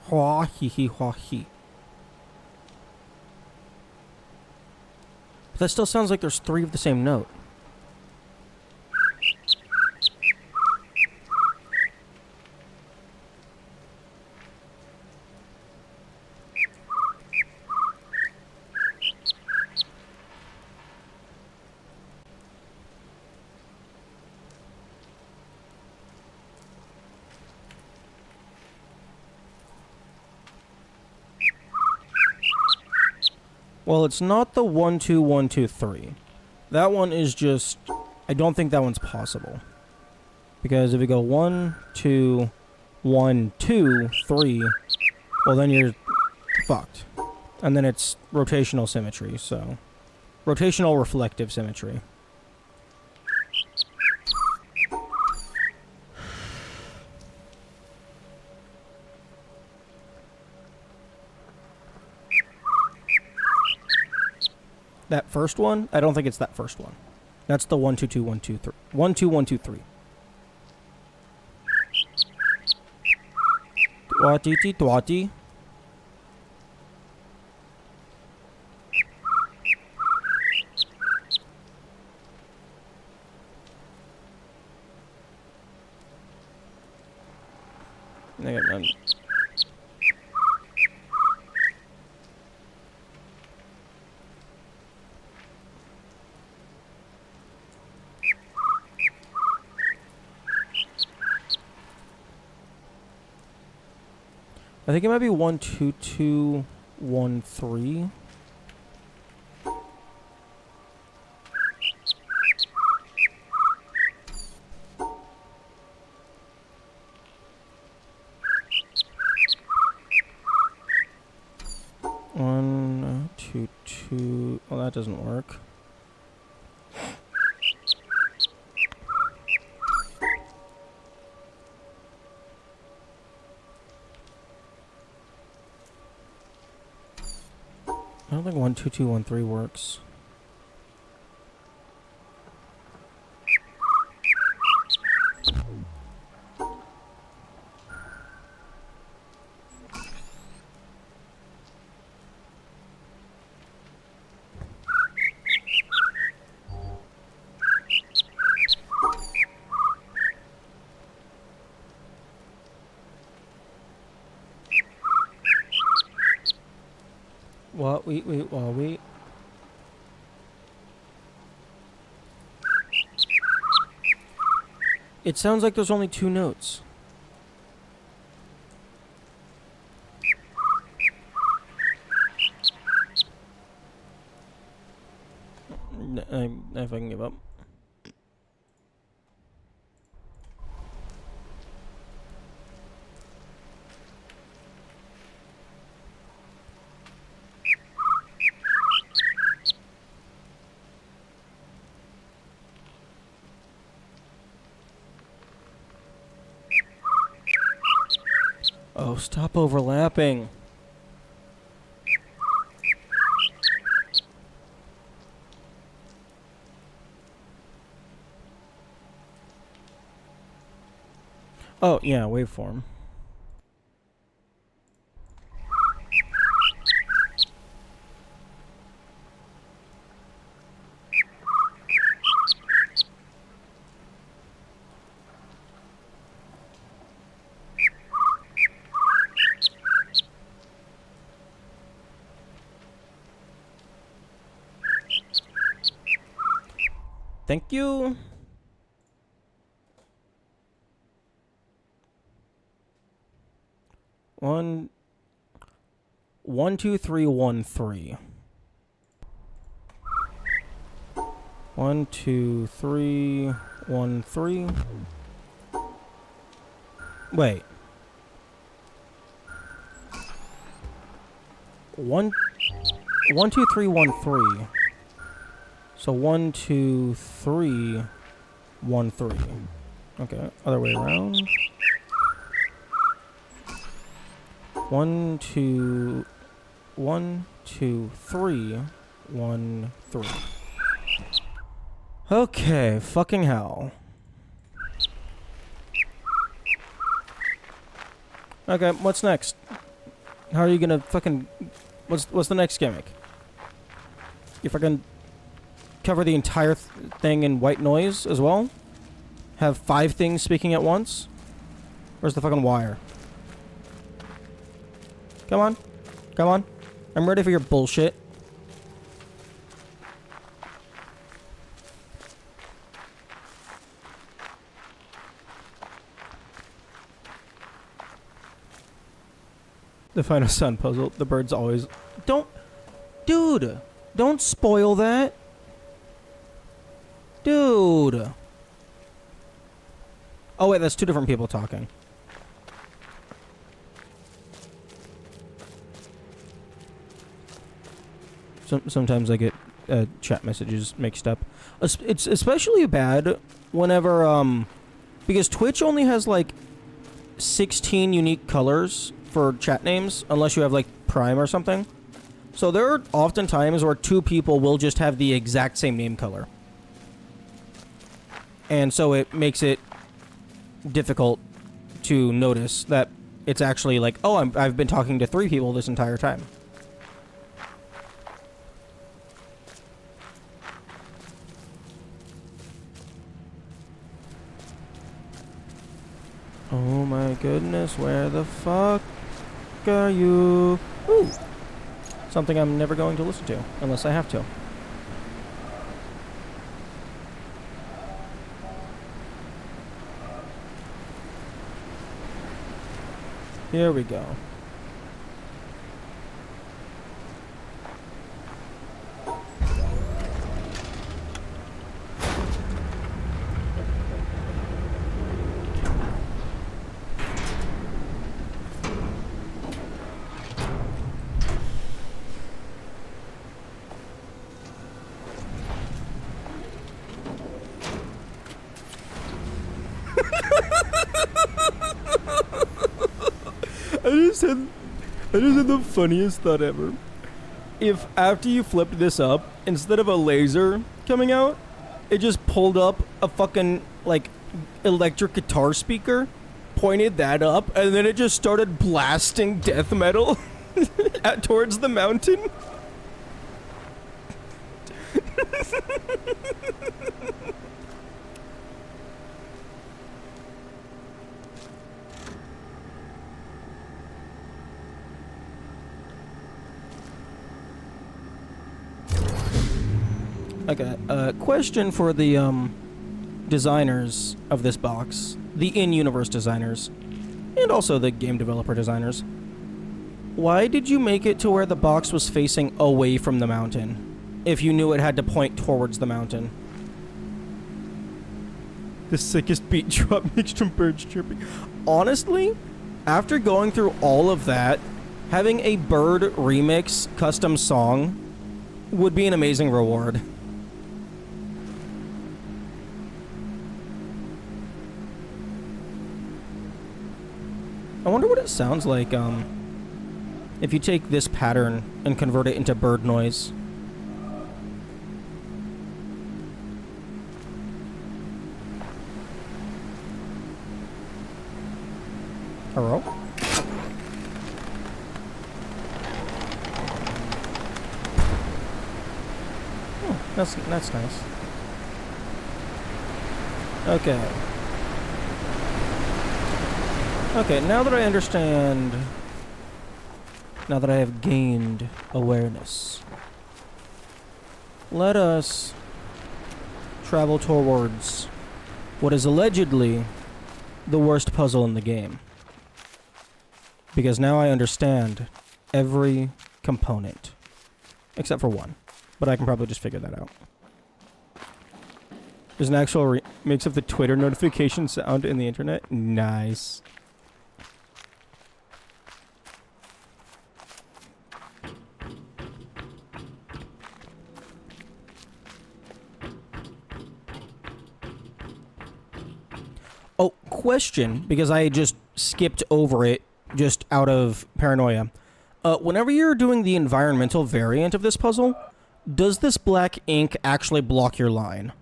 Hwa-hee-hee, hwa-hee. But that still sounds like there's 3 of the same note. Well, it's not the 1, 2, 1, 2, 3. That one is just... I don't think that one's possible. Because if you go 1, 2, 1, 2, 3, well then you're fucked. And then it's rotational symmetry, so... Rotational reflective symmetry. That first one? I don't think it's that first one. That's the 1 2 2 1 2 3. 1 2 1 2 3. Twati twati. I think it might be 1 2 2 1 3. One, two, two. Well, that doesn't work. I don't think 1 2 2 1 3 works. What? Wait. It sounds like there's only 2 notes. I fucking give up. Oh, stop overlapping. Oh, yeah, waveform. Thank you. One, 2 3 1 3. 1 2 3 1 3. Wait. 1 2 3 1 3. So 1 2 3 1 3. Okay, other way around. 1 2 1 2 3 1 3. Okay, fucking hell. Okay, what's next? How are you gonna fucking... What's the next gimmick? You fucking cover the entire thing in white noise as well? Have 5 things speaking at once? Where's the fucking wire? Come on. Come on. I'm ready for your bullshit. The Final Sun puzzle. The birds always... Don't... Dude! Don't spoil that! Dude! Oh wait, that's 2 different people talking. Sometimes I get chat messages mixed up. It's especially bad whenever, because Twitch only has like 16 unique colors for chat names, unless you have like Prime or something. So there are often times where two people will just have the exact same name color. And so it makes it difficult to notice that it's actually like, oh, I've been talking to three people this entire time. Oh my goodness, where the fuck are you? Ooh. Something I'm never going to listen to, unless I have to. Here we go. I just had the funniest thought ever. If after you flipped this up, instead of a laser coming out, it just pulled up a fucking, like, electric guitar speaker, pointed that up, and then it just started blasting death metal towards the mountain. Okay, question for the, designers of this box. The in-universe designers. And also the game developer designers. Why did you make it to where the box was facing away from the mountain, if you knew it had to point towards the mountain? The sickest beat drop mixed from birds chirping. Honestly, after going through all of that, having a bird remix custom song would be an amazing reward. I wonder what it sounds like, if you take this pattern and convert it into bird noise. Hello? Oh, that's nice. Okay. Okay, now that I understand, now that I have gained awareness, let us travel towards what is allegedly the worst puzzle in the game. Because now I understand every component, except for one, but I can probably just figure that out. There's an actual remix of the Twitter notification sound in the internet. Nice. Oh, question, because I just skipped over it just out of paranoia. Whenever you're doing the environmental variant of this puzzle, does this black ink actually block your line?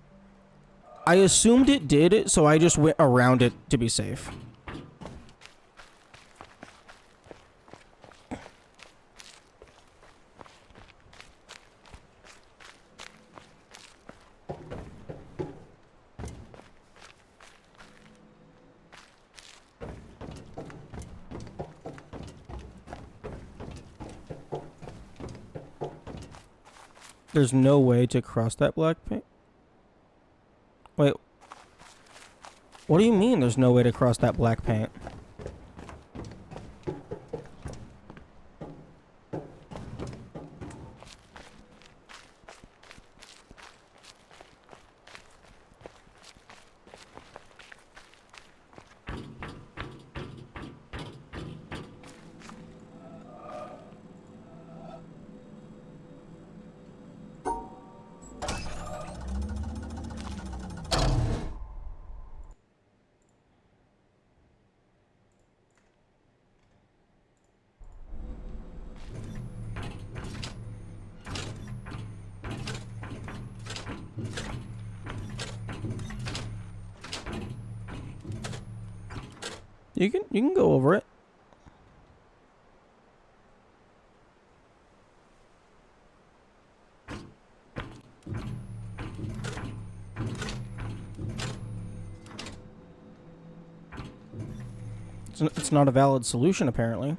I assumed it did, so I just went around it to be safe. There's no way to cross that black paint? Wait. What do you mean there's no way to cross that black paint? You can go over it. It's not a valid solution, apparently.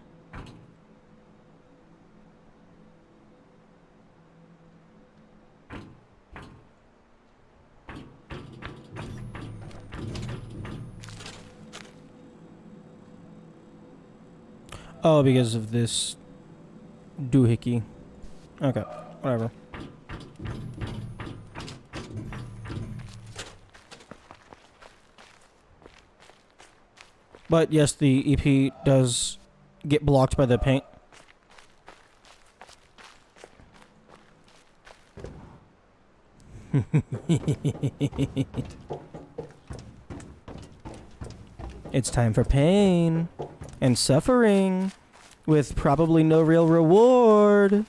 Oh, because of this doohickey. Okay, whatever. But yes, the EP does get blocked by the paint. It's time for pain and suffering with probably no real reward.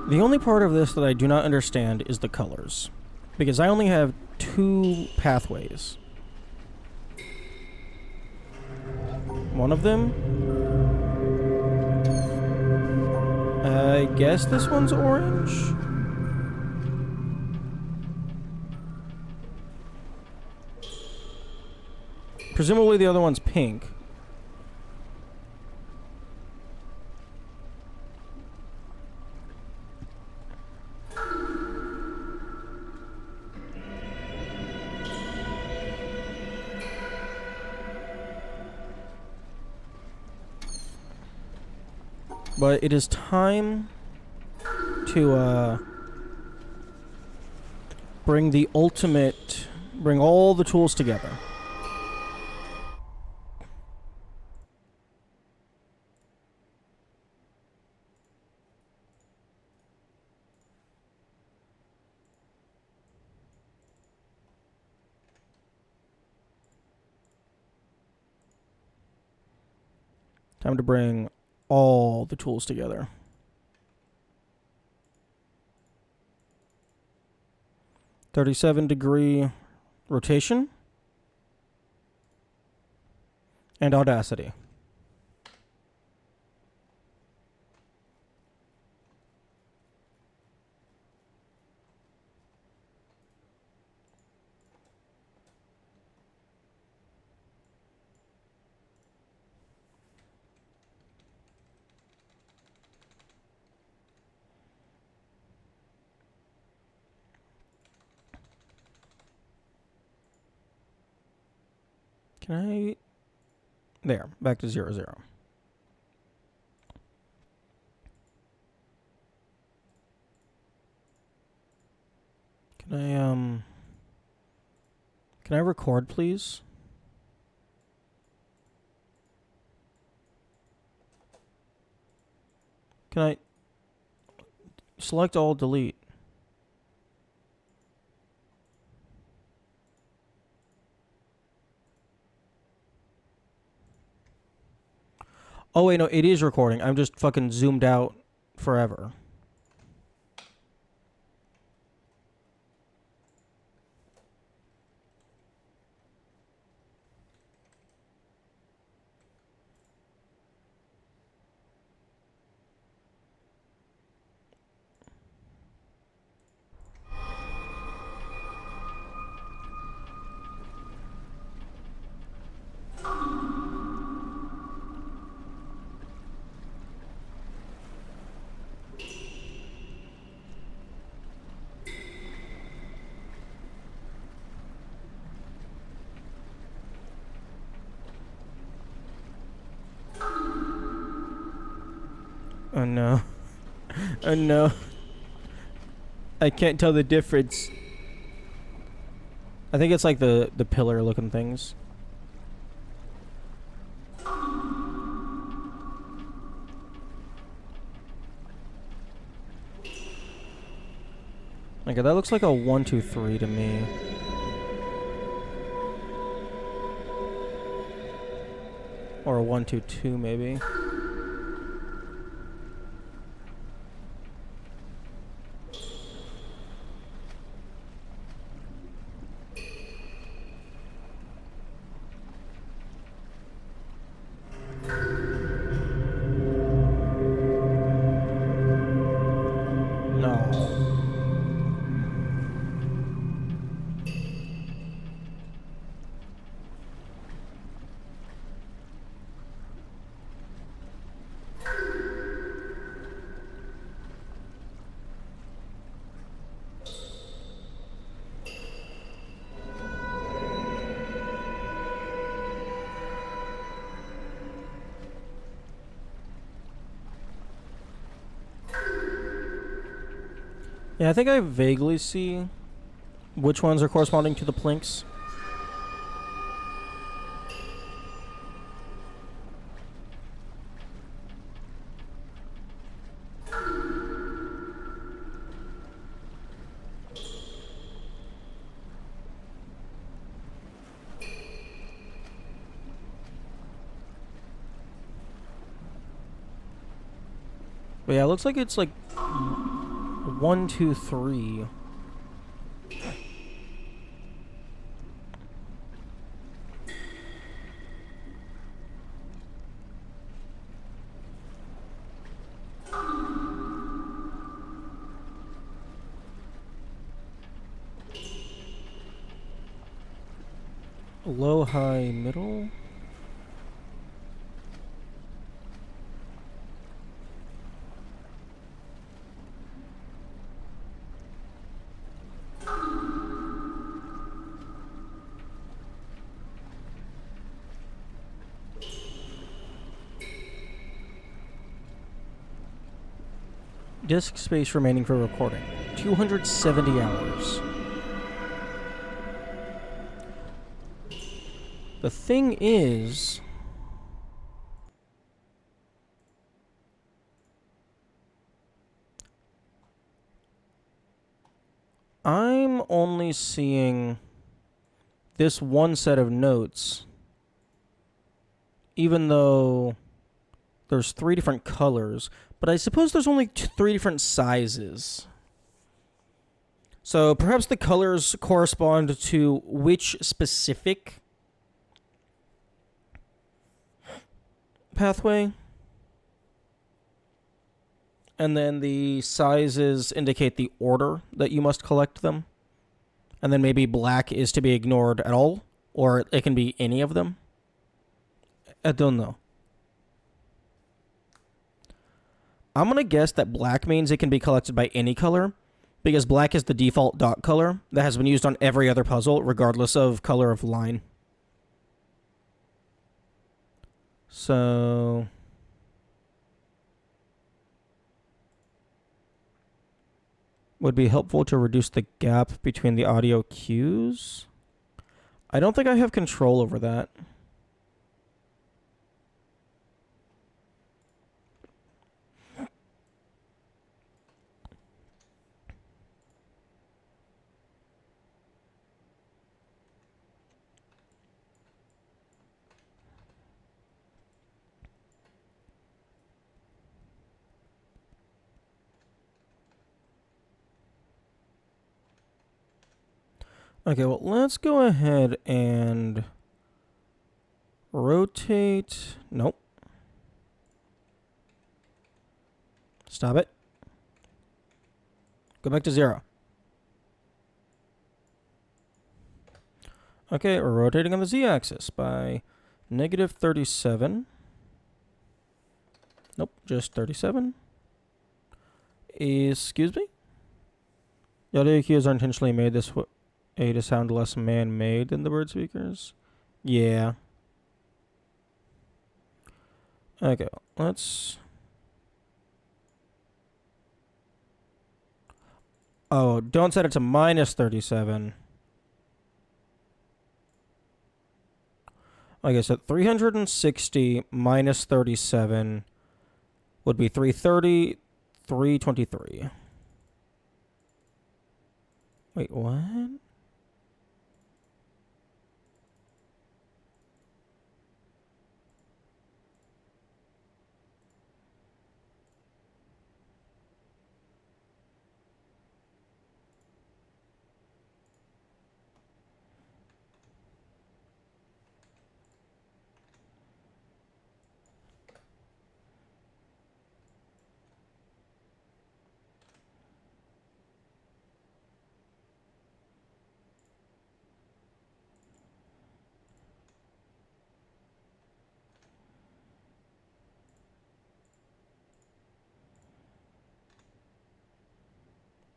The only part of this that I do not understand is the colors. Because I only have 2 pathways. One of them... I guess this one's orange? Presumably the other one's pink. But it is time to bring all the tools together. Time to bring all the tools together. "37-degree rotation and audacity." Can I... There, back to 0, 0. Can I record, please? Can I select all, delete? Oh wait, no, it is recording. I'm just fucking zoomed out forever. Oh no. Oh no. I can't tell the difference. I think it's like the pillar looking things. Okay, that looks like a 1, 2, 3 to me. Or a 1, 2, 2 maybe. No. Yeah, I think I vaguely see which ones are corresponding to the plinks. But yeah, it looks like it's like 1, 2, 3. Low, high, middle. Disk space remaining for recording. 270 hours. The thing is... I'm only seeing this one set of notes, even though there's 3 different colors, but I suppose there's only 3 different sizes. So perhaps the colors correspond to which specific pathway, and then the sizes indicate the order that you must collect them, and then maybe black is to be ignored at all, or it can be any of them. I don't know. I'm gonna guess that black means it can be collected by any color, because black is the default dot color that has been used on every other puzzle, regardless of color of line. So... would be helpful to reduce the gap between the audio cues. I don't think I have control over that. Okay, well, let's go ahead and rotate. Nope. Stop it. Go back to 0. Okay, we're rotating on the z-axis by negative 37. Nope, just 37. Excuse me? The audio cues are intentionally made this way to sound less man-made than the bird speakers. Yeah. Okay, let's Oh, don't set it to minus 37. Like I said, 360 minus 37 would be 330, 323. Wait, what?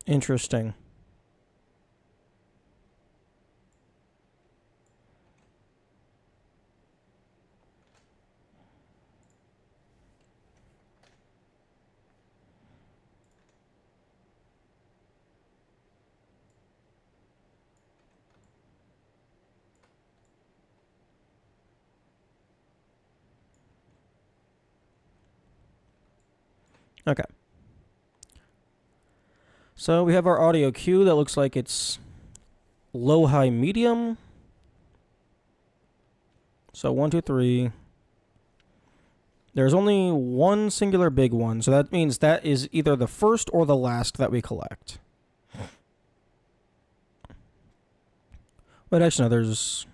Interesting. Okay. So we have our audio cue that looks like it's low, high, medium. So 1, 2, 3. There's only one singular big one, so that means that is either the first or the last that we collect. But actually, no, there's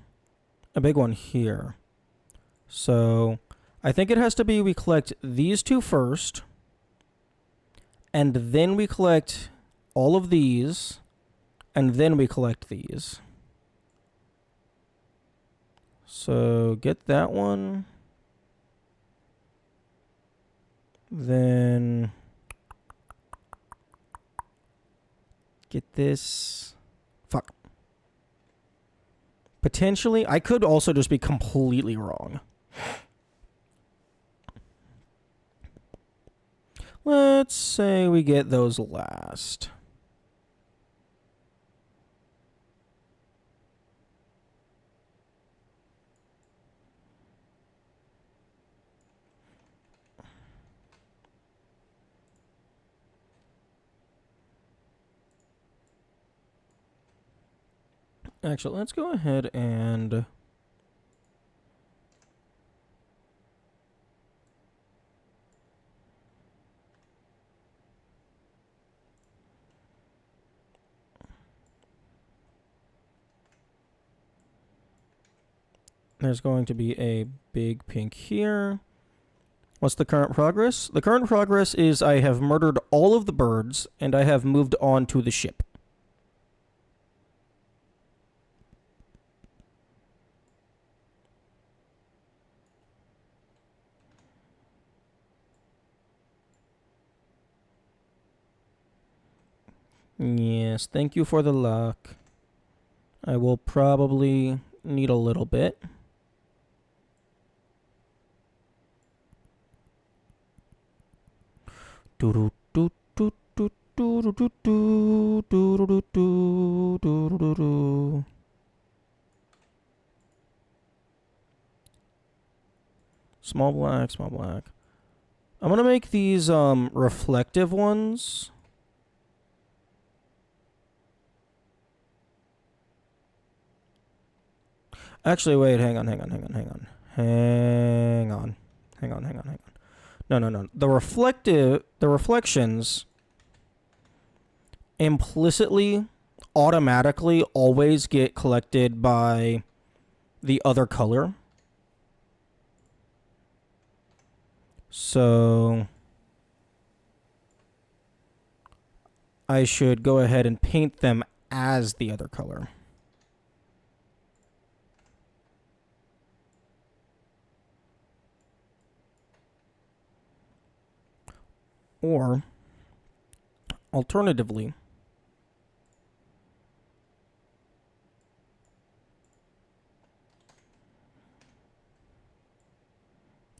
a big one here. So I think it has to be we collect these two first, and then we collect all of these, and then we collect these. So get that one. Then get this. Fuck. Potentially, I could also just be completely wrong. Let's say we get those last. Actually, let's go ahead and there's going to be a big pink here. What's the current progress? The current progress is I have murdered all of the birds and I have moved on to the ship. Yes, thank you for the luck. I will probably need a little bit. Small black, small black. I'm gonna make these reflective ones. Actually, wait, hang on. No. The reflections implicitly, automatically always get collected by the other color. So I should go ahead and paint them as the other color. Or, alternatively,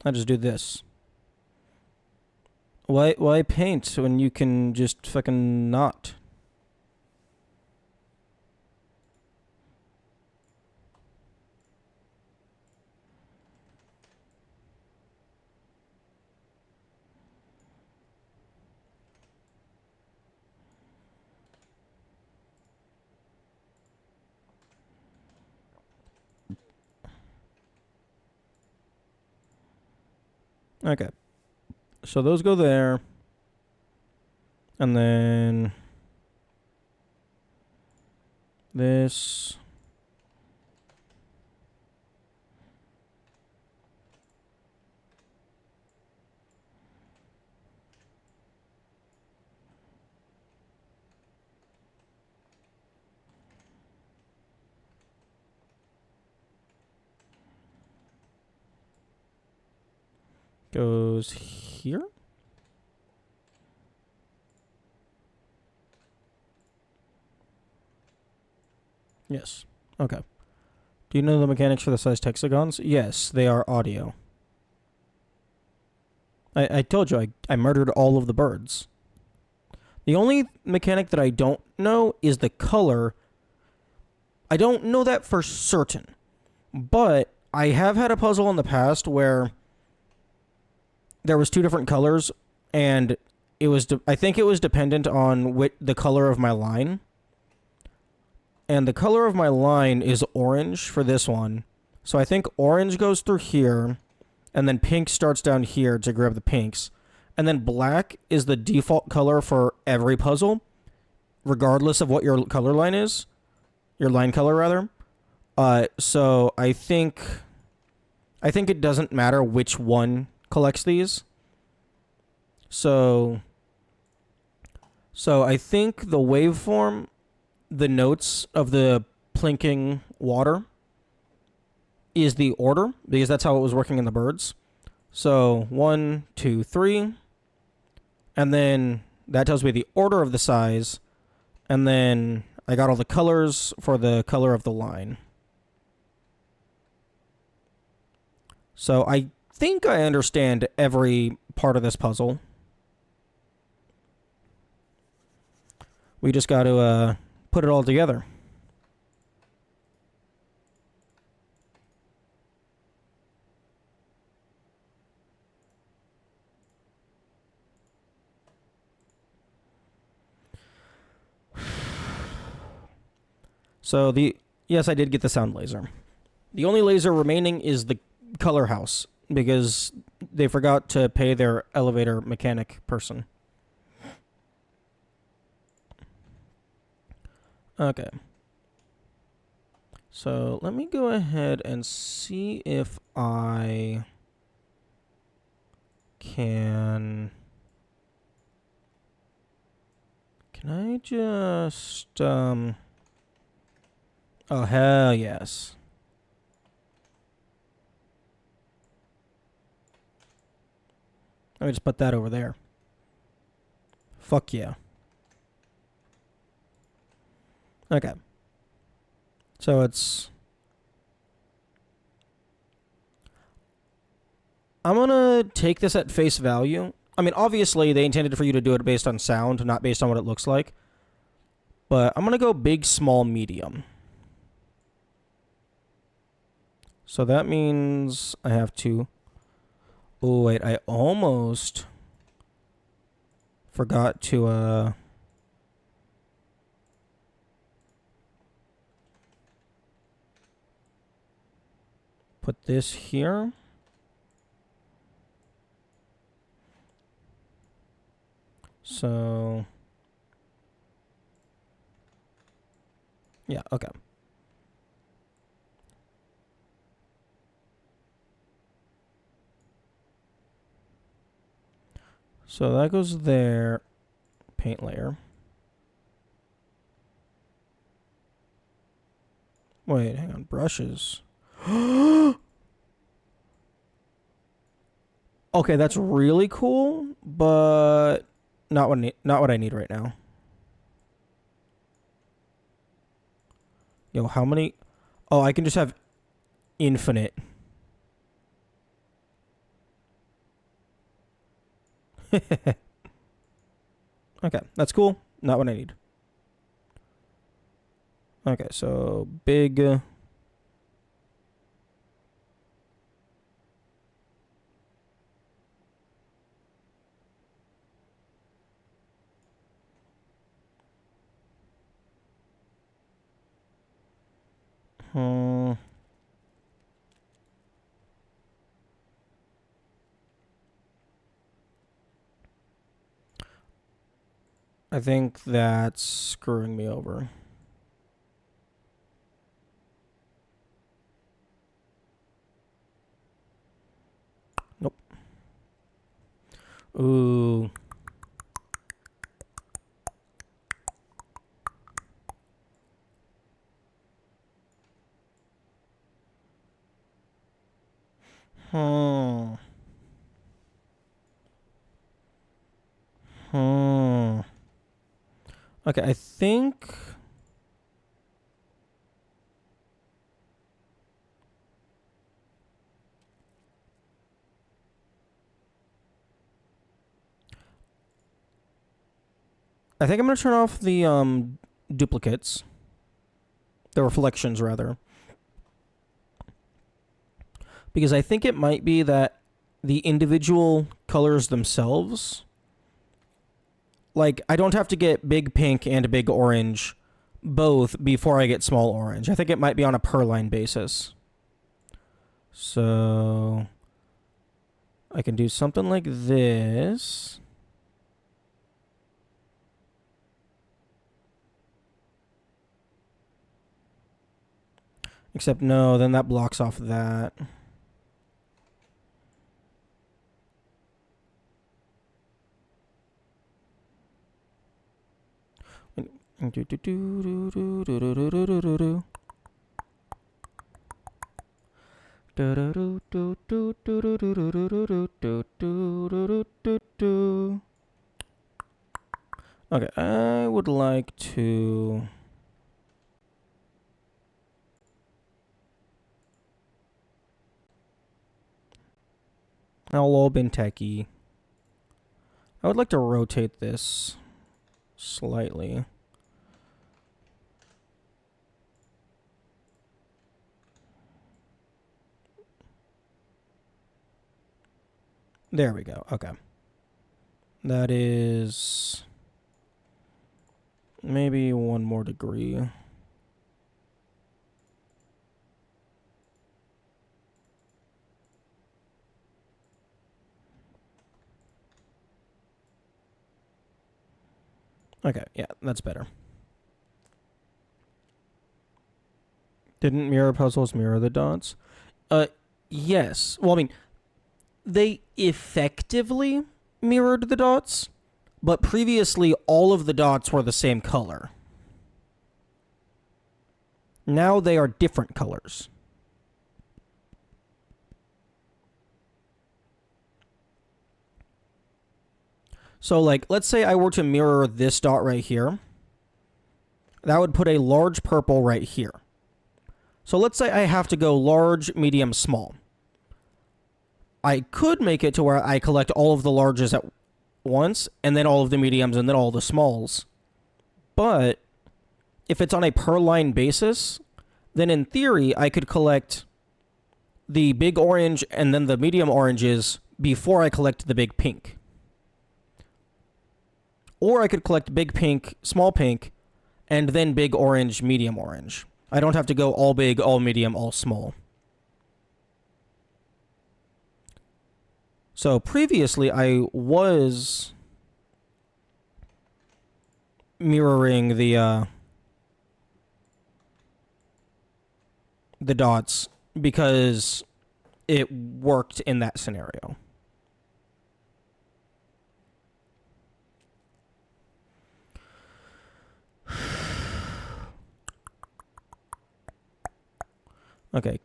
I just do this. Why paint when you can just fucking not? Okay. So those go there. And then this. Goes here. Yes. Okay. Do you know the mechanics for the sized hexagons? Yes, they are audio. I told you I murdered all of the birds. The only mechanic that I don't know is the color. I don't know that for certain. But I have had a puzzle in the past where there was two different colors, and it was I think it was dependent on the color of my line. And the color of my line is orange for this one. So I think orange goes through here, and then pink starts down here to grab the pinks. And then black is the default color for every puzzle, regardless of what your color line is. Your line color, rather. So I think it doesn't matter which one collects these. So I think the waveform, the notes of the plinking water, is the order, because that's how it was working in the birds. So 1, 2, 3, and then that tells me the order of the size, and then I got all the colors for the color of the line. So I think I understand every part of this puzzle. We just got to put it all together. So yes, I did get the sound laser. The only laser remaining is the color house, because they forgot to pay their elevator mechanic person. Okay. So let me go ahead and see if I can... Can I just... Oh, hell yes. Let me just put that over there. Fuck yeah. Okay. So it's... I'm gonna take this at face value. I mean, obviously, they intended for you to do it based on sound, not based on what it looks like. But I'm gonna go big, small, medium. So that means I have to... Oh, wait, I almost forgot to, put this here. So... Yeah, okay. So that goes there. Paint layer. Wait, hang on. Brushes. Okay, that's really cool, but not what I need right now. Yo, how many? Oh, I can just have infinite. Okay, that's cool. Not what I need. Okay, so big. Hmm. I think that's screwing me over. Nope. Ooh. Hmm. Hmm. Okay, I think... I'm going to turn off the duplicates. The reflections, rather. Because I think it might be that the individual colors themselves... Like, I don't have to get big pink and big orange both before I get small orange. I think it might be on a per line basis. So... I can do something like this. Except no, then that blocks off that. Okay, I would like to... Hello, Benteki. I would like to rotate this slightly. There we go. Okay. That is maybe one more degree. Okay, yeah, that's better. Didn't mirror puzzles mirror the dots? Yes. Well, I mean, they effectively mirrored the dots, but previously all of the dots were the same color. Now they are different colors. So, like, let's say I were to mirror this dot right here. That would put a large purple right here. So let's say I have to go large, medium, small. I could make it to where I collect all of the larges at once, and then all of the mediums, and then all the smalls. But if it's on a per line basis, then in theory, I could collect the big orange and then the medium oranges before I collect the big pink. Or I could collect big pink, small pink, and then big orange, medium orange. I don't have to go all big, all medium, all small. So previously I was mirroring the dots because it worked in that scenario. Okay.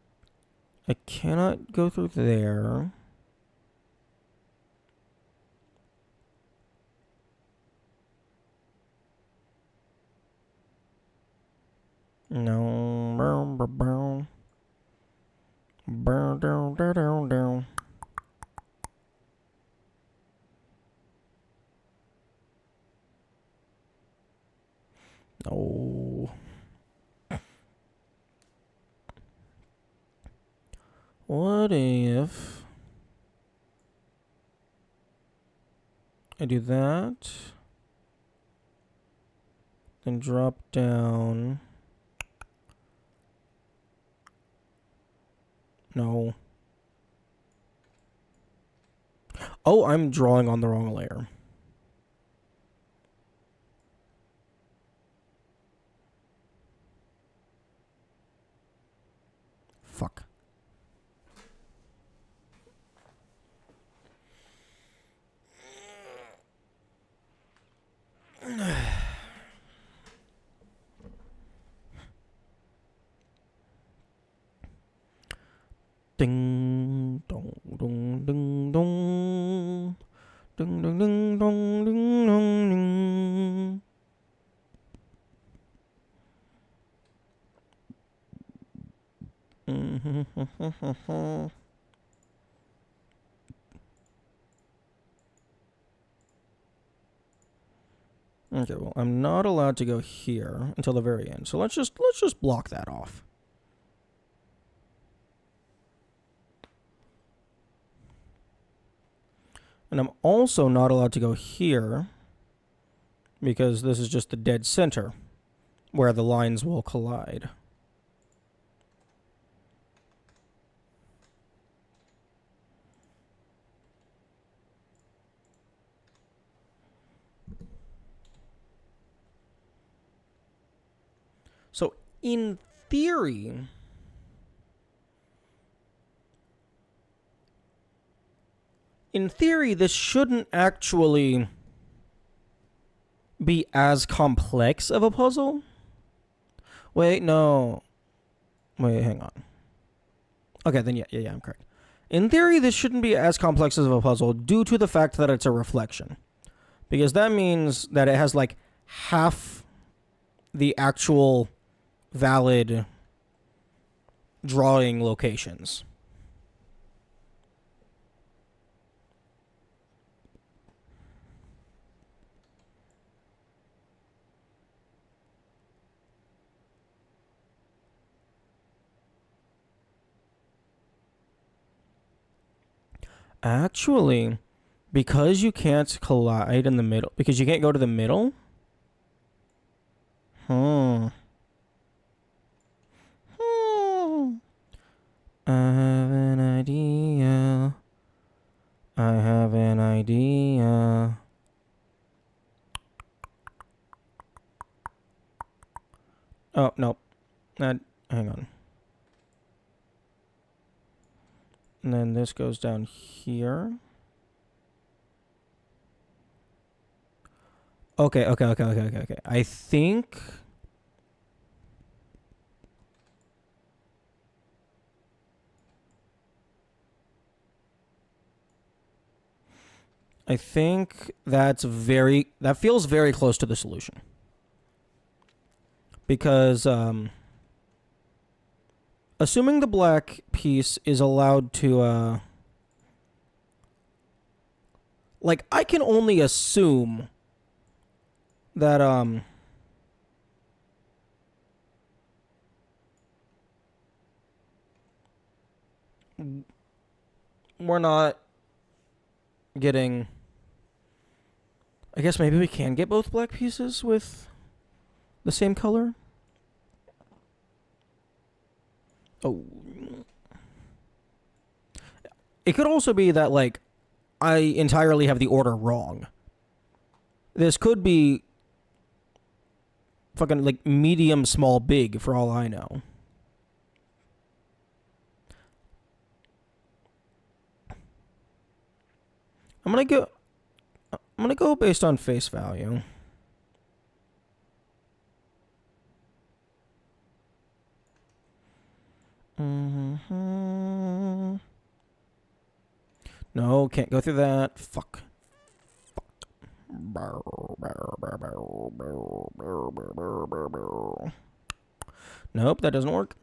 I cannot go through there. No. No. What if I do that, then drop down? No. Oh, I'm drawing on the wrong layer. Fuck. Ding dong dong ding dong. Ding ding ding dong ding dong ding. Okay, well, I'm not allowed to go here until the very end. So let's just block that off. And I'm also not allowed to go here because this is just the dead center where the lines will collide. So in theory, this shouldn't actually be as complex of a puzzle. Wait, no. Wait, hang on. Okay, then yeah, I'm correct. In theory, this shouldn't be as complex of a puzzle due to the fact that it's a reflection. Because that means that it has like half the actual valid drawing locations. Actually, because you can't collide in the middle, because you can't go to the middle. I have an idea. I have an idea. Oh, no. Hang on. And then this goes down here. Okay. I think that feels very close to the solution. Because assuming the black piece is allowed to like, I can only assume that we're not getting, I guess maybe we can get both black pieces with the same color. Oh. It could also be that, like, I entirely have the order wrong. This could be fucking, like, medium, small, big, for all I know. I'm gonna go based on face value. No, can't go through that. Fuck. Nope, that doesn't work.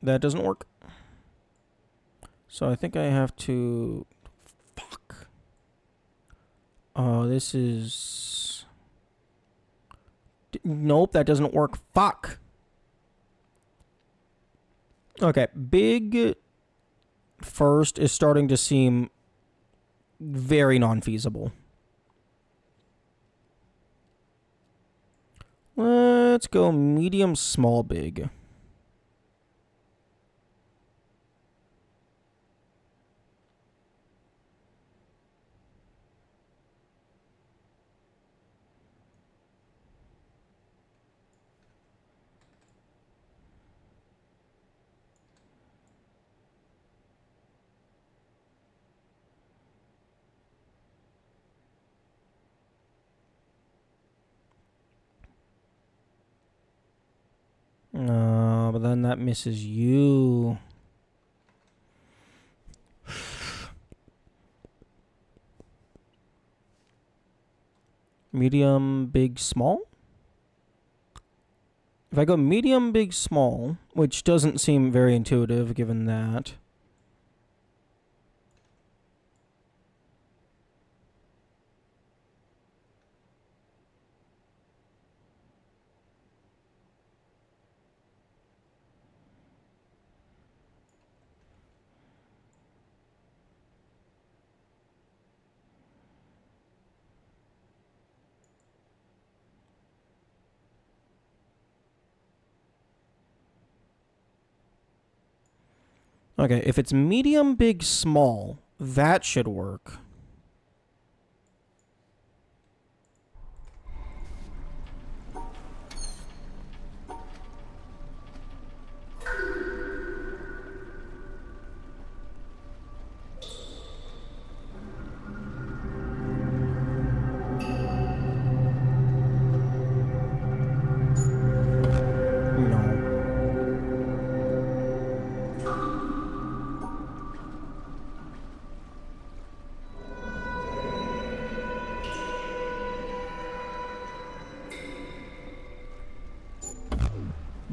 That doesn't work. So I think I have to... Fuck. Oh, this is... Nope, that doesn't work. Fuck. Okay, big first is starting to seem very non-feasible. Let's go medium, small, big. But then that misses you. Medium, big, small? If I go medium, big, small, which doesn't seem very intuitive given that. Okay, if it's medium, big, small, that should work. No.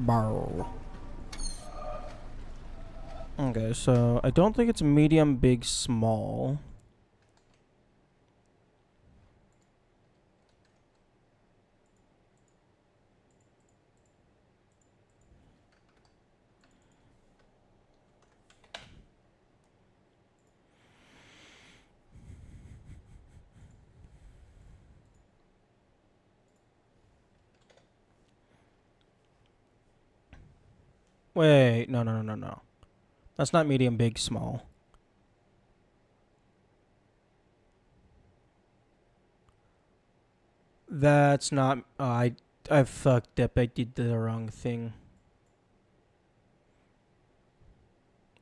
Barrel. Okay, so I don't think it's medium, big, small. Wait, no. That's not medium, big, small. That's not. I fucked up. I did the wrong thing.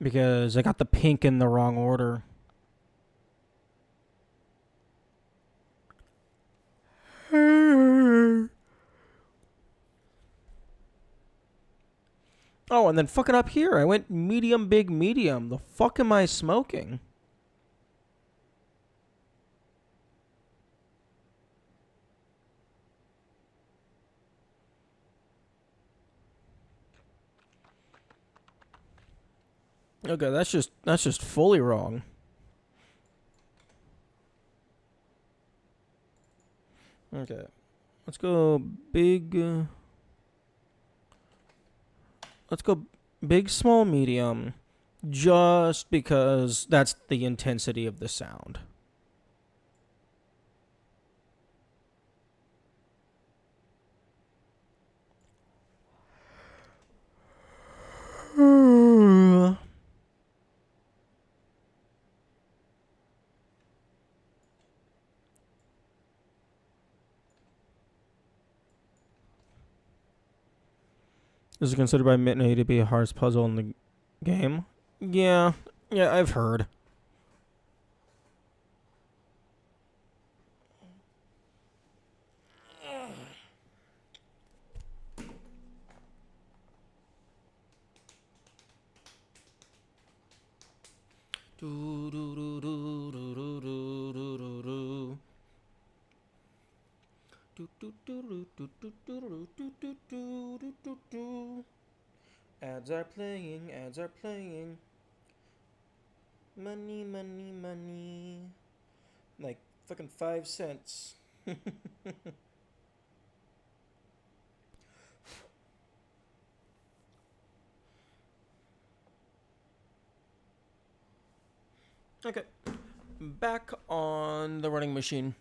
Because I got the pink in the wrong order. Oh, and then fucking up here, I went medium, big, medium. The fuck am I smoking? Okay, that's just fully wrong. Okay, let's go big. Let's go big, small, medium, just because that's the intensity of the sound. This is considered by Mitney to be the hardest puzzle in the game. Yeah, I've heard. Ads are playing, ads are playing. Money, money, money. Like fucking 5 cents. Okay. Back on the running machine.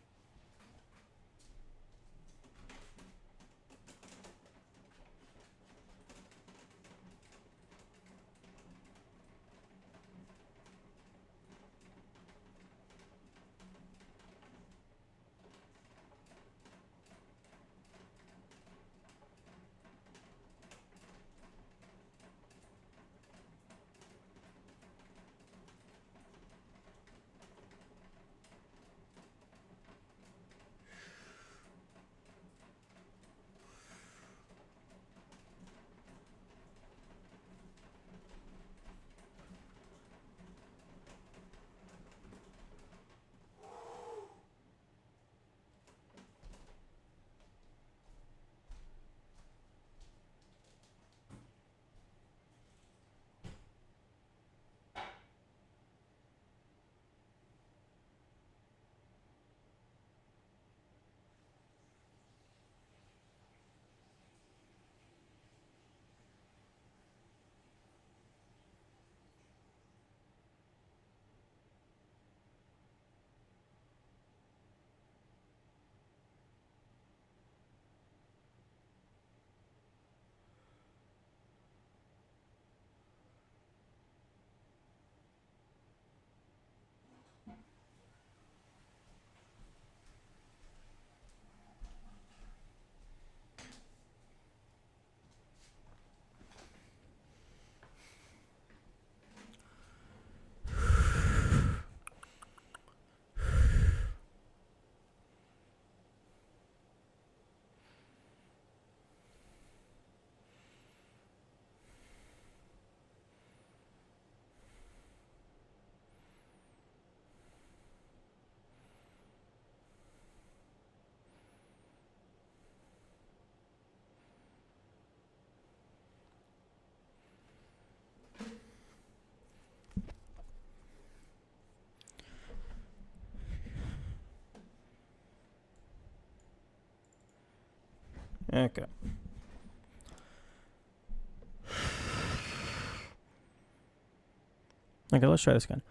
Okay. Okay, let's try this again.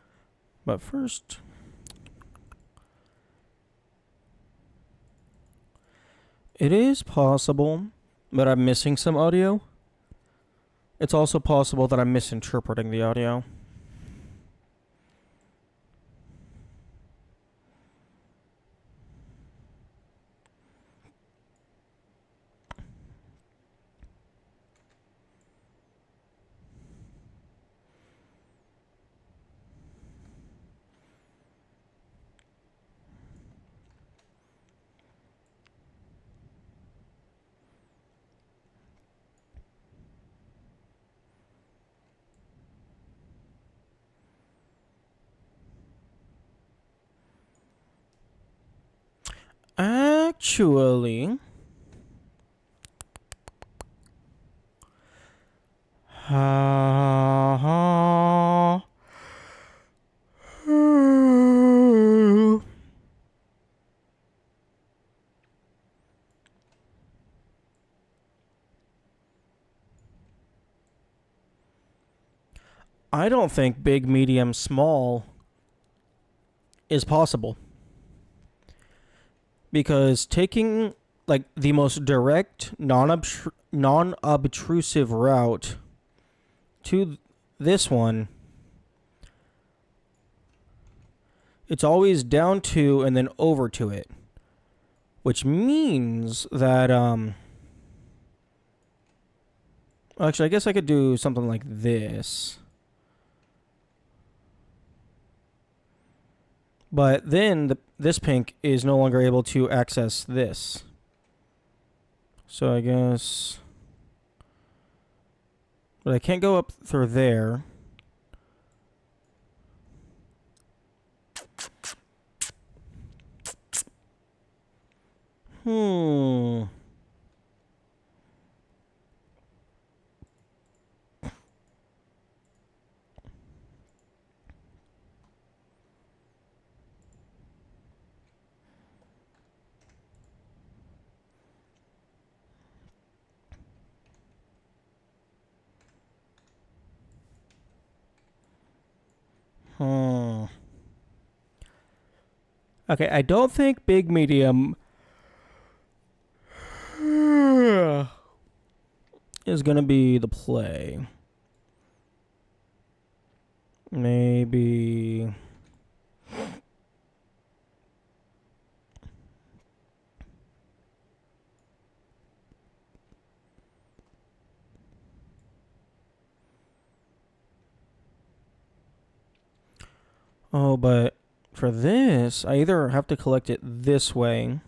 But first, it is possible that I'm missing some audio. It's also possible that I'm misinterpreting the audio. Actually, I don't think big, medium, small is possible. Because taking like the most direct, non-obtrusive route to this one, it's always down to and then over to it, which means that actually I guess I could do something like this. But then this pink is no longer able to access this. So I guess... But I can't go up through there. Hmm. Hmm. Okay, I don't think big medium is gonna be the play. Maybe... Oh, but for this, I either have to collect it this way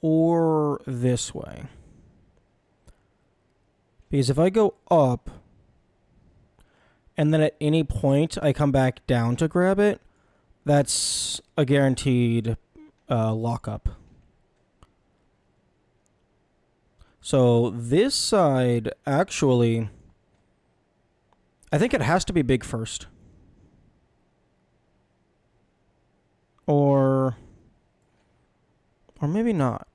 or this way. Because if I go up and then at any point I come back down to grab it, that's a guaranteed lockup. So this side, actually, I think it has to be big first. Or maybe not.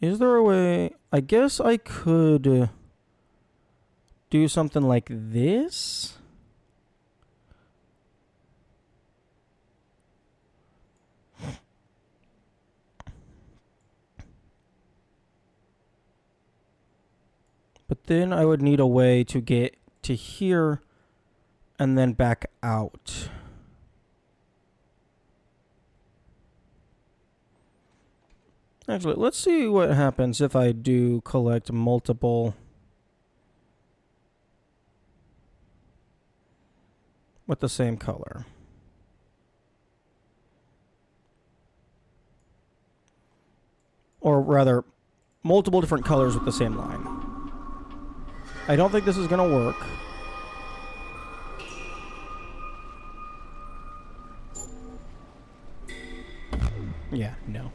Is there a way? I guess I could do something like this. But then I would need a way to get to here and then back out. Actually, let's see what happens if I do collect multiple with the same color. Or rather, multiple different colors with the same line. I don't think this is going to work. Yeah, no.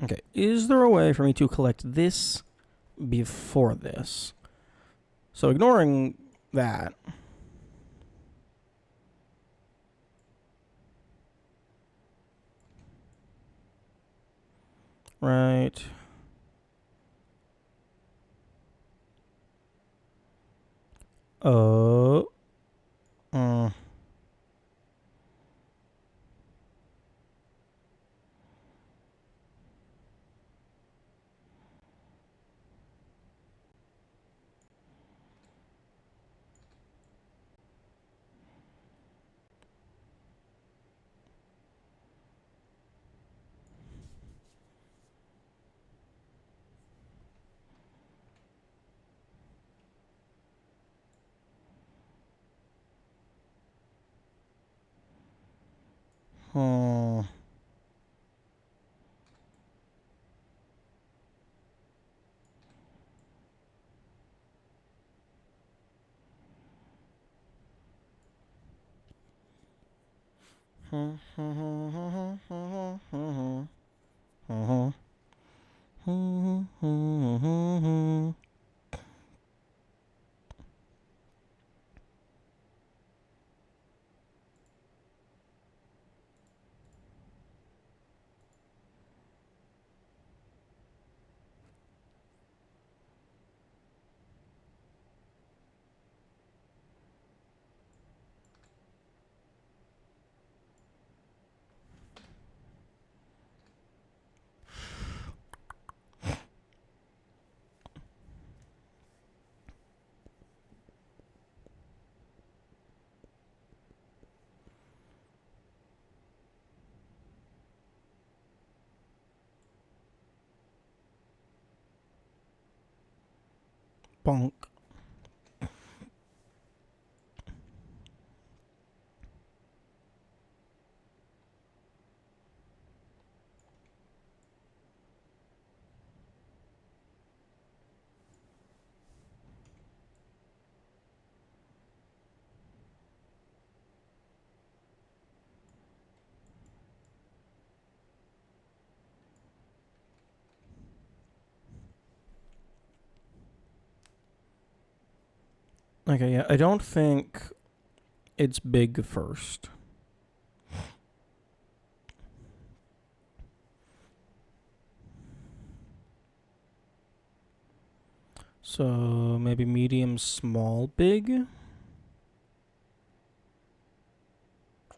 Okay, is there a way for me to collect this before this? So ignoring that. Right. Oh. Mm. Hmm. Bonk. Okay, yeah, I don't think it's big first. So maybe medium, small, big?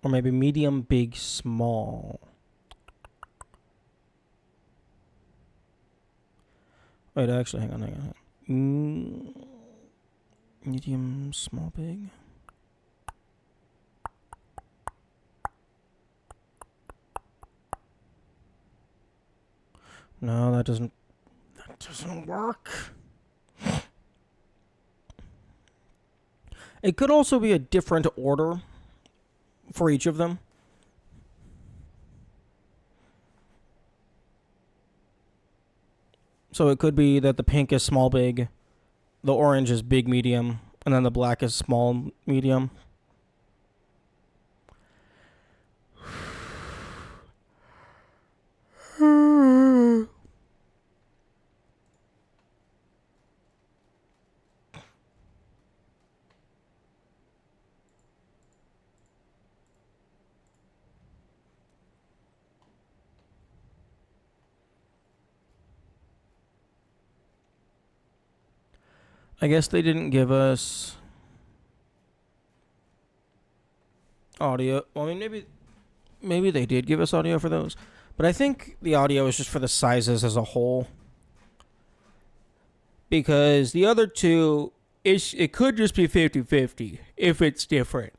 Or maybe medium, big, small. Wait, actually, hang on. Medium, small, big. No, that doesn't work. It could also be a different order for each of them. So it could be that the pink is small, big, the orange is big, medium, and then the black is small, medium. I guess they didn't give us audio. Well, I mean, maybe they did give us audio for those, but I think the audio is just for the sizes as a whole. Because the other two, it could just be 50-50 if it's different.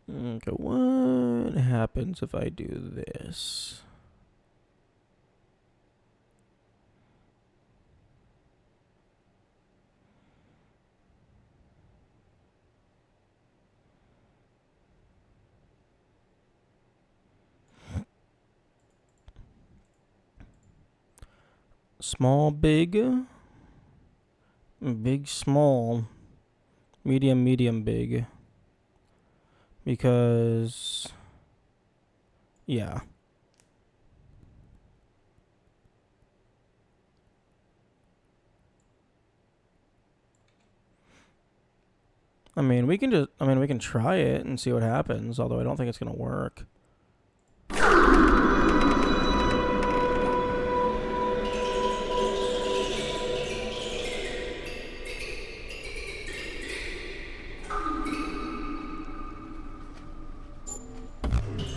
Okay, what happens if I do this? Small, big. Big, small. Medium, medium, big. Because... yeah. I mean, we can try it and see what happens, although I don't think it's gonna work.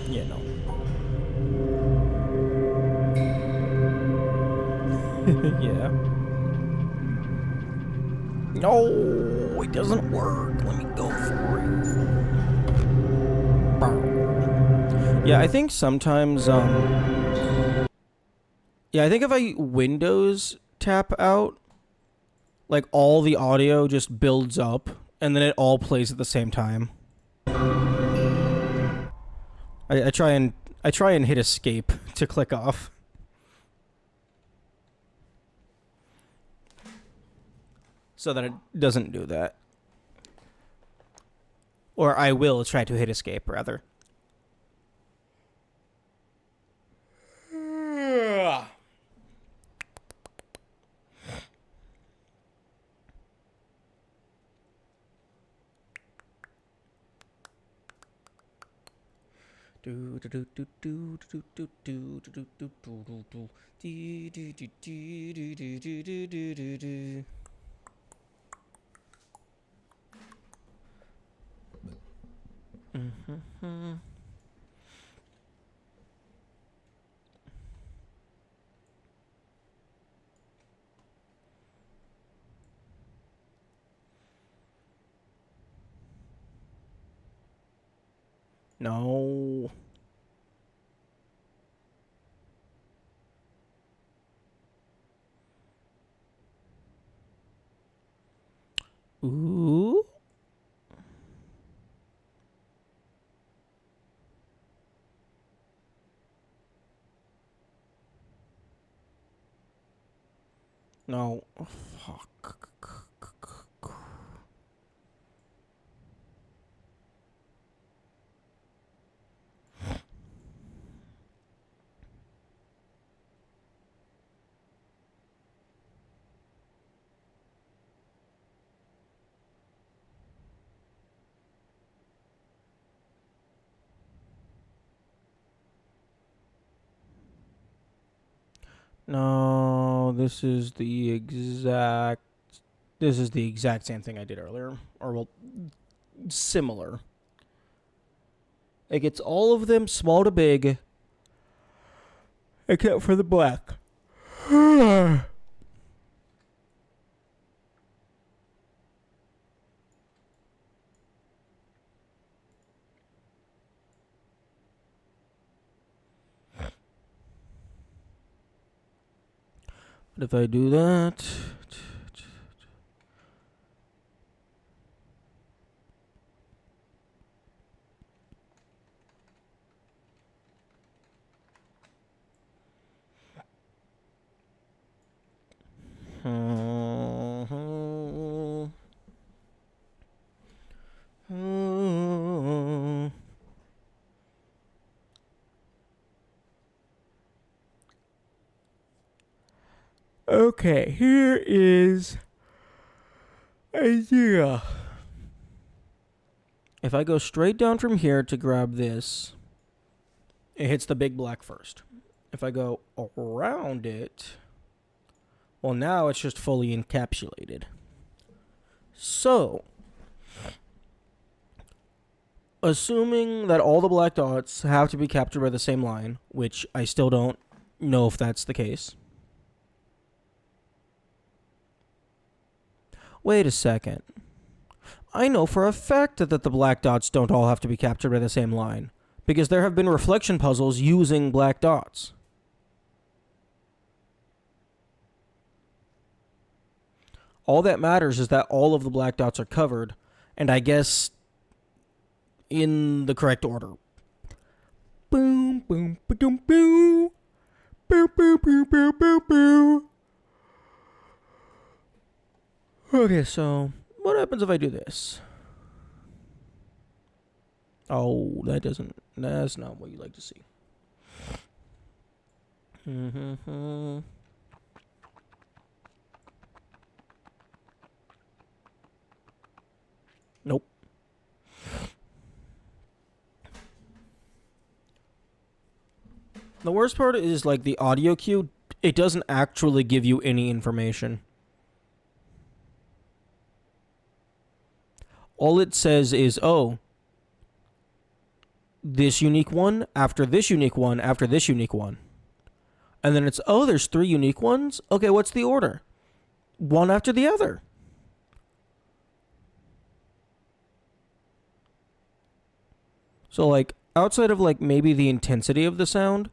Yeah, no. Yeah. No, it doesn't work. Let me go for it. Yeah, I think sometimes, yeah, I think if I Windows tap out, like all the audio just builds up and then it all plays at the same time. I try and hit escape to click off. So that it doesn't do that. Or I will try to hit escape, rather. No. Ooh. No. Fuck. No, this is the exact same thing I did earlier. Or, well, similar. It gets all of them small to big, except for the black. But if I do that... Okay, here is idea. If I go straight down from here to grab this, it hits the big black first. If I go around it, well, now it's just fully encapsulated. So, assuming that all the black dots have to be captured by the same line, which I still don't know if that's the case. Wait a second. I know for a fact that the black dots don't all have to be captured by the same line, because there have been reflection puzzles using black dots. All that matters is that all of the black dots are covered, and I guess in the correct order. Boom, boom, boom, boom, boom, boom, boom, boom, boom, boom. Okay, so what happens if I do this? Oh, that's not what you like to see. Mm-hmm. Nope. The worst part is like the audio cue, it doesn't actually give you any information. All it says is, oh, this unique one, after this unique one, after this unique one. And then it's, oh, there's 3 unique ones? Okay, what's the order? One after the other. So, like, outside of, like, maybe the intensity of the sound,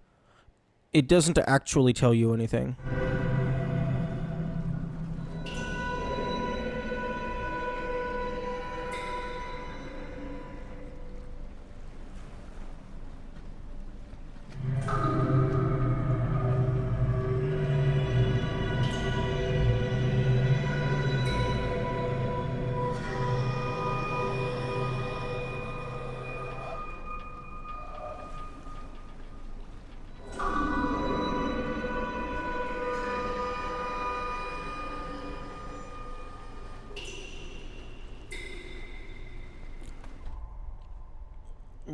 it doesn't actually tell you anything.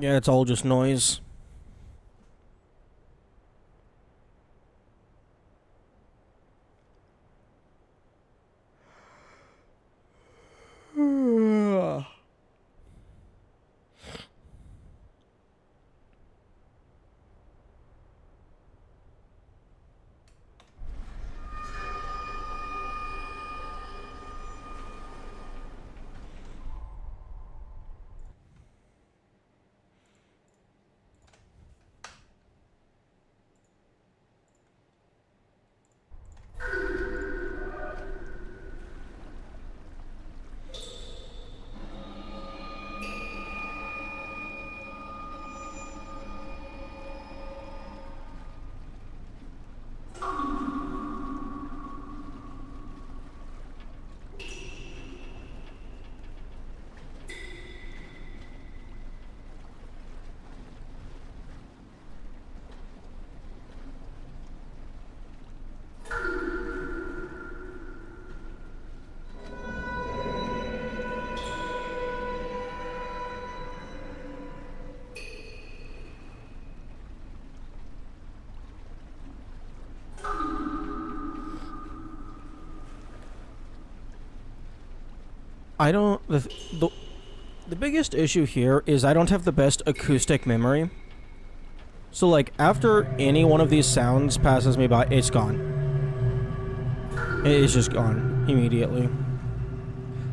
Yeah, it's all just noise. I don't. The biggest issue here is I don't have the best acoustic memory. So, like, after any one of these sounds passes me by, it's gone. It's just gone immediately.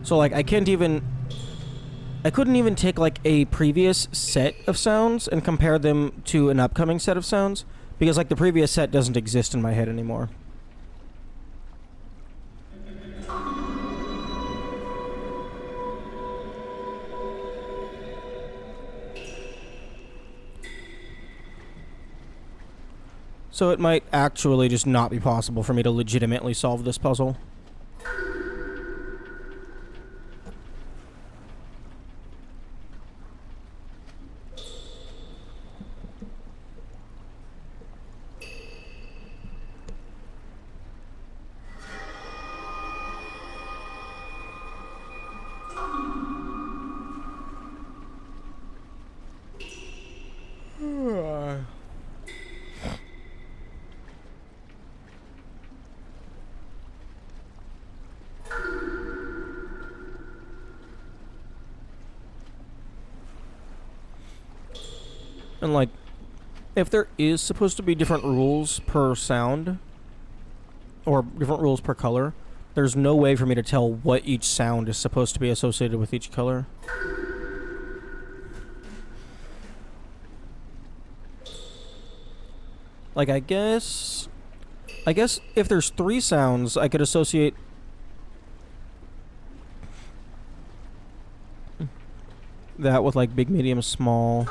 So, like, I couldn't even take, like, a previous set of sounds and compare them to an upcoming set of sounds, because, like, the previous set doesn't exist in my head anymore. So it might actually just not be possible for me to legitimately solve this puzzle. And, like, if there is supposed to be different rules per sound, or different rules per color, there's no way for me to tell what each sound is supposed to be associated with each color. Like, I guess if there's 3 sounds, I could associate that with, like, big, medium, small.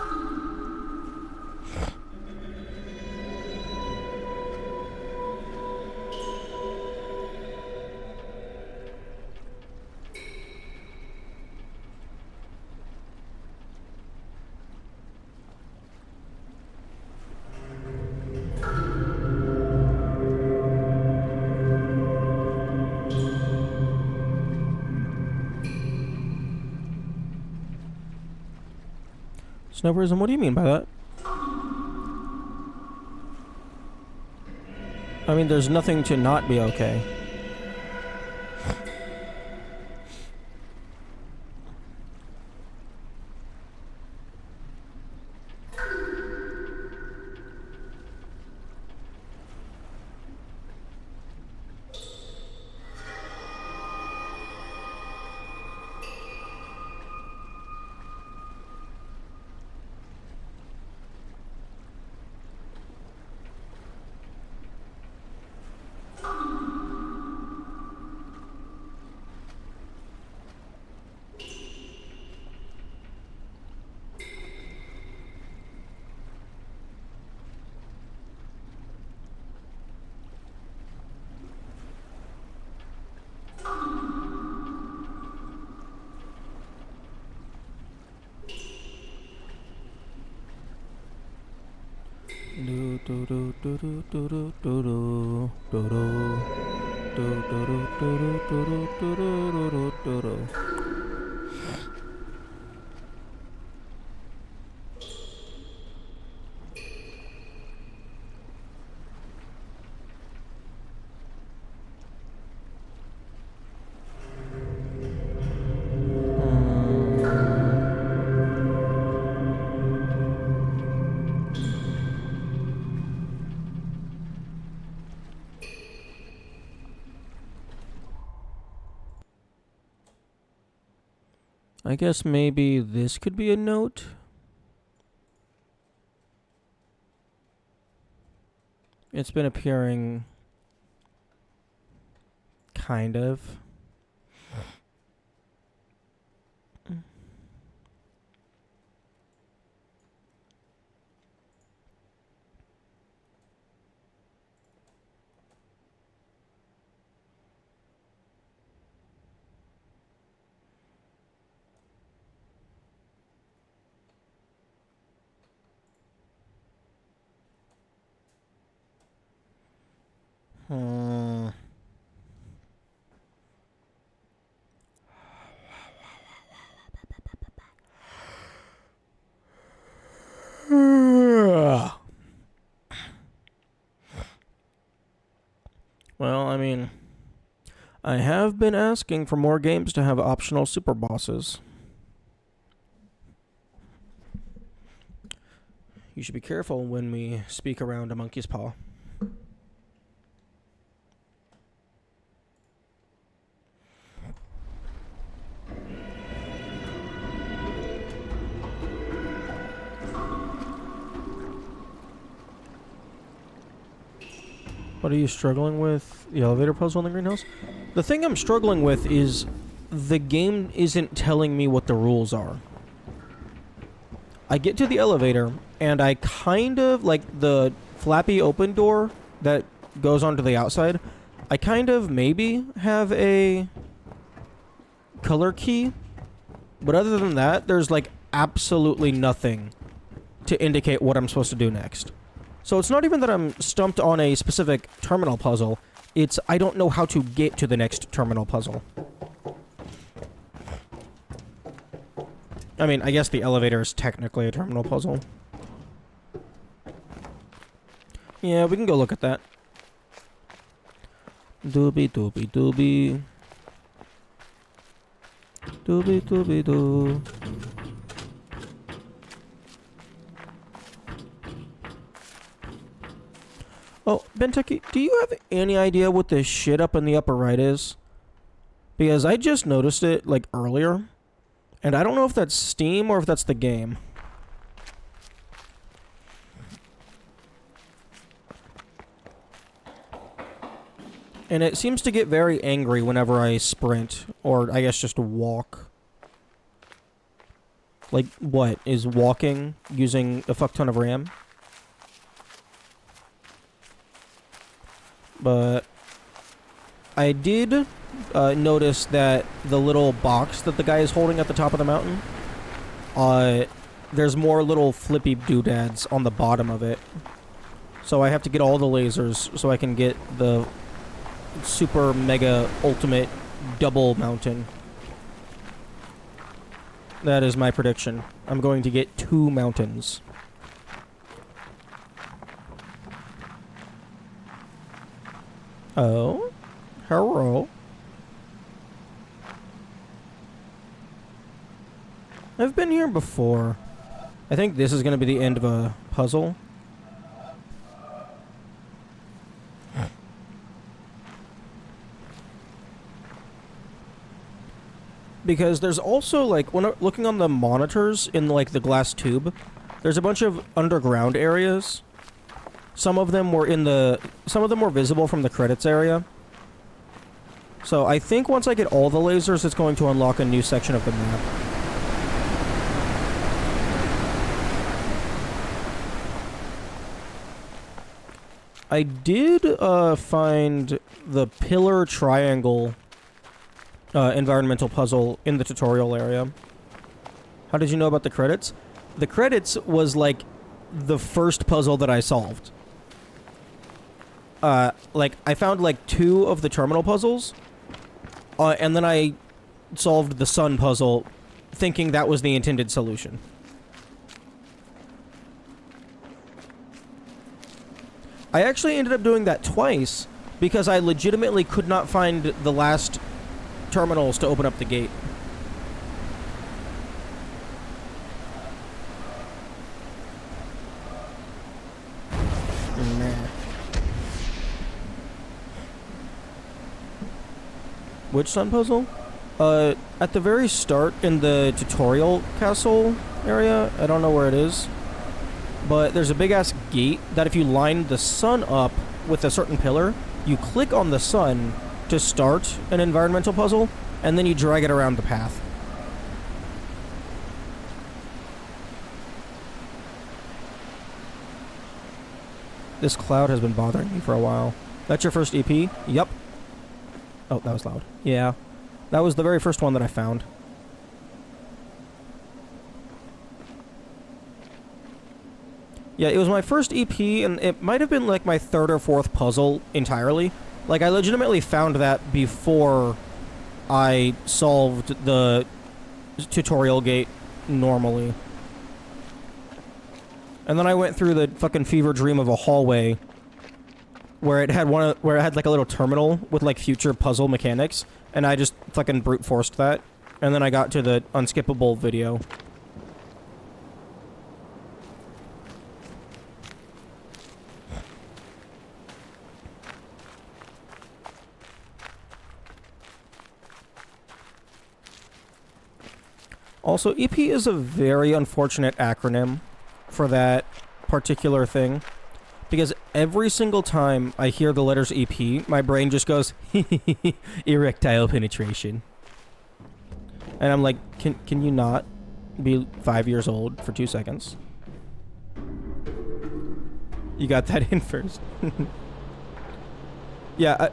Snowbirdsm, what do you mean by that? I mean, there's nothing to not be okay. I guess maybe this could be a note. It's been appearing kind of. Well, I mean, I have been asking for more games to have optional super bosses. You should be careful when we speak around a monkey's paw. What are you struggling with? The elevator puzzle in the greenhouse? The thing I'm struggling with is the game isn't telling me what the rules are. I get to the elevator, and I kind of, like the flappy open door that goes onto the outside, I kind of maybe have a color key, but other than that, there's like absolutely nothing to indicate what I'm supposed to do next. So it's not even that I'm stumped on a specific terminal puzzle, it's I don't know how to get to the next terminal puzzle. I mean, I guess the elevator is technically a terminal puzzle. Yeah, we can go look at that. Doobie doobie doobie. Doobie doobie doo. Oh, Bentucky, do you have any idea what this shit up in the upper right is? Because I just noticed it, like, earlier. And I don't know if that's Steam or if that's the game. And it seems to get very angry whenever I sprint, or I guess just walk. Like, what? Is walking using a fuck ton of RAM? But I did notice that the little box that the guy is holding at the top of the mountain, there's more little flippy doodads on the bottom of it. So I have to get all the lasers so I can get the super mega ultimate double mountain. That is my prediction. I'm going to get 2 mountains. Oh? Hello? I've been here before. I think this is going to be the end of a puzzle. Because there's also, like, when looking on the monitors in, like, the glass tube, there's a bunch of underground areas. Some of them were visible from the credits area. So I think once I get all the lasers, it's going to unlock a new section of the map. I did find the pillar triangle environmental puzzle in the tutorial area. How did you know about the credits? The credits was like the first puzzle that I solved. Like I found like 2 of the terminal puzzles, and then I solved the sun puzzle, thinking that was the intended solution. I actually ended up doing that twice because I legitimately could not find the last terminals to open up the gate. Nah. Which sun puzzle? At the very start in the tutorial castle area, I don't know where it is, but there's a big ass gate that if you line the sun up with a certain pillar, you click on the sun to start an environmental puzzle, and then you drag it around the path. This cloud has been bothering me for a while. That's your first EP? Yup. Oh, that was loud. Yeah. That was the very first one that I found. Yeah, it was my first EP, and it might have been like my 3rd or 4th puzzle entirely. Like, I legitimately found that before I solved the tutorial gate normally. And then I went through the fucking fever dream of a hallway where it had like a little terminal with like future puzzle mechanics, and I just fucking brute forced that. And then I got to the unskippable video. Also, EP is a very unfortunate acronym for that particular thing, because every single time I hear the letters EP, my brain just goes, erectile penetration. And I'm like, can you not be 5 years old for 2 seconds? You got that in first. Yeah,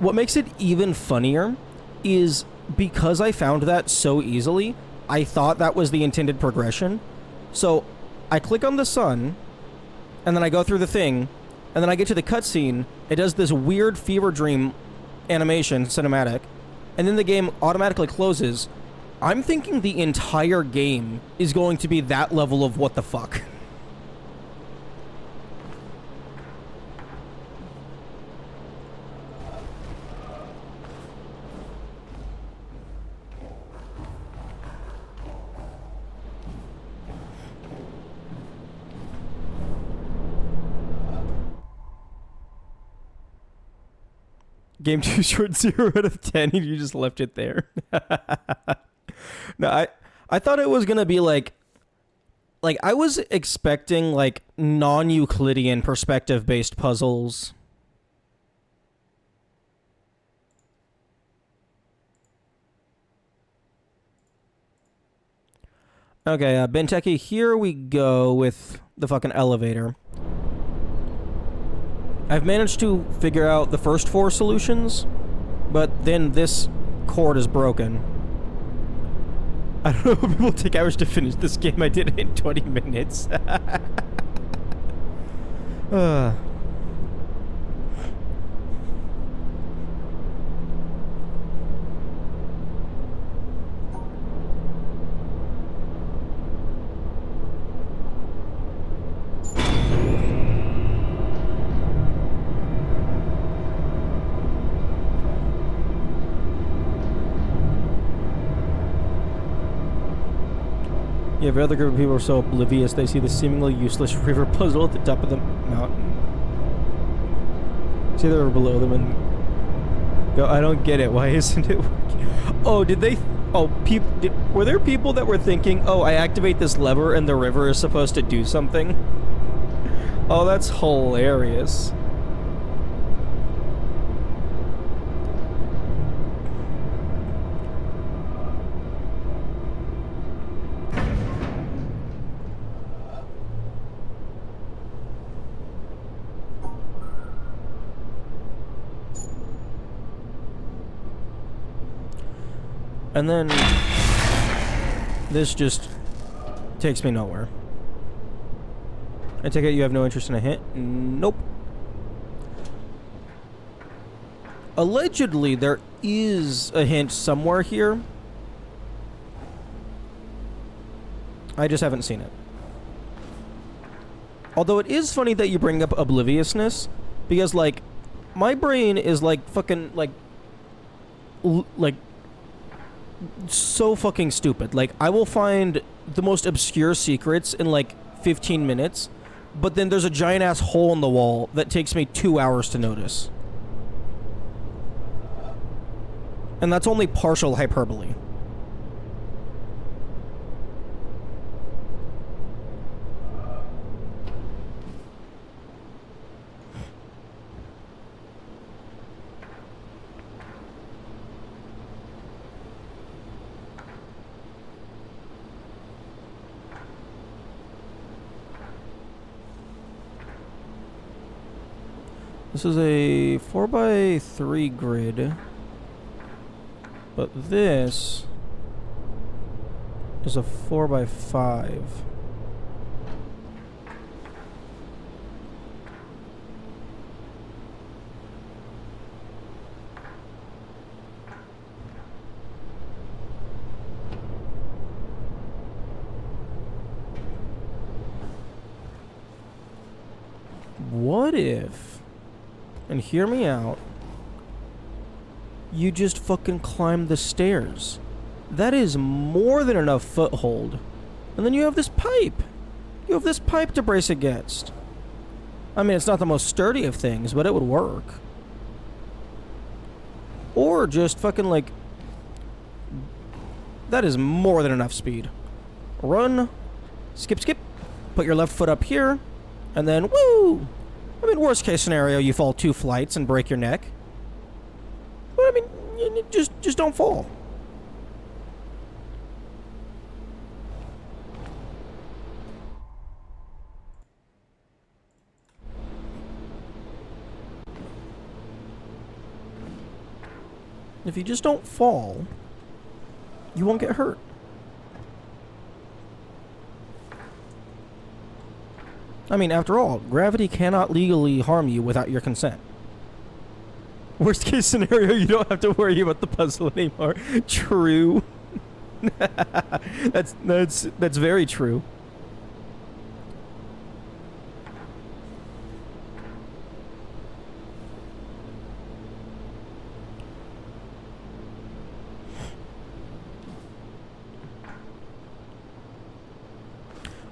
what makes it even funnier is because I found that so easily, I thought that was the intended progression. So I click on the sun, and then I go through the thing, and then I get to the cutscene. It does this weird fever dream animation cinematic, and then the game automatically closes. I'm thinking the entire game is going to be that level of what the fuck. Game too short, 0 out of 10, and you just left it there. No, I thought it was gonna be like I was expecting like non-Euclidean perspective-based puzzles. Okay, Benteke, here we go with the fucking elevator. I've managed to figure out the first 4 solutions, but then this cord is broken. I don't know how people take hours to finish this game. I did it in 20 minutes. Every other group of people are so oblivious they see the seemingly useless river puzzle at the top of the mountain. See the river below them and go, I don't get it. Why isn't it working? Oh, did they... Oh, were there people that were thinking, oh, I activate this lever and the river is supposed to do something? Oh, that's hilarious. And then this just takes me nowhere. I take it you have no interest in a hint? Nope. Allegedly, there is a hint somewhere here. I just haven't seen it. Although it is funny that you bring up obliviousness, because, like, my brain is, like, fucking, like, so fucking stupid. Like, I will find the most obscure secrets in, like, 15 minutes, but then there's a giant-ass hole in the wall that takes me 2 hours to notice. And that's only partial hyperbole. This is a 4x3 grid, but this is a 4x5. What if, and hear me out, you just fucking climb the stairs? That is more than enough foothold. And then you have this pipe. You have this pipe to brace against. I mean, it's not the most sturdy of things, but it would work. Or just fucking, like... That is more than enough speed. Run. Skip, skip. Put your left foot up here. And then, woo! I mean, worst case scenario, you fall 2 flights and break your neck. But I mean, just don't fall. If you just don't fall, you won't get hurt. I mean, after all, gravity cannot legally harm you without your consent. Worst case scenario, you don't have to worry about the puzzle anymore. True. That's very true.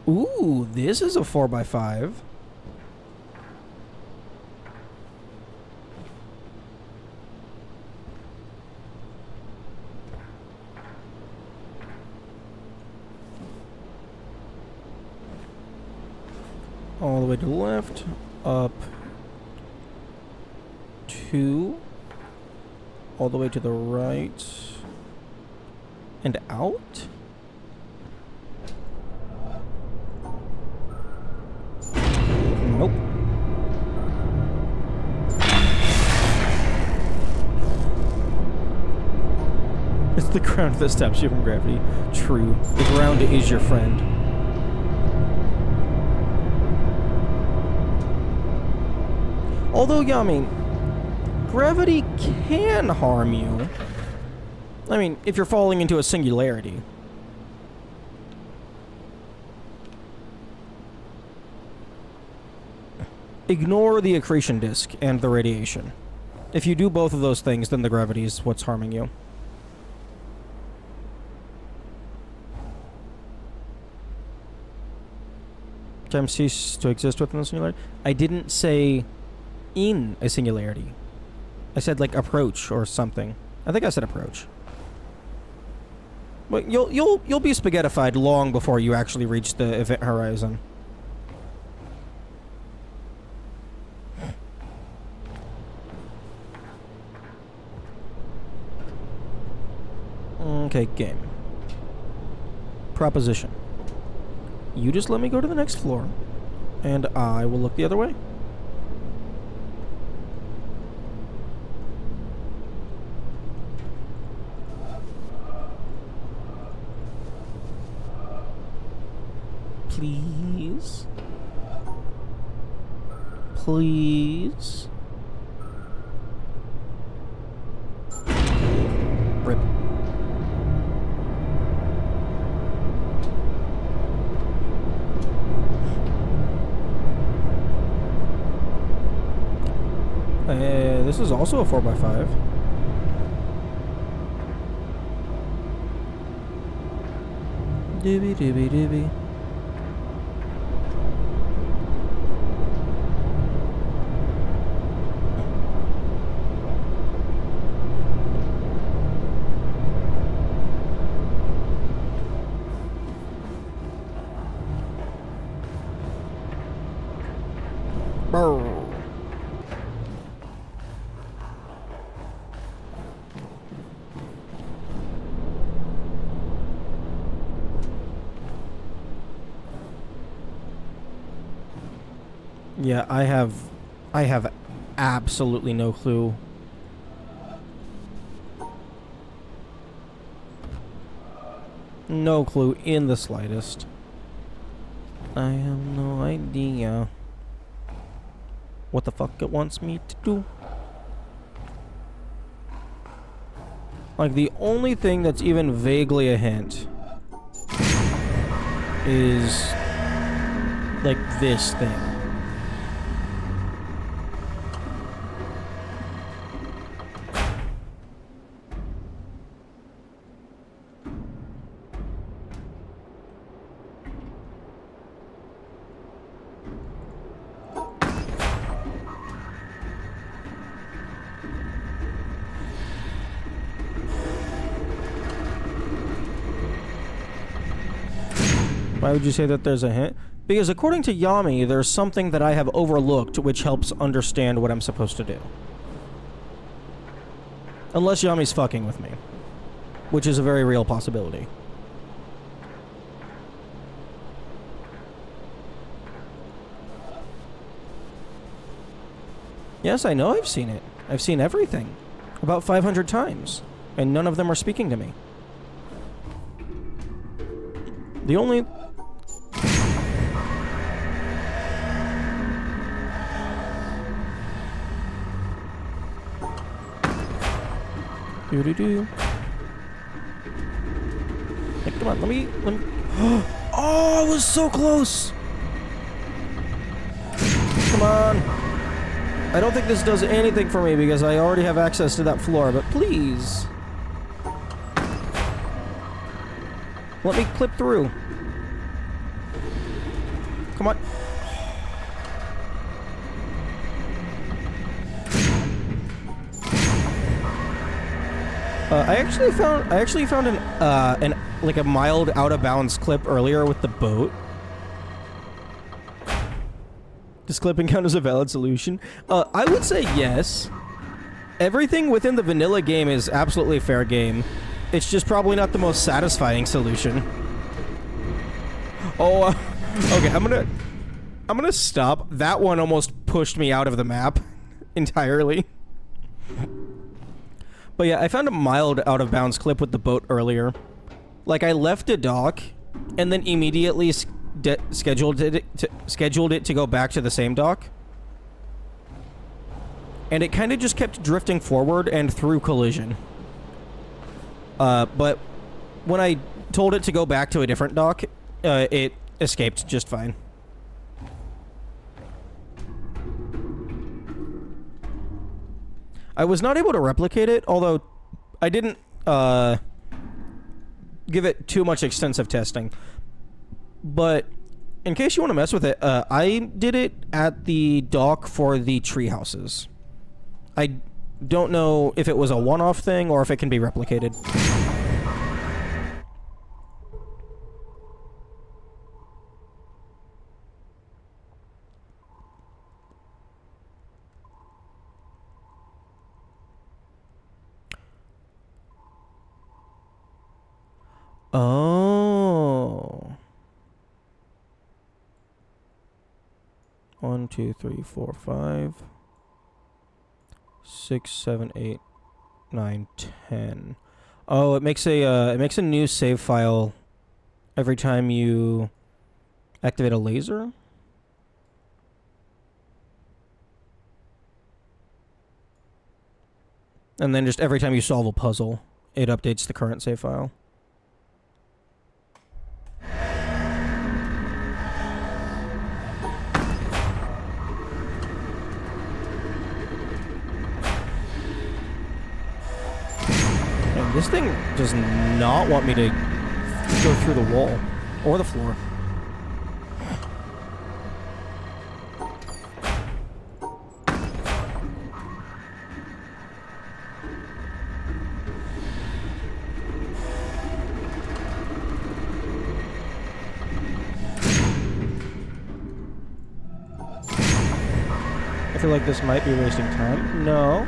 Ooh, this is a 4x5. All the way to the left, up 2, all the way to the right, and out? Nope. It's the ground that stops you from gravity. True. The ground is your friend. Although, yeah, I mean, gravity can harm you. I mean, if you're falling into a singularity. Ignore the accretion disk and the radiation. If you do both of those things, then the gravity is what's harming you. time cease to exist within the singularity. I didn't say in a singularity. I said like approach or something. I think I said approach. But you'll be spaghettified long before you actually reach the event horizon. Okay, game. Proposition. You just let me go to the next floor, and I will look the other way. Please. Please. Rip. This is also a 4x5. Dibby dibby dibby. Brr. Yeah, I have absolutely no clue. No clue in the slightest. I have no idea what the fuck it wants me to do. Like, the only thing that's even vaguely a hint is like this thing. Why would you say that there's a hint? Because according to Yami, there's something that I have overlooked which helps understand what I'm supposed to do. Unless Yami's fucking with me. Which is a very real possibility. Yes, I know I've seen it. I've seen everything. About 500 times. And none of them are speaking to me. The only... Doo-doo-doo. Hey, come on, let me... Oh, I was so close! Come on. I don't think this does anything for me because I already have access to that floor, but please. Let me clip through. Come on. I actually found an like a mild out of bounds clip earlier with the boat. Does clipping count as a valid solution? I would say yes. Everything within the vanilla game is absolutely fair game. It's just probably not the most satisfying solution. Oh, okay. I'm gonna stop. That one almost pushed me out of the map entirely. But yeah, I found a mild out of bounds clip with the boat earlier. Like, I left a dock and then immediately scheduled it to go back to the same dock. And it kind of just kept drifting forward and through collision. But when I told it to go back to a different dock, it escaped just fine. I was not able to replicate it, although I didn't give it too much extensive testing. But in case you want to mess with it, I did it at the dock for the tree houses. I don't know if it was a one-off thing or if it can be replicated. Oh. 1, 2, 3, 4, 5, 6, 7, 8, 9, 10. Oh, it makes a new save file every time you activate a laser. And then just every time you solve a puzzle, it updates the current save file. This thing does not want me to go through the wall or the floor. I feel like this might be wasting time. No,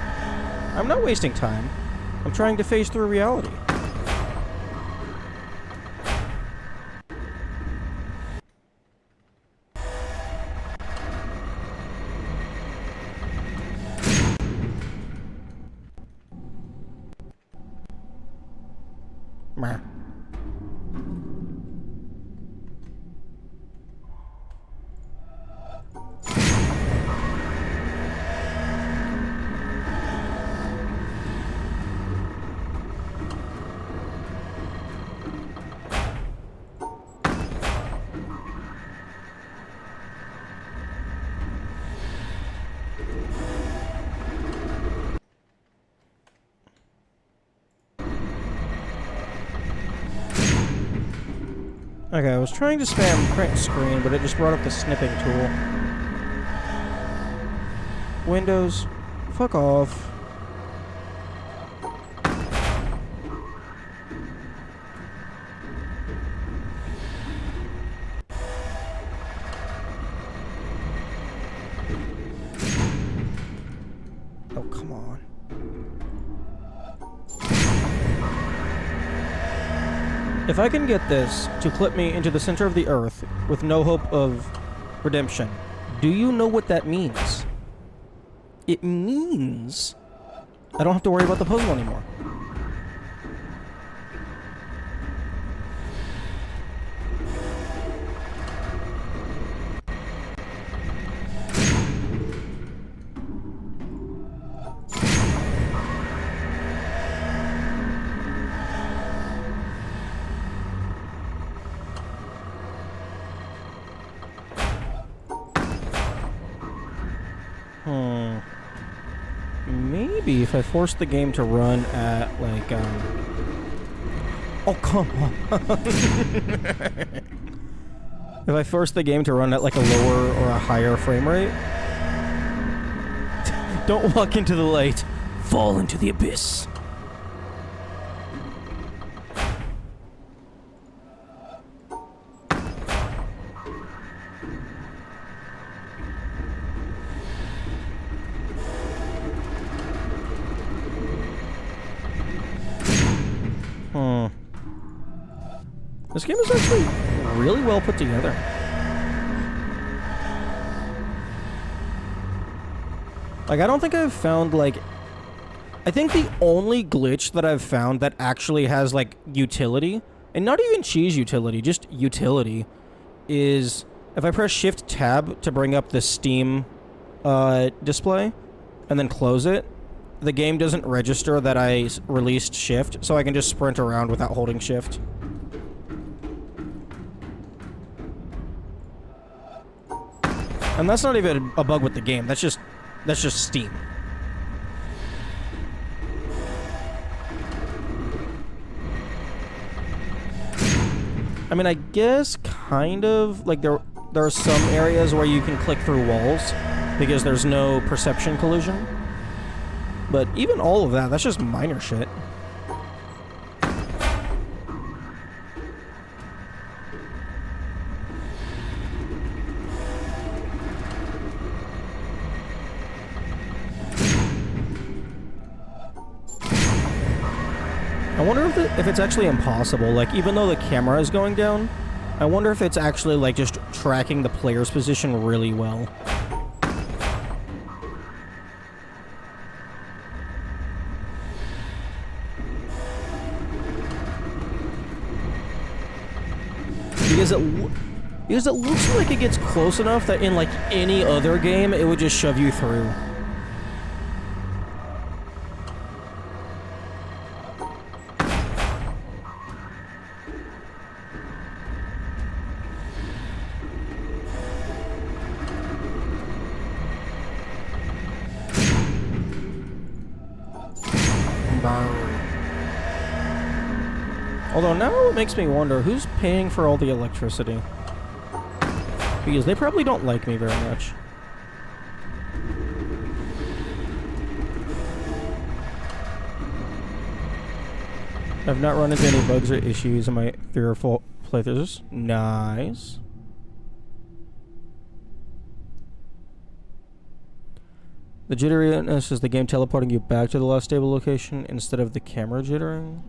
I'm not wasting time. I'm trying to phase through reality. Meh. Okay, I was trying to spam print screen, but it just brought up the snipping tool. Windows, fuck off. Oh, come on. If I can get this to clip me into the center of the earth with no hope of redemption, do you know what that means? It means I don't have to worry about the puzzle anymore. Maybe if I force the game to run at, like, Oh, come on. If I force the game to run at, like, a lower or a higher frame rate... Don't walk into the light. Fall into the abyss. This game is actually really well put together. Like, I don't think I've found, like... I think the only glitch that I've found that actually has, like, utility, and not even cheese utility, just utility, is if I press Shift-Tab to bring up the Steam display, and then close it, the game doesn't register that I released Shift, so I can just sprint around without holding Shift. And that's not even a bug with the game. That's just Steam. I mean, I guess kind of like there there are some areas where you can click through walls because there's no perception collision. But even all of that, that's just minor shit. I wonder if it's actually impossible. Like, even though the camera is going down, I wonder if it's actually, like, just tracking the player's position really well. Because it looks like it gets close enough that in, like, any other game, it would just shove you through. Although now it makes me wonder, who's paying for all the electricity? Because they probably don't like me very much. I've not run into any bugs or issues in my fearful playthroughs. Nice. The jitteriness is the game teleporting you back to the last stable location instead of the camera jittering.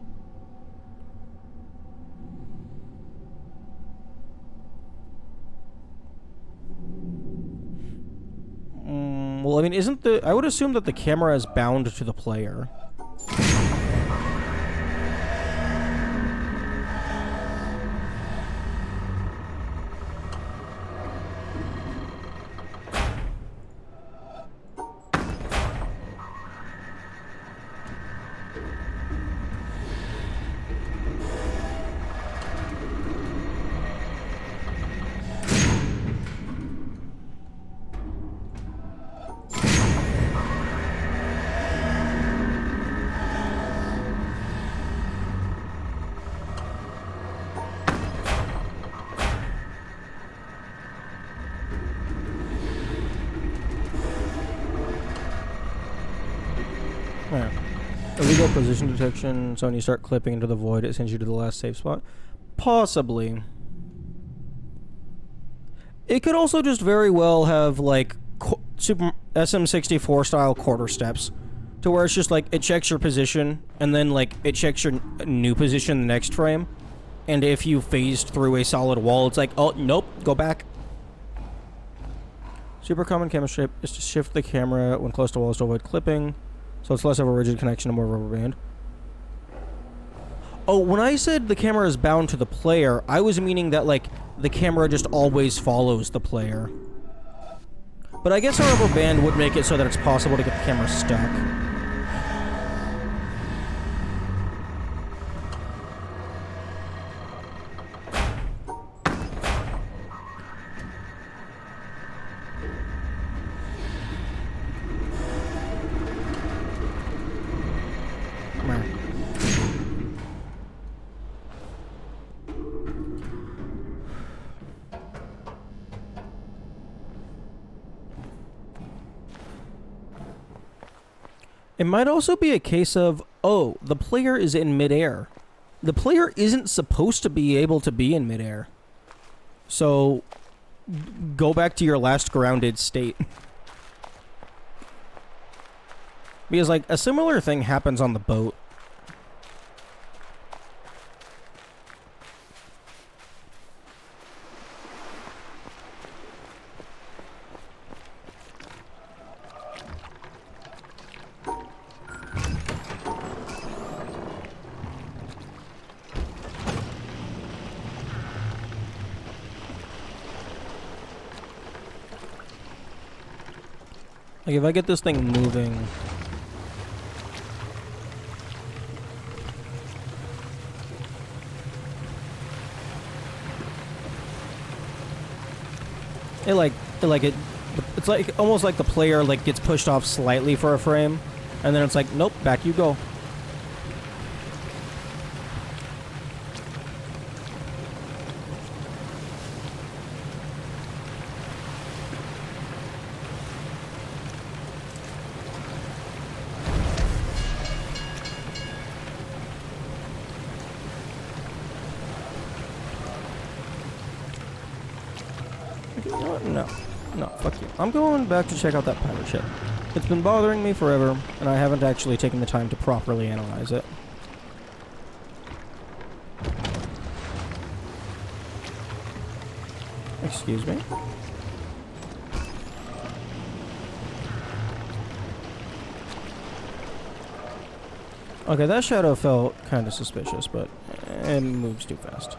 Well, I mean, I would assume that the camera is bound to the player. Yeah. Illegal position detection, so when you start clipping into the void, it sends you to the last safe spot. Possibly. It could also just very well have, like, Super SM64 style quarter steps, to where it's just like, it checks your position, and then, like, it checks your new position the next frame, and if you phased through a solid wall, it's like, oh, nope, go back. Super common camera shape is to shift the camera when close to walls to avoid clipping. So it's less of a rigid connection and more rubber band. Oh, when I said the camera is bound to the player, I was meaning that, like, the camera just always follows the player. But I guess a rubber band would make it so that it's possible to get the camera stuck. It might also be a case of, oh, the player is in midair. The player isn't supposed to be able to be in midair. So, go back to your last grounded state. Because, like, a similar thing happens on the boat. Like, if I get this thing moving... It's like, almost like the player, like, gets pushed off slightly for a frame, and then it's like, nope, back you go. Fuck you. I'm going back to check out that pirate ship. It's been bothering me forever, and I haven't actually taken the time to properly analyze it. Excuse me? Okay, that shadow felt kind of suspicious, but it moves too fast.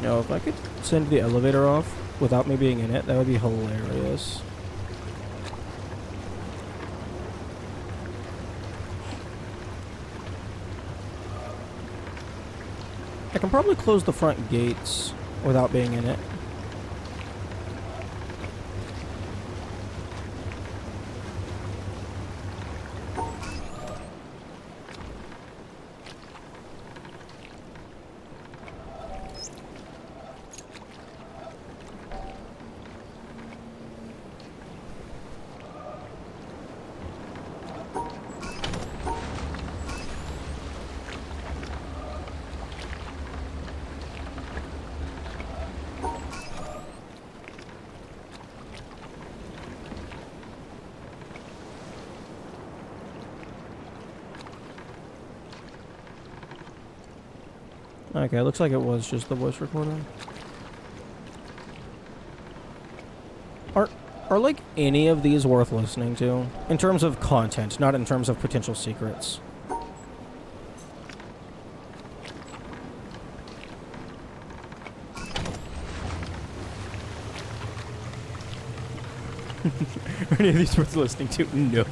Yo, if I could send the elevator off without me being in it, that would be hilarious. I can probably close the front gates without being in it. Okay, looks like it was just the voice recording. Are like any of these worth listening to? In terms of content, not in terms of potential secrets. Are any of these worth listening to? No.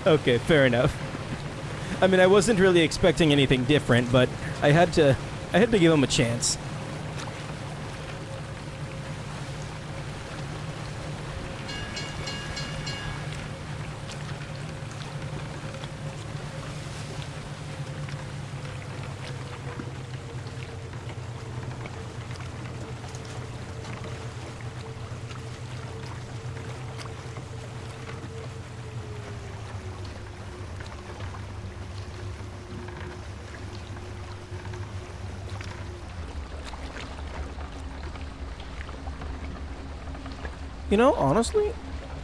Okay, fair enough. I mean, I wasn't really expecting anything different, but I had to give them a chance. You know, honestly,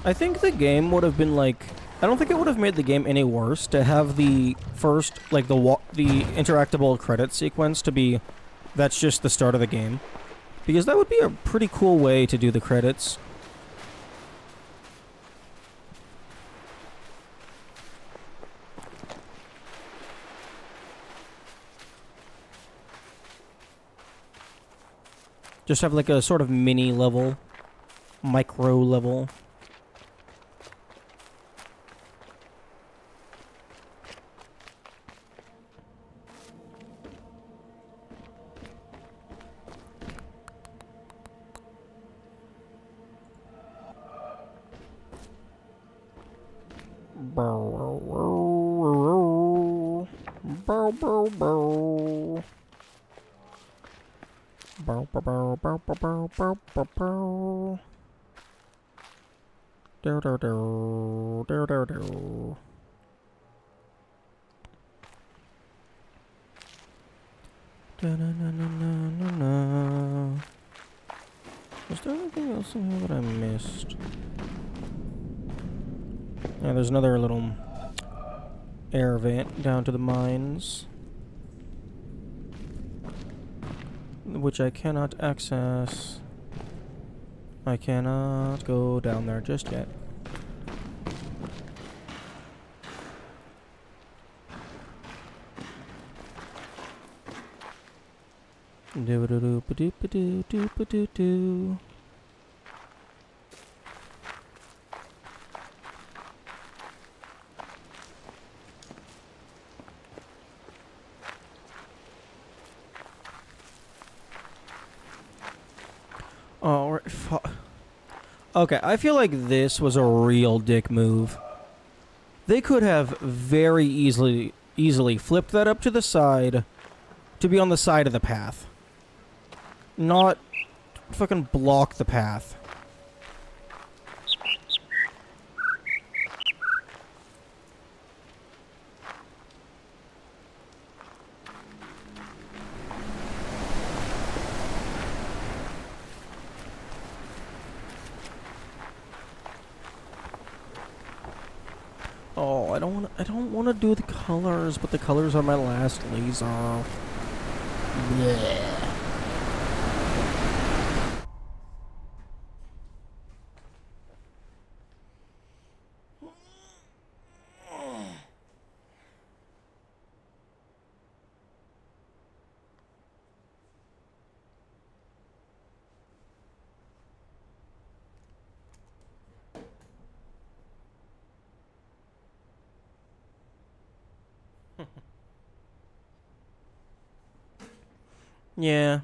I think the game would have been like... I don't think it would have made the game any worse to have the first, like, the interactable credit sequence to be... That's just the start of the game. Because that would be a pretty cool way to do the credits. Just have, like, a sort of mini level. Micro level. Was there anything else in here that I missed? Yeah, there's another little air vent down to the mines, which I cannot access. I cannot go down there just yet. Do-do-do-ba-do-ba-do-do-ba-do-do. Oh, okay, I feel like this was a real dick move. They could have very easily flipped that up to the side, to be on the side of the path. Not fucking block the path. Oh, I don't want to do the colors, but the colors are my last laser. Blech. Yeah.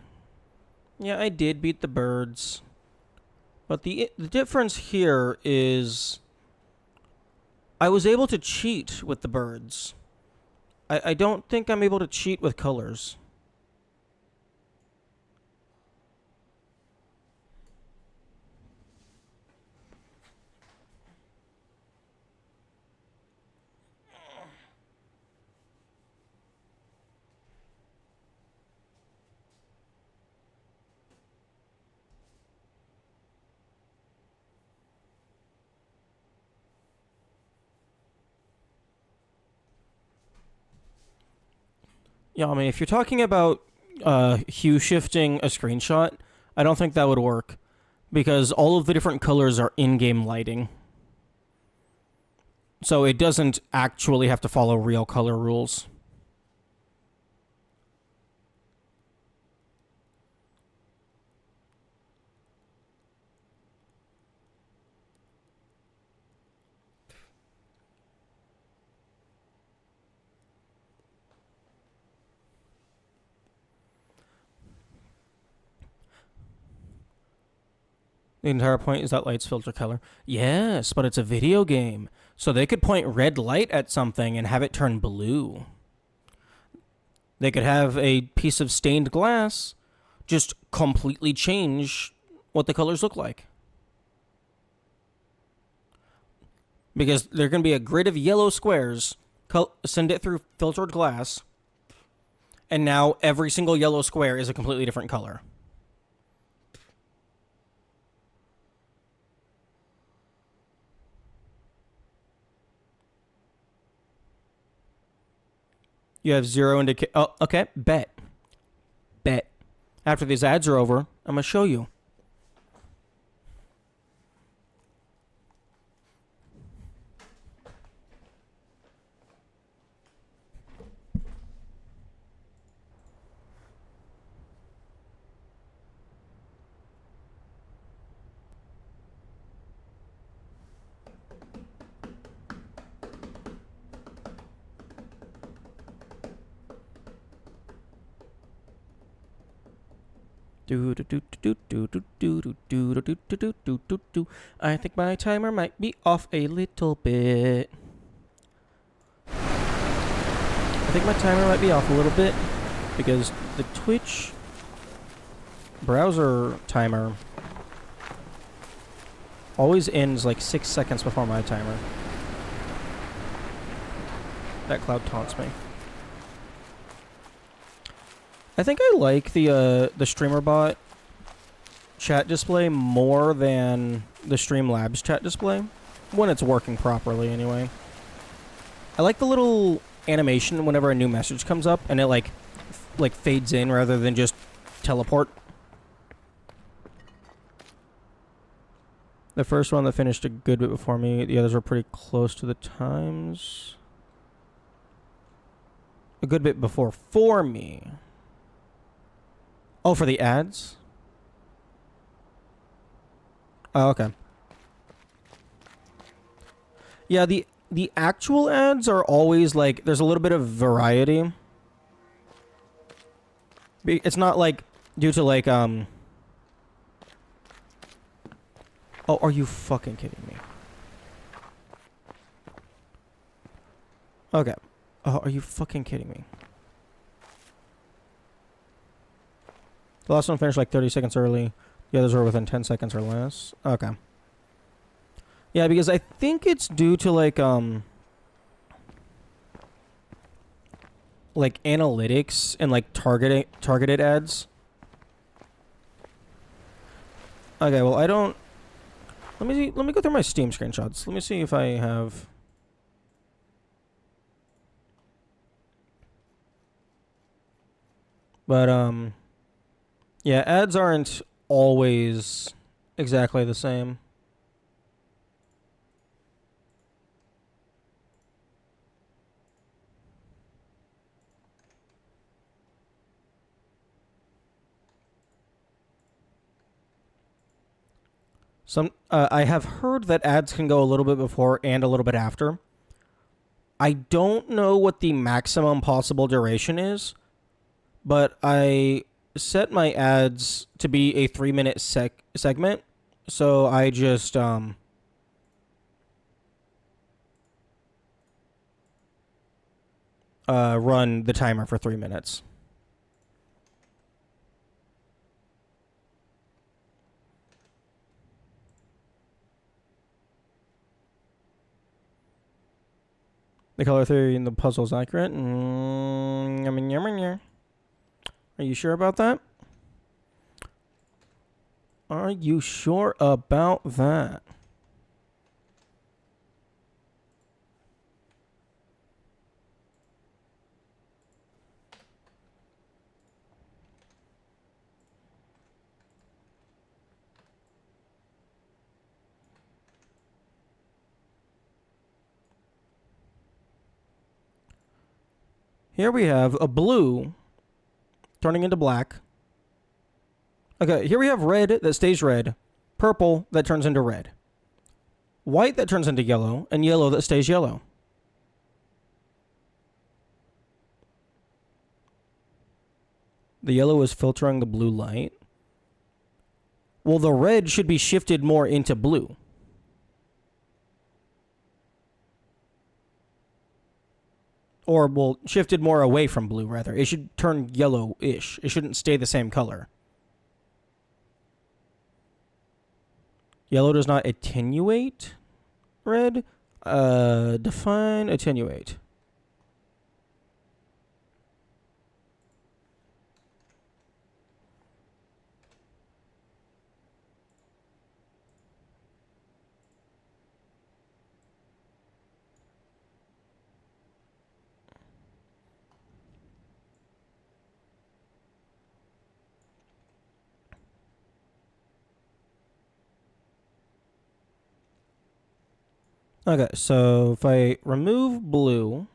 Yeah, I did beat the birds. But the difference here is I was able to cheat with the birds. I don't think I'm able to cheat with colors. Yeah, I mean, if you're talking about hue shifting a screenshot, I don't think that would work. Because all of the different colors are in-game lighting. So it doesn't actually have to follow real color rules. The entire point is that lights filter color. Yes, but it's a video game. So they could point red light at something and have it turn blue. They could have a piece of stained glass just completely change what the colors look like. Because there's going to be a grid of yellow squares, send it through filtered glass, and now every single yellow square is a completely different color. You have zero indication. Oh, okay. Bet. After these ads are over, I'm going to show you. I think my timer might be off a little bit. Because the Twitch browser timer always ends like 6 seconds before my timer. That cloud taunts me. I think I like the StreamerBot chat display more than the Streamlabs chat display. When it's working properly, anyway. I like the little animation whenever a new message comes up, and it like fades in rather than just teleport. The first one that finished a good bit before me, the others were pretty close to the times. A good bit before for me. Oh, for the ads? Oh, okay. Yeah, the actual ads are always like, there's a little bit of variety. It's not like due to like oh, are you fucking kidding me? Okay. Oh, are you fucking kidding me? The last one finished like 30 seconds early. The others were within 10 seconds or less. Okay. Yeah, because I think it's due to like analytics and like targeted ads. Okay, well I don't. Let me see. Let me go through my Steam screenshots. Let me see if I have. But yeah, ads aren't always exactly the same. I have heard that ads can go a little bit before and a little bit after. I don't know what the maximum possible duration is, but I set my ads to be a 3 minute segment, so I just run the timer for 3 minutes. The color theory in the puzzle is accurate. Are you sure about that? Are you sure about that? Here we have a blue turning into black. Okay, here we have red that stays red, purple that turns into red, white that turns into yellow, and yellow that stays yellow. The yellow is filtering the blue light. Well, the red should be shifted more into blue. Or, well, shifted more away from blue, rather. It should turn yellow-ish. It shouldn't stay the same color. Yellow does not attenuate red. Define attenuate. Okay, so if I remove blue...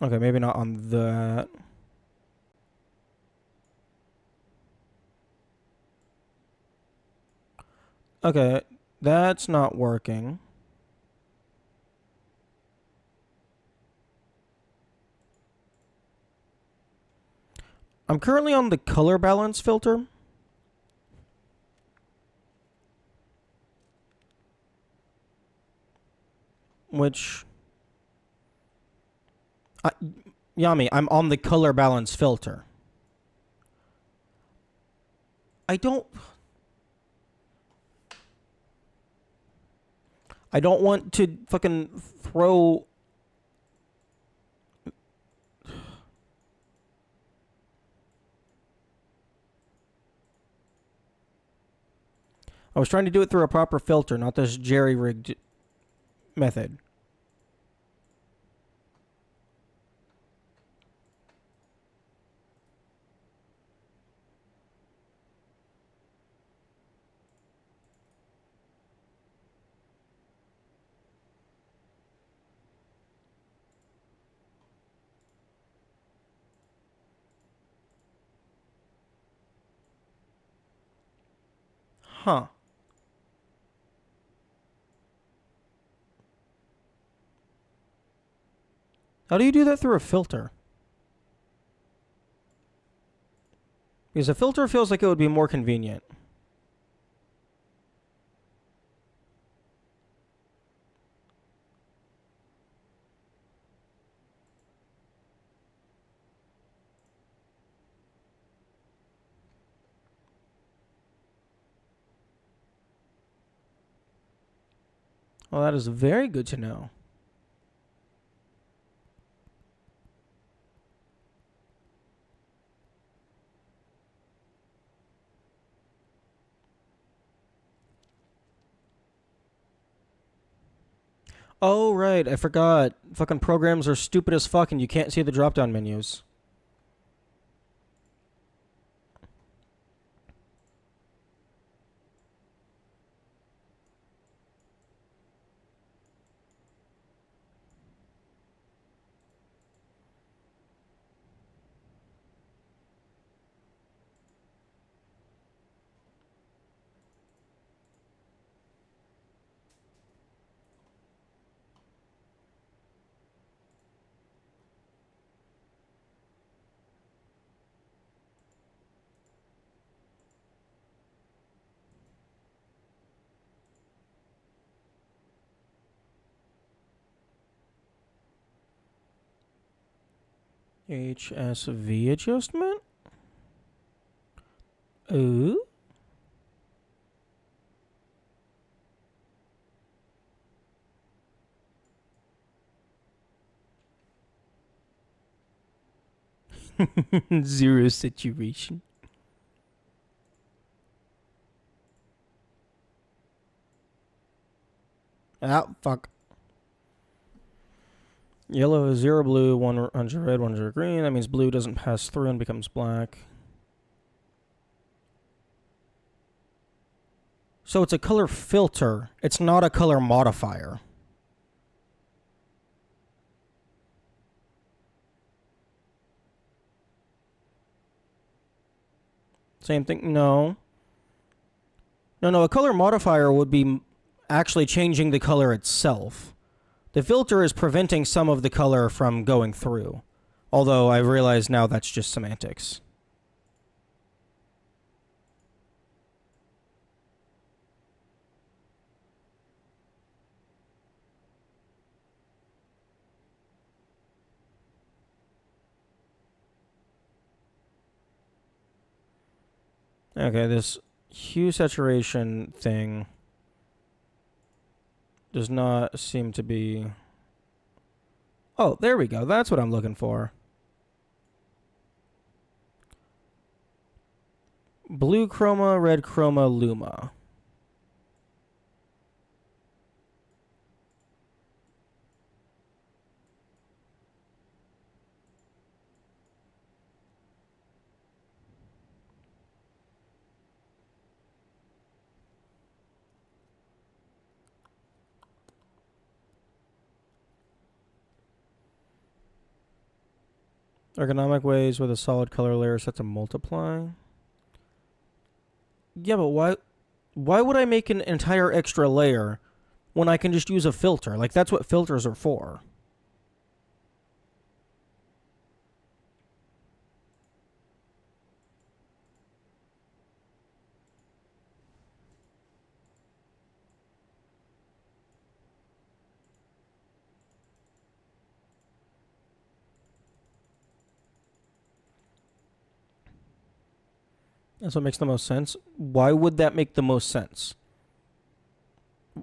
Okay, maybe not on that. Okay, that's not working. I'm currently on the color balance filter. Which... Yami, I'm on the color balance filter. I don't want to fucking throw... I was trying to do it through a proper filter, not this jerry-rigged method. Huh. How do you do that through a filter? Because a filter feels like it would be more convenient. Well, that is very good to know. Oh, right. I forgot. Fucking programs are stupid as fuck and you can't see the drop down menus. HSV adjustment? Ooh. Zero saturation. Ah, fuck. Yellow is 0 blue, 100 red, 100 green. That means blue doesn't pass through and becomes black. So it's a color filter. It's not a color modifier. Same thing. No. No. A color modifier would be actually changing the color itself. The filter is preventing some of the color from going through. Although I realize now that's just semantics. Okay, this hue saturation thing does not seem to be... Oh, there we go. That's what I'm looking for. Blue chroma, red chroma, luma. Ergonomic ways with a solid color layer set to multiply. Yeah, but why would I make an entire extra layer when I can just use a filter? Like, that's what filters are for. That's what makes the most sense. Why would that make the most sense?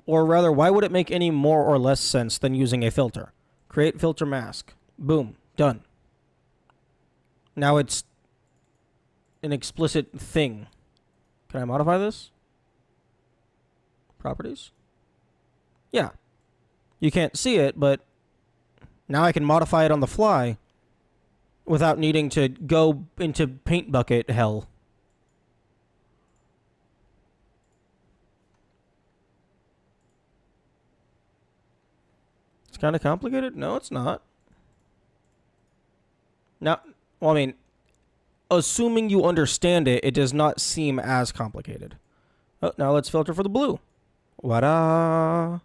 Or rather, why would it make any more or less sense than using a filter? Create filter mask. Boom. Done. Now it's an explicit thing. Can I modify this? Properties? Yeah. You can't see it, but now I can modify it on the fly without needing to go into paint bucket hell. It's kind of complicated? No, it's not. Now, well, I mean, assuming you understand it, it does not seem as complicated. Oh, now let's filter for the blue. Wada.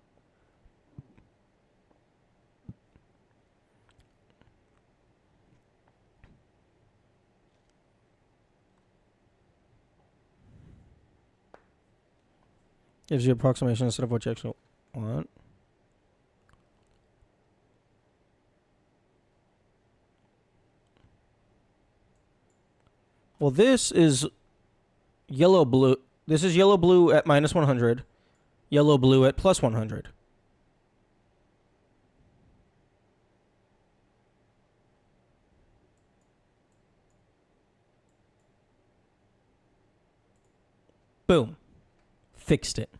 Gives you approximation instead of what you actually want. Well, this is yellow blue. This is yellow blue at minus 100, yellow blue at plus 100. Boom. Fixed it.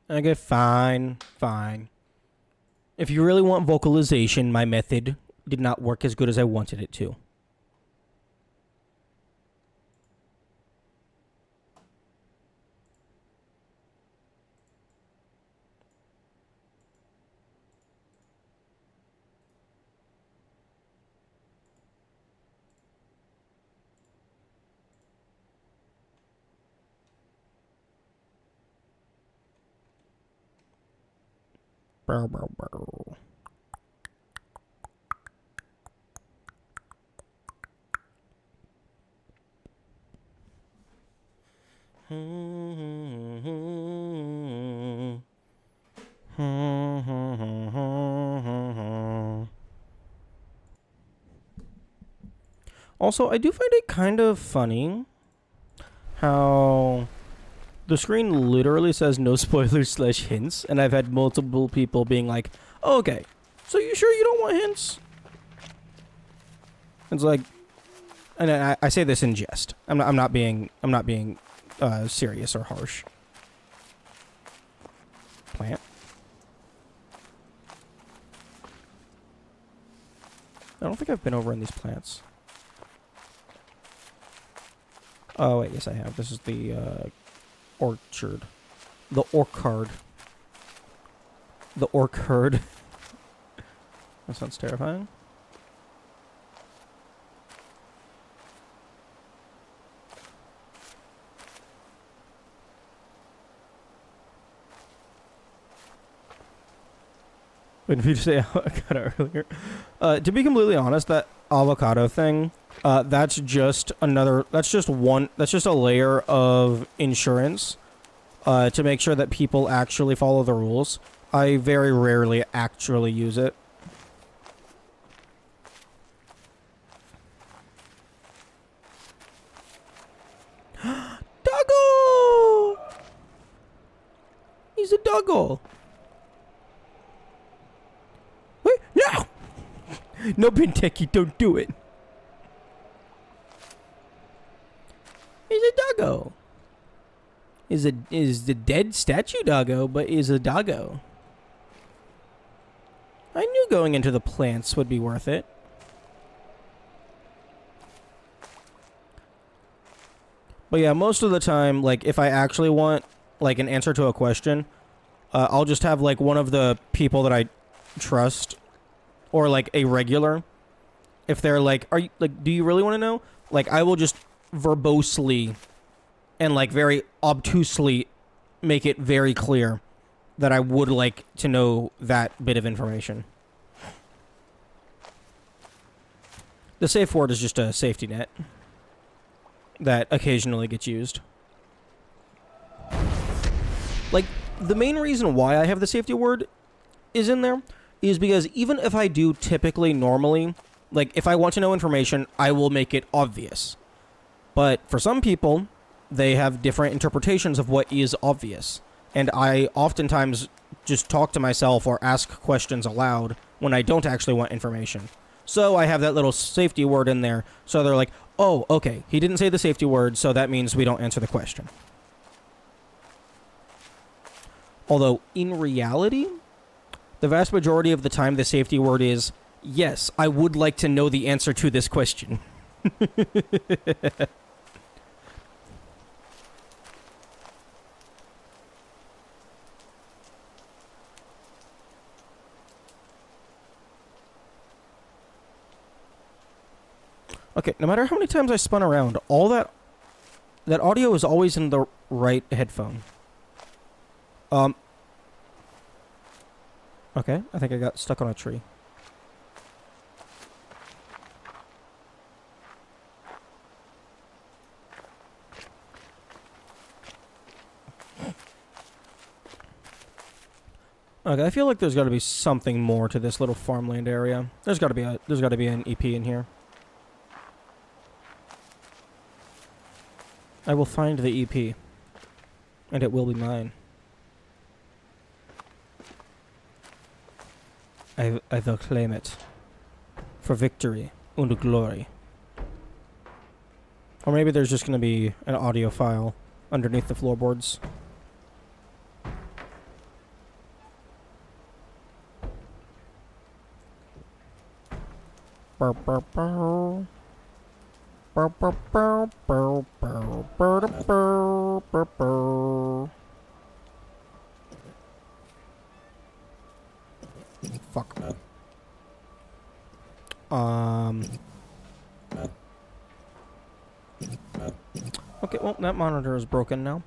Okay, fine, fine. If you really want vocalization, my method did not work as good as I wanted it to. Bow, bow, bow. Also, I do find it kind of funny how the screen literally says no spoilers slash hints, and I've had multiple people being like, oh, okay, so you sure you don't want hints? It's like, and I say this in jest. I'm not being serious or harsh. Plant. I don't think I've been over in these plants. Oh wait, yes I have. This is the orchard. The orchard. The orchard. That sounds terrifying. When did you say avocado earlier? To be completely honest, that avocado thing, that's just a layer of insurance to make sure that people actually follow the rules. I very rarely actually use it. Doggo! He's a doggo. Wait, no! No, Benteki, don't do it. He's a doggo. Is the dead statue doggo, but is a doggo. I knew going into the plants would be worth it. But yeah, most of the time, like, if I actually want, like, an answer to a question, I'll just have, like, one of the people that I trust, or, like, a regular. If they're like, do you really want to know? Like, I will just verbosely and, like, very obtusely make it very clear that I would like to know that bit of information. The safe word is just a safety net that occasionally gets used. Like, the main reason why I have the safety word is in there is because even if I do typically normally, like, if I want to know information, I will make it obvious. But for some people, they have different interpretations of what is obvious. And I oftentimes just talk to myself or ask questions aloud when I don't actually want information. So I have that little safety word in there. So they're like, oh, okay, he didn't say the safety word, so that means we don't answer the question. Although, in reality, the vast majority of the time the safety word is, yes, I would like to know the answer to this question. Okay, no matter how many times I spun around, all that audio is always in the right headphone. Okay, I think I got stuck on a tree. Okay, I feel like there's got to be something more to this little farmland area. There's got to be an EP in here. I will find the EP. And it will be mine. I will claim it. For victory and glory. Or maybe there's just gonna be an audio file underneath the floorboards. Burr, burr, burr. Burr, burr, burr, burr, burr, burr, burr, burr, burr. Fuck. Okay, well, that monitor is broken now.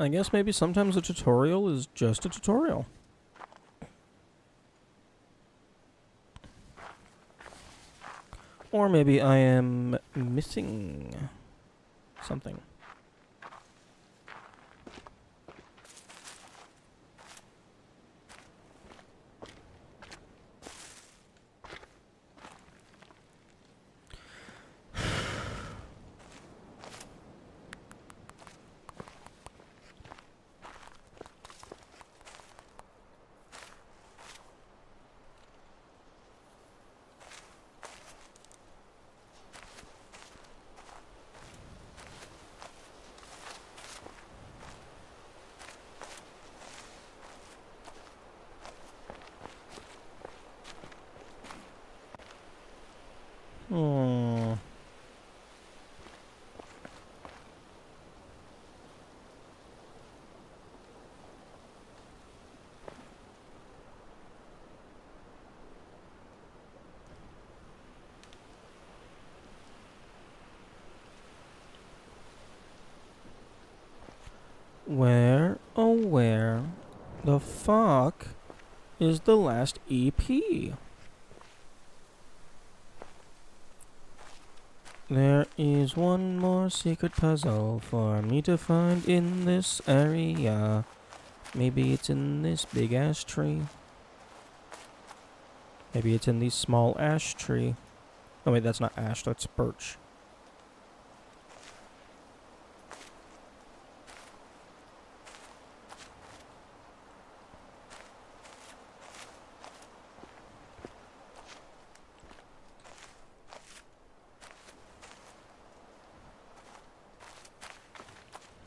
I guess maybe sometimes a tutorial is just a tutorial. Or maybe I am missing something. Hmm. Where, oh where the fuck is the last EP? There is one more secret puzzle for me to find in this area. Maybe it's in this big ash tree. Maybe it's in the small ash tree. Oh wait, that's not ash, that's birch.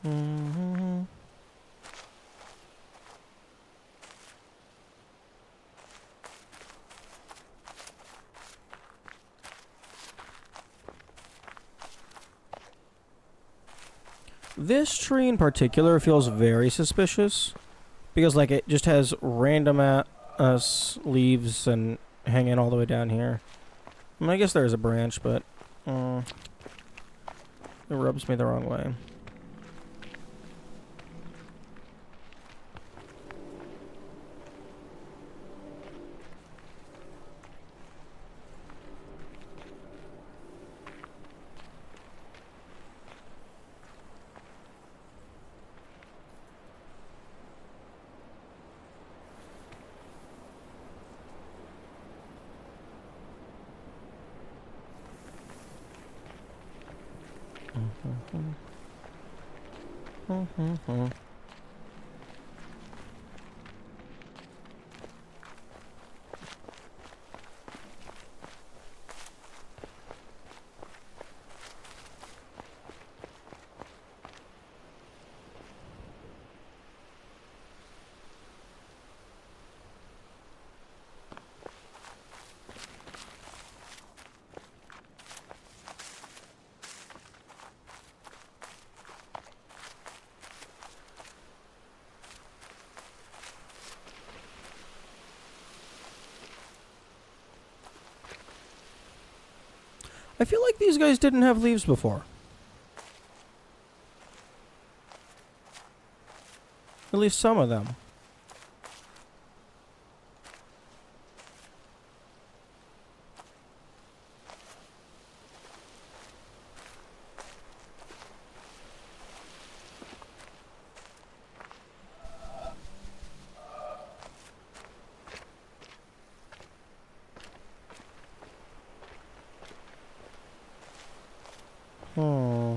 Mm-hmm. This tree in particular feels very suspicious because like it just has random leaves and hanging all the way down here. I mean, I guess there's a branch, but it rubs me the wrong way. I feel like these guys didn't have leaves before. At least some of them. Hmm.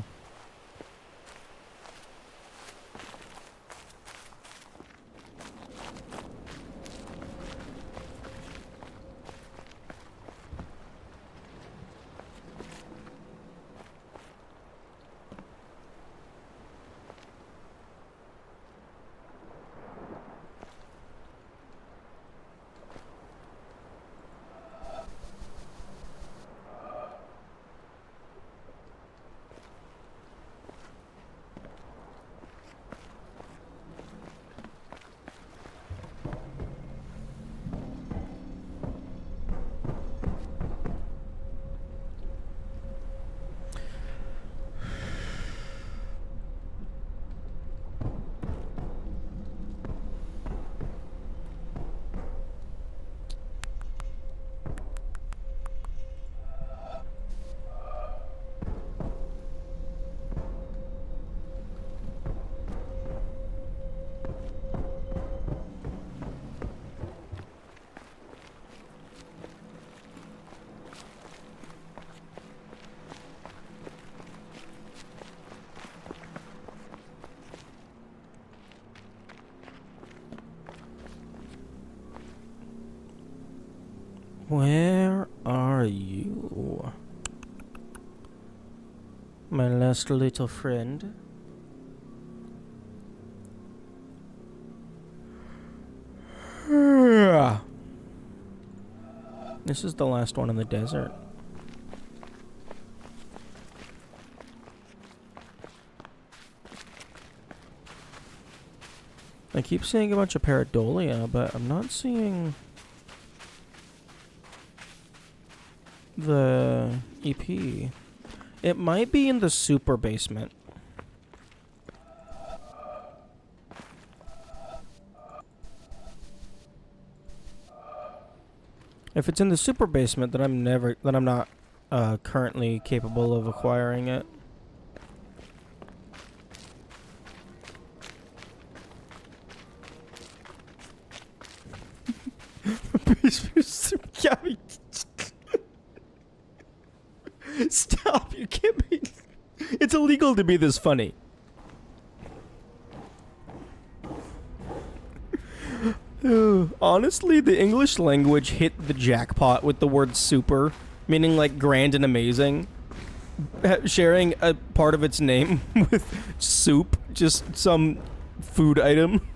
Where are you? My last little friend? This is the last one in the desert. I keep seeing a bunch of pareidolia, but I'm not seeing the EP. It might be in the super basement. If it's in the super basement, then I'm not currently capable of acquiring it. Stop! You can't be. It's illegal to be this funny. Honestly, the English language hit the jackpot with the word super, meaning like grand and amazing. Sharing a part of its name with soup, just some food item.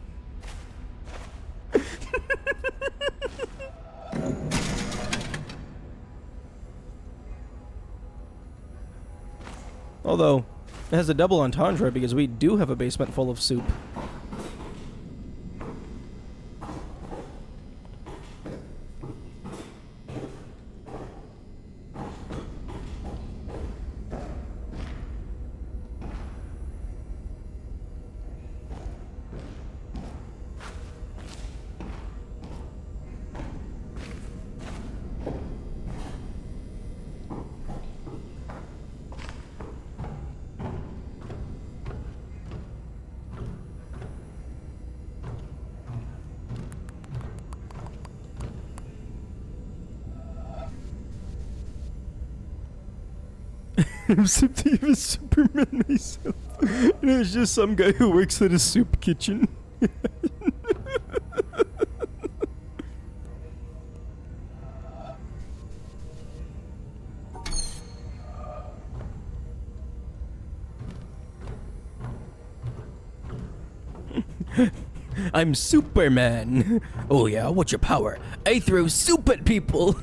Although, it has a double entendre because we do have a basement full of soup. I'm Septimus Superman myself. And it's just some guy who works at a soup kitchen. I'm Superman. Oh yeah, what's your power? I throw soup at people.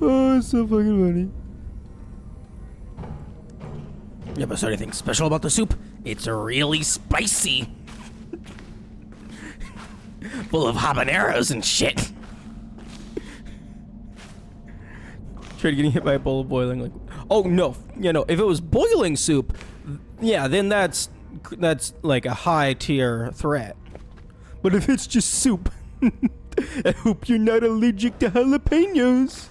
Oh, it's so fucking funny. You ever saw anything special about the soup? It's really spicy. Full of habaneros and shit. Tried getting hit by a bowl of boiling, like, oh no, if it was boiling soup, yeah, then that's like a high tier threat. But if it's just soup, I hope you're not allergic to jalapenos.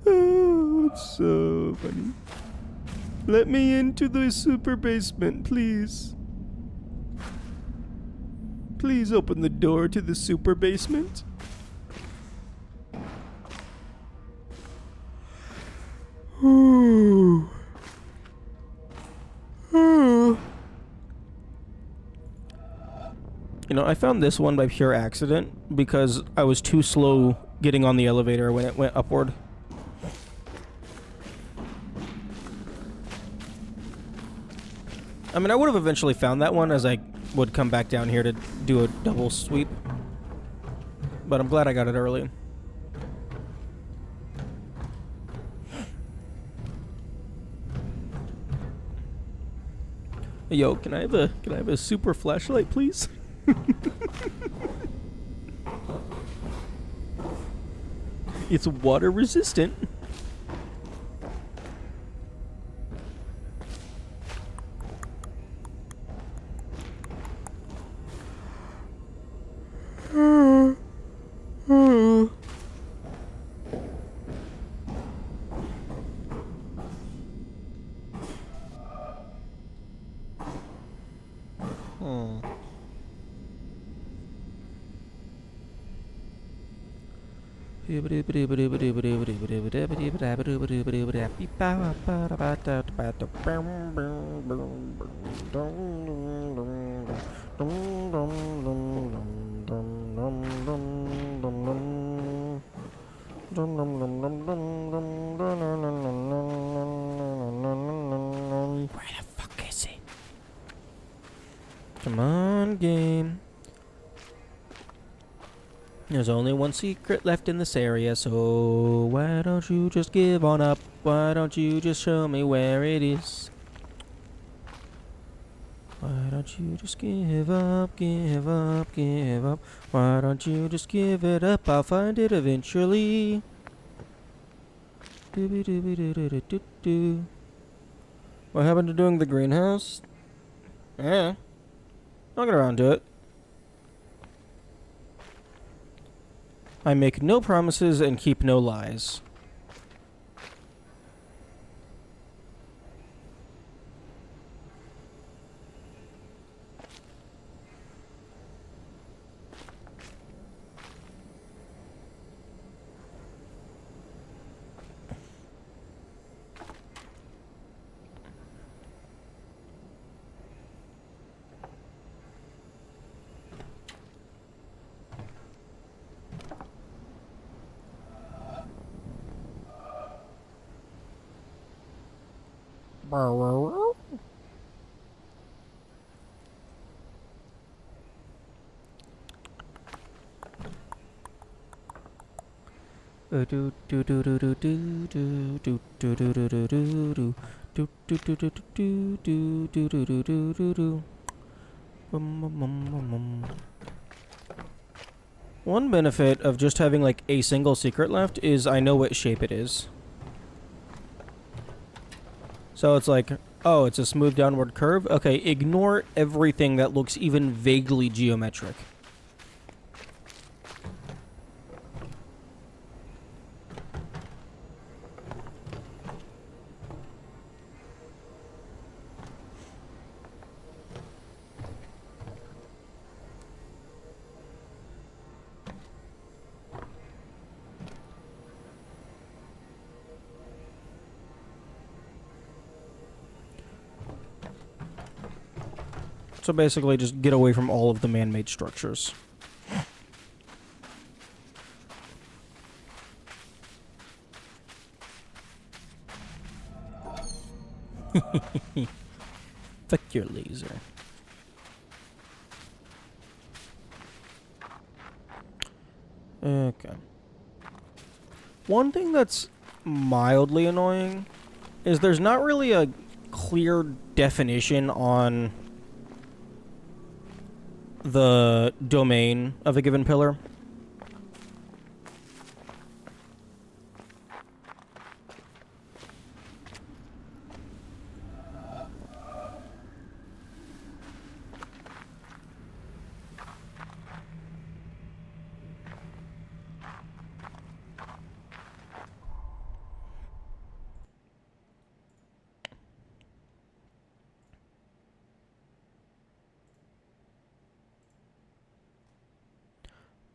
Oh, it's so funny. Let me into the super basement, please. Please open the door to the super basement. Ooh. Ooh. I found this one by pure accident because I was too slow getting on the elevator when it went upward. I mean, I would have eventually found that one as I would come back down here to do a double sweep. But I'm glad I got it early. Yo, can I have a super flashlight, please? It's water resistant. Where the fuck is he? Come on, game. There's only one secret left in this area, so why don't you just give on up? Why don't you just show me where it is? Why don't you just give up, give up, give up? Why don't you just give it up? I'll find it eventually. Doo-be-doo-be-doo-doo-doo-doo. What happened to doing the greenhouse? Yeah. I'll get around to it. I make no promises and keep no lies. One benefit of just having like a single secret left is I know what shape it is. So it's like, oh, it's a smooth downward curve. Okay, ignore everything that looks even vaguely geometric. So basically just get away from all of the man-made structures. Fuck your laser. Okay. One thing that's mildly annoying is there's not really a clear definition on the domain of a given pillar.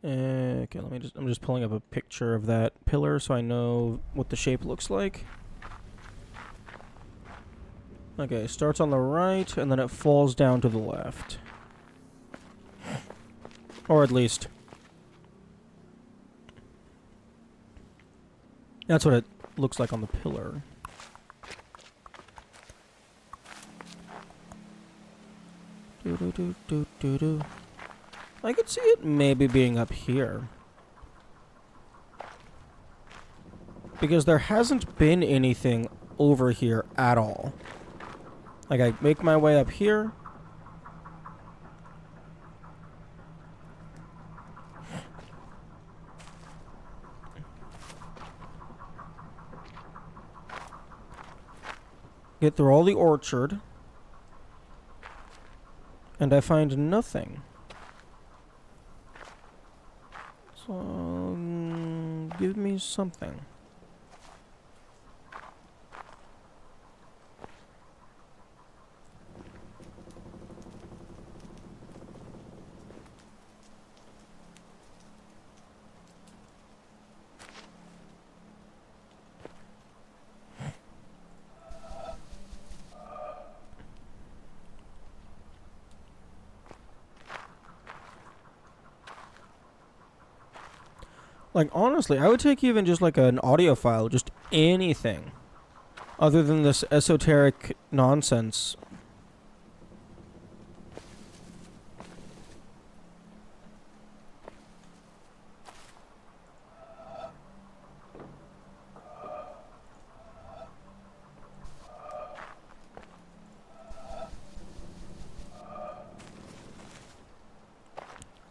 Okay, I'm just pulling up a picture of that pillar so I know what the shape looks like. Okay, starts on the right and then it falls down to the left. Or at least that's what it looks like on the pillar. Do. I could see it maybe being up here. Because there hasn't been anything over here at all. Like, I make my way up here. Get through all the orchard. And I find nothing. So, give me something. Like, honestly, I would take even just like an audio file, just anything. Other than this esoteric nonsense.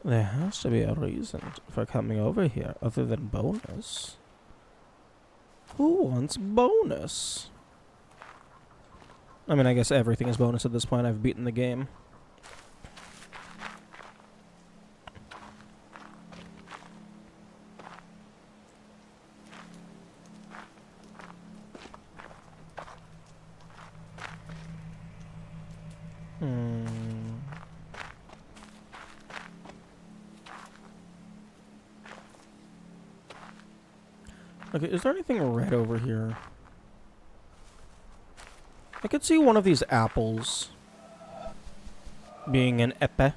There has to be a reason for coming over here other than bonus. Who wants bonus? I mean, I guess everything is bonus at this point. I've beaten the game. Okay, is there anything red over here? I could see one of these apples being an épée.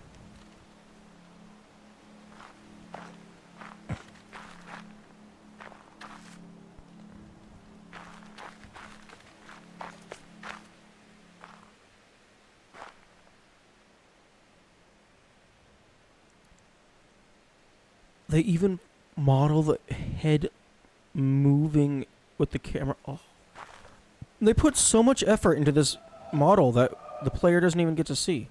They even model the head moving with the camera. Oh. They put so much effort into this model that the player doesn't even get to see.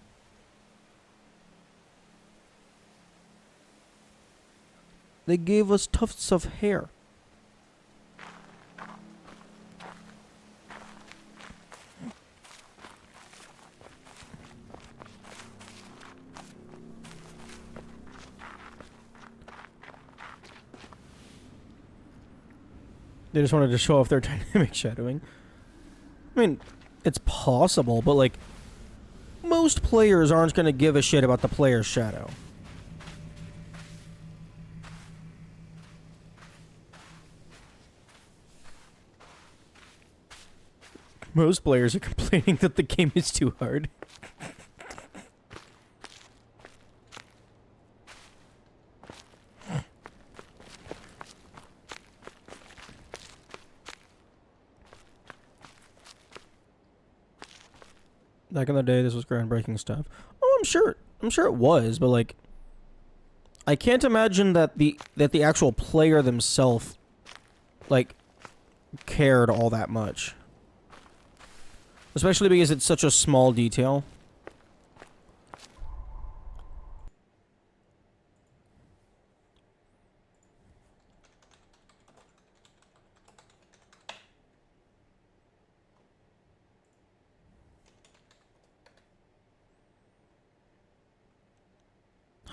They gave us tufts of hair. They just wanted to show off their dynamic shadowing. I mean, it's possible, but like, most players aren't going to give a shit about the player's shadow. Most players are complaining that the game is too hard. Back in the day, this was groundbreaking stuff. Oh, I'm sure it was, but like, I can't imagine that the actual player themselves, like, cared all that much. Especially because it's such a small detail.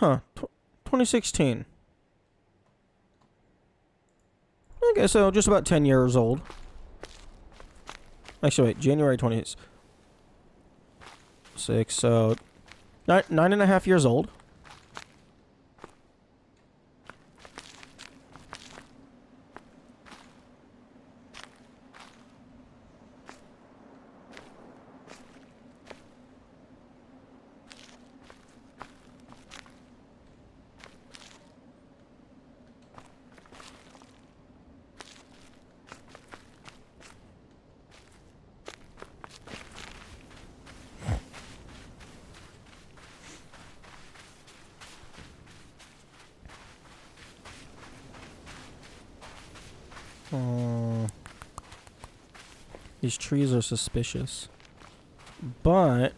Huh. 2016. Okay, so just about 10 years old. Actually, wait, January 26. So 9.5 years old. These trees are suspicious. But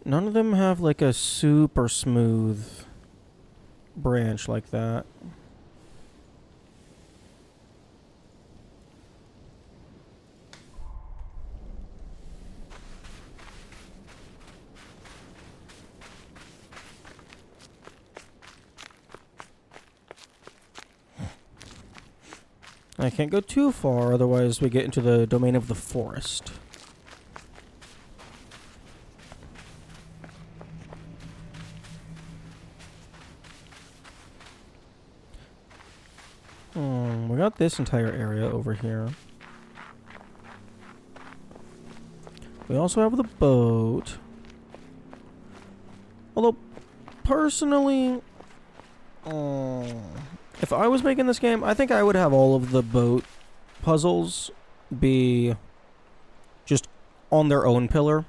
none of them have like a super smooth branch like that. I can't go too far, otherwise we get into the domain of the forest. We got this entire area over here. We also have the boat. Although, personally, if I was making this game, I think I would have all of the boat puzzles be just on their own pillar.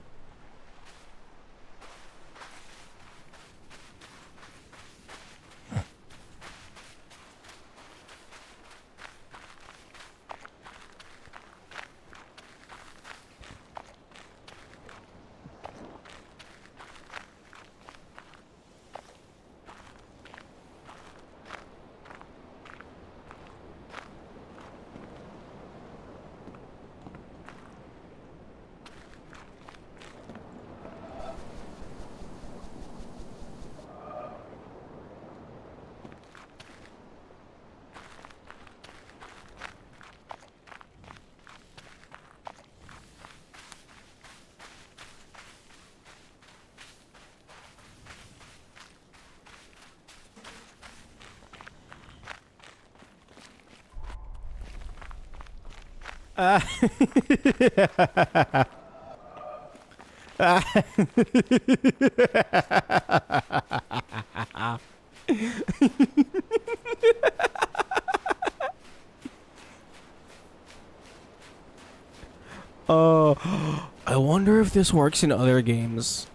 I wonder if this works in other games.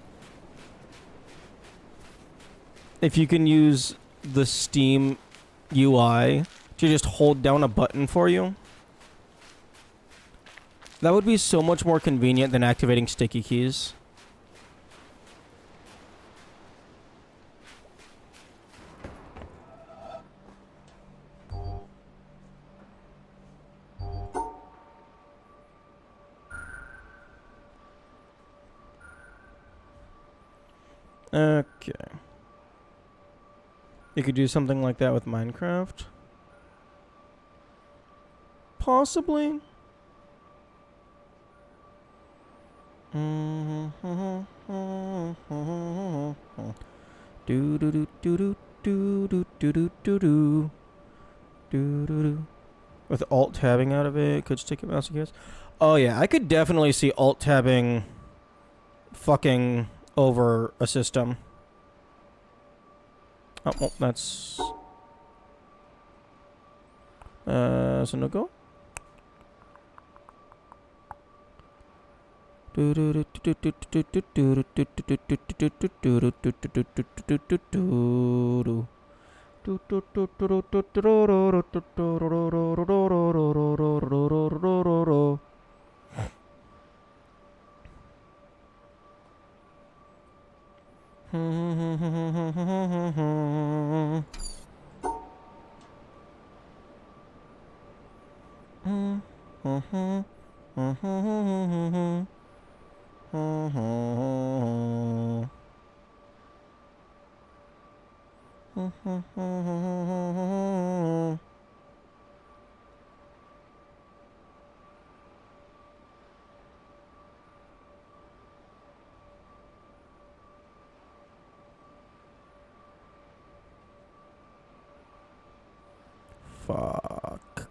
If you can use the Steam UI to just hold down a button for you. That would be so much more convenient than activating sticky keys. Okay. You could do something like that with Minecraft. Possibly. Do do do do do do do do do do do do do. With alt tabbing out of it, could stick it mouse against. Oh yeah, I could definitely see alt tabbing fucking over a system. Oh, well, that's so no go. Fuck.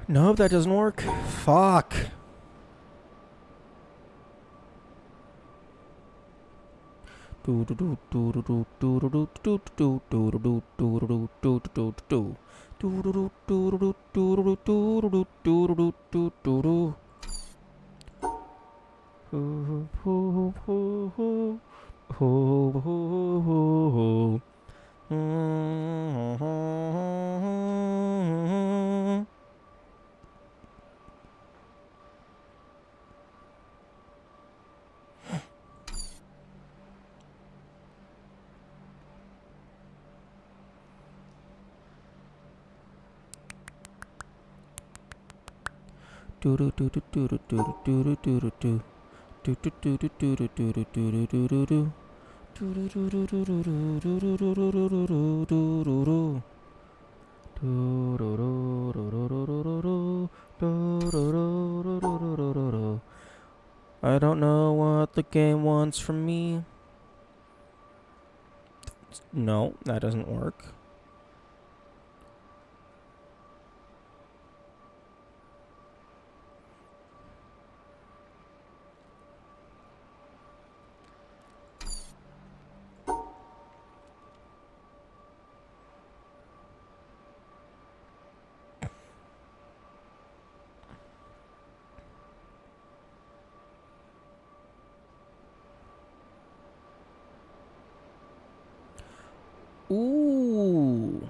Nope, that doesn't work. Fuck. I don't know what the game wants from me. No, that doesn't work. Ooh.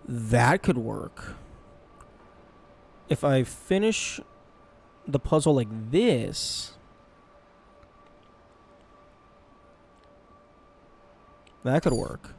That could work. If I finish the puzzle like this, that could work.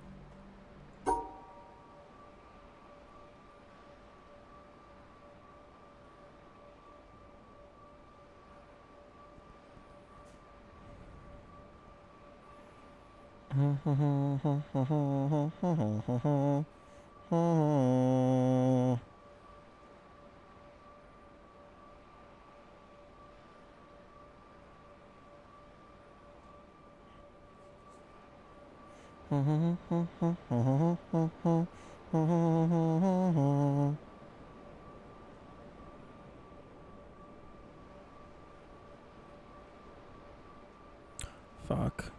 Fuck.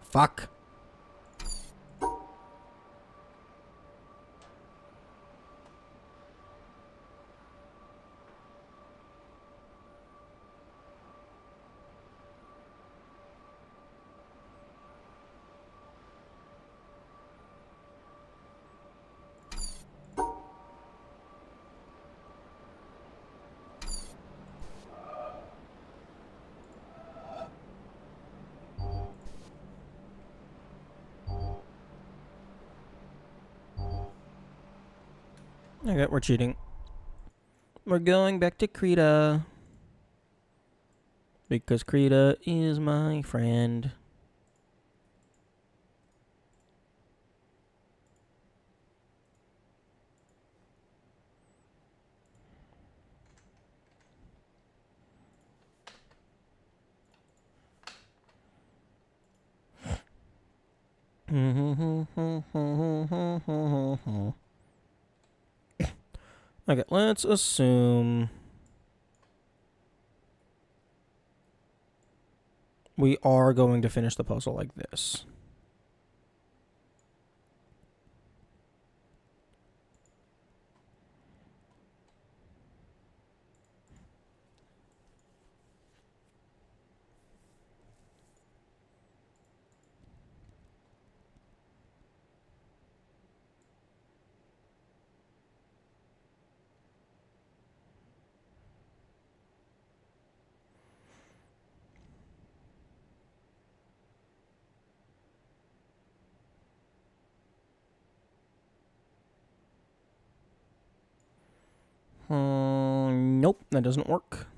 Fuck. Okay, we're cheating. We're going back to Krita. Because Krita is my friend. Okay, let's assume We are going to finish the puzzle like this. Nope, that doesn't work.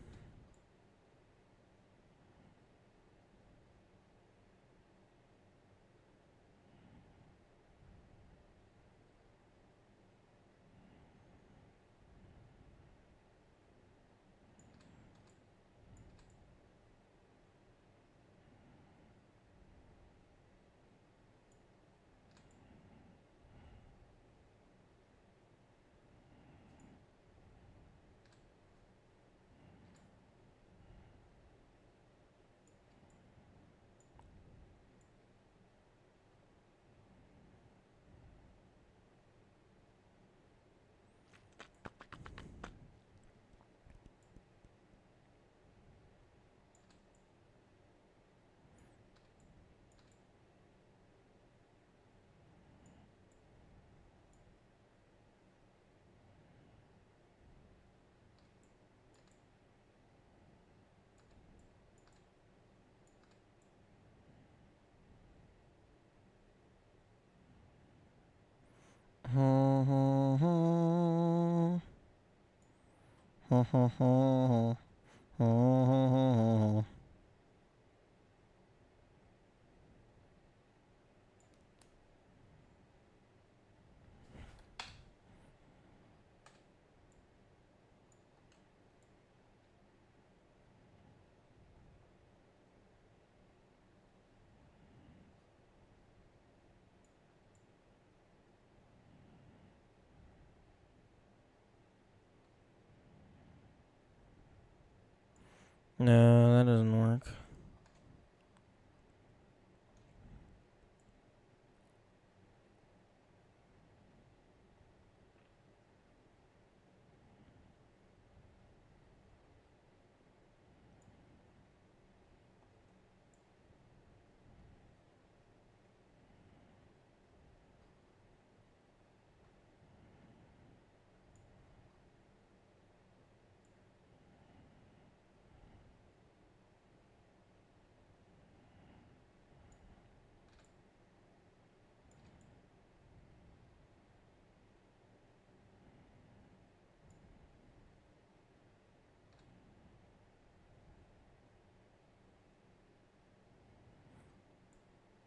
No, that doesn't work.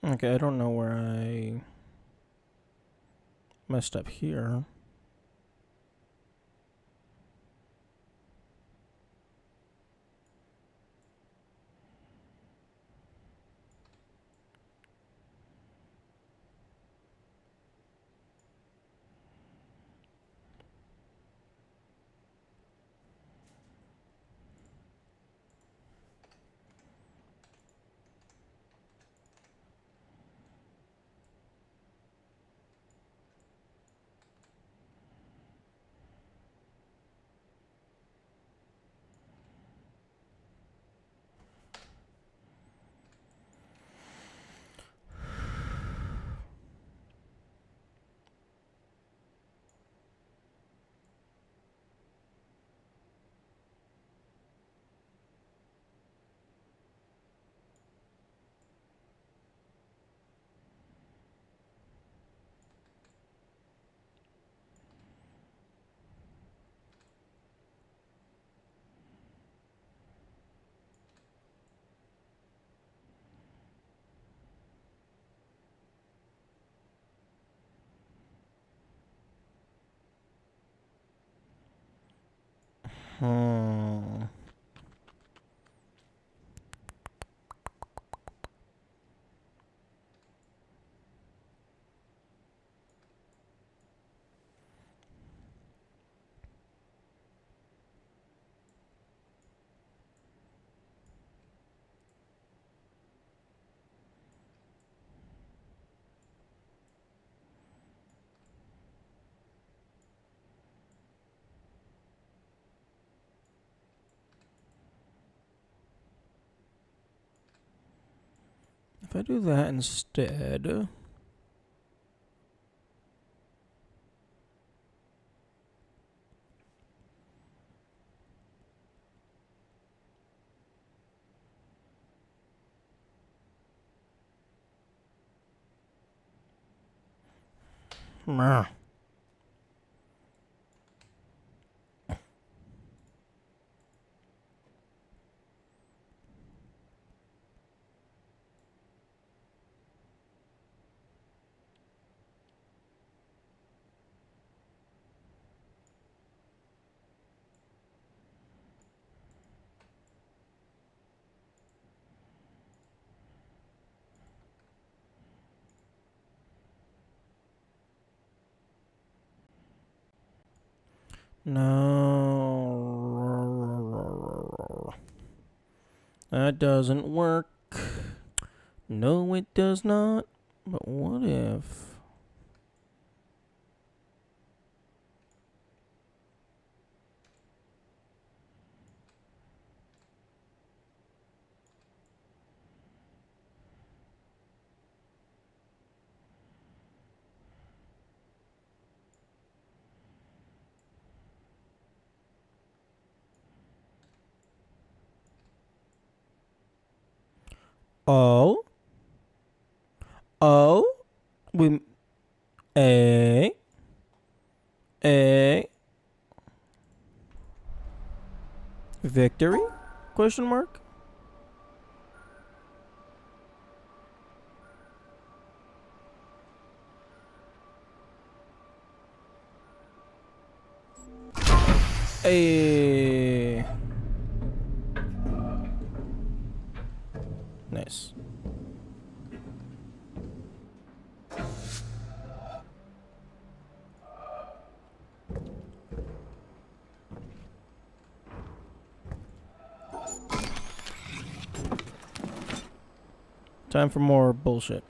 Okay, I don't know where I messed up here. Hmm. If I do that instead. Meh. No. That doesn't work. No, it does not. But what if... Oh? Oh? We... A... A... Victory? Question mark? A... Nice. Time for more bullshit.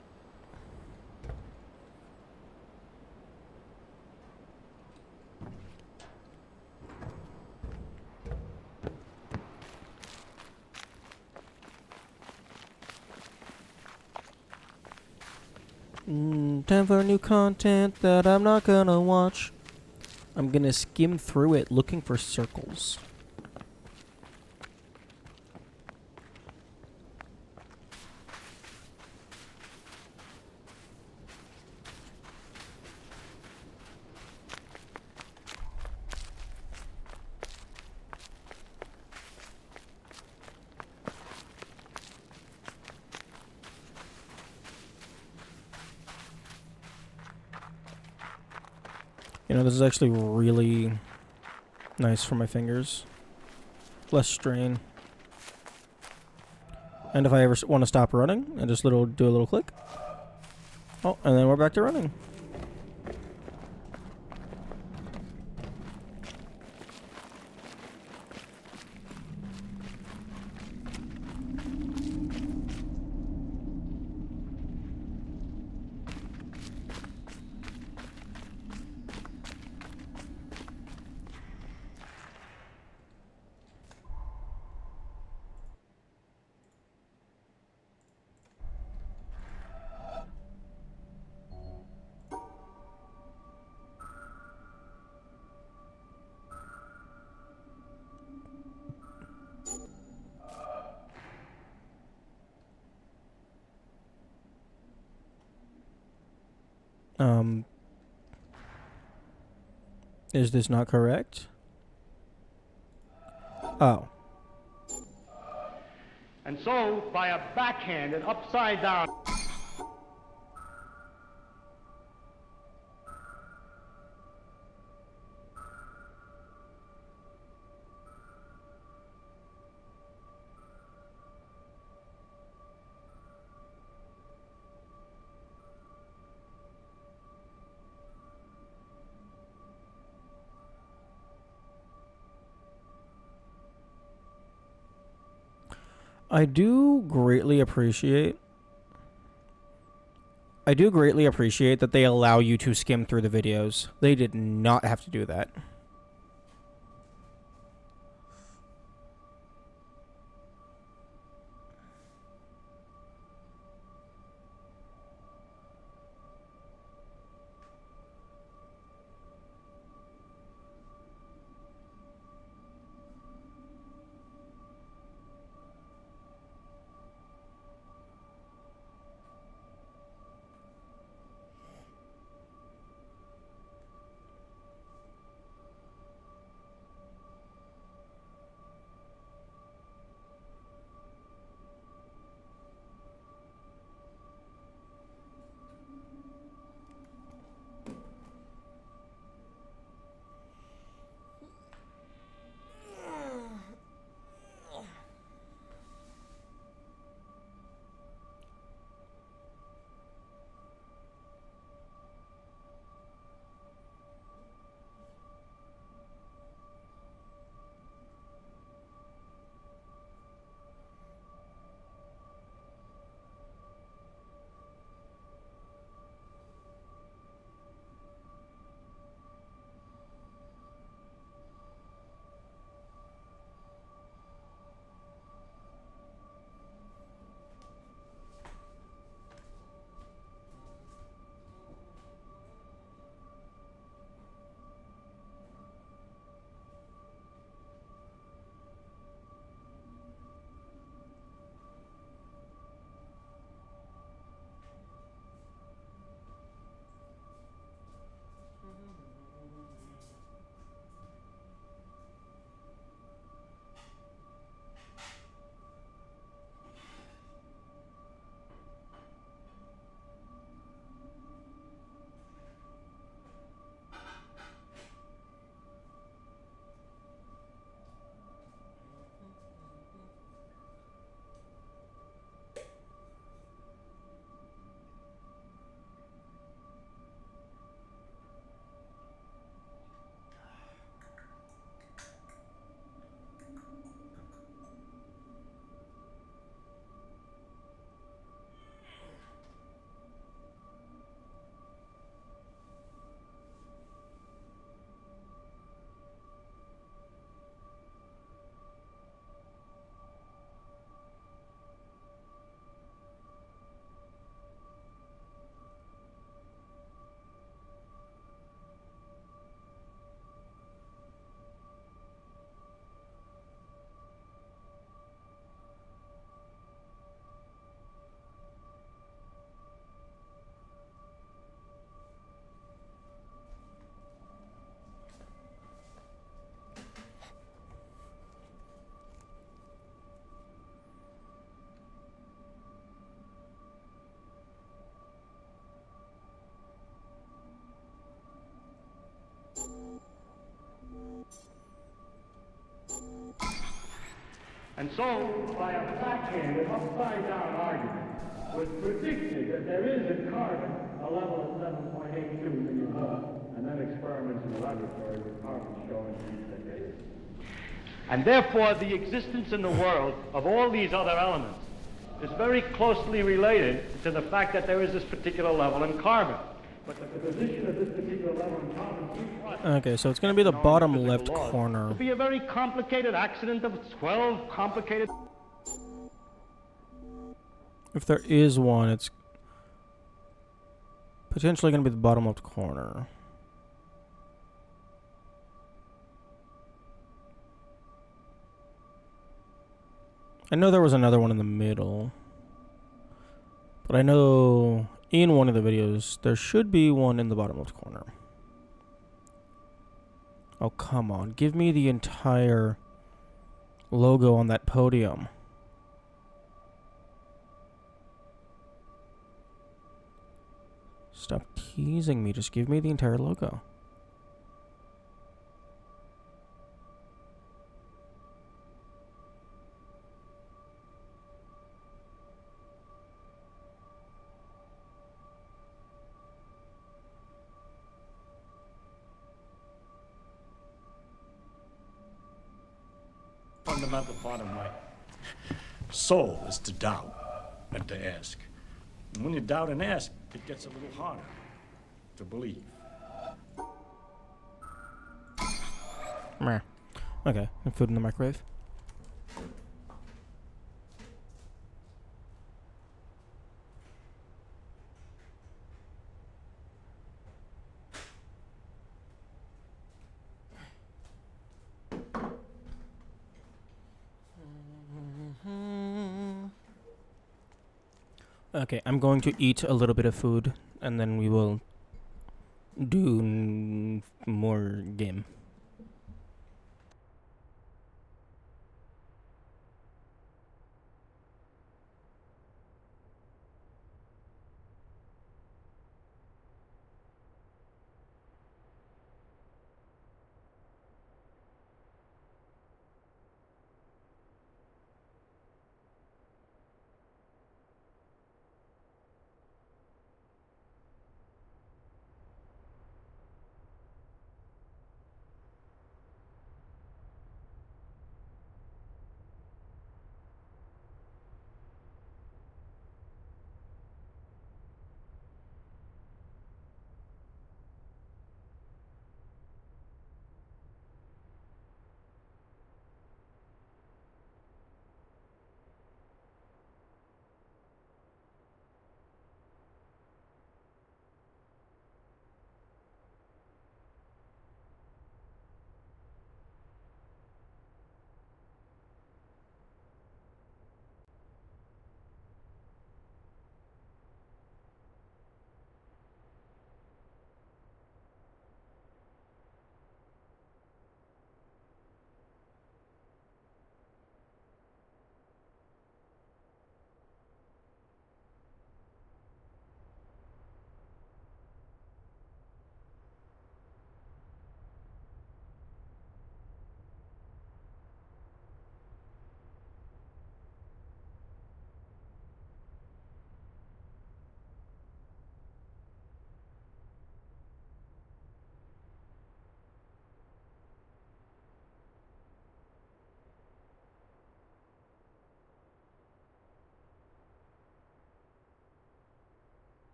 Time for new content that I'm not gonna watch. I'm gonna skim through it looking for circles. You know, this is actually really nice for my fingers. Less strain. And if I ever want to stop running, I just do a little click. Oh, and then we're back to running. Is this not correct? Oh. And so, by a backhanded, upside down. I do greatly appreciate that they allow you to skim through the videos. They did not have to do that. And so, by a backhanded, upside-down argument, was predicted that there is in carbon a level of 7.82 million volts, and then experiments in the laboratory with carbon showing these decades. And therefore, the existence in the world of all these other elements is very closely related to the fact that there is this particular level in carbon. But the position of this particular level in carbon Okay, so it's going to be the bottom left corner. would be a very complicated accident of 12 complicated... If there is one, it's potentially going to be the bottom left corner. I know there was another one in the middle. But I know in one of the videos, there should be one in the bottom left corner. Oh, come on. Give me the entire logo on that podium. Stop teasing me. Just give me the entire logo. Fundamental bottom right. Soul is to doubt and to ask. And when you doubt and ask, it gets a little harder to believe. Meh. Okay, food in the microwave. Okay, I'm going to eat a little bit of food, and then we will do more game.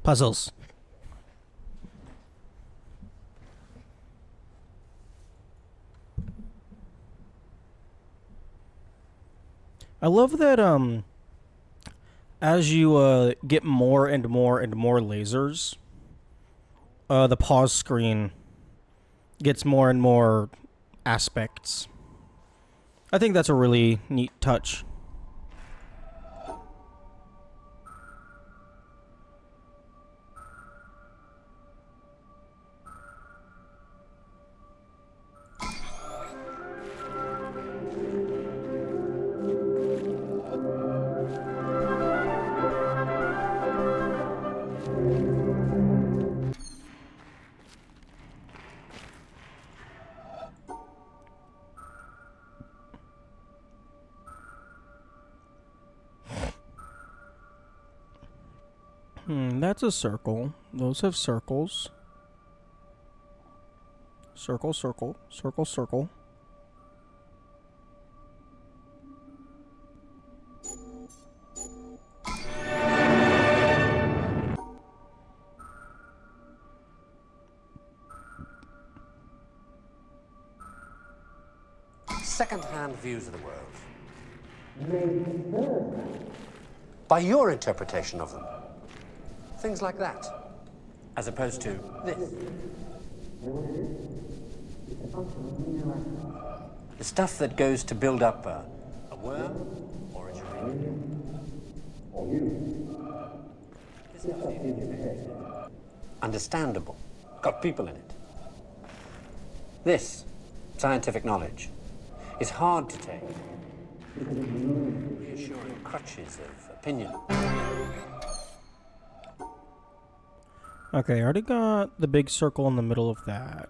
Puzzles. I love that as you get more and more and more lasers, the pause screen gets more and more aspects. I think that's a really neat touch. That's a circle. Those have circles. Circle, circle, circle, circle. Second-hand views of the world. By your interpretation of them. Things like that. As opposed to this. The stuff that goes to build up a worm or a geranium. This stuff in your head. Understandable. Got people in it. This, scientific knowledge, is hard to take. Reassuring crutches of opinion. Okay, I already got the big circle in the middle of that.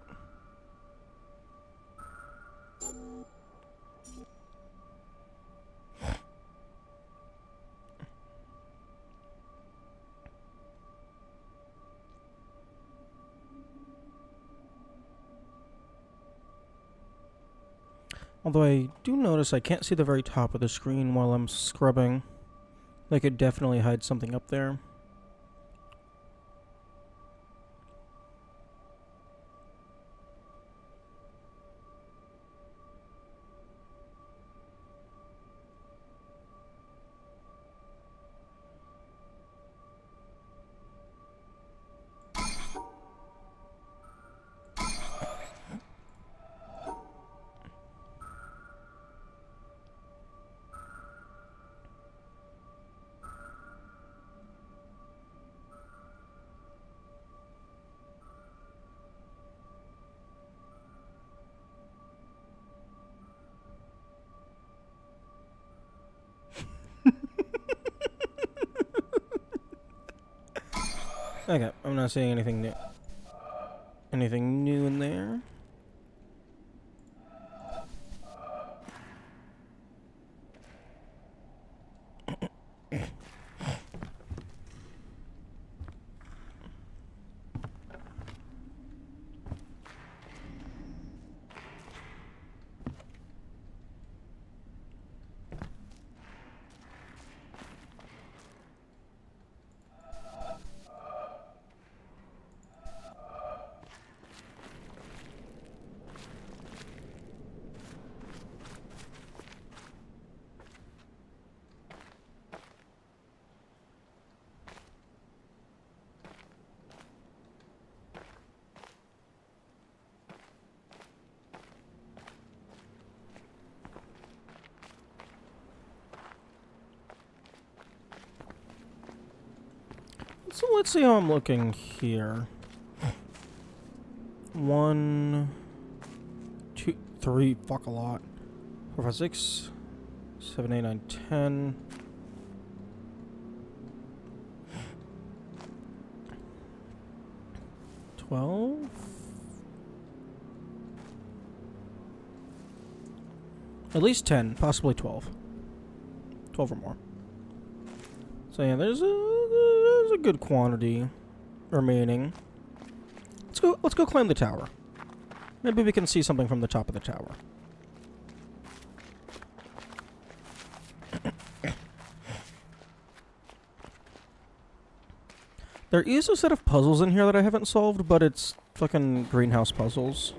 Although I do notice I can't see the very top of the screen while I'm scrubbing. They could definitely hide something up there. Okay, I'm not seeing anything new. Anything new in there? So let's see how I'm looking here. 1, 2, 3, fuck a lot. 4, 5, 6, 7, 8, 9, 10. At least 10, possibly 12. 12 or more. So yeah, there's a good quantity remaining. Let's go climb the tower. Maybe we can see something from the top of the tower. There is a set of puzzles in here that I haven't solved, but it's fucking greenhouse puzzles.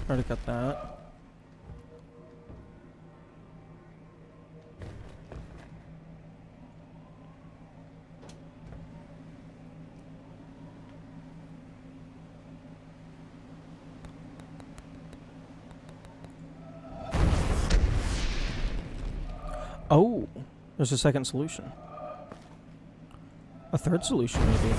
Already got that. Oh, there's a second solution. A third solution, maybe.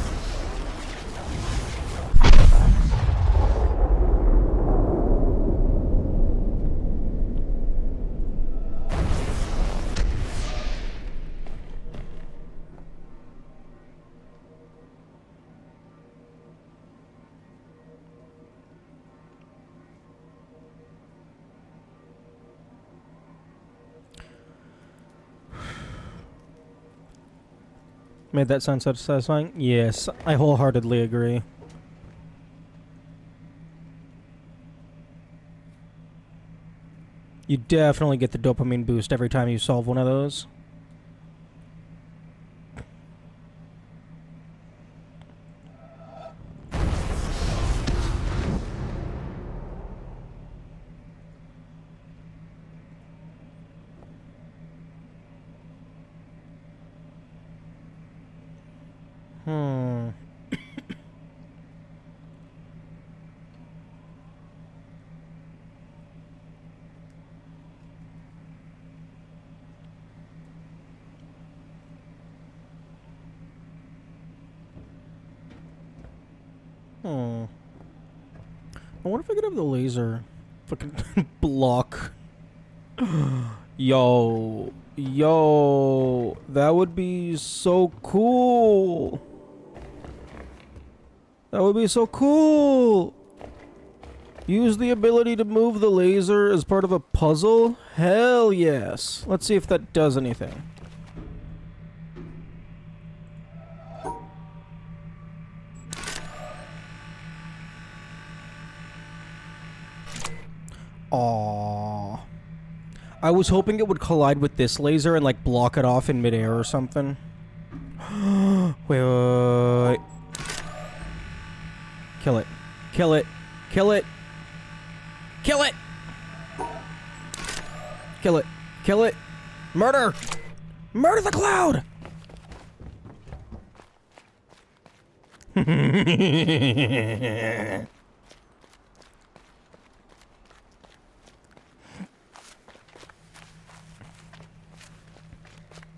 Made that sound satisfying? Yes, I wholeheartedly agree. You definitely get the dopamine boost every time you solve one of those. I wonder if I could have the laser fucking block. Yo, that would be so cool. That would be so cool. Use the ability to move the laser as part of a puzzle? Hell yes. Let's see if that does anything. Aww. I was hoping it would collide with this laser and like block it off in midair or something. Wait. Kill it. Kill it. Kill it. Kill it! Kill it. Kill it. Murder! Murder the cloud!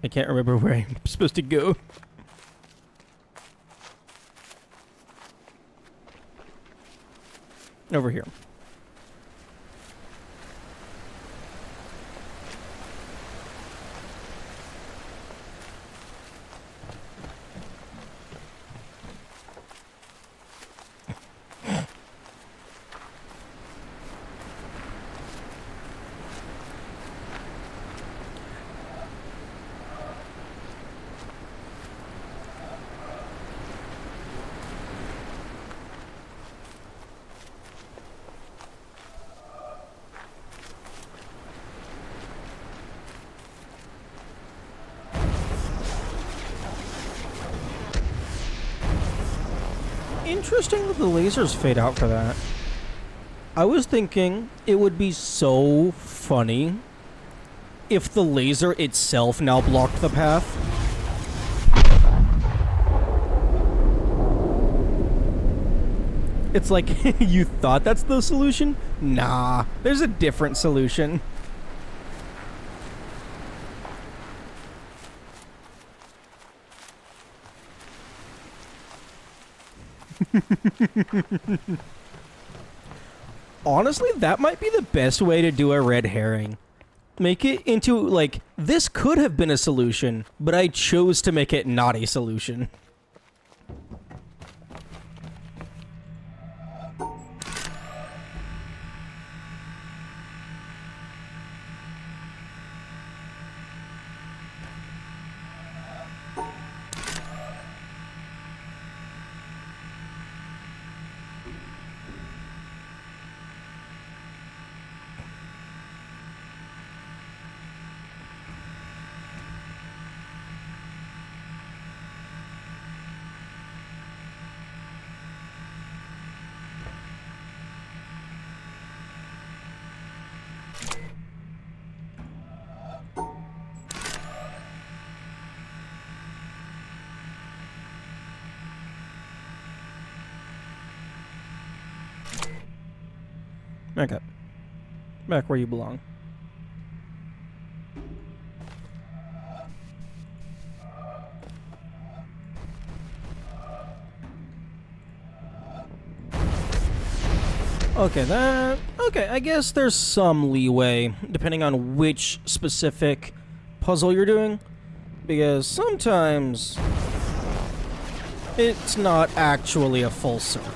I can't remember where I'm supposed to go. Over here. Interesting that the lasers fade out for that. I was thinking it would be so funny if the laser itself now blocked the path. It's like, you thought that's the solution? Nah, there's a different solution. Honestly, that might be the best way to do a red herring. Make it into, like, this could have been a solution, but I chose to make it not a solution. Okay. Back where you belong. Okay, I guess there's some leeway, depending on which specific puzzle you're doing. Because sometimes it's not actually a full circle.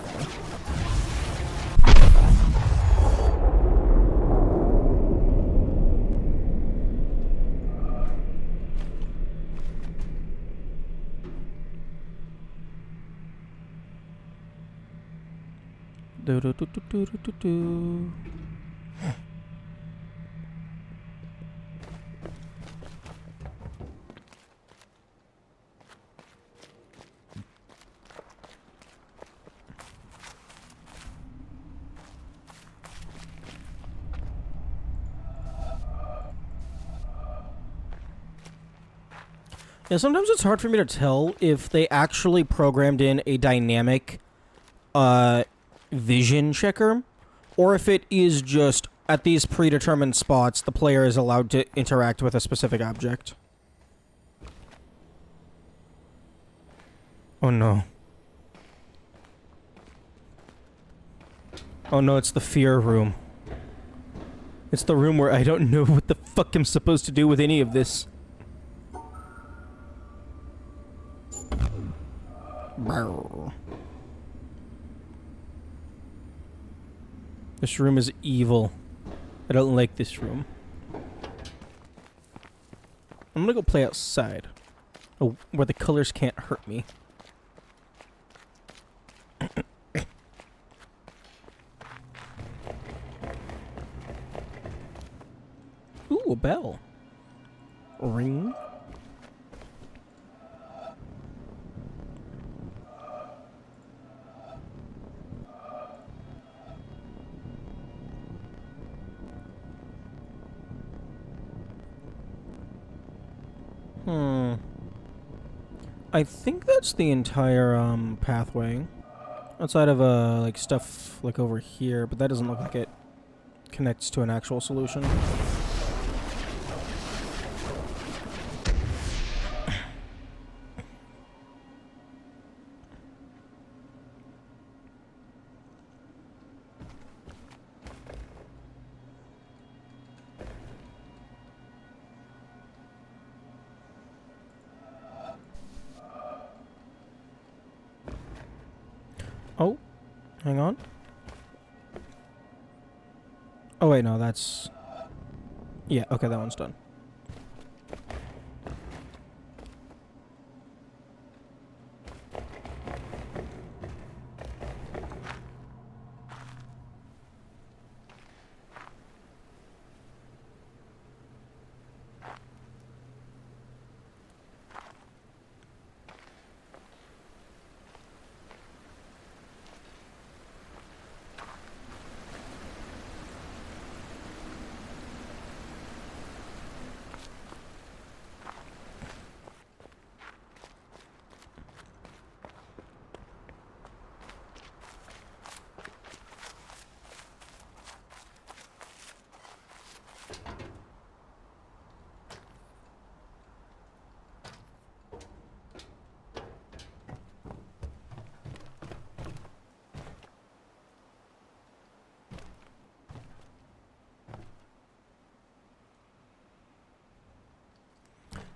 Do do do do do do do. Yeah, sometimes it's hard for me to tell if they actually programmed in a dynamic vision checker, or if it is just at these predetermined spots the player is allowed to interact with a specific object. Oh no. Oh no, it's the fear room. It's the room where I don't know what the fuck I'm supposed to do with any of this. Brrr. This room is evil. I don't like this room. I'm gonna go play outside. Oh, where the colors can't hurt me. Ooh, a bell. Ring. I think that's the entire pathway. Outside of like stuff like over here, but that doesn't look like it connects to an actual solution. Oh, hang on. Oh wait, no, that's... Yeah, okay, that one's done.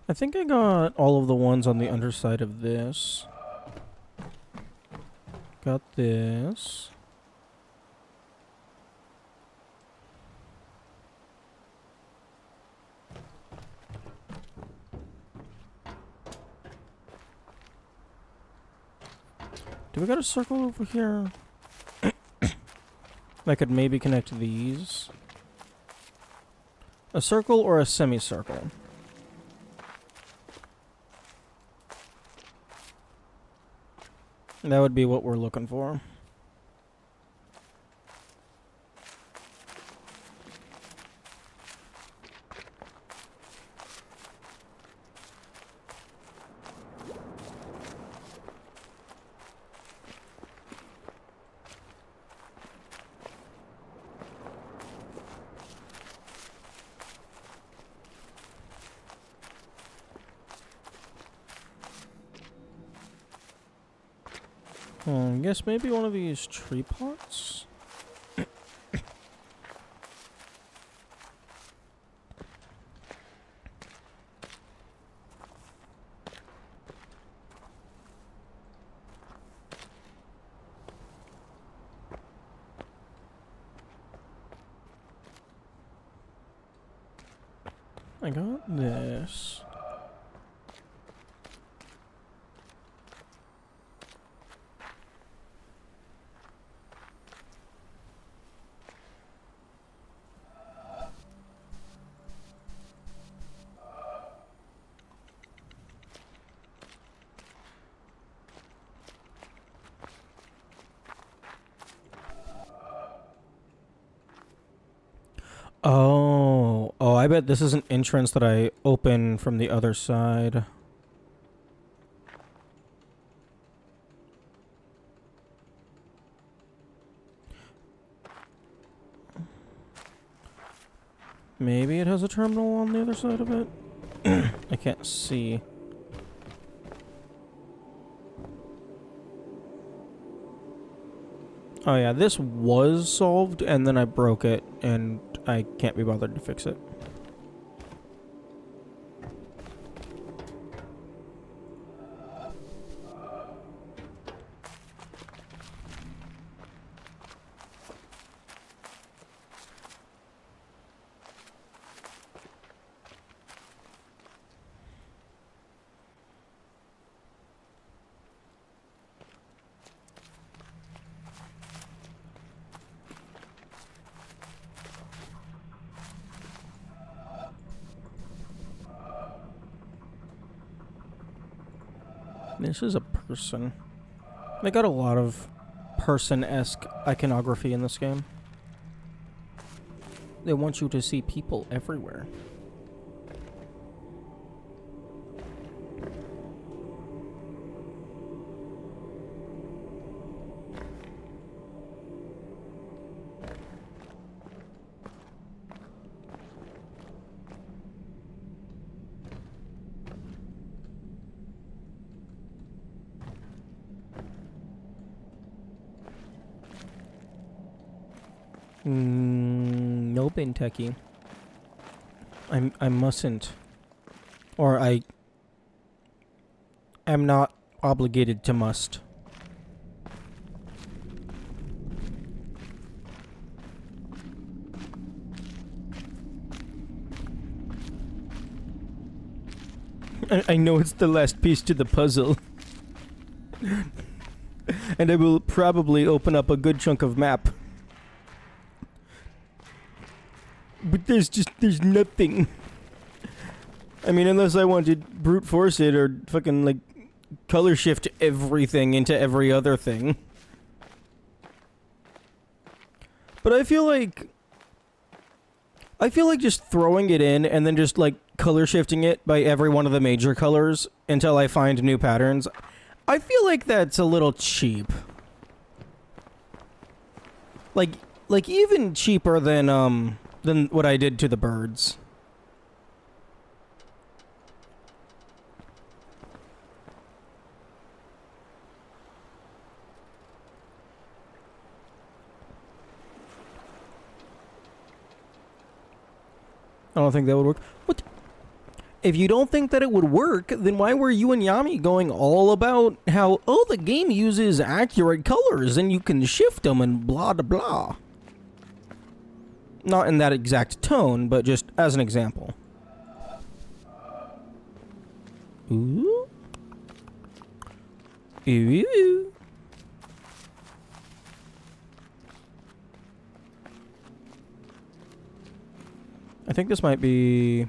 I think I got all of the ones on the underside of this. Got this. Do we got a circle over here? I could maybe connect these. A circle or a semicircle? That would be what we're looking for. I guess maybe one of these tree pots? I got this. Oh, I bet this is an entrance that I open from the other side. Maybe it has a terminal on the other side of it? I can't see. Oh yeah, this was solved and then I broke it and I can't be bothered to fix it. This is a person. They got a lot of person-esque iconography in this game. They want you to see people everywhere. No, Benteki. I mustn't. Or I am not obligated to must. I know it's the last piece to the puzzle. And I will probably open up a good chunk of map. But there's nothing. I mean, unless I want to brute force it or fucking, like, color shift everything into every other thing. But I feel like just throwing it in and then just, like, color shifting it by every one of the major colors until I find new patterns, I feel like that's a little cheap. Like even cheaper than what I did to the birds. I don't think that would work. What? if you don't think that it would work, then why were you and Yami going all about how, oh, the game uses accurate colors and you can shift them and blah, blah, blah? Not in that exact tone, but just as an example. Ooh. Ooh. I think this might be...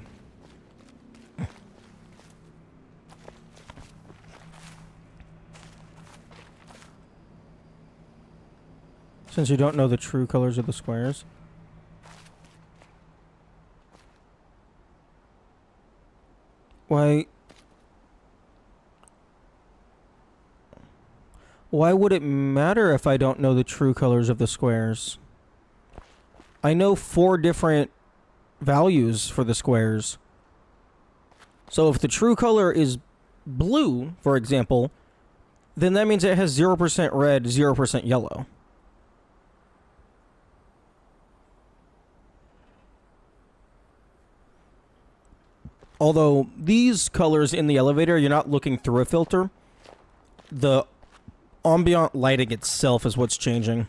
Since you don't know the true colors of the squares. Why would it matter if I don't know the true colors of the squares? I know 4 different values for the squares. So if the true color is blue, for example, then that means it has 0% red, 0% yellow. Although these colors in the elevator, you're not looking through a filter. The ambient lighting itself is what's changing.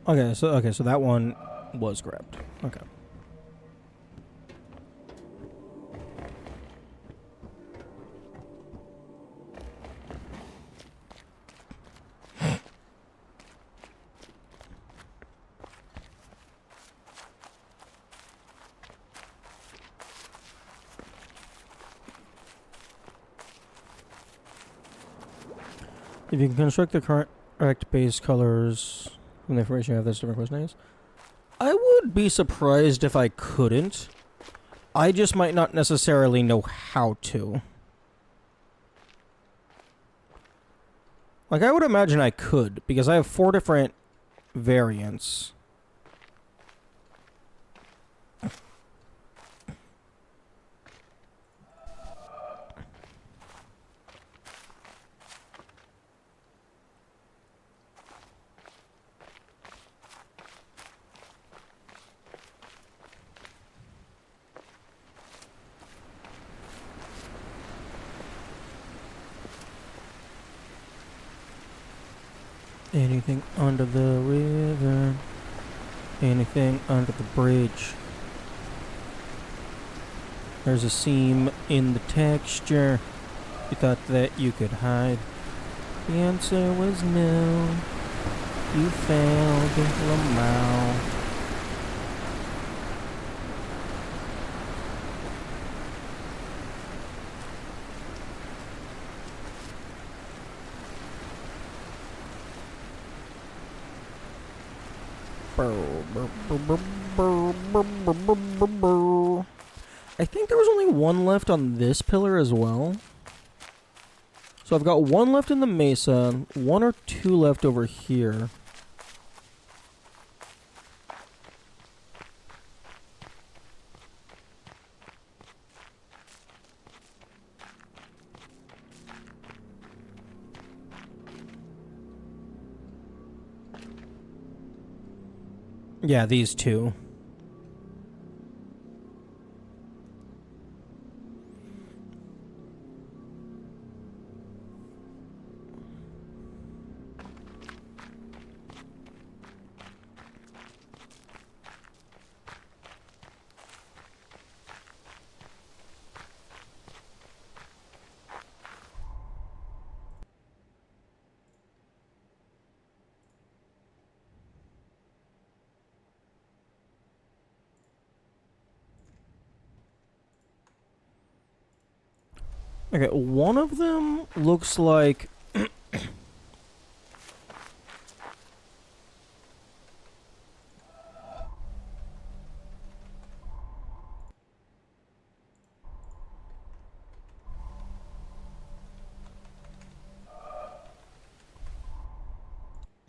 Okay, so that one was grabbed. Okay. If you can construct the correct base colors from the information you have, that's different question is. I would be surprised if I couldn't. I just might not necessarily know how to. Like, I would imagine I could, because I have 4 different variants. Anything under the river, anything under the bridge. There's a seam in the texture. You thought that you could hide. The answer was no. You failed, Lamau. I think there was only 1 left on this pillar as well. So I've got 1 left in the mesa, 1 or 2 left over here. Yeah, these 2. Okay, one of them looks like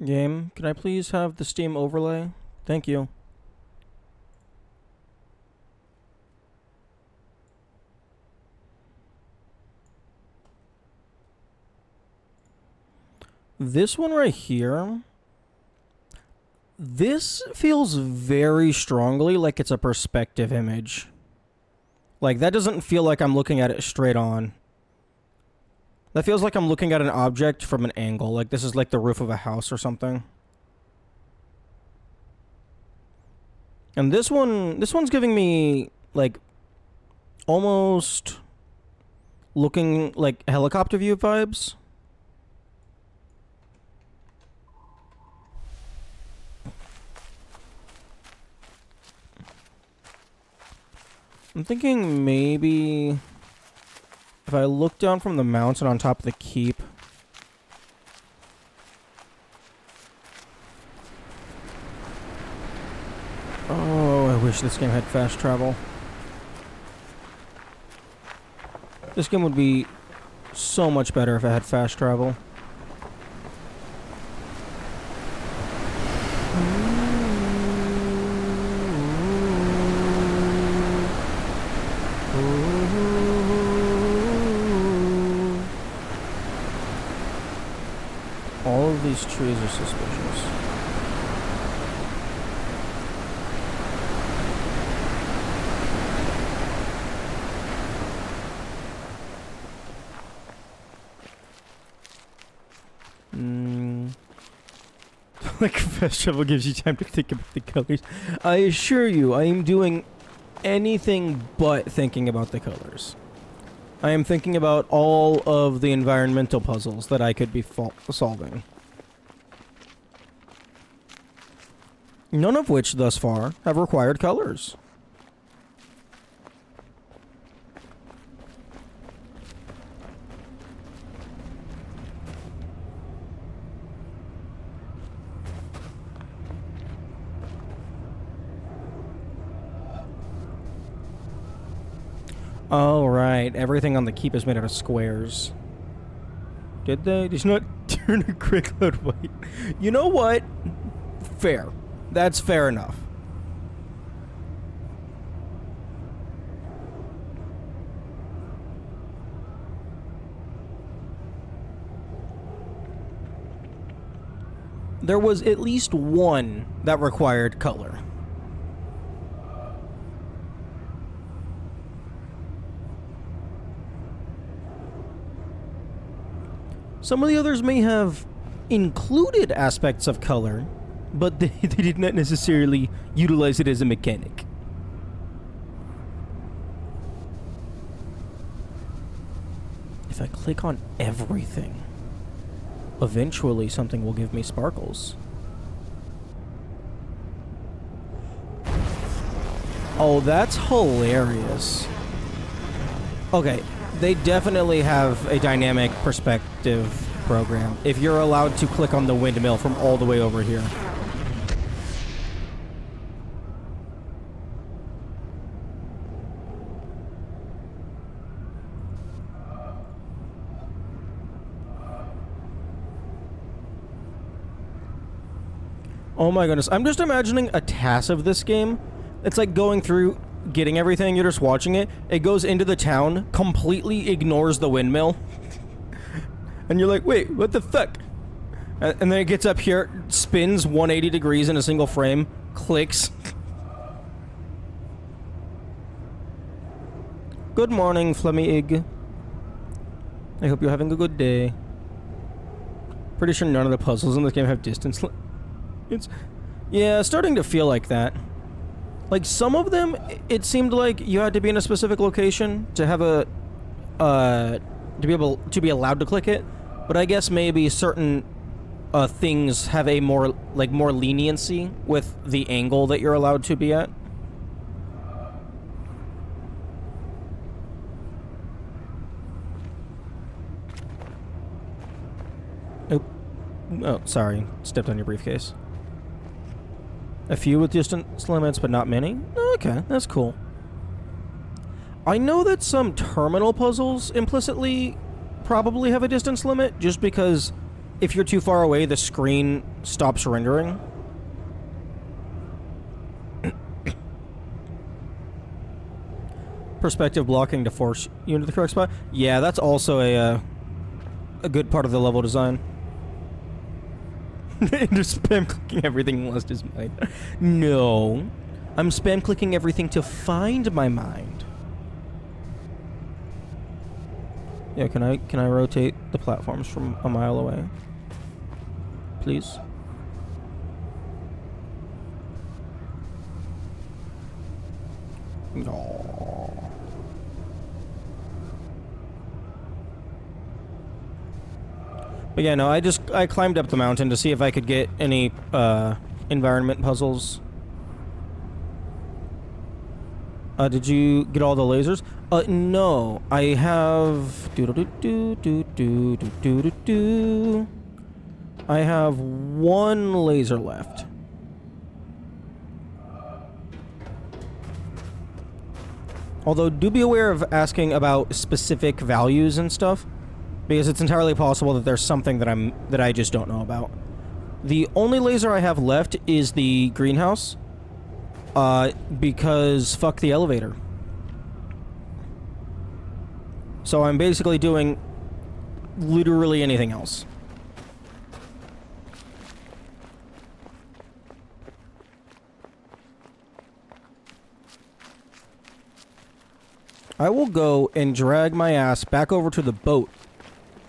Game, can I please have the Steam overlay? Thank you. This one right here, this feels very strongly like it's a perspective image. Like, that doesn't feel like I'm looking at it straight on. That feels like I'm looking at an object from an angle. Like, this is like the roof of a house or something. And this one's giving me, like, almost looking like helicopter view vibes. I'm thinking maybe if I look down from the mountain on top of the keep. Oh, I wish this game had fast travel. This game would be so much better if it had fast travel. All of these trees are suspicious. Like, fast travel gives you time to think about the colors. I assure you, I am doing anything but thinking about the colors. I am thinking about all of the environmental puzzles that I could be solving. None of which, thus far, have required colors. Oh, right. Everything on the keep is made out of squares. Did they? Did you not turn a quick load white? You know what? Fair. That's fair enough. There was at least one that required color. Some of the others may have included aspects of color, but they did not necessarily utilize it as a mechanic. If I click on everything, eventually something will give me sparkles. Oh, that's hilarious. Okay. They definitely have a dynamic perspective program if you're allowed to click on the windmill from all the way over here. Oh my goodness, I'm just imagining a task of this game. It's like going through getting everything, you're just watching it. It goes into the town, completely ignores the windmill. And you're like, wait, what the fuck? And then it gets up here, spins 180 degrees in a single frame, clicks. Good morning, Flemmy. I hope you're having a good day. Pretty sure none of the puzzles in this game have distance. Yeah, starting to feel like that. Like, some of them, it seemed like you had to be in a specific location to have a, to be allowed to click it. But I guess maybe certain, things have a more leniency with the angle that you're allowed to be at. Oh, sorry. Stepped on your briefcase. A few with distance limits, but not many? Okay, that's cool. I know that some terminal puzzles implicitly probably have a distance limit, just because if you're too far away, the screen stops rendering. Perspective blocking to force you into the correct spot. Yeah, that's also a good part of the level design. Just spam clicking everything lost his mind. No, I'm spam clicking everything to find my mind. Yeah, can I rotate the platforms from a mile away, please? No. But yeah, no, I climbed up the mountain to see if I could get any environment puzzles. Did you get all the lasers? No, I have I have one laser left. Although, do be aware of asking about specific values and stuff, because it's entirely possible that there's something that I just don't know about. The only laser I have left is the greenhouse, because fuck the elevator. So I'm basically doing literally anything else. I will go and drag my ass back over to the boat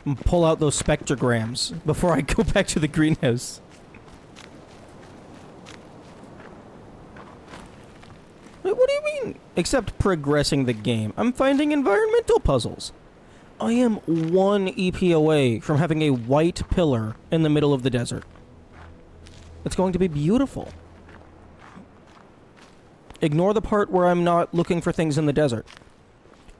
and pull out those spectrograms before I go back to the greenhouse. Wait, what do you mean? Except progressing the game. I'm finding environmental puzzles. I am 1 EP away from having a white pillar in the middle of the desert. It's going to be beautiful. Ignore the part where I'm not looking for things in the desert.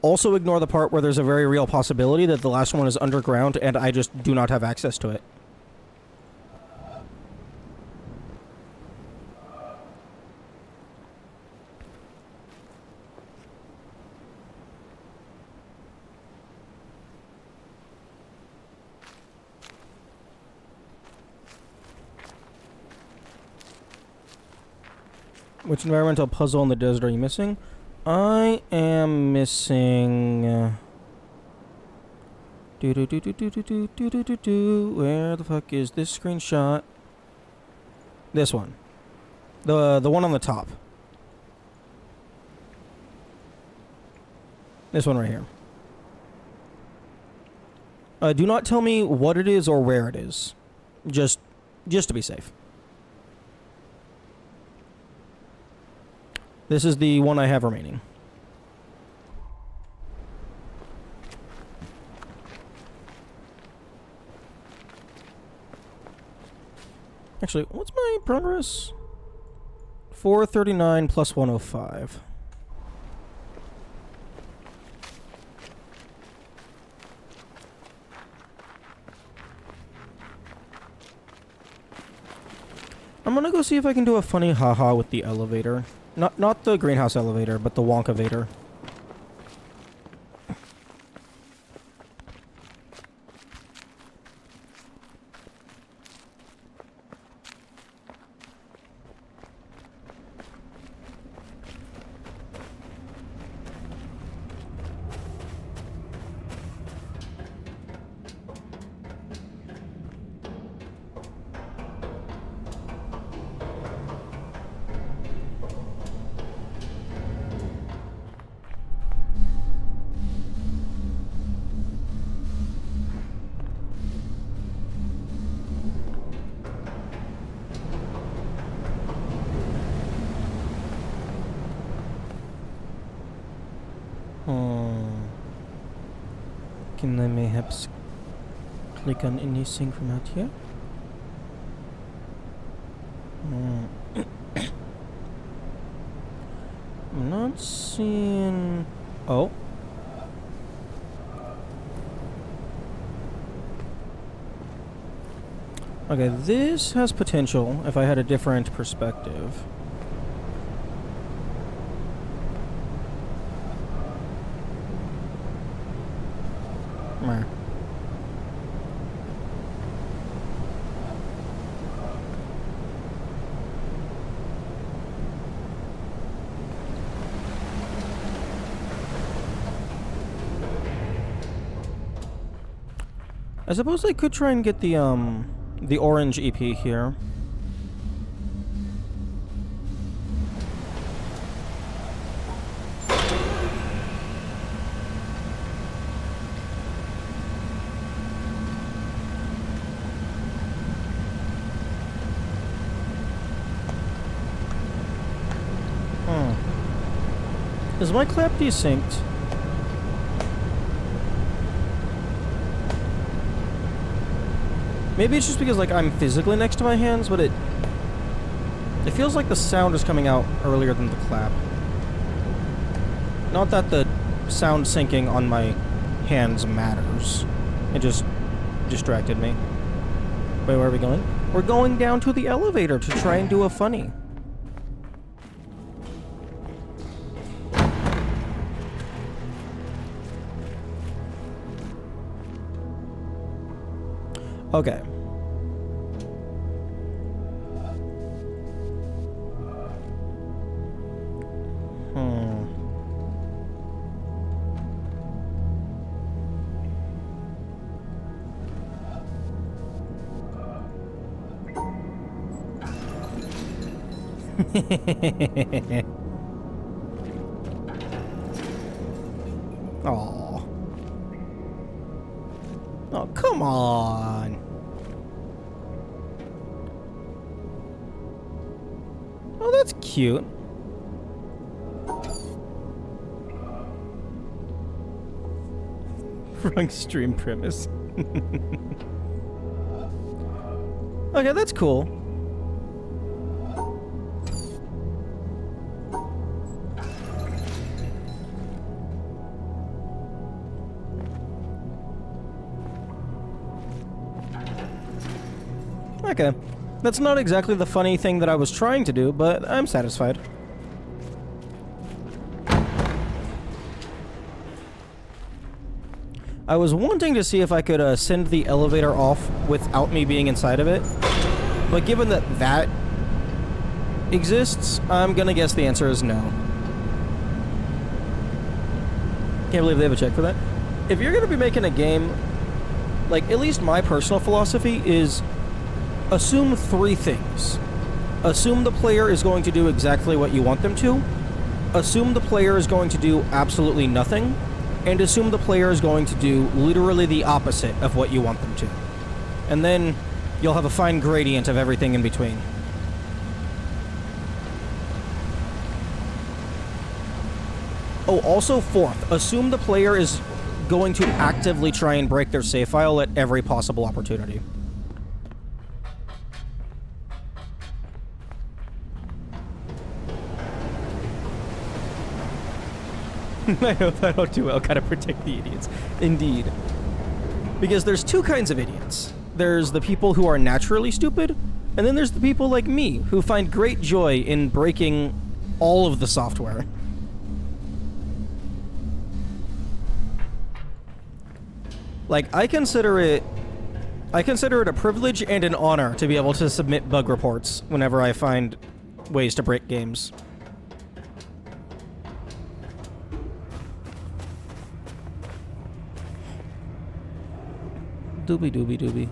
Also ignore the part where there's a very real possibility that the last one is underground and I just do not have access to it. Which environmental puzzle in the desert are you missing? I am missing... Where the fuck is this screenshot? This one. The one on the top. This one right here. Do not tell me what it is or where it is. Just to be safe. This is the one I have remaining. Actually, what's my progress? 439 plus 105. I'm gonna go see if I can do a funny haha with the elevator. Not the greenhouse elevator, but the Wonkavator. Can I mayhaps click on anything from out here? I'm not seeing... Oh. Okay, this has potential if I had a different perspective. Meh. I suppose I could try and get the orange EP here. Is my clap desynced? Maybe it's just because like I'm physically next to my hands, but it feels like the sound is coming out earlier than the clap. Not that the sound syncing on my hands matters. It just distracted me. Wait, where are we going? We're going down to the elevator to try and do a funny. Okay. Oh. Oh, come on. Oh, that's cute. Wrong stream premise. Okay, that's cool. Okay. That's not exactly the funny thing that I was trying to do, but I'm satisfied. I was wanting to see if I could send the elevator off without me being inside of it, but given that that exists, I'm gonna guess the answer is no. Can't believe they have a check for that. If you're gonna be making a game, like, at least my personal philosophy is assume three things. Assume the player is going to do exactly what you want them to, assume the player is going to do absolutely nothing, and assume the player is going to do literally the opposite of what you want them to. And then you'll have a fine gradient of everything in between. Oh, also fourth, assume the player is going to actively try and break their save file at every possible opportunity. I hope I don't do well. Gotta protect the idiots. Indeed. Because there's two kinds of idiots. There's the people who are naturally stupid, and then there's the people like me, who find great joy in breaking all of the software. Like, I consider it a privilege and an honor to be able to submit bug reports whenever I find ways to break games. Doobie doobie doobie.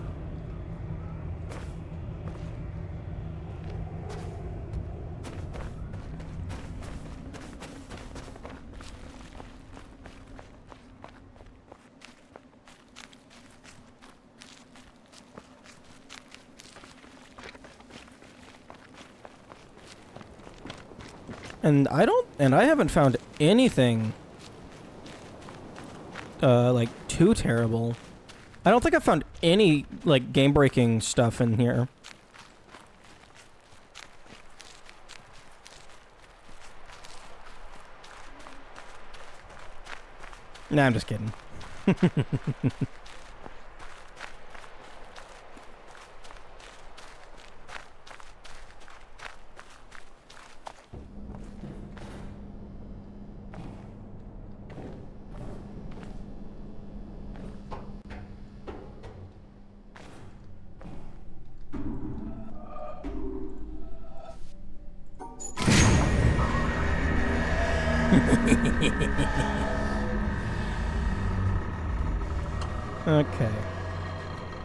And I haven't found anything like too terrible. I don't think I've found any like game-breaking stuff in here. Nah, I'm just kidding. Okay.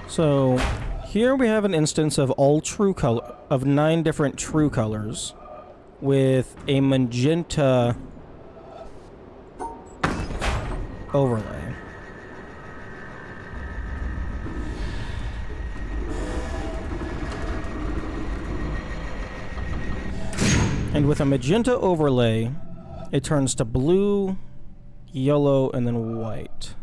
So here we have an instance of all true color of 9 different true colors with a magenta overlay. And with a magenta overlay, it turns to blue, yellow, and then white.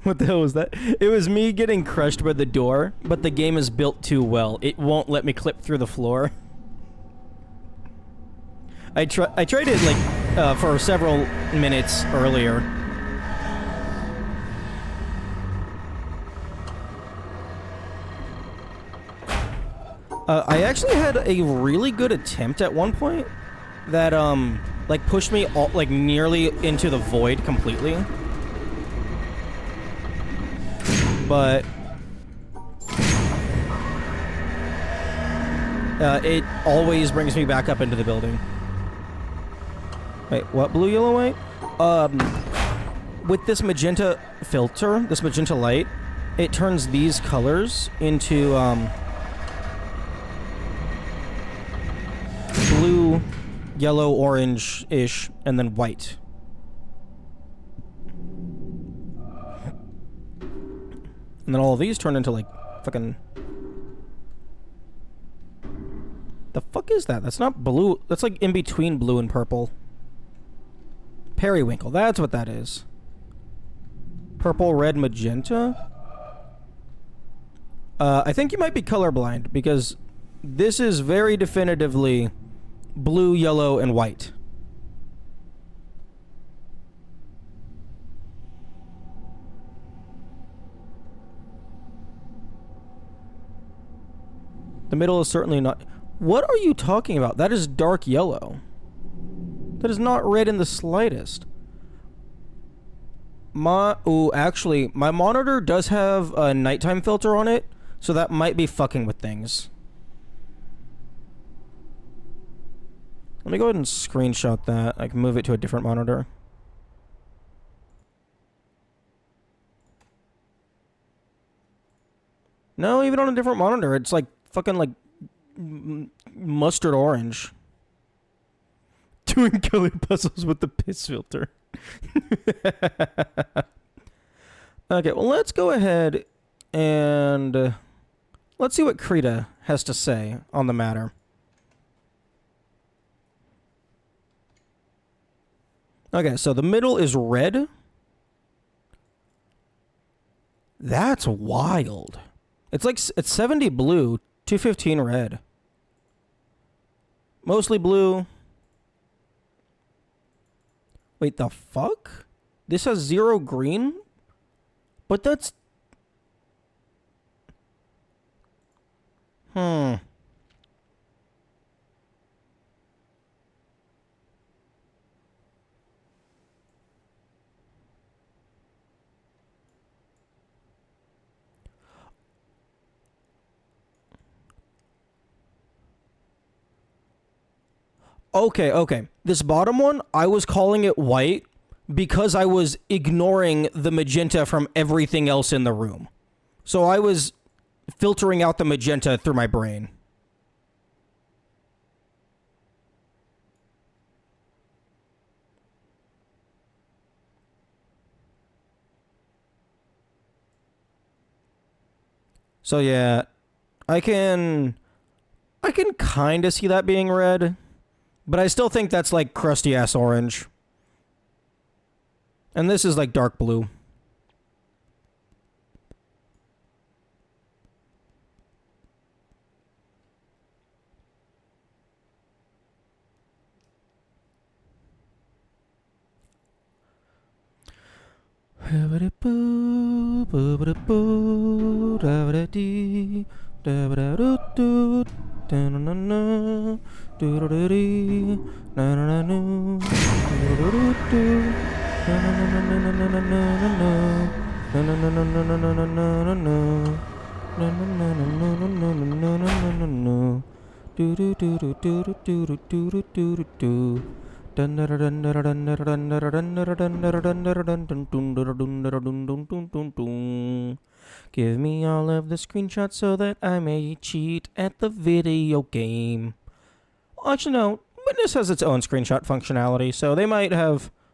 What the hell was that? It was me getting crushed by the door, but the game is built too well. It won't let me clip through the floor. I tried it like for several minutes earlier. I actually had a really good attempt at one point that like pushed me all, like nearly into the void completely. But it always brings me back up into the building. Wait, what? Blue, yellow, white? With this magenta filter, this magenta light, it turns these colors into blue, yellow, orange-ish, and then white. And then all of these turn into, like, fucking... The fuck is that? That's not blue. That's, like, in between blue and purple. Periwinkle. That's what that is. Purple, red, magenta? I think you might be colorblind, because this is very definitively blue, yellow, and white. The middle is certainly not... What are you talking about? That is dark yellow. That is not red in the slightest. Actually, my monitor does have a nighttime filter on it, so that might be fucking with things. Let me go ahead and screenshot that. I can move it to a different monitor. No, even on a different monitor, it's like fucking like mustard orange. Doing color puzzles with the piss filter. Okay, well, let's go ahead and let's see what Krita has to say on the matter. Okay, so the middle is red. That's wild. It's like it's 70 blue, 215 red. Mostly blue. Wait, the fuck? This has 0 green? But that's... Okay. This bottom one, I was calling it white because I was ignoring the magenta from everything else in the room. So I was filtering out the magenta through my brain. So yeah, I can kind of see that being red. But I still think that's like crusty ass orange. And this is like dark blue. Give me all of the screenshots so that I may cheat at the video game. Actually, no. Witness has its own screenshot functionality, so they might have